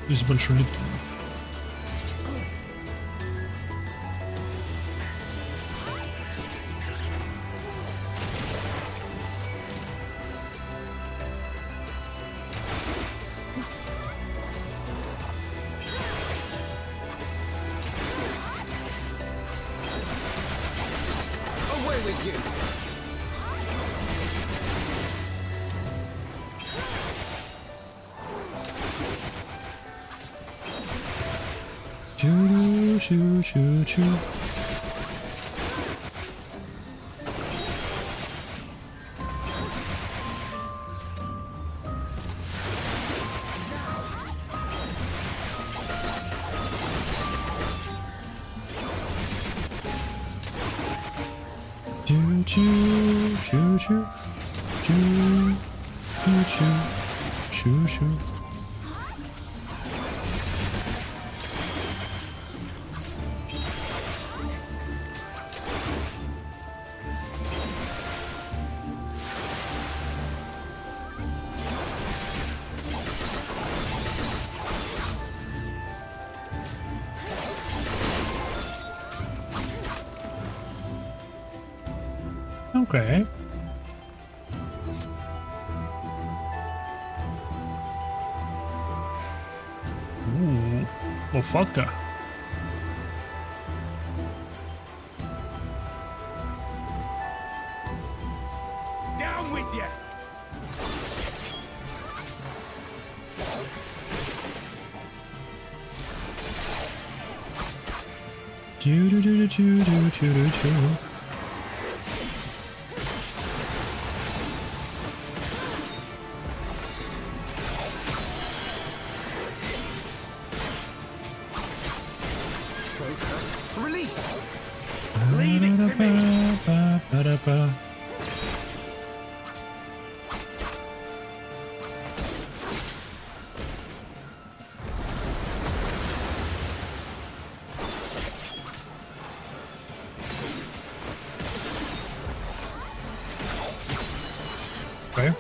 Здесь большой летун. Away with you! Choo choo choo choo. Choo choo choo choo choo choo choo choo. Okay. Лопатка. Down with you! Choo choo choo choo choo choo choo. Release! Leave it to me! Ba-da-ba. Okay.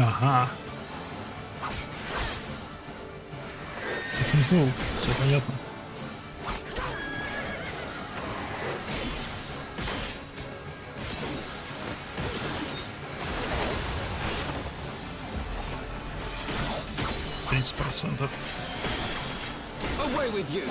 Ага. Очень cool, все понятно. 30%. Away with you!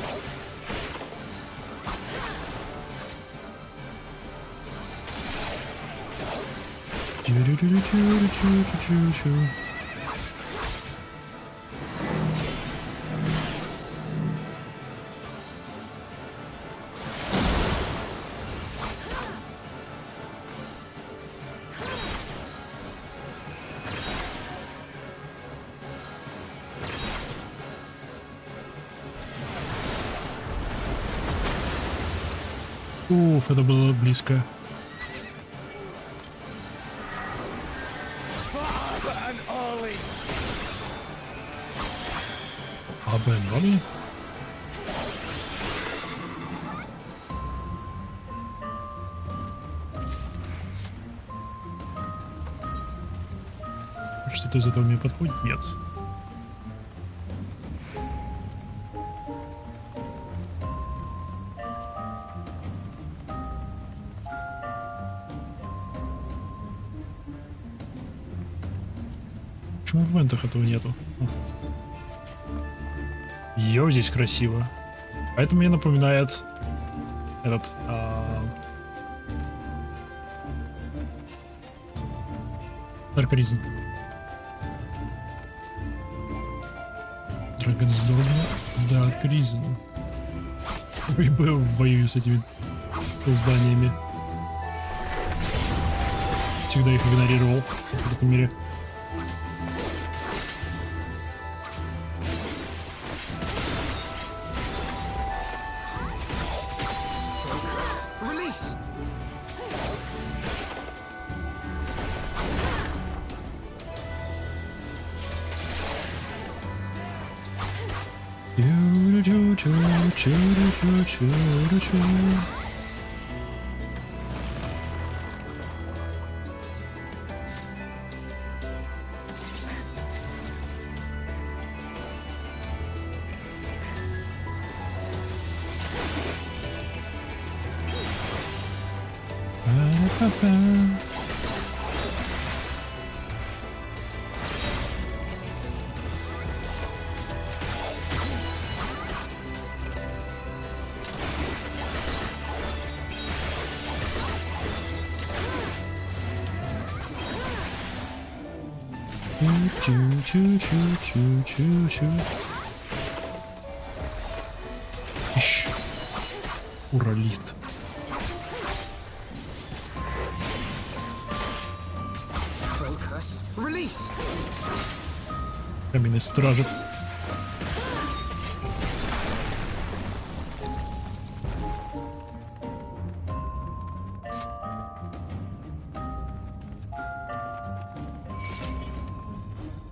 Уф, это было близко. Абэнноли? Что-то из этого мне подходит? Нет. Почему в вентах этого нету? Йо, здесь красиво. А это мне напоминает этот... Dark Risen. Dragon's Dogma, Dark Risen. Был в бою с этими зданиями. Всегда их игнорировал в этом мире. Ищ. Уралит. Каменный стражик.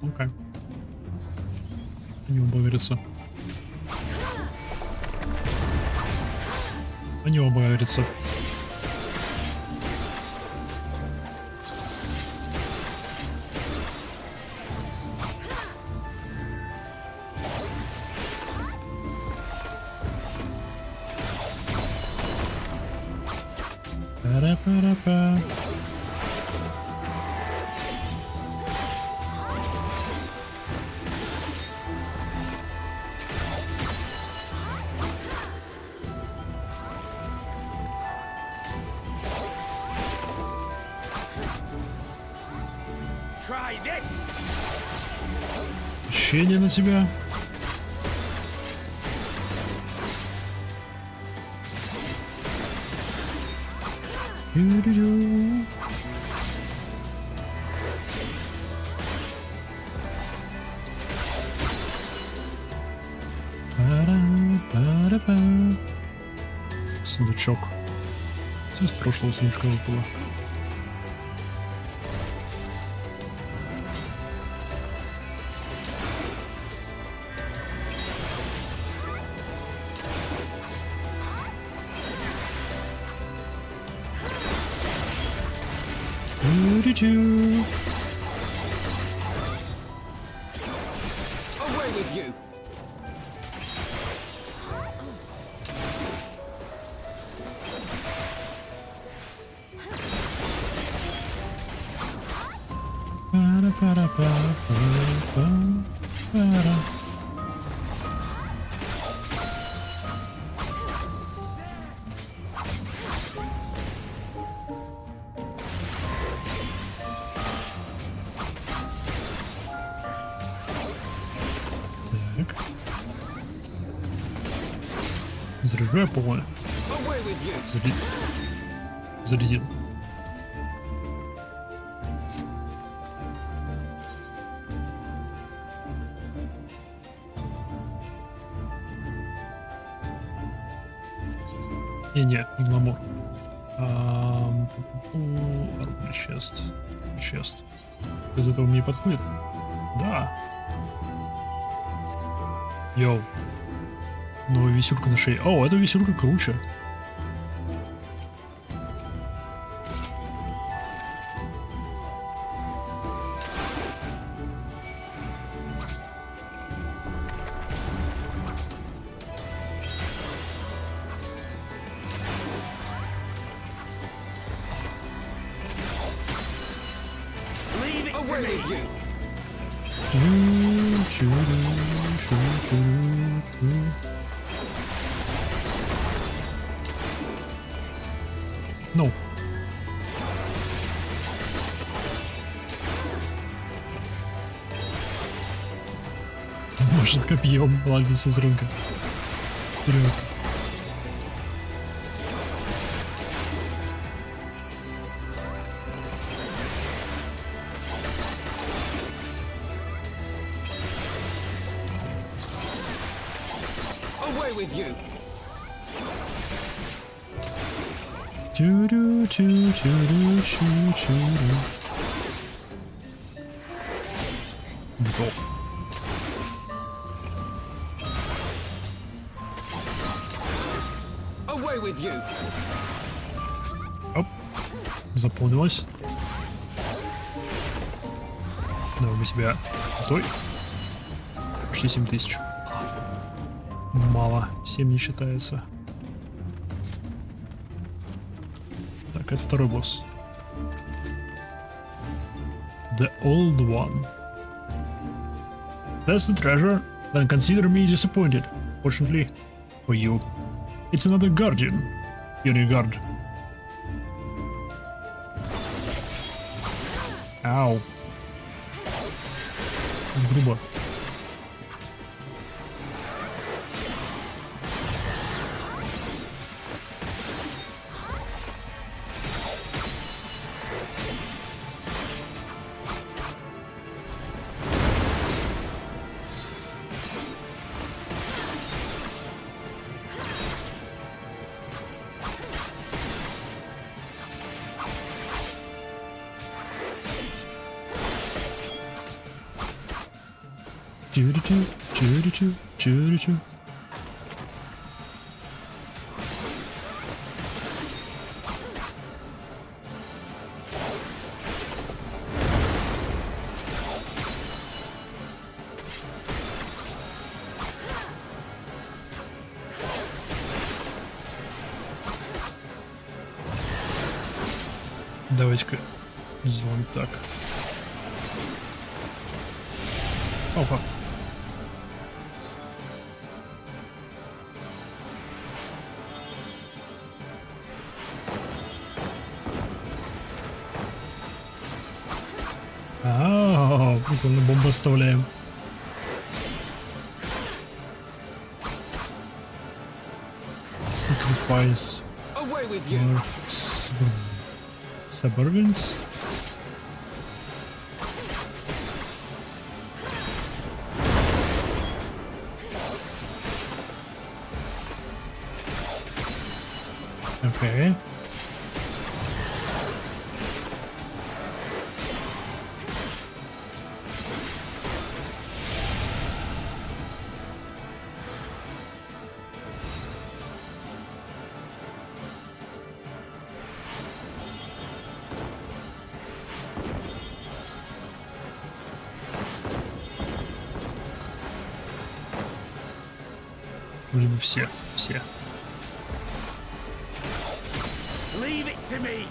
Окей. Они оба верятся. Они оба верятся. Пара-пара-па. Ощущение на тебя. Сундучок. Все с прошлого сундучка выпало. Away with you! Так. Заряжаю полное. Away with you. Зарядил. Не, гламур. Чест. Из этого мне подходит? Да. Йоу. Новая висюлька на шее. О, эта висюлька круче. Away with you. Ну. Может, копьем. Ладно, сестренка. Вперед. Away with you. Чуру-чу-чуру-чу-чуру. Готов. Away with you. Оп. Заполнилось. Давай мы тебя той. Почти 7000. Мало. 7 не считается. Так, это второй босс. The old one. That's the treasure. Then consider me disappointed. Fortunately for you, it's another guardian. Uniguard. Ау. Грубо. Чу-ру-чу, чу-ру-чу, чу-ру-чу. Давайте-ка сделаем так. Опа. Прикольно, бомбу оставляем. Sacrifice. Away with you. Suburbans. Okay. Либо все. Leave it to me.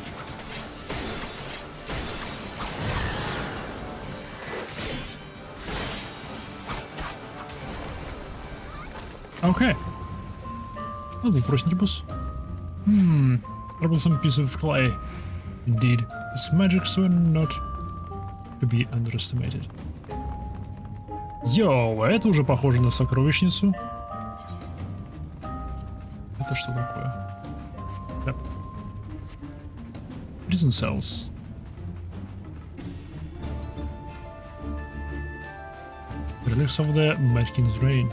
Okay. Oh, был простенький босс. Troublesome piece of clay. Indeed, its magics were not to be underestimated. Йоу, это уже похоже на сокровищницу. Это что такое? Да. Prison cells. Relics of the Mad King's reign.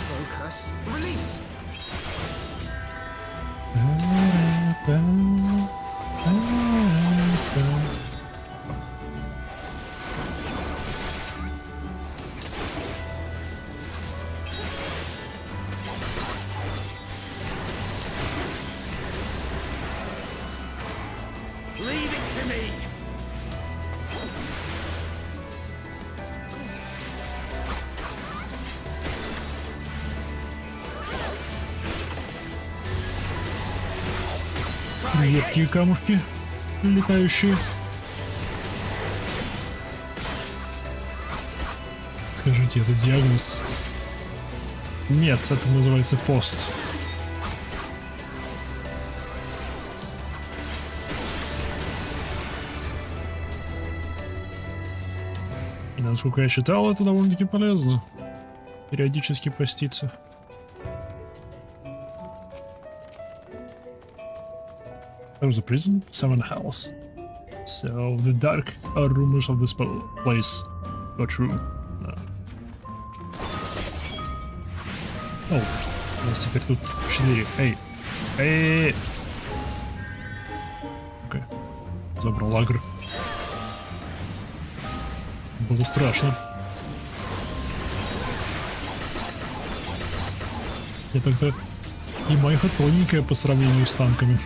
Focus. Release. Leave it to me. Редкие камушки, летающие. Скажите, это диагноз? Нет, это называется пост. И насколько я считал, это довольно-таки полезно. Периодически поститься. There was a prison, 7 hells. So the dark rumors of this place are true. О, у нас теперь тут 4. Эй! Эй! Окей. Забрал агр. Было страшно. Я тогда... И моя тоненькая по сравнению с танками.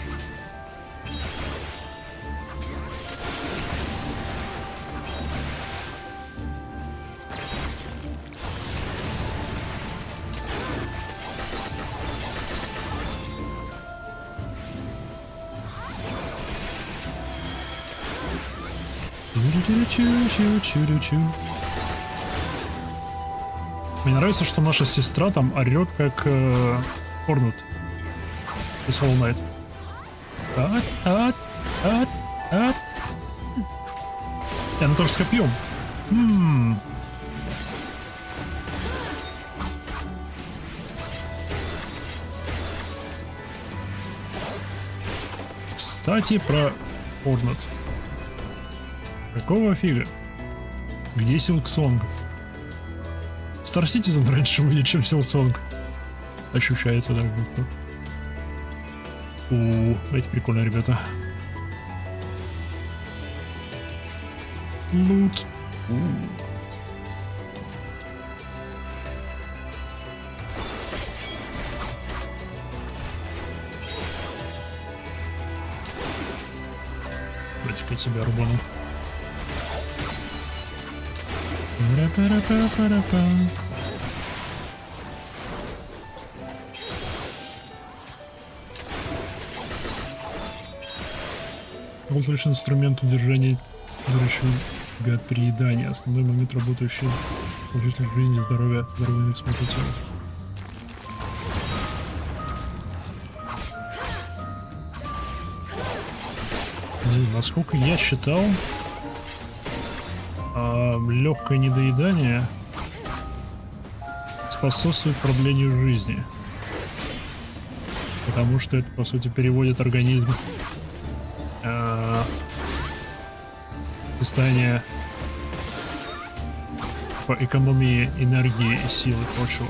Мне нравится, что наша сестра там орет как Орнут. This whole night. И она тоже с копьем. Кстати, про Орнут. Какого фига? Где Силксонг? Star Citizen раньше выйдет, чем Силксонг. Ощущается так будто. Эти прикольные ребята. Лут. Давайте-ка себя рубану. Вот лишь инструмент удержания тебя от переедания. Основной момент, работающий продолжительность жизни, здоровья эксплуататива. Насколько я считал, легкое недоедание способствует продлению жизни. Потому что это, по сути, переводит организм в состояние по экономии энергии, сил и прочего.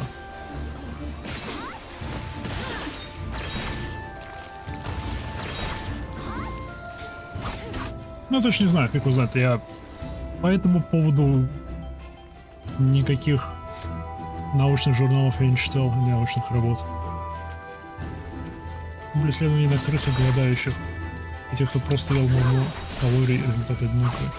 Ну, точно не знаю, как узнать. Я по этому поводу никаких научных журналов я не читал, научных работ. Исследования на крысах голодающих. И тех, кто просто ел много калорий, результат одинаковый.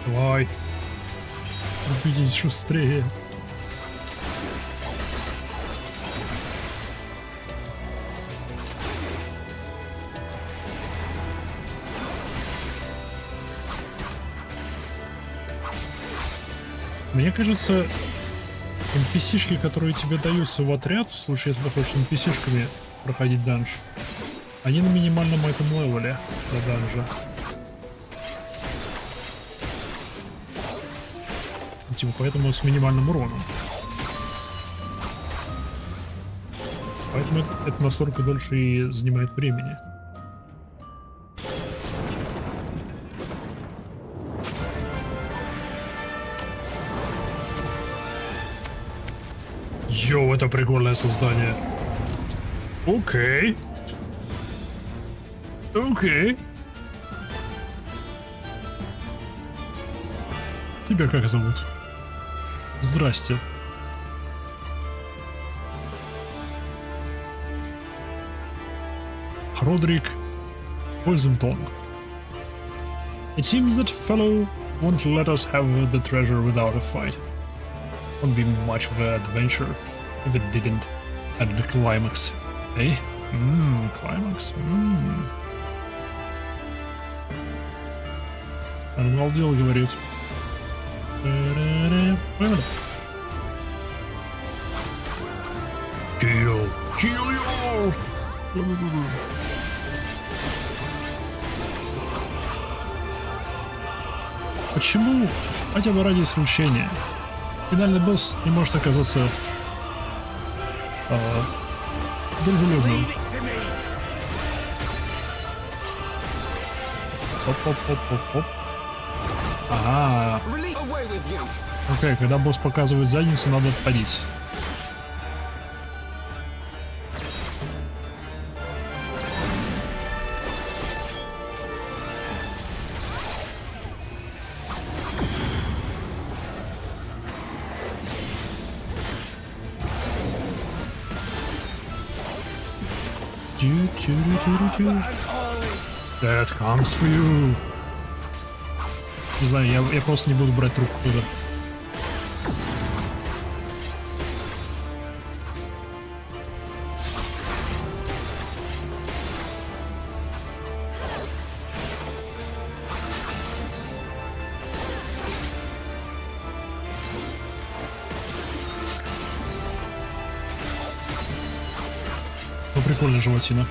Давай. Убедись шустрее. Мне кажется, NPC-шки, которые тебе даются в отряд, в случае, если ты хочешь NPC-шками проходить данж, они на минимальном этом левеле для данжа. Типа, поэтому с минимальным уроном. Поэтому это настолько дольше и занимает времени. Йоу, это прикольное создание. Окей. Окей. Тебя как зовут? Здрасте. Родрик Пользентон. It seems that fellow won't let us have the treasure without a fight. Won't be much of an adventure if it didn't at the climax. Eh? Climax. Обалдел, говорит. Kill you! Почему, хотя бы ради исключения, финальный босс не может оказаться дружелюбным? Оп-оп-оп-оп-оп. Ага. Окей, когда босс показывает задницу, надо отходить. That comes for you. Не знаю, я просто не буду брать трубку туда. Ну, прикольная животина.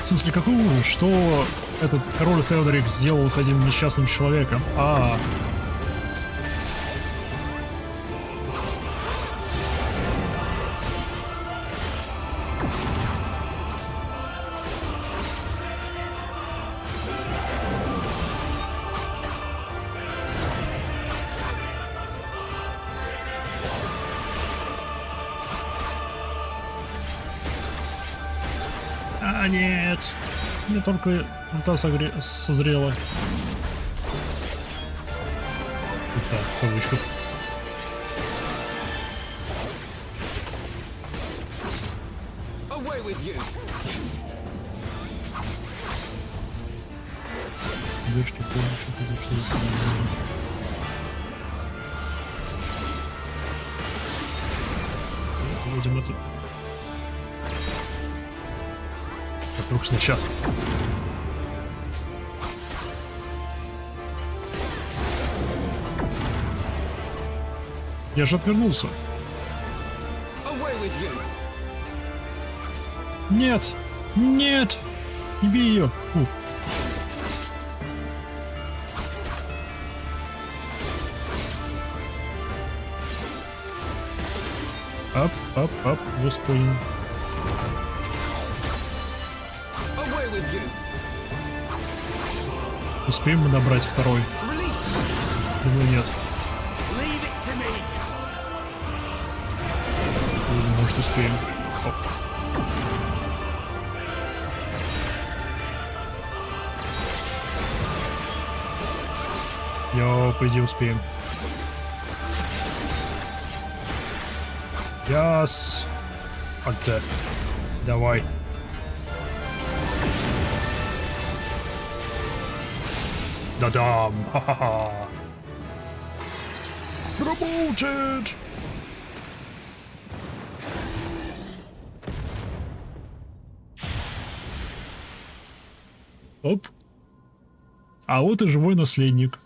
В смысле, какой ужас? Что этот король Theodoric сделал с этим несчастным человеком? Нет, не только та созрела. Так, в кавычках. Дочки, помощь, будем это... Вдруг сейчас. Я же отвернулся. Нет! Нет! Не бей ее! Up, успеем. Away with you. Успеем мы набрать второй? Release. Думаю, нет. Leave it to me. Может, успеем. Оп. По идее, успеем. Яс. Отда. Давай. Да-дам. Ха-ха-ха. Работает. Оп. А вот и живой наследник.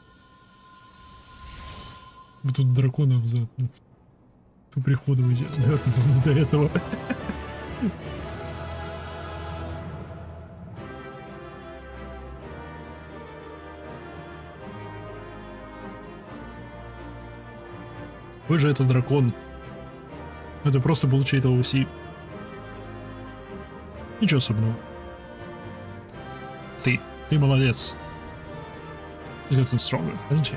Вы тут драконов приходуете, наверное, до этого. Вы же это дракон. Это просто был чей-то OC. Ничего особенного. Ты молодец. He's gotten stronger, hasn't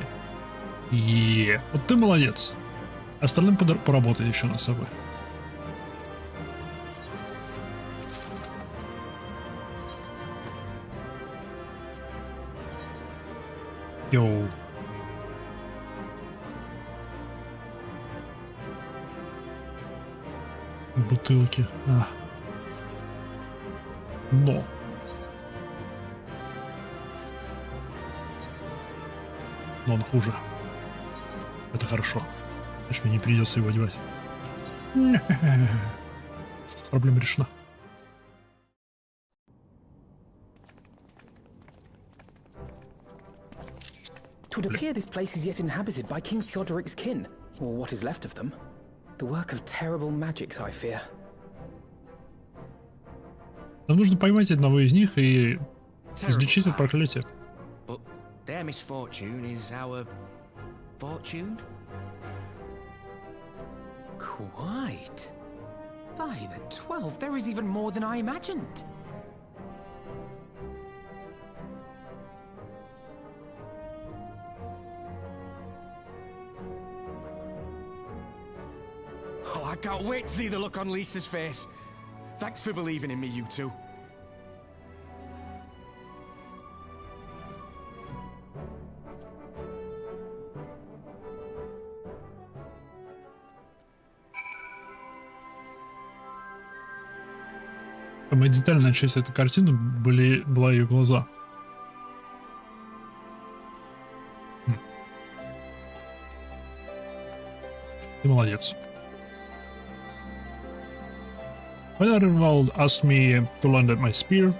he? Вот ты молодец. Остальным поработай еще над собой. Йоу. Бутылки. Но. Но он хуже. Это хорошо. Значит, мне не придется его одевать. Проблема решена. It would appear this place is yet inhabited by King Theodoric's kin, or what is left of them. The work of terrible magics, I fear. Нам нужно поймать одного из них и излечить от проклятия. But their misfortune is our fortune? Quite. By the 12, there is even more than I imagined. Oh, I can't wait to see the look on Lisa's face. Thanks for believing in me, you two. Самая детальная часть этой картины была ее глаза. Ты молодец. When Arnwald asked me to lend my spear,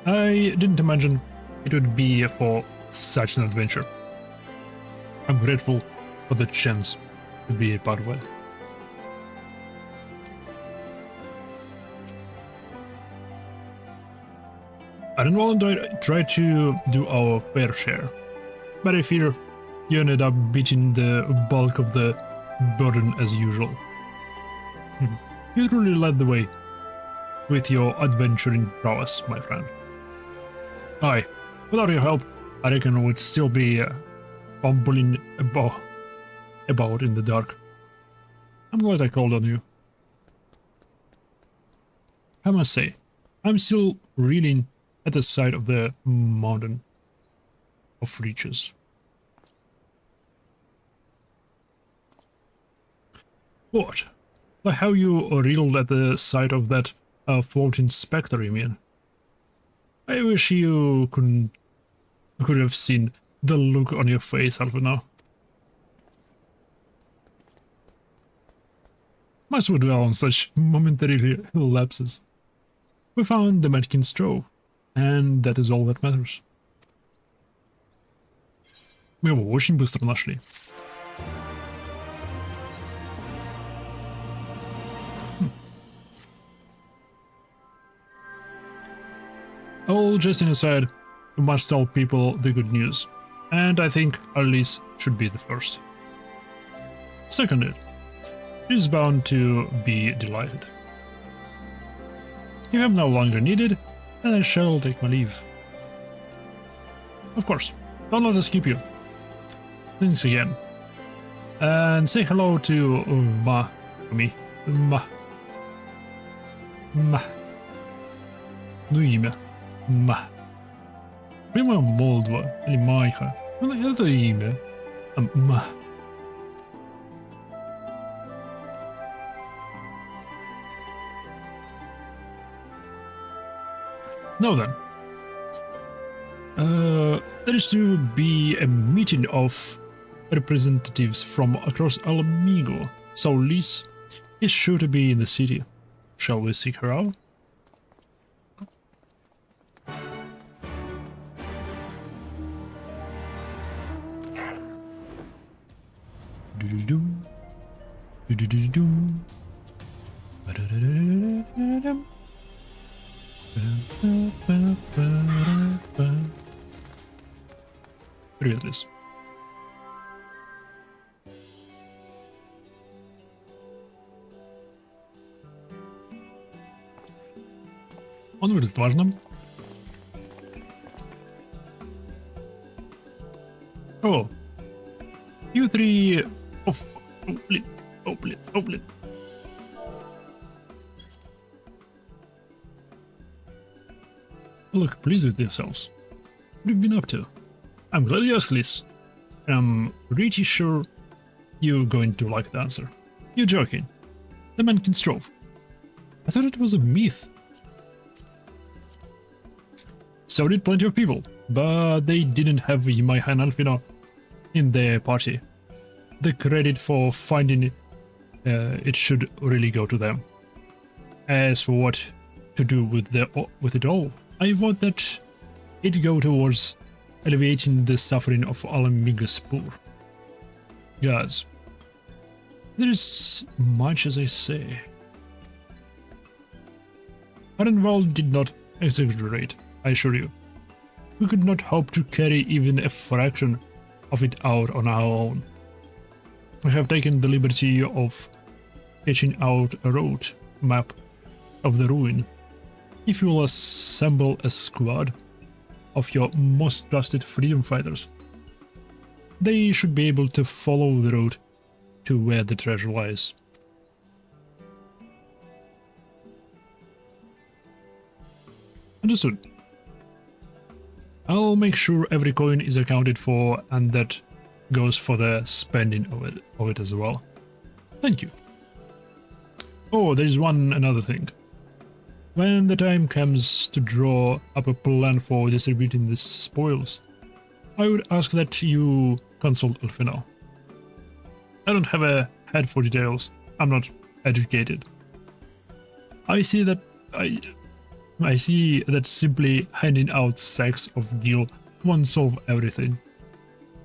I didn't imagine it would be for such an adventure. I'm grateful for the chance to be a part of it. Arnwald and I tried to do our fair share, but I fear you ended up beating the bulk of the burden as usual. You truly led the way with your adventuring prowess, my friend. Aye, without your help, I reckon we'd still be fumbling about in the dark. I'm glad I called on you. I must say, I'm still reeling at the sight of the mountain of reaches. What? Like how you reeled at the sight of that floating spectre, you mean? I wish you could have seen the look on your face, Alpha, now. Must we dwell on such momentary lapses? We found the Medkin's trove, and that is all that matters. Мы его очень быстро нашли. All jesting aside, we must tell people the good news, and I think Alice should be the first. Seconded. She is bound to be delighted. You have no longer needed, and I shall take my leave. Of course, don't let us keep you. Thanks again. And say hello to Ma. Ma. Ну имя. Ма. Прямо Молдва или Майха. Ну это имя. Ма. Now then. There is to be a meeting of representatives from across Alamigo, so Liz is sure to be in the city. Shall we seek her out? Привет, Лиз. Он выглядит важным. О, you three... Oh, блин. Look pleased with yourselves. What have you been up to? I'm glad you asked, Liz. I'm pretty sure you're going to like the answer. You're joking. The man can strove. I thought it was a myth. So did plenty of people, but they didn't have Yimaiha and Alfino in their party. The credit for finding it should really go to them. As for what to do with it all, I want that it go towards alleviating the suffering of Alamigo's poor. Guys, there is much as I say. Arenvald did not exaggerate, I assure you. We could not hope to carry even a fraction of it out on our own. I have taken the liberty of sketching out a road map of the ruin. If you will assemble a squad of your most trusted freedom fighters, they should be able to follow the road to where the treasure lies. Understood. I'll make sure every coin is accounted for, and that goes for the spending of it as well. Thank you. Oh, there's another thing. When the time comes to draw up a plan for distributing the spoils, I would ask that you consult Alfino. I don't have a head for details. I'm not educated. I see that simply handing out sacks of gil won't solve everything.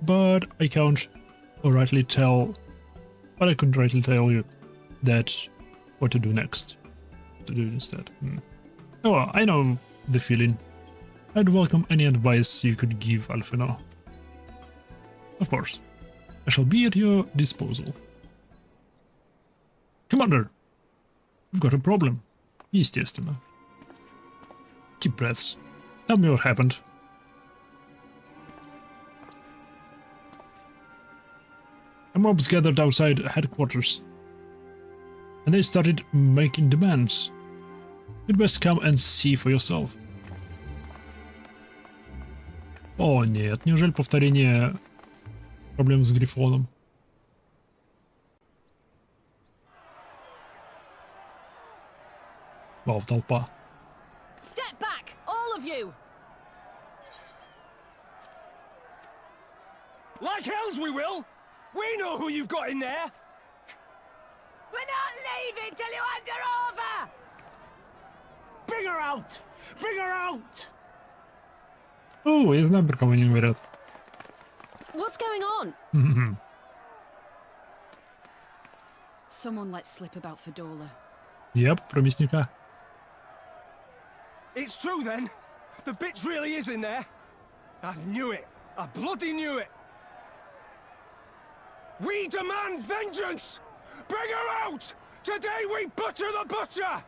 But I couldn't rightly tell you that what to do next. To do instead. Oh, I know the feeling. I'd welcome any advice you could give, Alfino. Of course, I shall be at your disposal. Commander, we've got a problem. Естественно. Deep breaths. Tell me what happened. The mobs gathered outside headquarters, and they started making demands. You'd best come and see for yourself. О нет, неужели повторение проблем с Грифоном? Вау, толпа. Step back, all of you! Like hells we will! We know who you've got in there! We're not leaving till you hand her over! Bring her out! Bring her out! О, я знаю, про кого они говорят. What's going on? Someone let slip about Fedorla. Yep, про мясника. It's true then! The bitch really is in there! I knew it! I bloody knew it! We demand vengeance! Bring her out! Today we butcher the butcher!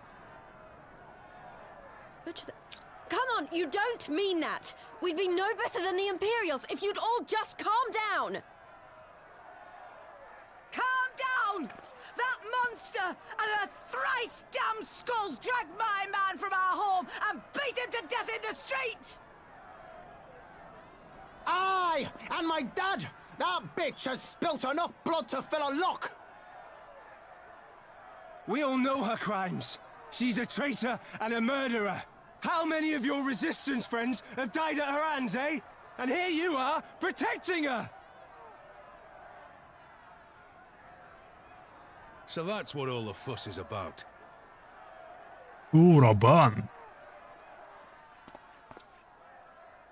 Butcher the... Come on, you don't mean that! We'd be no better than the Imperials if you'd all just calm down! Calm down! That monster and her thrice damned skulls dragged my man from our home and beat him to death in the street! Aye, and my dad! That bitch has spilt enough blood to fill a lock! We all know her crimes. She's a traitor and a murderer. How many of your resistance friends have died at her hands, eh? And here you are, protecting her! So that's what all the fuss is about. Ooh, Raban.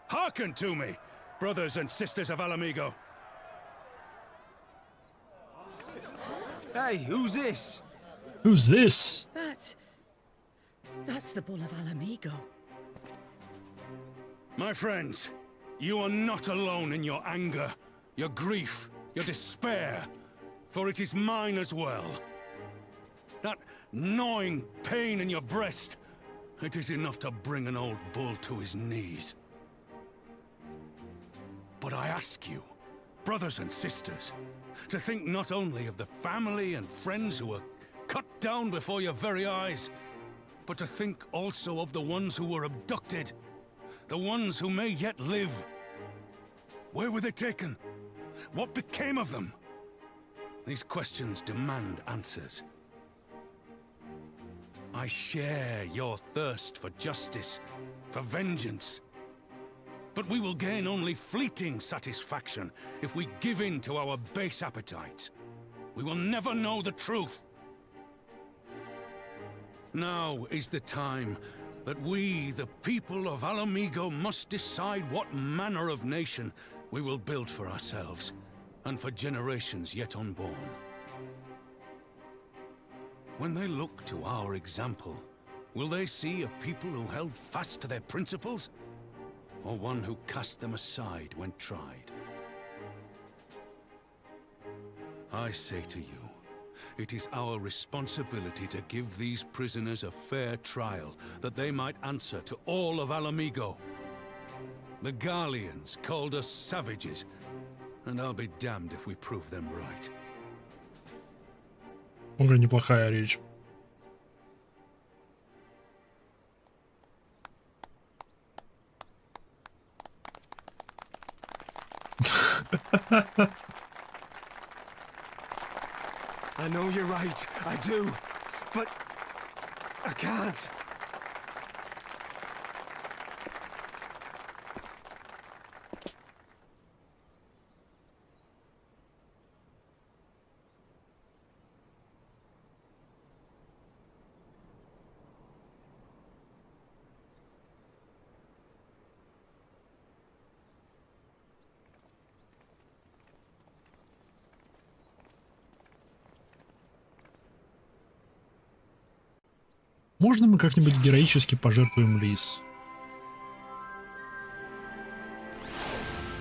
Hearken to me, brothers and sisters of Alamigo. Hey, who's this? Who's this? That's the Bull of Alamigo. My friends, you are not alone in your anger, your grief, your despair, for it is mine as well. That gnawing pain in your breast, it is enough to bring an old bull to his knees. But I ask you, brothers and sisters, to think not only of the family and friends who were cut down before your very eyes, but to think also of the ones who were abducted, the ones who may yet live. Where were they taken? What became of them? These questions demand answers. I share your thirst for justice, for vengeance. But we will gain only fleeting satisfaction if we give in to our base appetites. We will never know the truth. Now is the time that we, the people of Alamigo, must decide what manner of nation we will build for ourselves, and for generations yet unborn. When they look to our example, will they see a people who held fast to their principles, or one who cast them aside when tried? I say to you, it is our responsibility to give these prisoners a fair trial, that they might answer to all of Alamigo. The Garleans called us savages, and I'll be damned if we prove them right. Уже неплохая речь. I know you're right, I do, but I can't. Можно мы как-нибудь героически пожертвуем лис?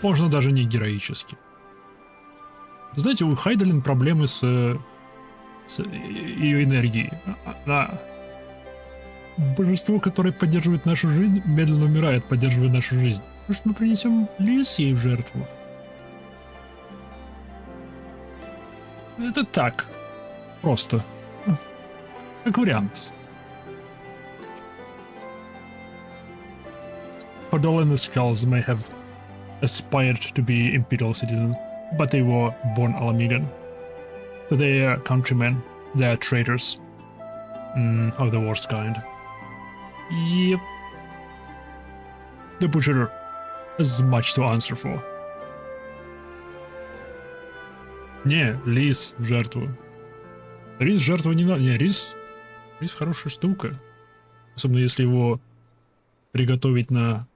Можно даже не героически. Знаете, у Хайдалин проблемы с ее энергией. Божество, которое поддерживает нашу жизнь, медленно умирает, поддерживая нашу жизнь. Может, мы принесем лис ей в жертву? Это так. Просто. Как вариант. Podolin Skulls may have aspired to be imperial citizens, but they were born Alamigan. To their countrymen, they are traitors. Of the worst kind. Yep. The Butcher has much to answer for. Не, лис в жертву. Рис в жертву не надо. Не, рис хорошая штука. Особенно если его приготовить на...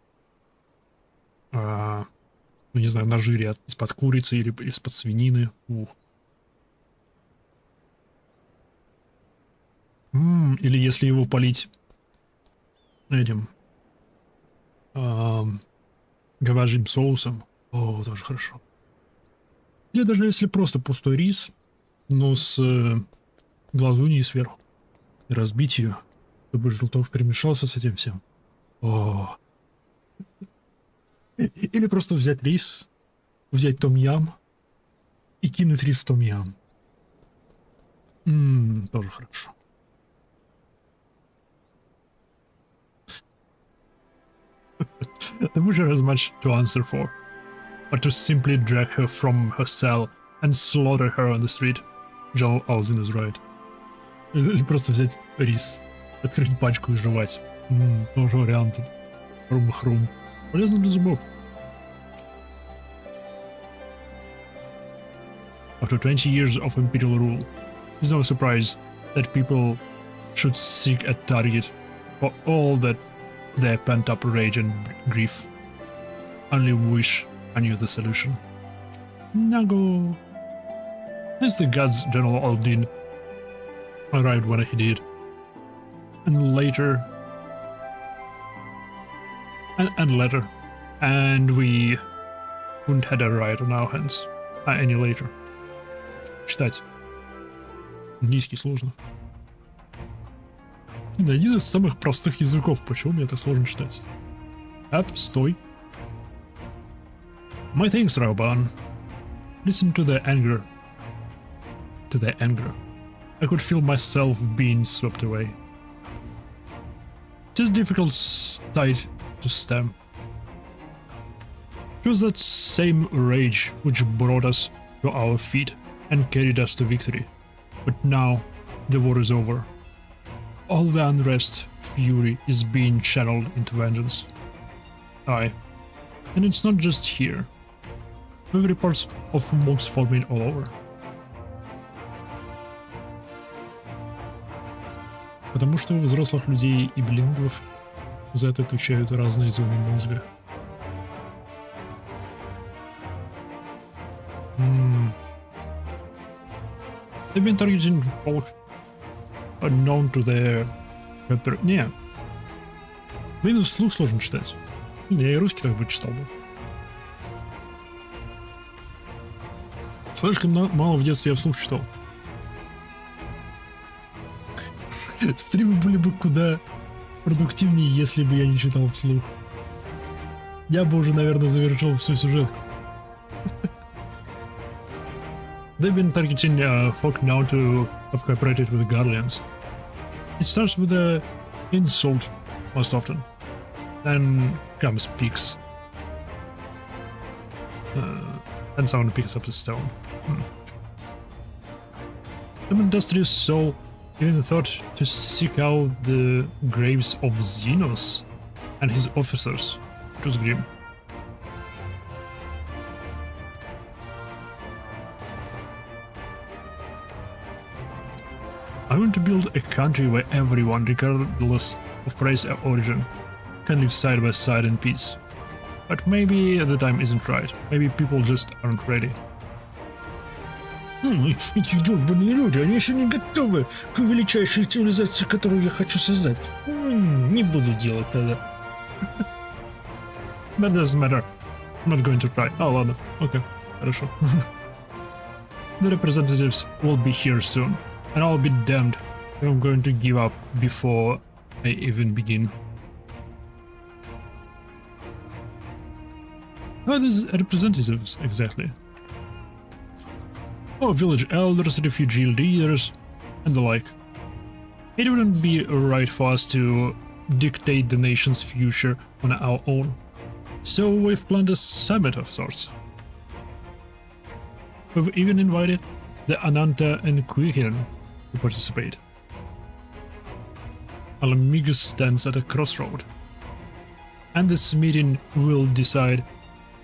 ну, не знаю, на жире из-под курицы или из-под свинины. Ух. Или если его полить этим говяжьим соусом. О, тоже хорошо. Или даже если просто пустой рис, но с глазуньи сверху. И разбить ее, чтобы желток перемешался с этим всем. О. Или просто взять рис, взять том-ям и кинуть рис в том-ям. Тоже хорошо. The butcher has much to answer for, but to simply drag her from her cell and slaughter her on the street, General Alden is right. Или просто взять рис, открыть пачку и жевать. Тоже вариант. Хрум-хрум. Полезно для зубов. After 20 years of imperial rule, it's no surprise that people should seek a target for all that their pent-up rage and grief. Only wish I knew the solution. Nago. As the gods, General Aldin arrived when he did, and later, and we wouldn't had a riot on our hands any later. Читать. Английский сложно. Один из самых простых языков. Почему мне это сложно читать? Стой. My thanks, Rauban. Listen to the anger. To the anger. I could feel myself being swept away. It is difficult sight to stem. It was that same rage which brought us to our feet and carried us to victory. But now the war is over. All the unrest, fury is being channeled into vengeance. Aye. And it's not just here. We have reports of mobs forming all over. Потому что у взрослых людей и билингвов за это отвечают разные зоны мозга. They've been targeting folk unknown to their... Не. Блин, вслух сложно читать. Я и русский так бы читал бы. Слишком мало в детстве я вслух читал. Стримы были бы куда продуктивнее, если бы я не читал вслух. Я бы уже, наверное, завершил всю сюжетку. They've been targeting folk now to have cooperated with the Guardians. It starts with an insult, most often. Then comes pigs. And someone picks up the stone. Some industrious soul even thought to seek out the graves of Xenos and his officers. It was grim. I want to build a country where everyone, regardless of race or origin, can live side by side in peace. But maybe the time isn't right. Maybe people just aren't ready. Эти долбаные люди, они еще не готовы к величайшей цивилизации, которую я хочу создать. Не буду делать тогда. But doesn't matter. I'm not going to try. Ладно. Окей. Хорошо. The representatives will be here soon. And I'll be damned if I'm going to give up before I even begin. Who are these representatives exactly? Oh, village elders, refugee leaders, and the like. It wouldn't be right for us to dictate the nation's future on our own. So we've planned a summit of sorts. We've even invited the Ananta and Quirin to participate. Alamigus stands at a crossroad, and this meeting will decide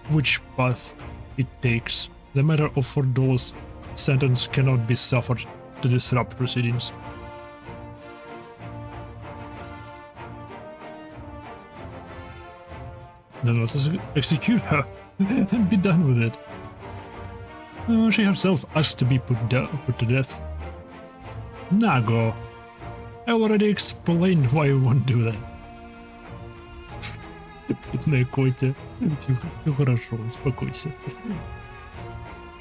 which path it takes. The matter of $4 sentence cannot be suffered to disrupt proceedings. Then let us execute her and be done with it. She herself asked to be put to death. Nago, I already explained why I won't do that. Бедная Котя. Все хорошо, успокойся.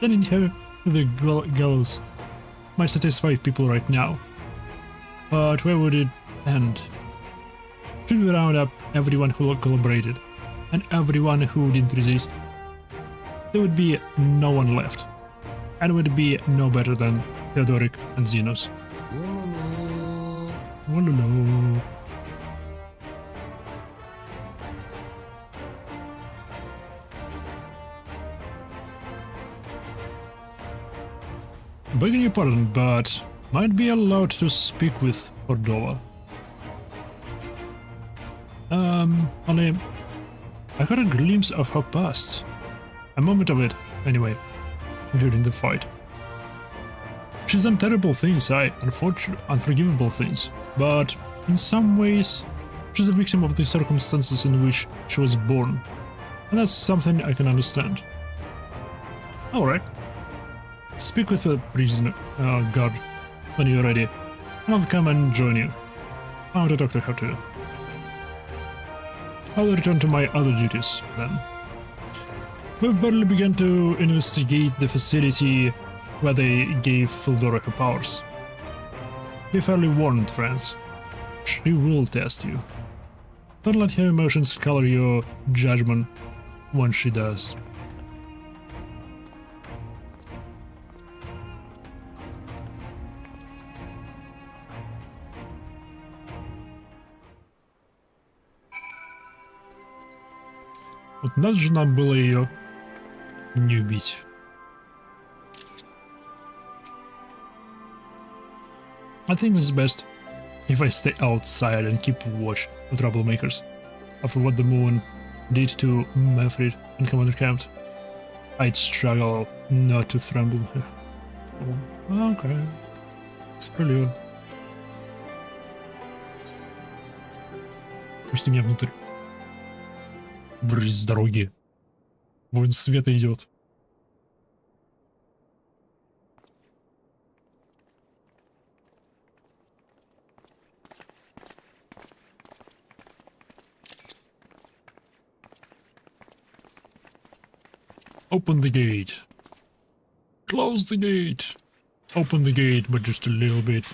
Sending her to the gallows might satisfy people right now. But where would it end? Should we round up everyone who collaborated and everyone who didn't resist? There would be no one left, and would be no better than Theodoric and Xenos. Walala. Begging your pardon, but might be allowed to speak with Cordova. Only I got a glimpse of her past. A moment of it, anyway, during the fight. She's done terrible things, unforgivable things, but in some ways, she's a victim of the circumstances in which she was born, and that's something I can understand. Alright. Speak with the prisoner, guard, when you're ready, and I'll come and join you. I want to talk to her too. I'll return to my other duties, then. We've barely begun to investigate the facility where they gave Fildora her powers. Be fairly warned, friends. She will test you. Don't let her emotions color your judgment when she does. Вот надо же нам было ее не убить. I think it's best if I stay outside and keep watch of troublemakers. After what the moon did to Mefrid and Commander Camp, I'd struggle not to tremble her. Oh, okay. Справедливо. Пусти меня внутрь. Брысь с дороги. Воин света идет. Open the gate. Close the gate. Open the gate, but just a little bit.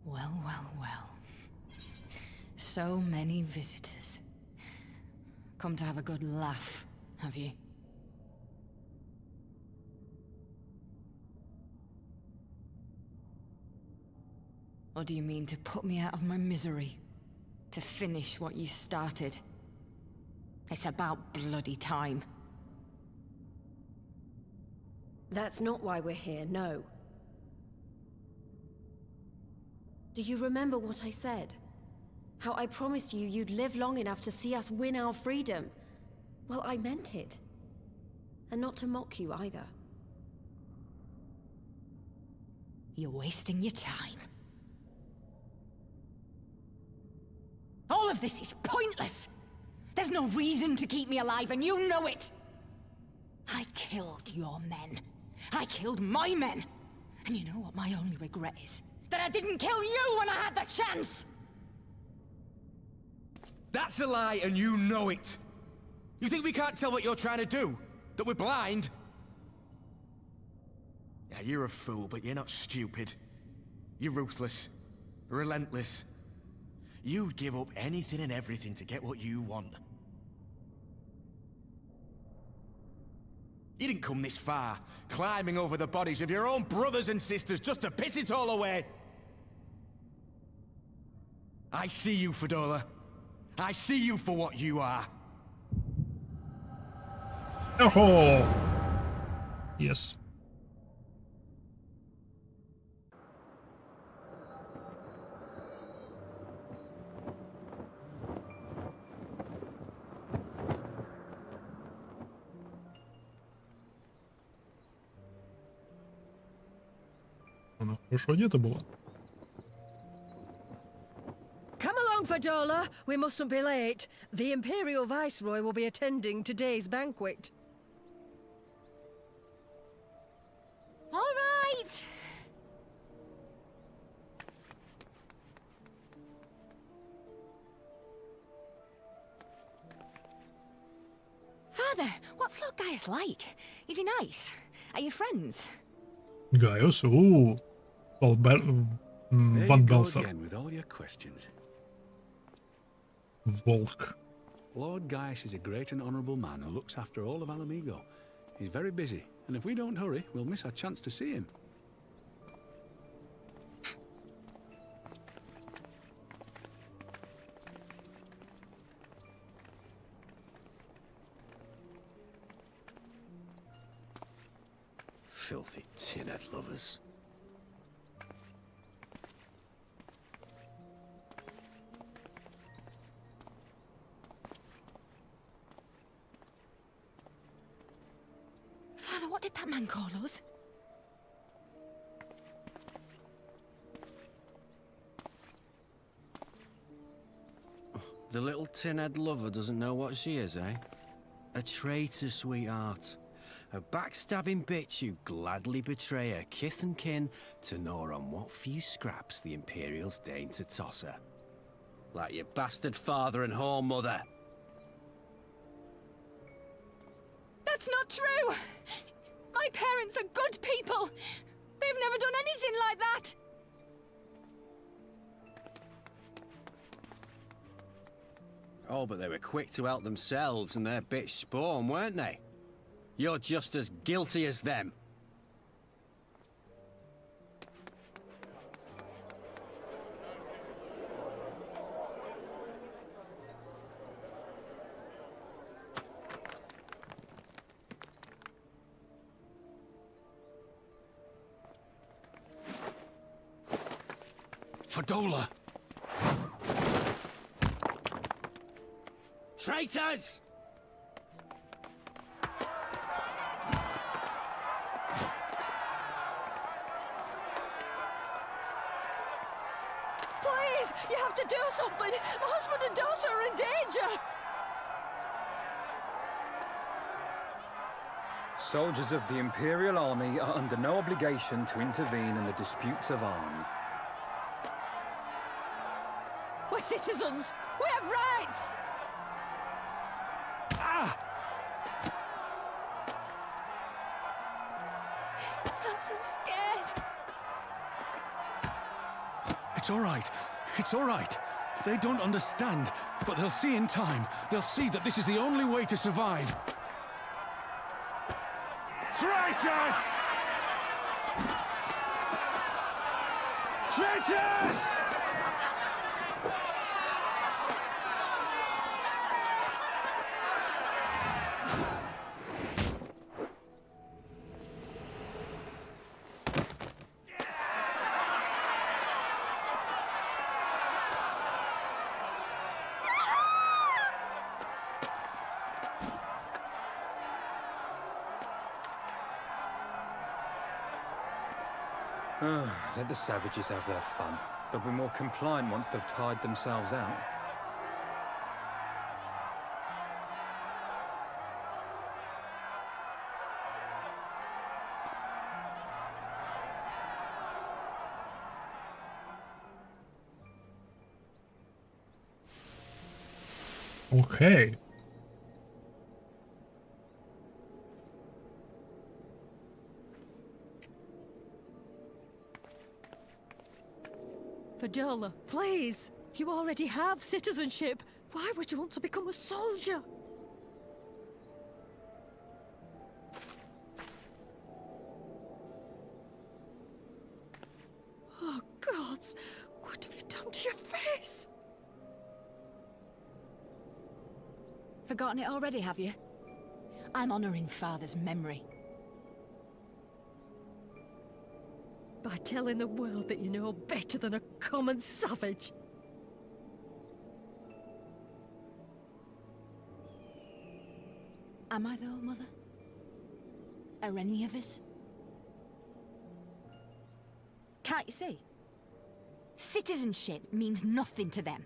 Well. So many visitors. Come to have a good laugh, have you? Or do you mean to put me out of my misery? To finish what you started? It's about bloody time. That's not why we're here, no. Do you remember what I said? How I promised you you'd live long enough to see us win our freedom? Well, I meant it. And not to mock you either. You're wasting your time. All of this is pointless! There's no reason to keep me alive, and you know it! I killed your men. I killed my men! And you know what my only regret is? That I didn't kill you when I had the chance! That's a lie, and you know it! You think we can't tell what you're trying to do? That we're blind? Yeah, you're a fool, but you're not stupid. You're ruthless. Relentless. You'd give up anything and everything to get what you want. You didn't come this far, climbing over the bodies of your own brothers and sisters just to piss it all away. I see you, Fedora. I see you for what you are. Oh! Yes. Она хорошо одета была. Come along, Fedora. We mustn't be late. The Imperial Viceroy will be attending today's banquet. All right. Father, what's Lord Gaius like? Is he nice? Are you friends? Gaius, ooh. Well, There Van you go Belser. again with all your questions. Volk. Lord Gaius is a great and honourable man who looks after all of Alamigo. He's very busy, and if we don't hurry, we'll miss our chance to see him. Filthy tin-head lovers. Father, what did that man call us? The little tin-head lover doesn't know what she is, eh? A traitor, sweetheart. A backstabbing bitch who gladly betray her kith and kin to gnaw on what few scraps the Imperials deign to toss her. Like your bastard father and whore mother. That's not true! My parents are good people! They've never done anything like that! Oh, but they were quick to help themselves and their bitch spawn, weren't they? You're just as guilty as them. Fadola! Traitors! Please, you have to do something. My husband and daughter are in danger. Soldiers of the Imperial Army are under no obligation to intervene in the disputes of arms. We're citizens. We have rights. I'm scared. It's all right. It's all right. They don't understand, but they'll see in time. They'll see that this is the only way to survive. Traitors! Traitors! Let the savages have their fun. They'll be more compliant once they've tired themselves out. Okay. Fadola, please. You already have citizenship. Why would you want to become a soldier? Oh, gods. What have you done to your face? Forgotten it already, have you? I'm honouring Father's memory. By telling the world that you know better than a common savage. Am I though, Mother? Are any of us? Can't you see? Citizenship means nothing to them.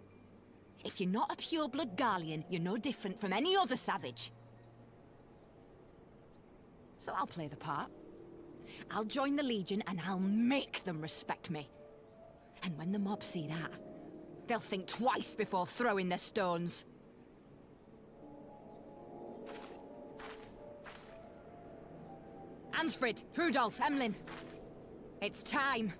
If you're not a pure-blood Garlean, you're no different from any other savage. So I'll play the part. I'll join the Legion and I'll make them respect me. And when the mob see that, they'll think twice before throwing their stones. Ansfrid, Rudolph, Emlyn. It's time.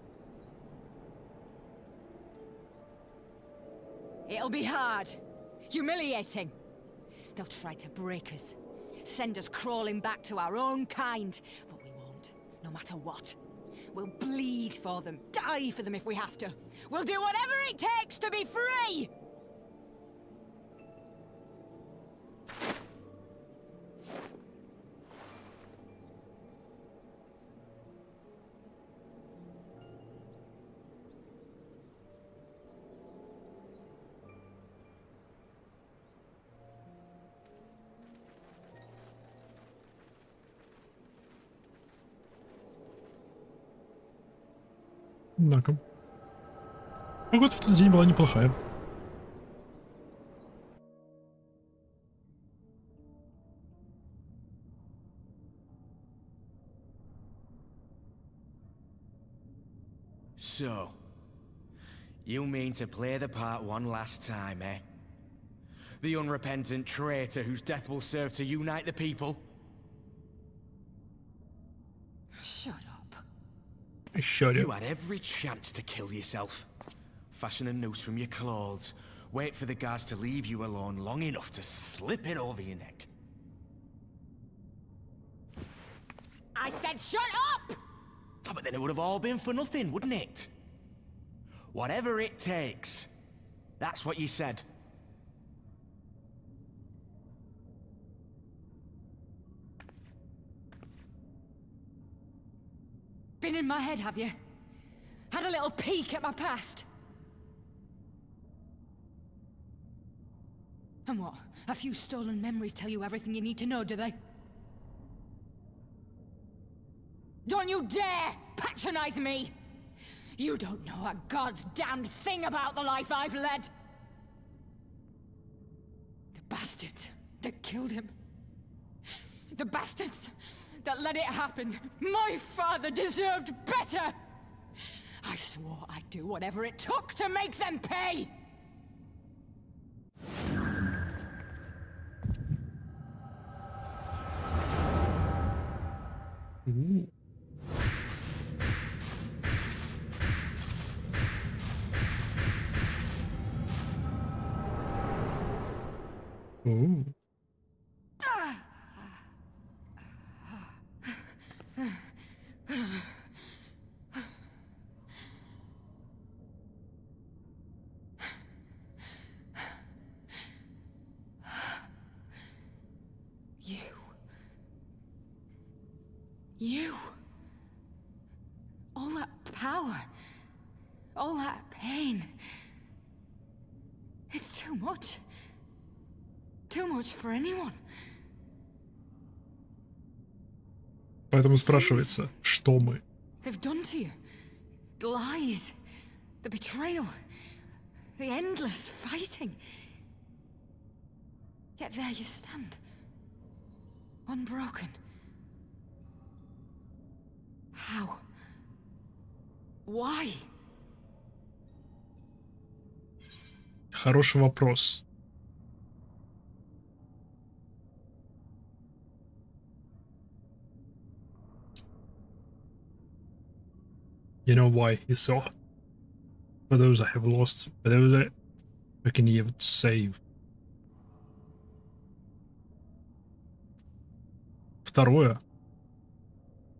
It'll be hard. Humiliating. They'll try to break us. Send us crawling back to our own kind. But we won't, no matter what. We'll bleed for them, die for them if we have to. We'll do whatever it takes to be free! Однако. Погода в тот день была неплохая. So, you mean to play the part one last time, eh? The unrepentant traitor whose death will serve to unite the people? Shut up. Shut You up. had every chance to kill yourself. Fashion a noose from your clothes. Wait for the guards to leave you alone long enough to slip it over your neck. I said shut up! Oh, but then it would have all been for nothing, wouldn't it? Whatever it takes. That's what you said. Been in my head, have you? Had a little peek at my past? And what? A few stolen memories tell you everything you need to know, do they? Don't you dare patronize me! You don't know a god's damned thing about the life I've led! The bastards that killed him. The bastards that let it happen. My father deserved better! I swore I'd do whatever it took to make them pay! Ooh. Ooh. You. All that power. All that pain. It's too much. Too much for anyone. Поэтому спрашивается, что мы? They've done to you. The lies. The betrayal. The endless fighting. Yet there you stand. Unbroken. How? Why? Хороший вопрос. You know why, Esau? For those I have lost, for those I can even save. Второе.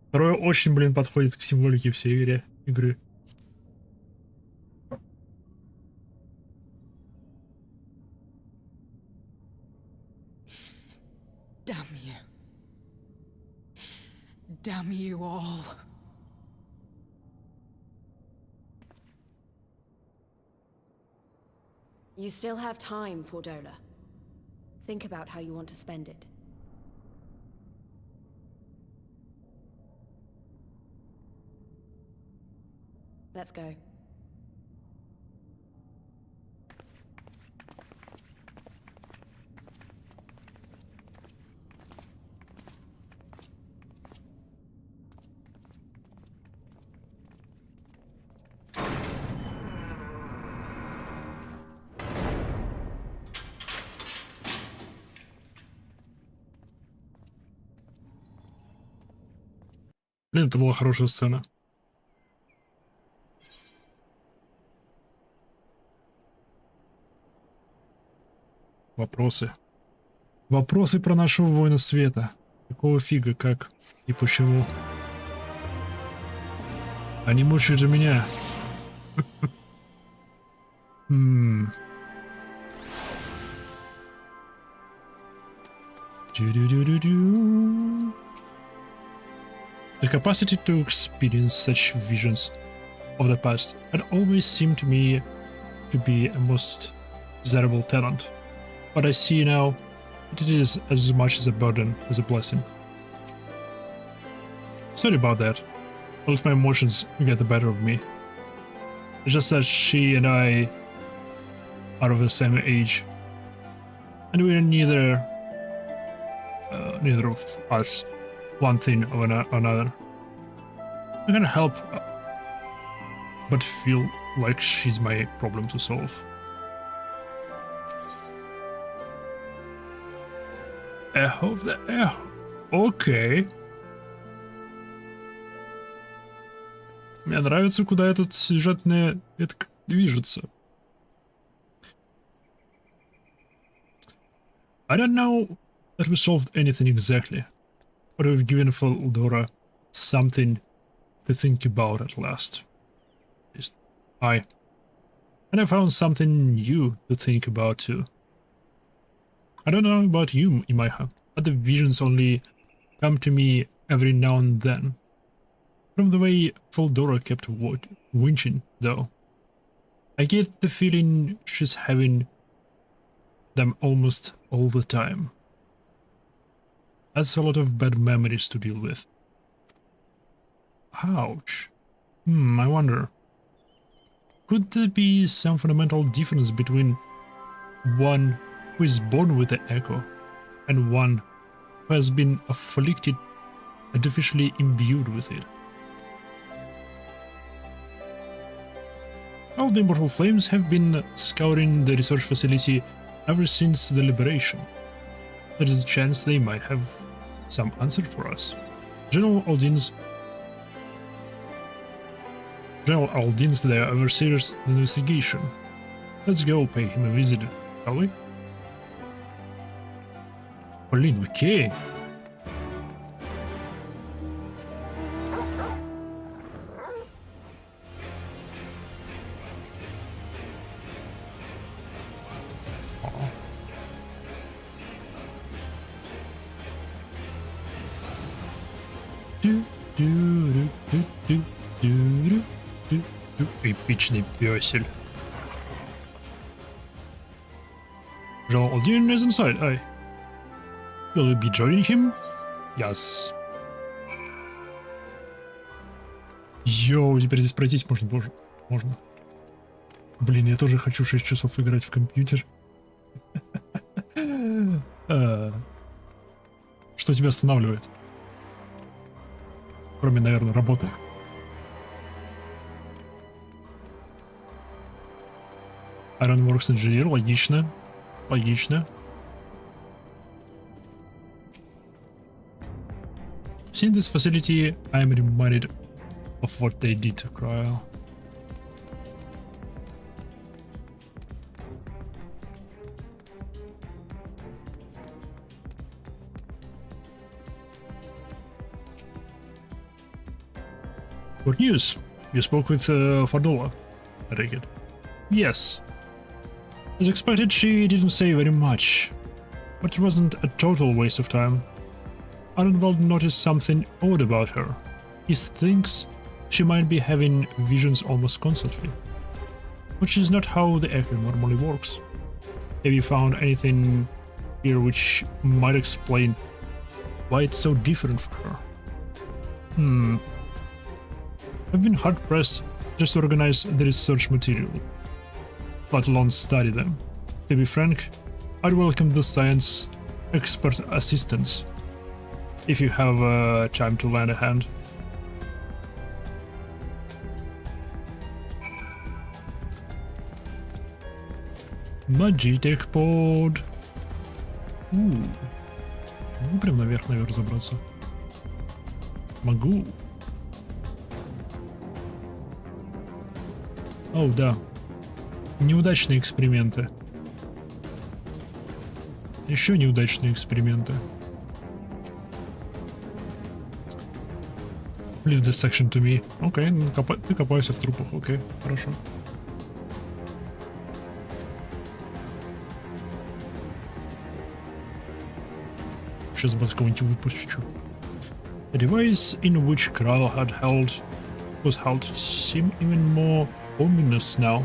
Второе очень, блин, подходит к символике всей игры. Damn you. Damn you all. You still have time, Fordola. Think about how you want to spend it. Let's go. Блин, это была хорошая сцена. Вопросы. Вопросы про нашего воина света. Какого фига, как и почему? Они мучают же меня. The capacity to experience such visions of the past had always seemed to me to be a most desirable talent, but I see now that it is as much as a burden as a blessing. Sorry about that. I let my emotions get the better of me. It's just that she and I are of the same age, and we're neither of us one thing or another. I can't help but feel like she's my problem to solve. Echo of the echo. Okay. Мне нравится, куда этот сюжетная ветка движется. I don't know that we solved anything exactly, but we've given Faldora something to think about at last. And I found something new to think about too. I don't know about you, Imaiha, but the visions only come to me every now and then. From the way Faldora kept winching, though. I get the feeling she's having them almost all the time. That's a lot of bad memories to deal with. Ouch. I wonder. Could there be some fundamental difference between one who is born with the echo and one who has been afflicted, artificially imbued with it? All the Immortal Flames have been scouring the research facility ever since the liberation. There is a chance they might have some answer for us. General Aldin's the overseer's investigation. Let's go pay him a visit, shall we? Блин, окей. Эпичный пёсель. General Aldin is inside, aye. Will you be joining him? Yes. Йоу, теперь здесь пройтись можно, боже. Можно. Блин, я тоже хочу 6 часов играть в компьютер. Что тебя останавливает? Кроме, наверное, работы. Ironworks Engineer, логично. Логично. Seeing this facility, I am reminded of what they did to Cryle. Good news. You spoke with Fardola, I take it. Yes. As expected, she didn't say very much, but it wasn't a total waste of time. Arnold noticed something odd about her. He thinks she might be having visions almost constantly, which is not how the Echo normally works. Have you found anything here which might explain why it's so different for her? I've been hard-pressed just to organize the research material, let alone study them. To be frank, I'd welcome the science expert assistance if you have time to lend a hand. Magitech pod. Могу прям наверх забраться? Могу. О, да. Неудачные эксперименты. Еще неудачные эксперименты. Leave this section to me. Окей, ты копаешься в трупах, окей, хорошо. Сейчас бы кого-нибудь выпущу. The device in which Kral was held seem even more ominous now.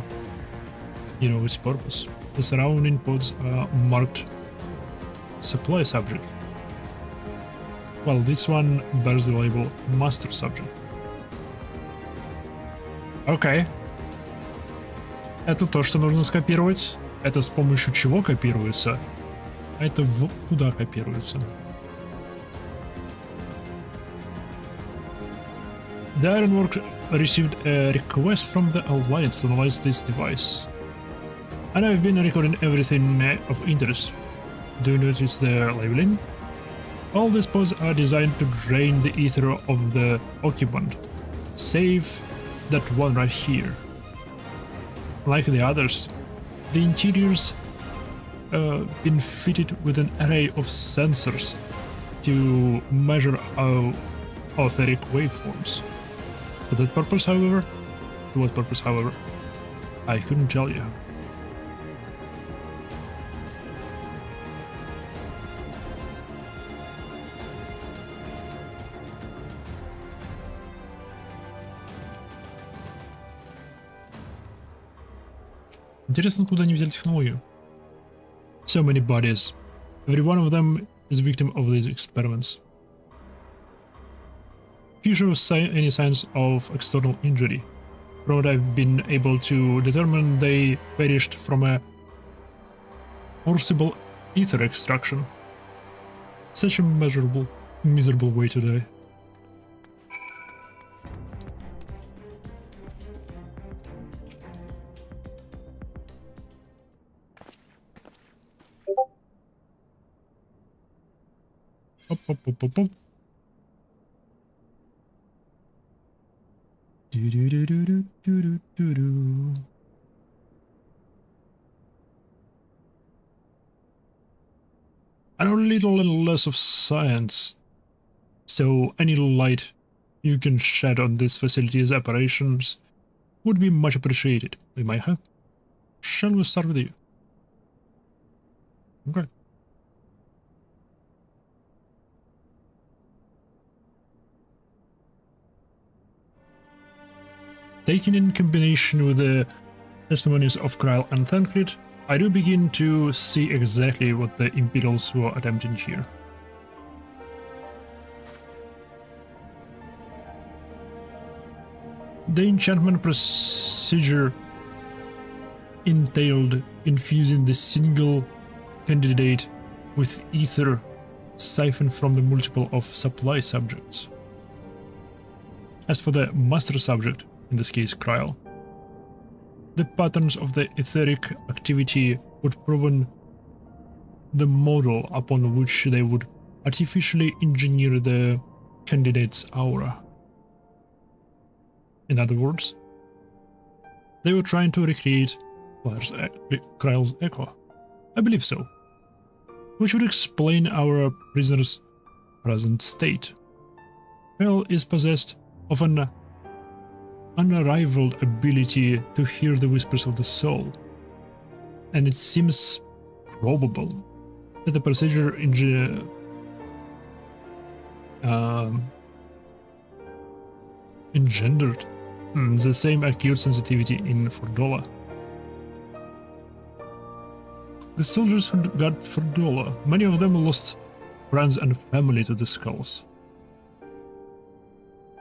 You know its purpose. The surrounding pods are marked supply subject, while this one bears the label master subject. Окей. Это то, что нужно скопировать. Это с помощью чего копируется? А это куда копируется? The Ironwork received a request from the Alliance to analyze this device. And I've been recording everything of interest. Do you notice the labeling? All these pods are designed to drain the ether of the occupant, save that one right here. Like the others, the interiors been fitted with an array of sensors to measure our etheric waveforms. For that purpose, however, to what purpose, however, I couldn't tell you. Интересно, куда они взяли технологию? So many bodies. Every one of them is a victim of these experiments. Few show any signs of external injury. From what I've been able to determine, they perished from a forcible ether extraction. Such a miserable way to die. Оп. I know a little less of science, so any light you can shed on this facility's operations would be much appreciated. We might have. Shall we start with you? Okay. Taken in combination with the testimonies of Krile and Thancred, I do begin to see exactly what the Imperials were attempting here. The enchantment procedure entailed infusing the single candidate with ether siphoned from the multiple of supply subjects. As for the master subject, in this case Krile, the patterns of the etheric activity would prove the model upon which they would artificially engineer the candidate's aura. In other words, they were trying to recreate Kryle's echo. I believe so. Which would explain our prisoner's present state. Kryle is possessed of an unrivaled ability to hear the whispers of the soul, and it seems probable that the procedure engendered the same acute sensitivity in Fordola. The soldiers who got Fordola, many of them lost friends and family to the skulls.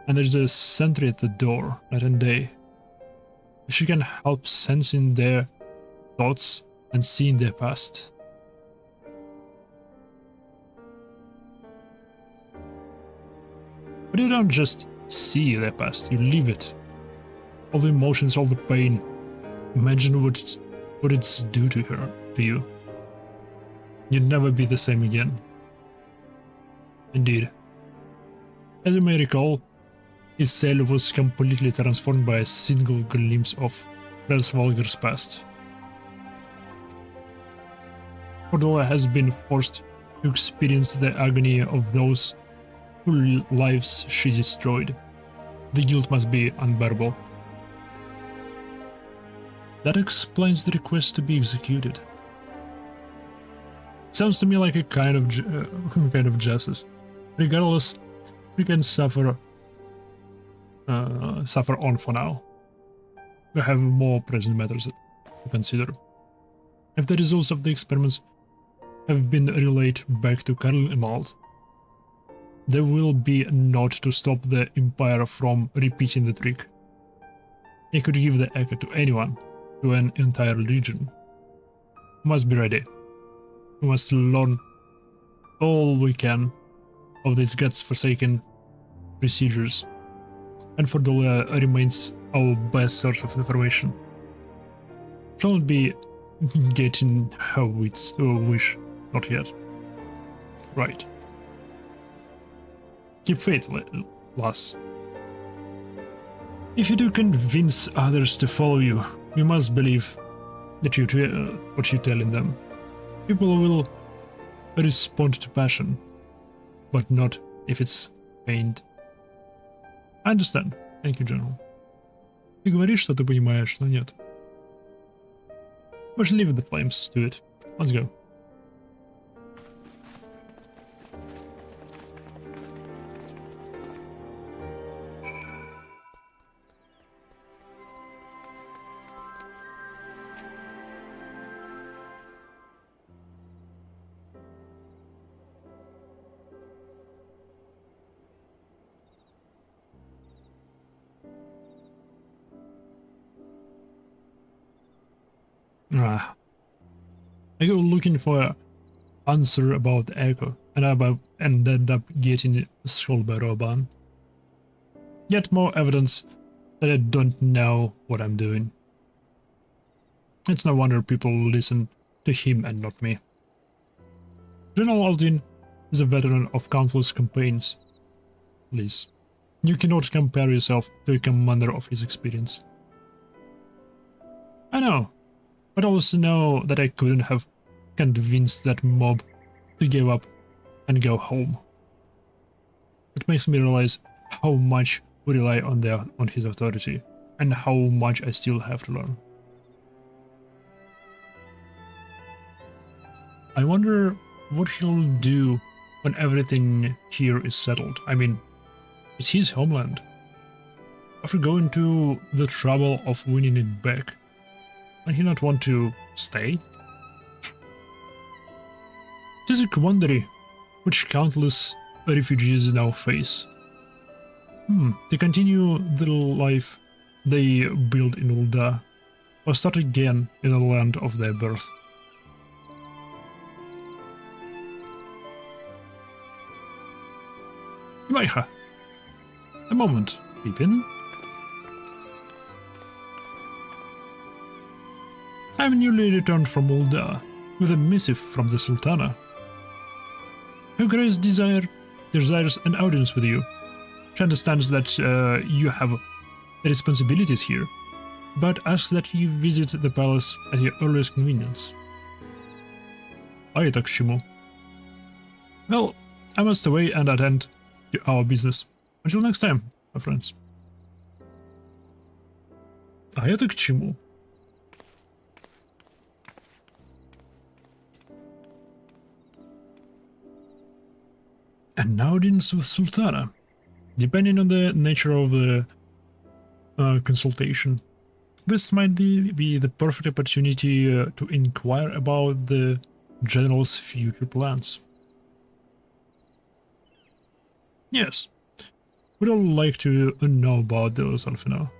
And there's a sentry at the door, night and day. She can help sensing their thoughts and seeing their past. But you don't just see their past, you live it. All the emotions, all the pain. Imagine what it's due to her, to you. You'd never be the same again. Indeed. As you may recall, his cell was completely transformed by a single glimpse of That's Volgar's past. Cordula has been forced to experience the agony of those whose lives she destroyed. The guilt must be unbearable. That explains the request to be executed. Sounds to me like a kind of justice. Regardless, we can suffer on for now. We have more present matters to consider. If the results of the experiments have been relayed back to Karl Emalt, there will be naught to stop the Empire from repeating the trick. It could give the echo to anyone, to an entire region. We must be ready. We must learn all we can of these godforsaken procedures, and Cordula remains our best source of information. Shall not be getting her wish, not yet. Right. Keep faith, lass. If you do convince others to follow you, you must believe that what you telling them. People will respond to passion, but not if it's pained. I understand. Thank you, General. Ты говоришь, что ты понимаешь, но нет. We should leave the flames to it. Let's go. I go looking for an answer about the echo, and end up getting sold by Roban. Yet more evidence that I don't know what I'm doing. It's no wonder people listen to him and not me. General Aldin is a veteran of countless campaigns. Please, you cannot compare yourself to a commander of his experience. I know. But I also know that I couldn't have convinced that mob to give up and go home. It makes me realize how much we rely on his authority, and how much I still have to learn. I wonder what he'll do when everything here is settled. I mean, it's his homeland. After going to the trouble of winning it back, might he not want to stay? It is a quandary which countless refugees now face. To continue the life they built in Ul'dah, or start again in the land of their birth. Imaiha, a moment, Pippin. I'm newly returned from Ul'dah with a missive from the Sultana. Her Grace desires an audience with you. She understands that you have responsibilities here, but asks that you visit the palace at your earliest convenience. А это к чему? Well, I must away and attend to our business. Until next time, my friends. А это к чему? An audience with Sultana. Depending on the nature of the consultation, this might be the perfect opportunity to inquire about the General's future plans. Yes, we'd all like to know about those, Alfino,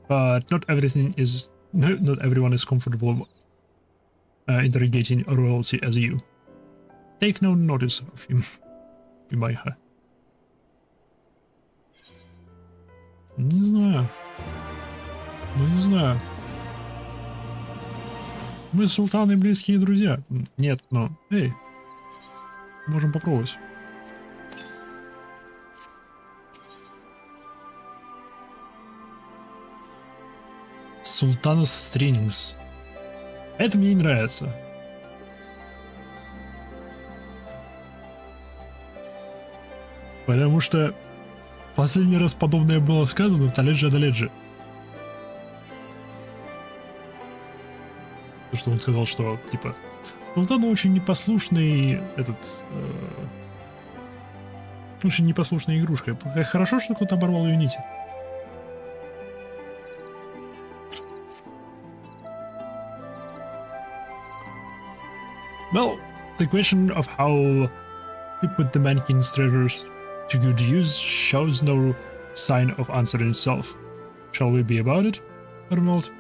but not everyone is comfortable interrogating royalty as you. Take no notice of him. Имайха. Не знаю. Ну, не знаю. Мы с Султаной близкие друзья. Нет, но... Эй. Можем попробовать. Султанас Стрингс. Это мне не нравится. Потому что последний раз подобное было сказано в Таледжи. Что он сказал, что типа Султан очень непослушный очень непослушная игрушка. Хорошо, что кто-то оборвал ее нити. Well, the question of how to put the Mankind's treasures to good use shows no sign of answering itself. Shall we be about it, Arnold?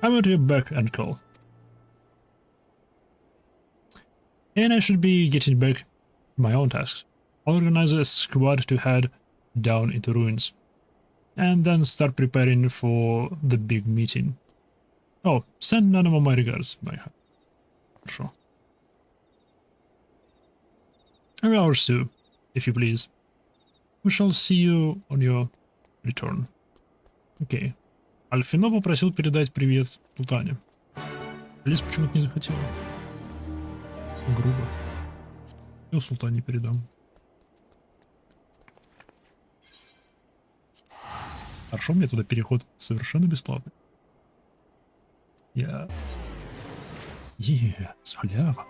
I'm at your beck and call. And I should be getting back to my own tasks. I'll organize a squad to head down into ruins, and then start preparing for the big meeting. Oh, send Nanamo my regards, my heart. Sure. And ours too, if you please. We shall see you on your return. Окей. Альфино попросил передать привет Султане. Лис почему-то не захотела. Грубо. Я Султане передам. Хорошо, мне туда переход совершенно бесплатный. Я... халява.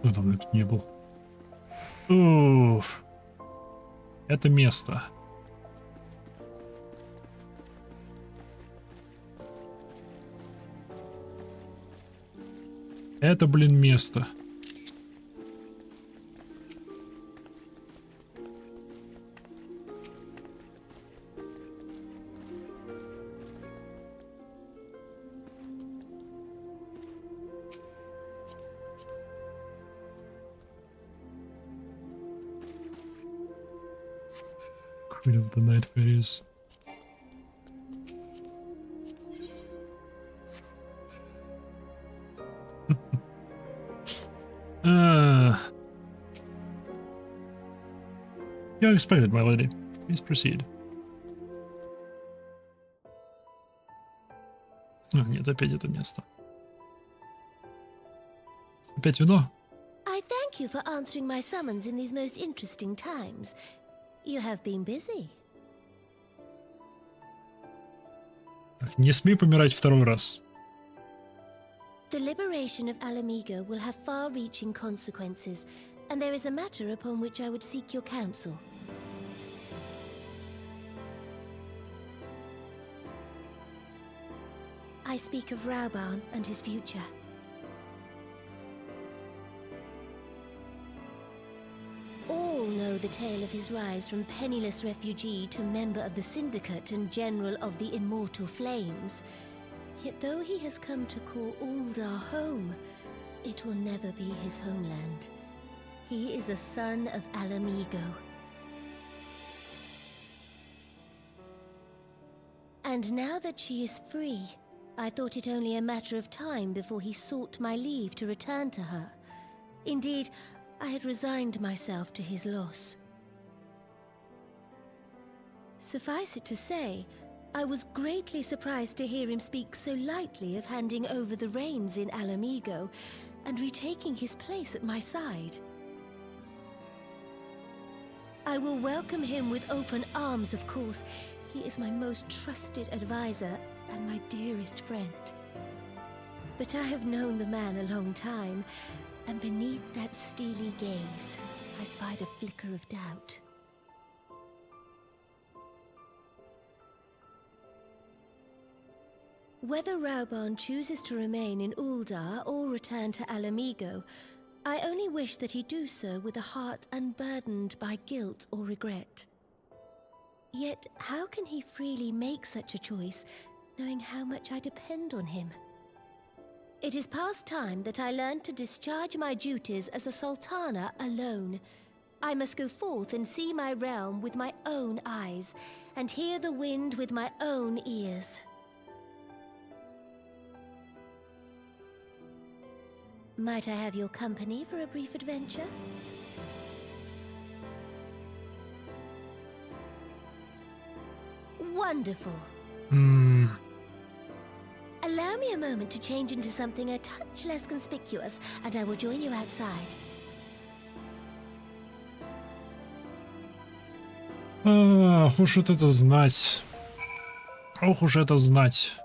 Ну, давно я тут не был. Уф. Это место. Это, блин, место. Queen of the Night Fairies. You expected, my lady. Please proceed. А, нет, опять это место. Опять вино? I thank you for answering my summons in these most interesting times. You have been busy. Так, не смей помирать второй раз. The liberation of Alamigo will have far-reaching consequences, and there is a matter upon which I would seek your counsel. I speak of Rauban and his future. All know the tale of his rise from penniless refugee to member of the Syndicate and General of the Immortal Flames. Yet though he has come to call Uldar home, it will never be his homeland. He is a son of Alamigo. And now that she is free, I thought it only a matter of time before he sought my leave to return to her. Indeed, I had resigned myself to his loss. Suffice it to say, I was greatly surprised to hear him speak so lightly of handing over the reins in Alamigo and retaking his place at my side. I will welcome him with open arms, of course. He is my most trusted advisor and my dearest friend. But I have known the man a long time, and beneath that steely gaze, I spied a flicker of doubt. Whether Raubahn chooses to remain in Uldar or return to Alamigo, I only wish that he do so with a heart unburdened by guilt or regret. Yet, how can he freely make such a choice, knowing how much I depend on him? It is past time that I learned to discharge my duties as a sultana alone. I must go forth and see my realm with my own eyes, and hear the wind with my own ears. Might I have your company for a brief adventure? Wonderful. Allow me a moment to change into something a touch less conspicuous, and I will join you outside. Ох уж это знать. Ох уж это знать.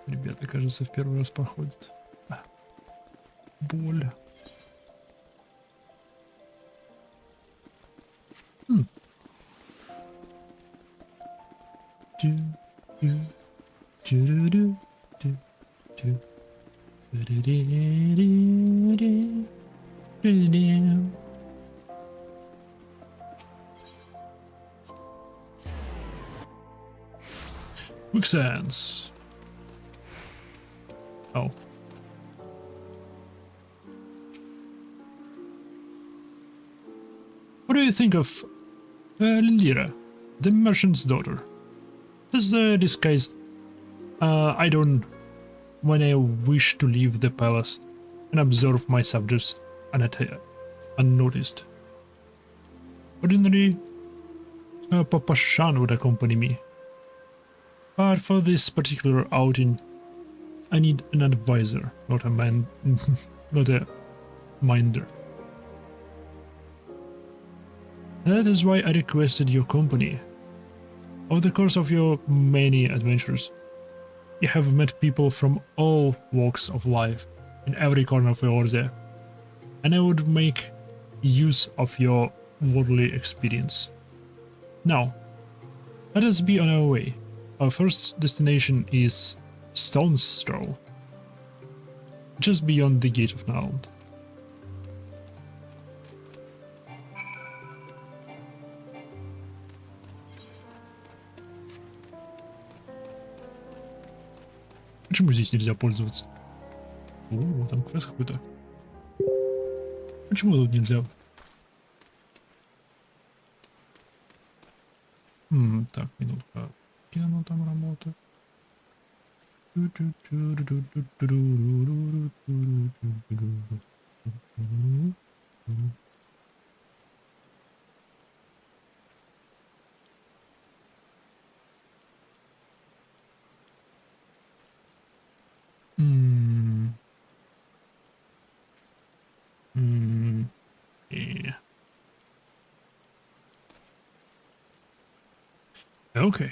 Ребята, кажется, в первый раз походят. Боль. Quicksands. Oh. What do you think of Lira, the merchant's daughter? Does the disguise I don't when I wish to leave the palace and observe my subjects unnoticed? Ordinary Papa Shan would accompany me, but for this particular outing I need an advisor, not a man, not a minder. That is why I requested your company. Over the course of your many adventures, you have met people from all walks of life in every corner of Eorzea, and I would make use of your worldly experience. Now, let us be on our way. Our first destination is Stone's Throw, just beyond the Gate of Nald. Почему здесь нельзя пользоваться? О, там квест какой-то. Почему тут нельзя? Так, минутка. Где оно там работает? Yeah. Okay.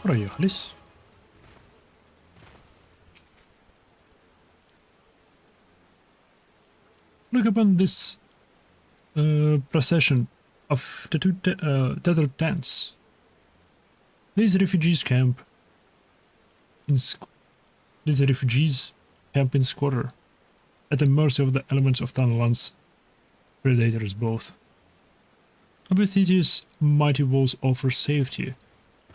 Проехались. Look upon this procession of tethered tents. These refugees camp in squatter, at the mercy of the elements of Tanlan's predators both. The city's mighty walls offer safety,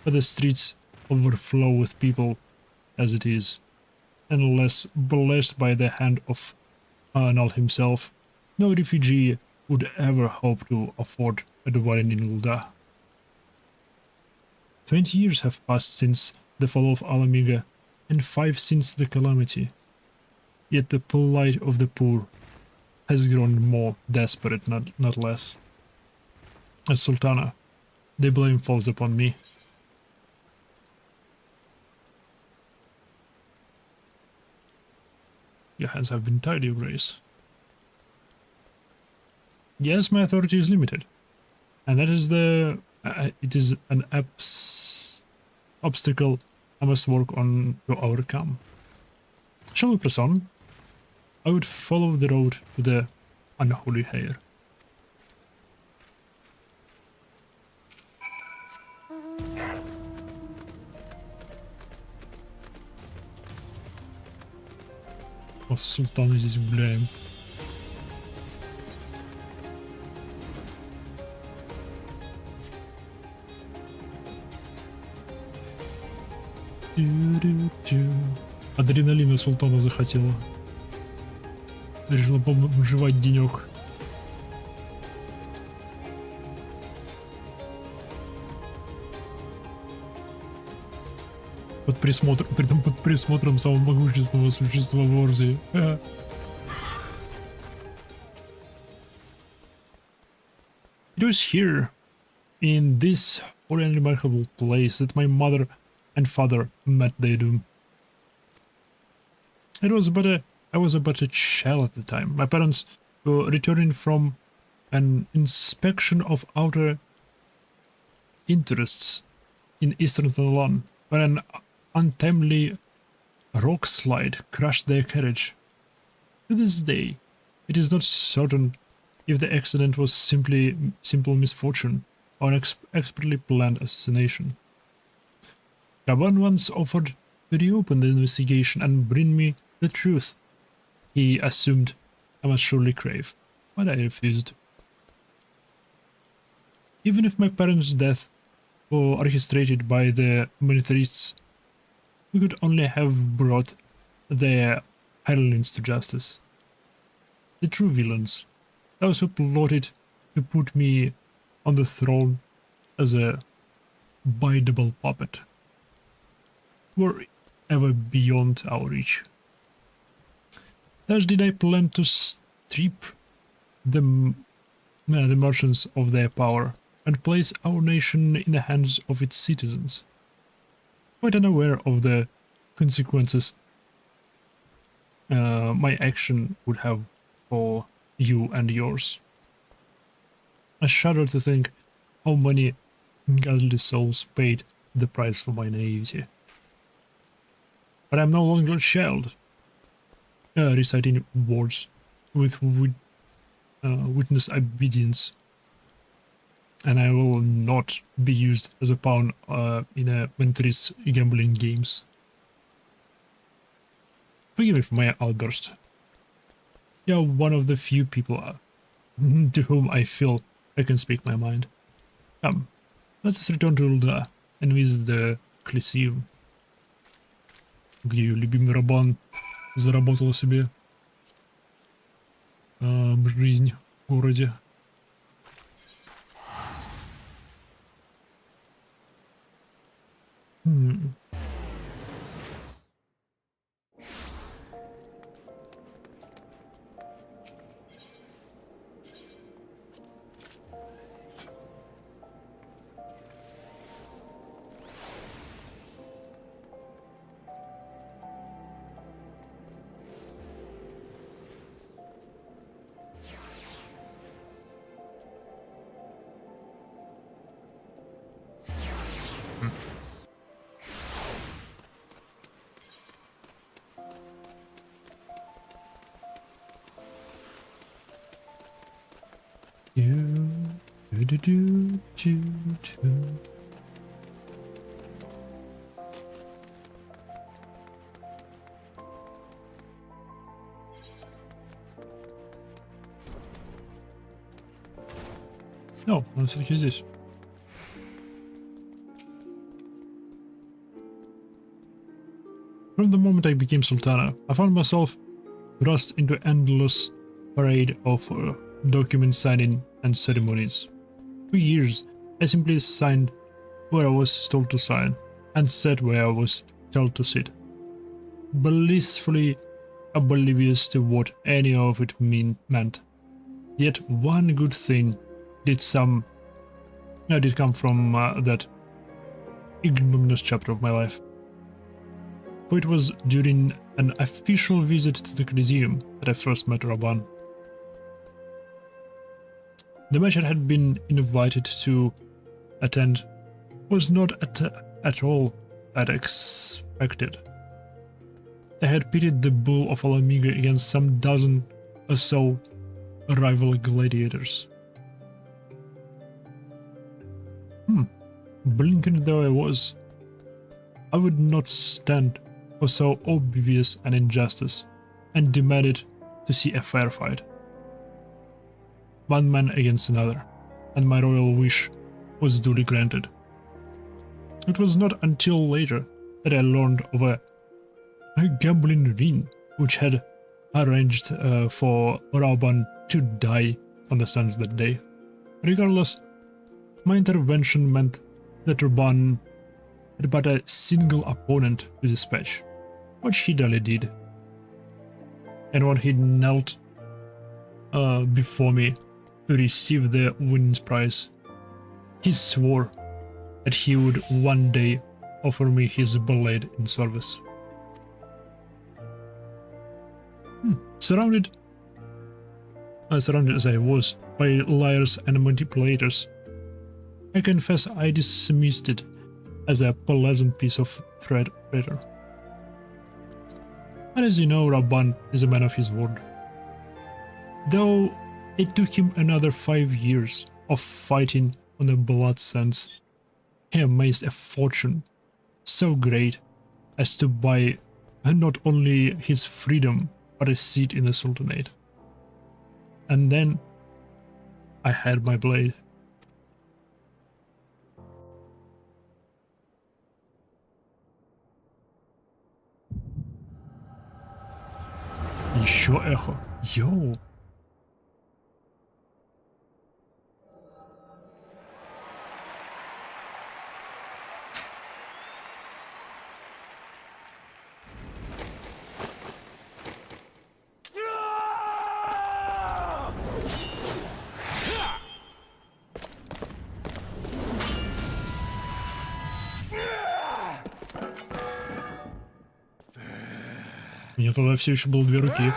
but the streets overflow with people as it is, and unless blessed by the hand of Arnold himself, no refugee would ever hope to afford a dwelling in Ul'dah. 20 years have passed since the fall of Alamiga, and 5 since the calamity. Yet the plight of the poor has grown more desperate, not less. As Sultana, the blame falls upon me. Your hands have been tied, Your Grace. yes, my authority is limited. And that is it is an obstacle I must work on to overcome. Shall we press on? I would follow the road to the unholy hair. О, султаны здесь гуляем. Адреналина султана захотела. Решила пожевать денек. Под присмотром самого могущественного существа в Орзе. It was here, in this holy and remarkable place, that my mother and father met their doom. I was but a child at the time. My parents were returning from an inspection of outer interests in eastern Thailand when an untimely rock slide crushed their carriage. To this day, it is not certain if the accident was simple misfortune or an expertly planned assassination. Raban once offered to reopen the investigation and bring me the truth. He assumed I must surely crave, but I refused. Even if my parents' death were orchestrated by the militarists, we could only have brought their hirelings to justice. The true villains, those who plotted to put me on the throne as a bideable puppet, were ever beyond our reach. Thus did I plan to strip the merchants of their power and place our nation in the hands of its citizens, quite unaware of the consequences my action would have for you and yours. I shudder to think how many godly souls paid the price for my naivety. But I am no longer a child, reciting words with witness obedience, and I will not be used as a pawn in a mentor's gambling games. Forgive me for my outburst. You are one of the few people to whom I feel I can speak my mind. Come, let us return to Ulda and visit the Coliseum, где ее любимый Рабан заработал себе жизнь в городе. О, он все-таки здесь. From the moment I became Sultana, I found myself thrust into endless parade of document signing and ceremonies. For years, I simply signed where I was told to sign and sat where I was told to sit, blissfully oblivious to what any of it meant. Yet one good thing did come from that ignominious chapter of my life. For it was during an official visit to the Coliseum that I first met Raban. The match I had been invited to attend was not at all as expected. They had pitted the Bull of Alamega against some dozen or so rival gladiators. Blinking though I was, I would not stand for so obvious an injustice and demanded to see a fair fight. One man against another, and my royal wish was duly granted. It was not until later that I learned of a gambling ring which had arranged for Rauban to die on the sands that day. Regardless, my intervention meant that Rauban had but a single opponent to dispatch, which he duly did. And when he knelt before me to receive the winnings prize, he swore that he would one day offer me his blade in service. Surrounded as I was by liars and manipulators, I confess I dismissed it as a pleasant piece of thread matter. And as you know, Rauban is a man of his word. Though it took him another 5 years of fighting on the blood sands, he amassed a fortune so great as to buy not only his freedom but a seat in the Sultanate. And then I had my blade. Еще эхо. Йоу. У меня тогда все еще было 2 руки.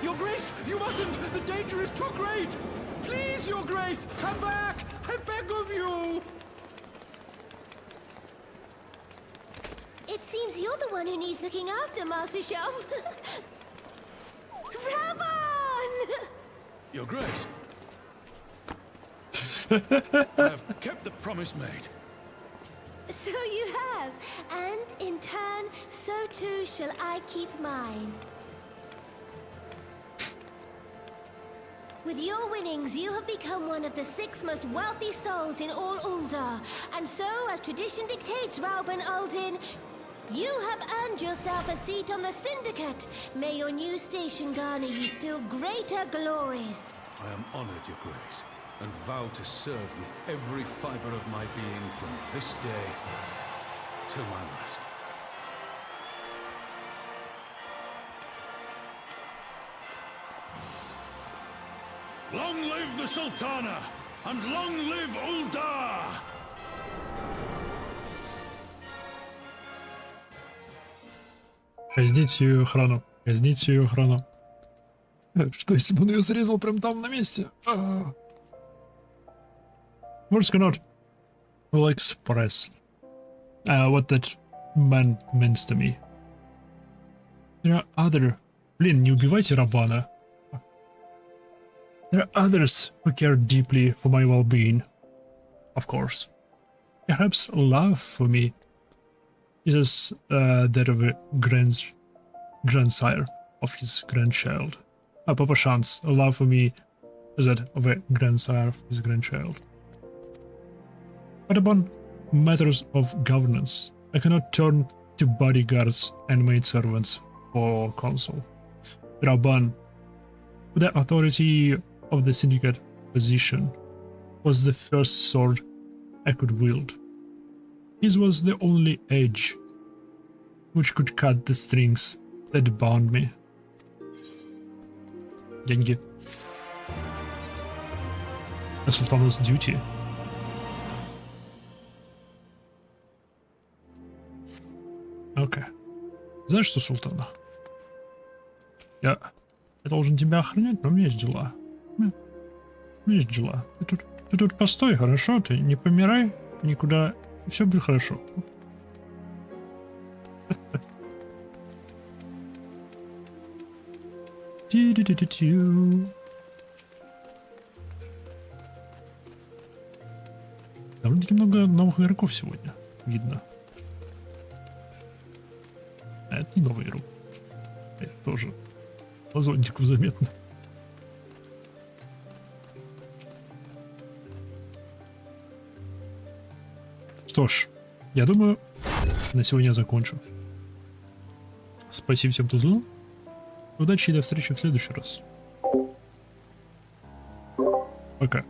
Your Grace, you mustn't! The danger is too great! Please, Your Grace, come back! I beg of you! It seems you're the one who needs looking after, Master Sham. Rauban! Your Grace. I have kept the promise made. So you have, and in turn, so too shall I keep mine. With your winnings, you have become one of the 6 most wealthy souls in all Uldar, and so, as tradition dictates, Rauban Aldin, you have earned yourself a seat on the Syndicate. May your new station garner you still greater glories. I am honored, Your Grace, and vow to serve with every fiber of my being from this day till my last. Long live the Sultana, and long live Uldar! Казнить всю ее охрану. Казнить всю ее охрану. Что если бы он ее срезал прям там на месте? Words cannot will express what that man means to me. There are other... Блин, не убивайте Рабана. There are others who care deeply for my well-being. Of course. Perhaps love for me is as that of a grandsire of his grandchild. Papa Chance, love for me is that of a grandsire of his grandchild. But upon matters of governance. I cannot turn to bodyguards and maidservants for counsel. Draban, with the authority of the syndicate position, was the first sword I could wield. His was the only edge which could cut the strings that bound me. Деньги. A Sultana's duty. Окей. Знаешь что, Султана? Я должен тебя охранять, но у меня есть дела. У меня есть дела. Ты тут постой, хорошо? Ты не помирай никуда. Все будет хорошо. Довольно-таки много новых игроков сегодня. Видно. А это не новый игрок. Это тоже по зонтику заметно. Что ж, я думаю, на сегодня я закончу. Спасибо всем, кто знал. Удачи и до встречи в следующий раз. Пока.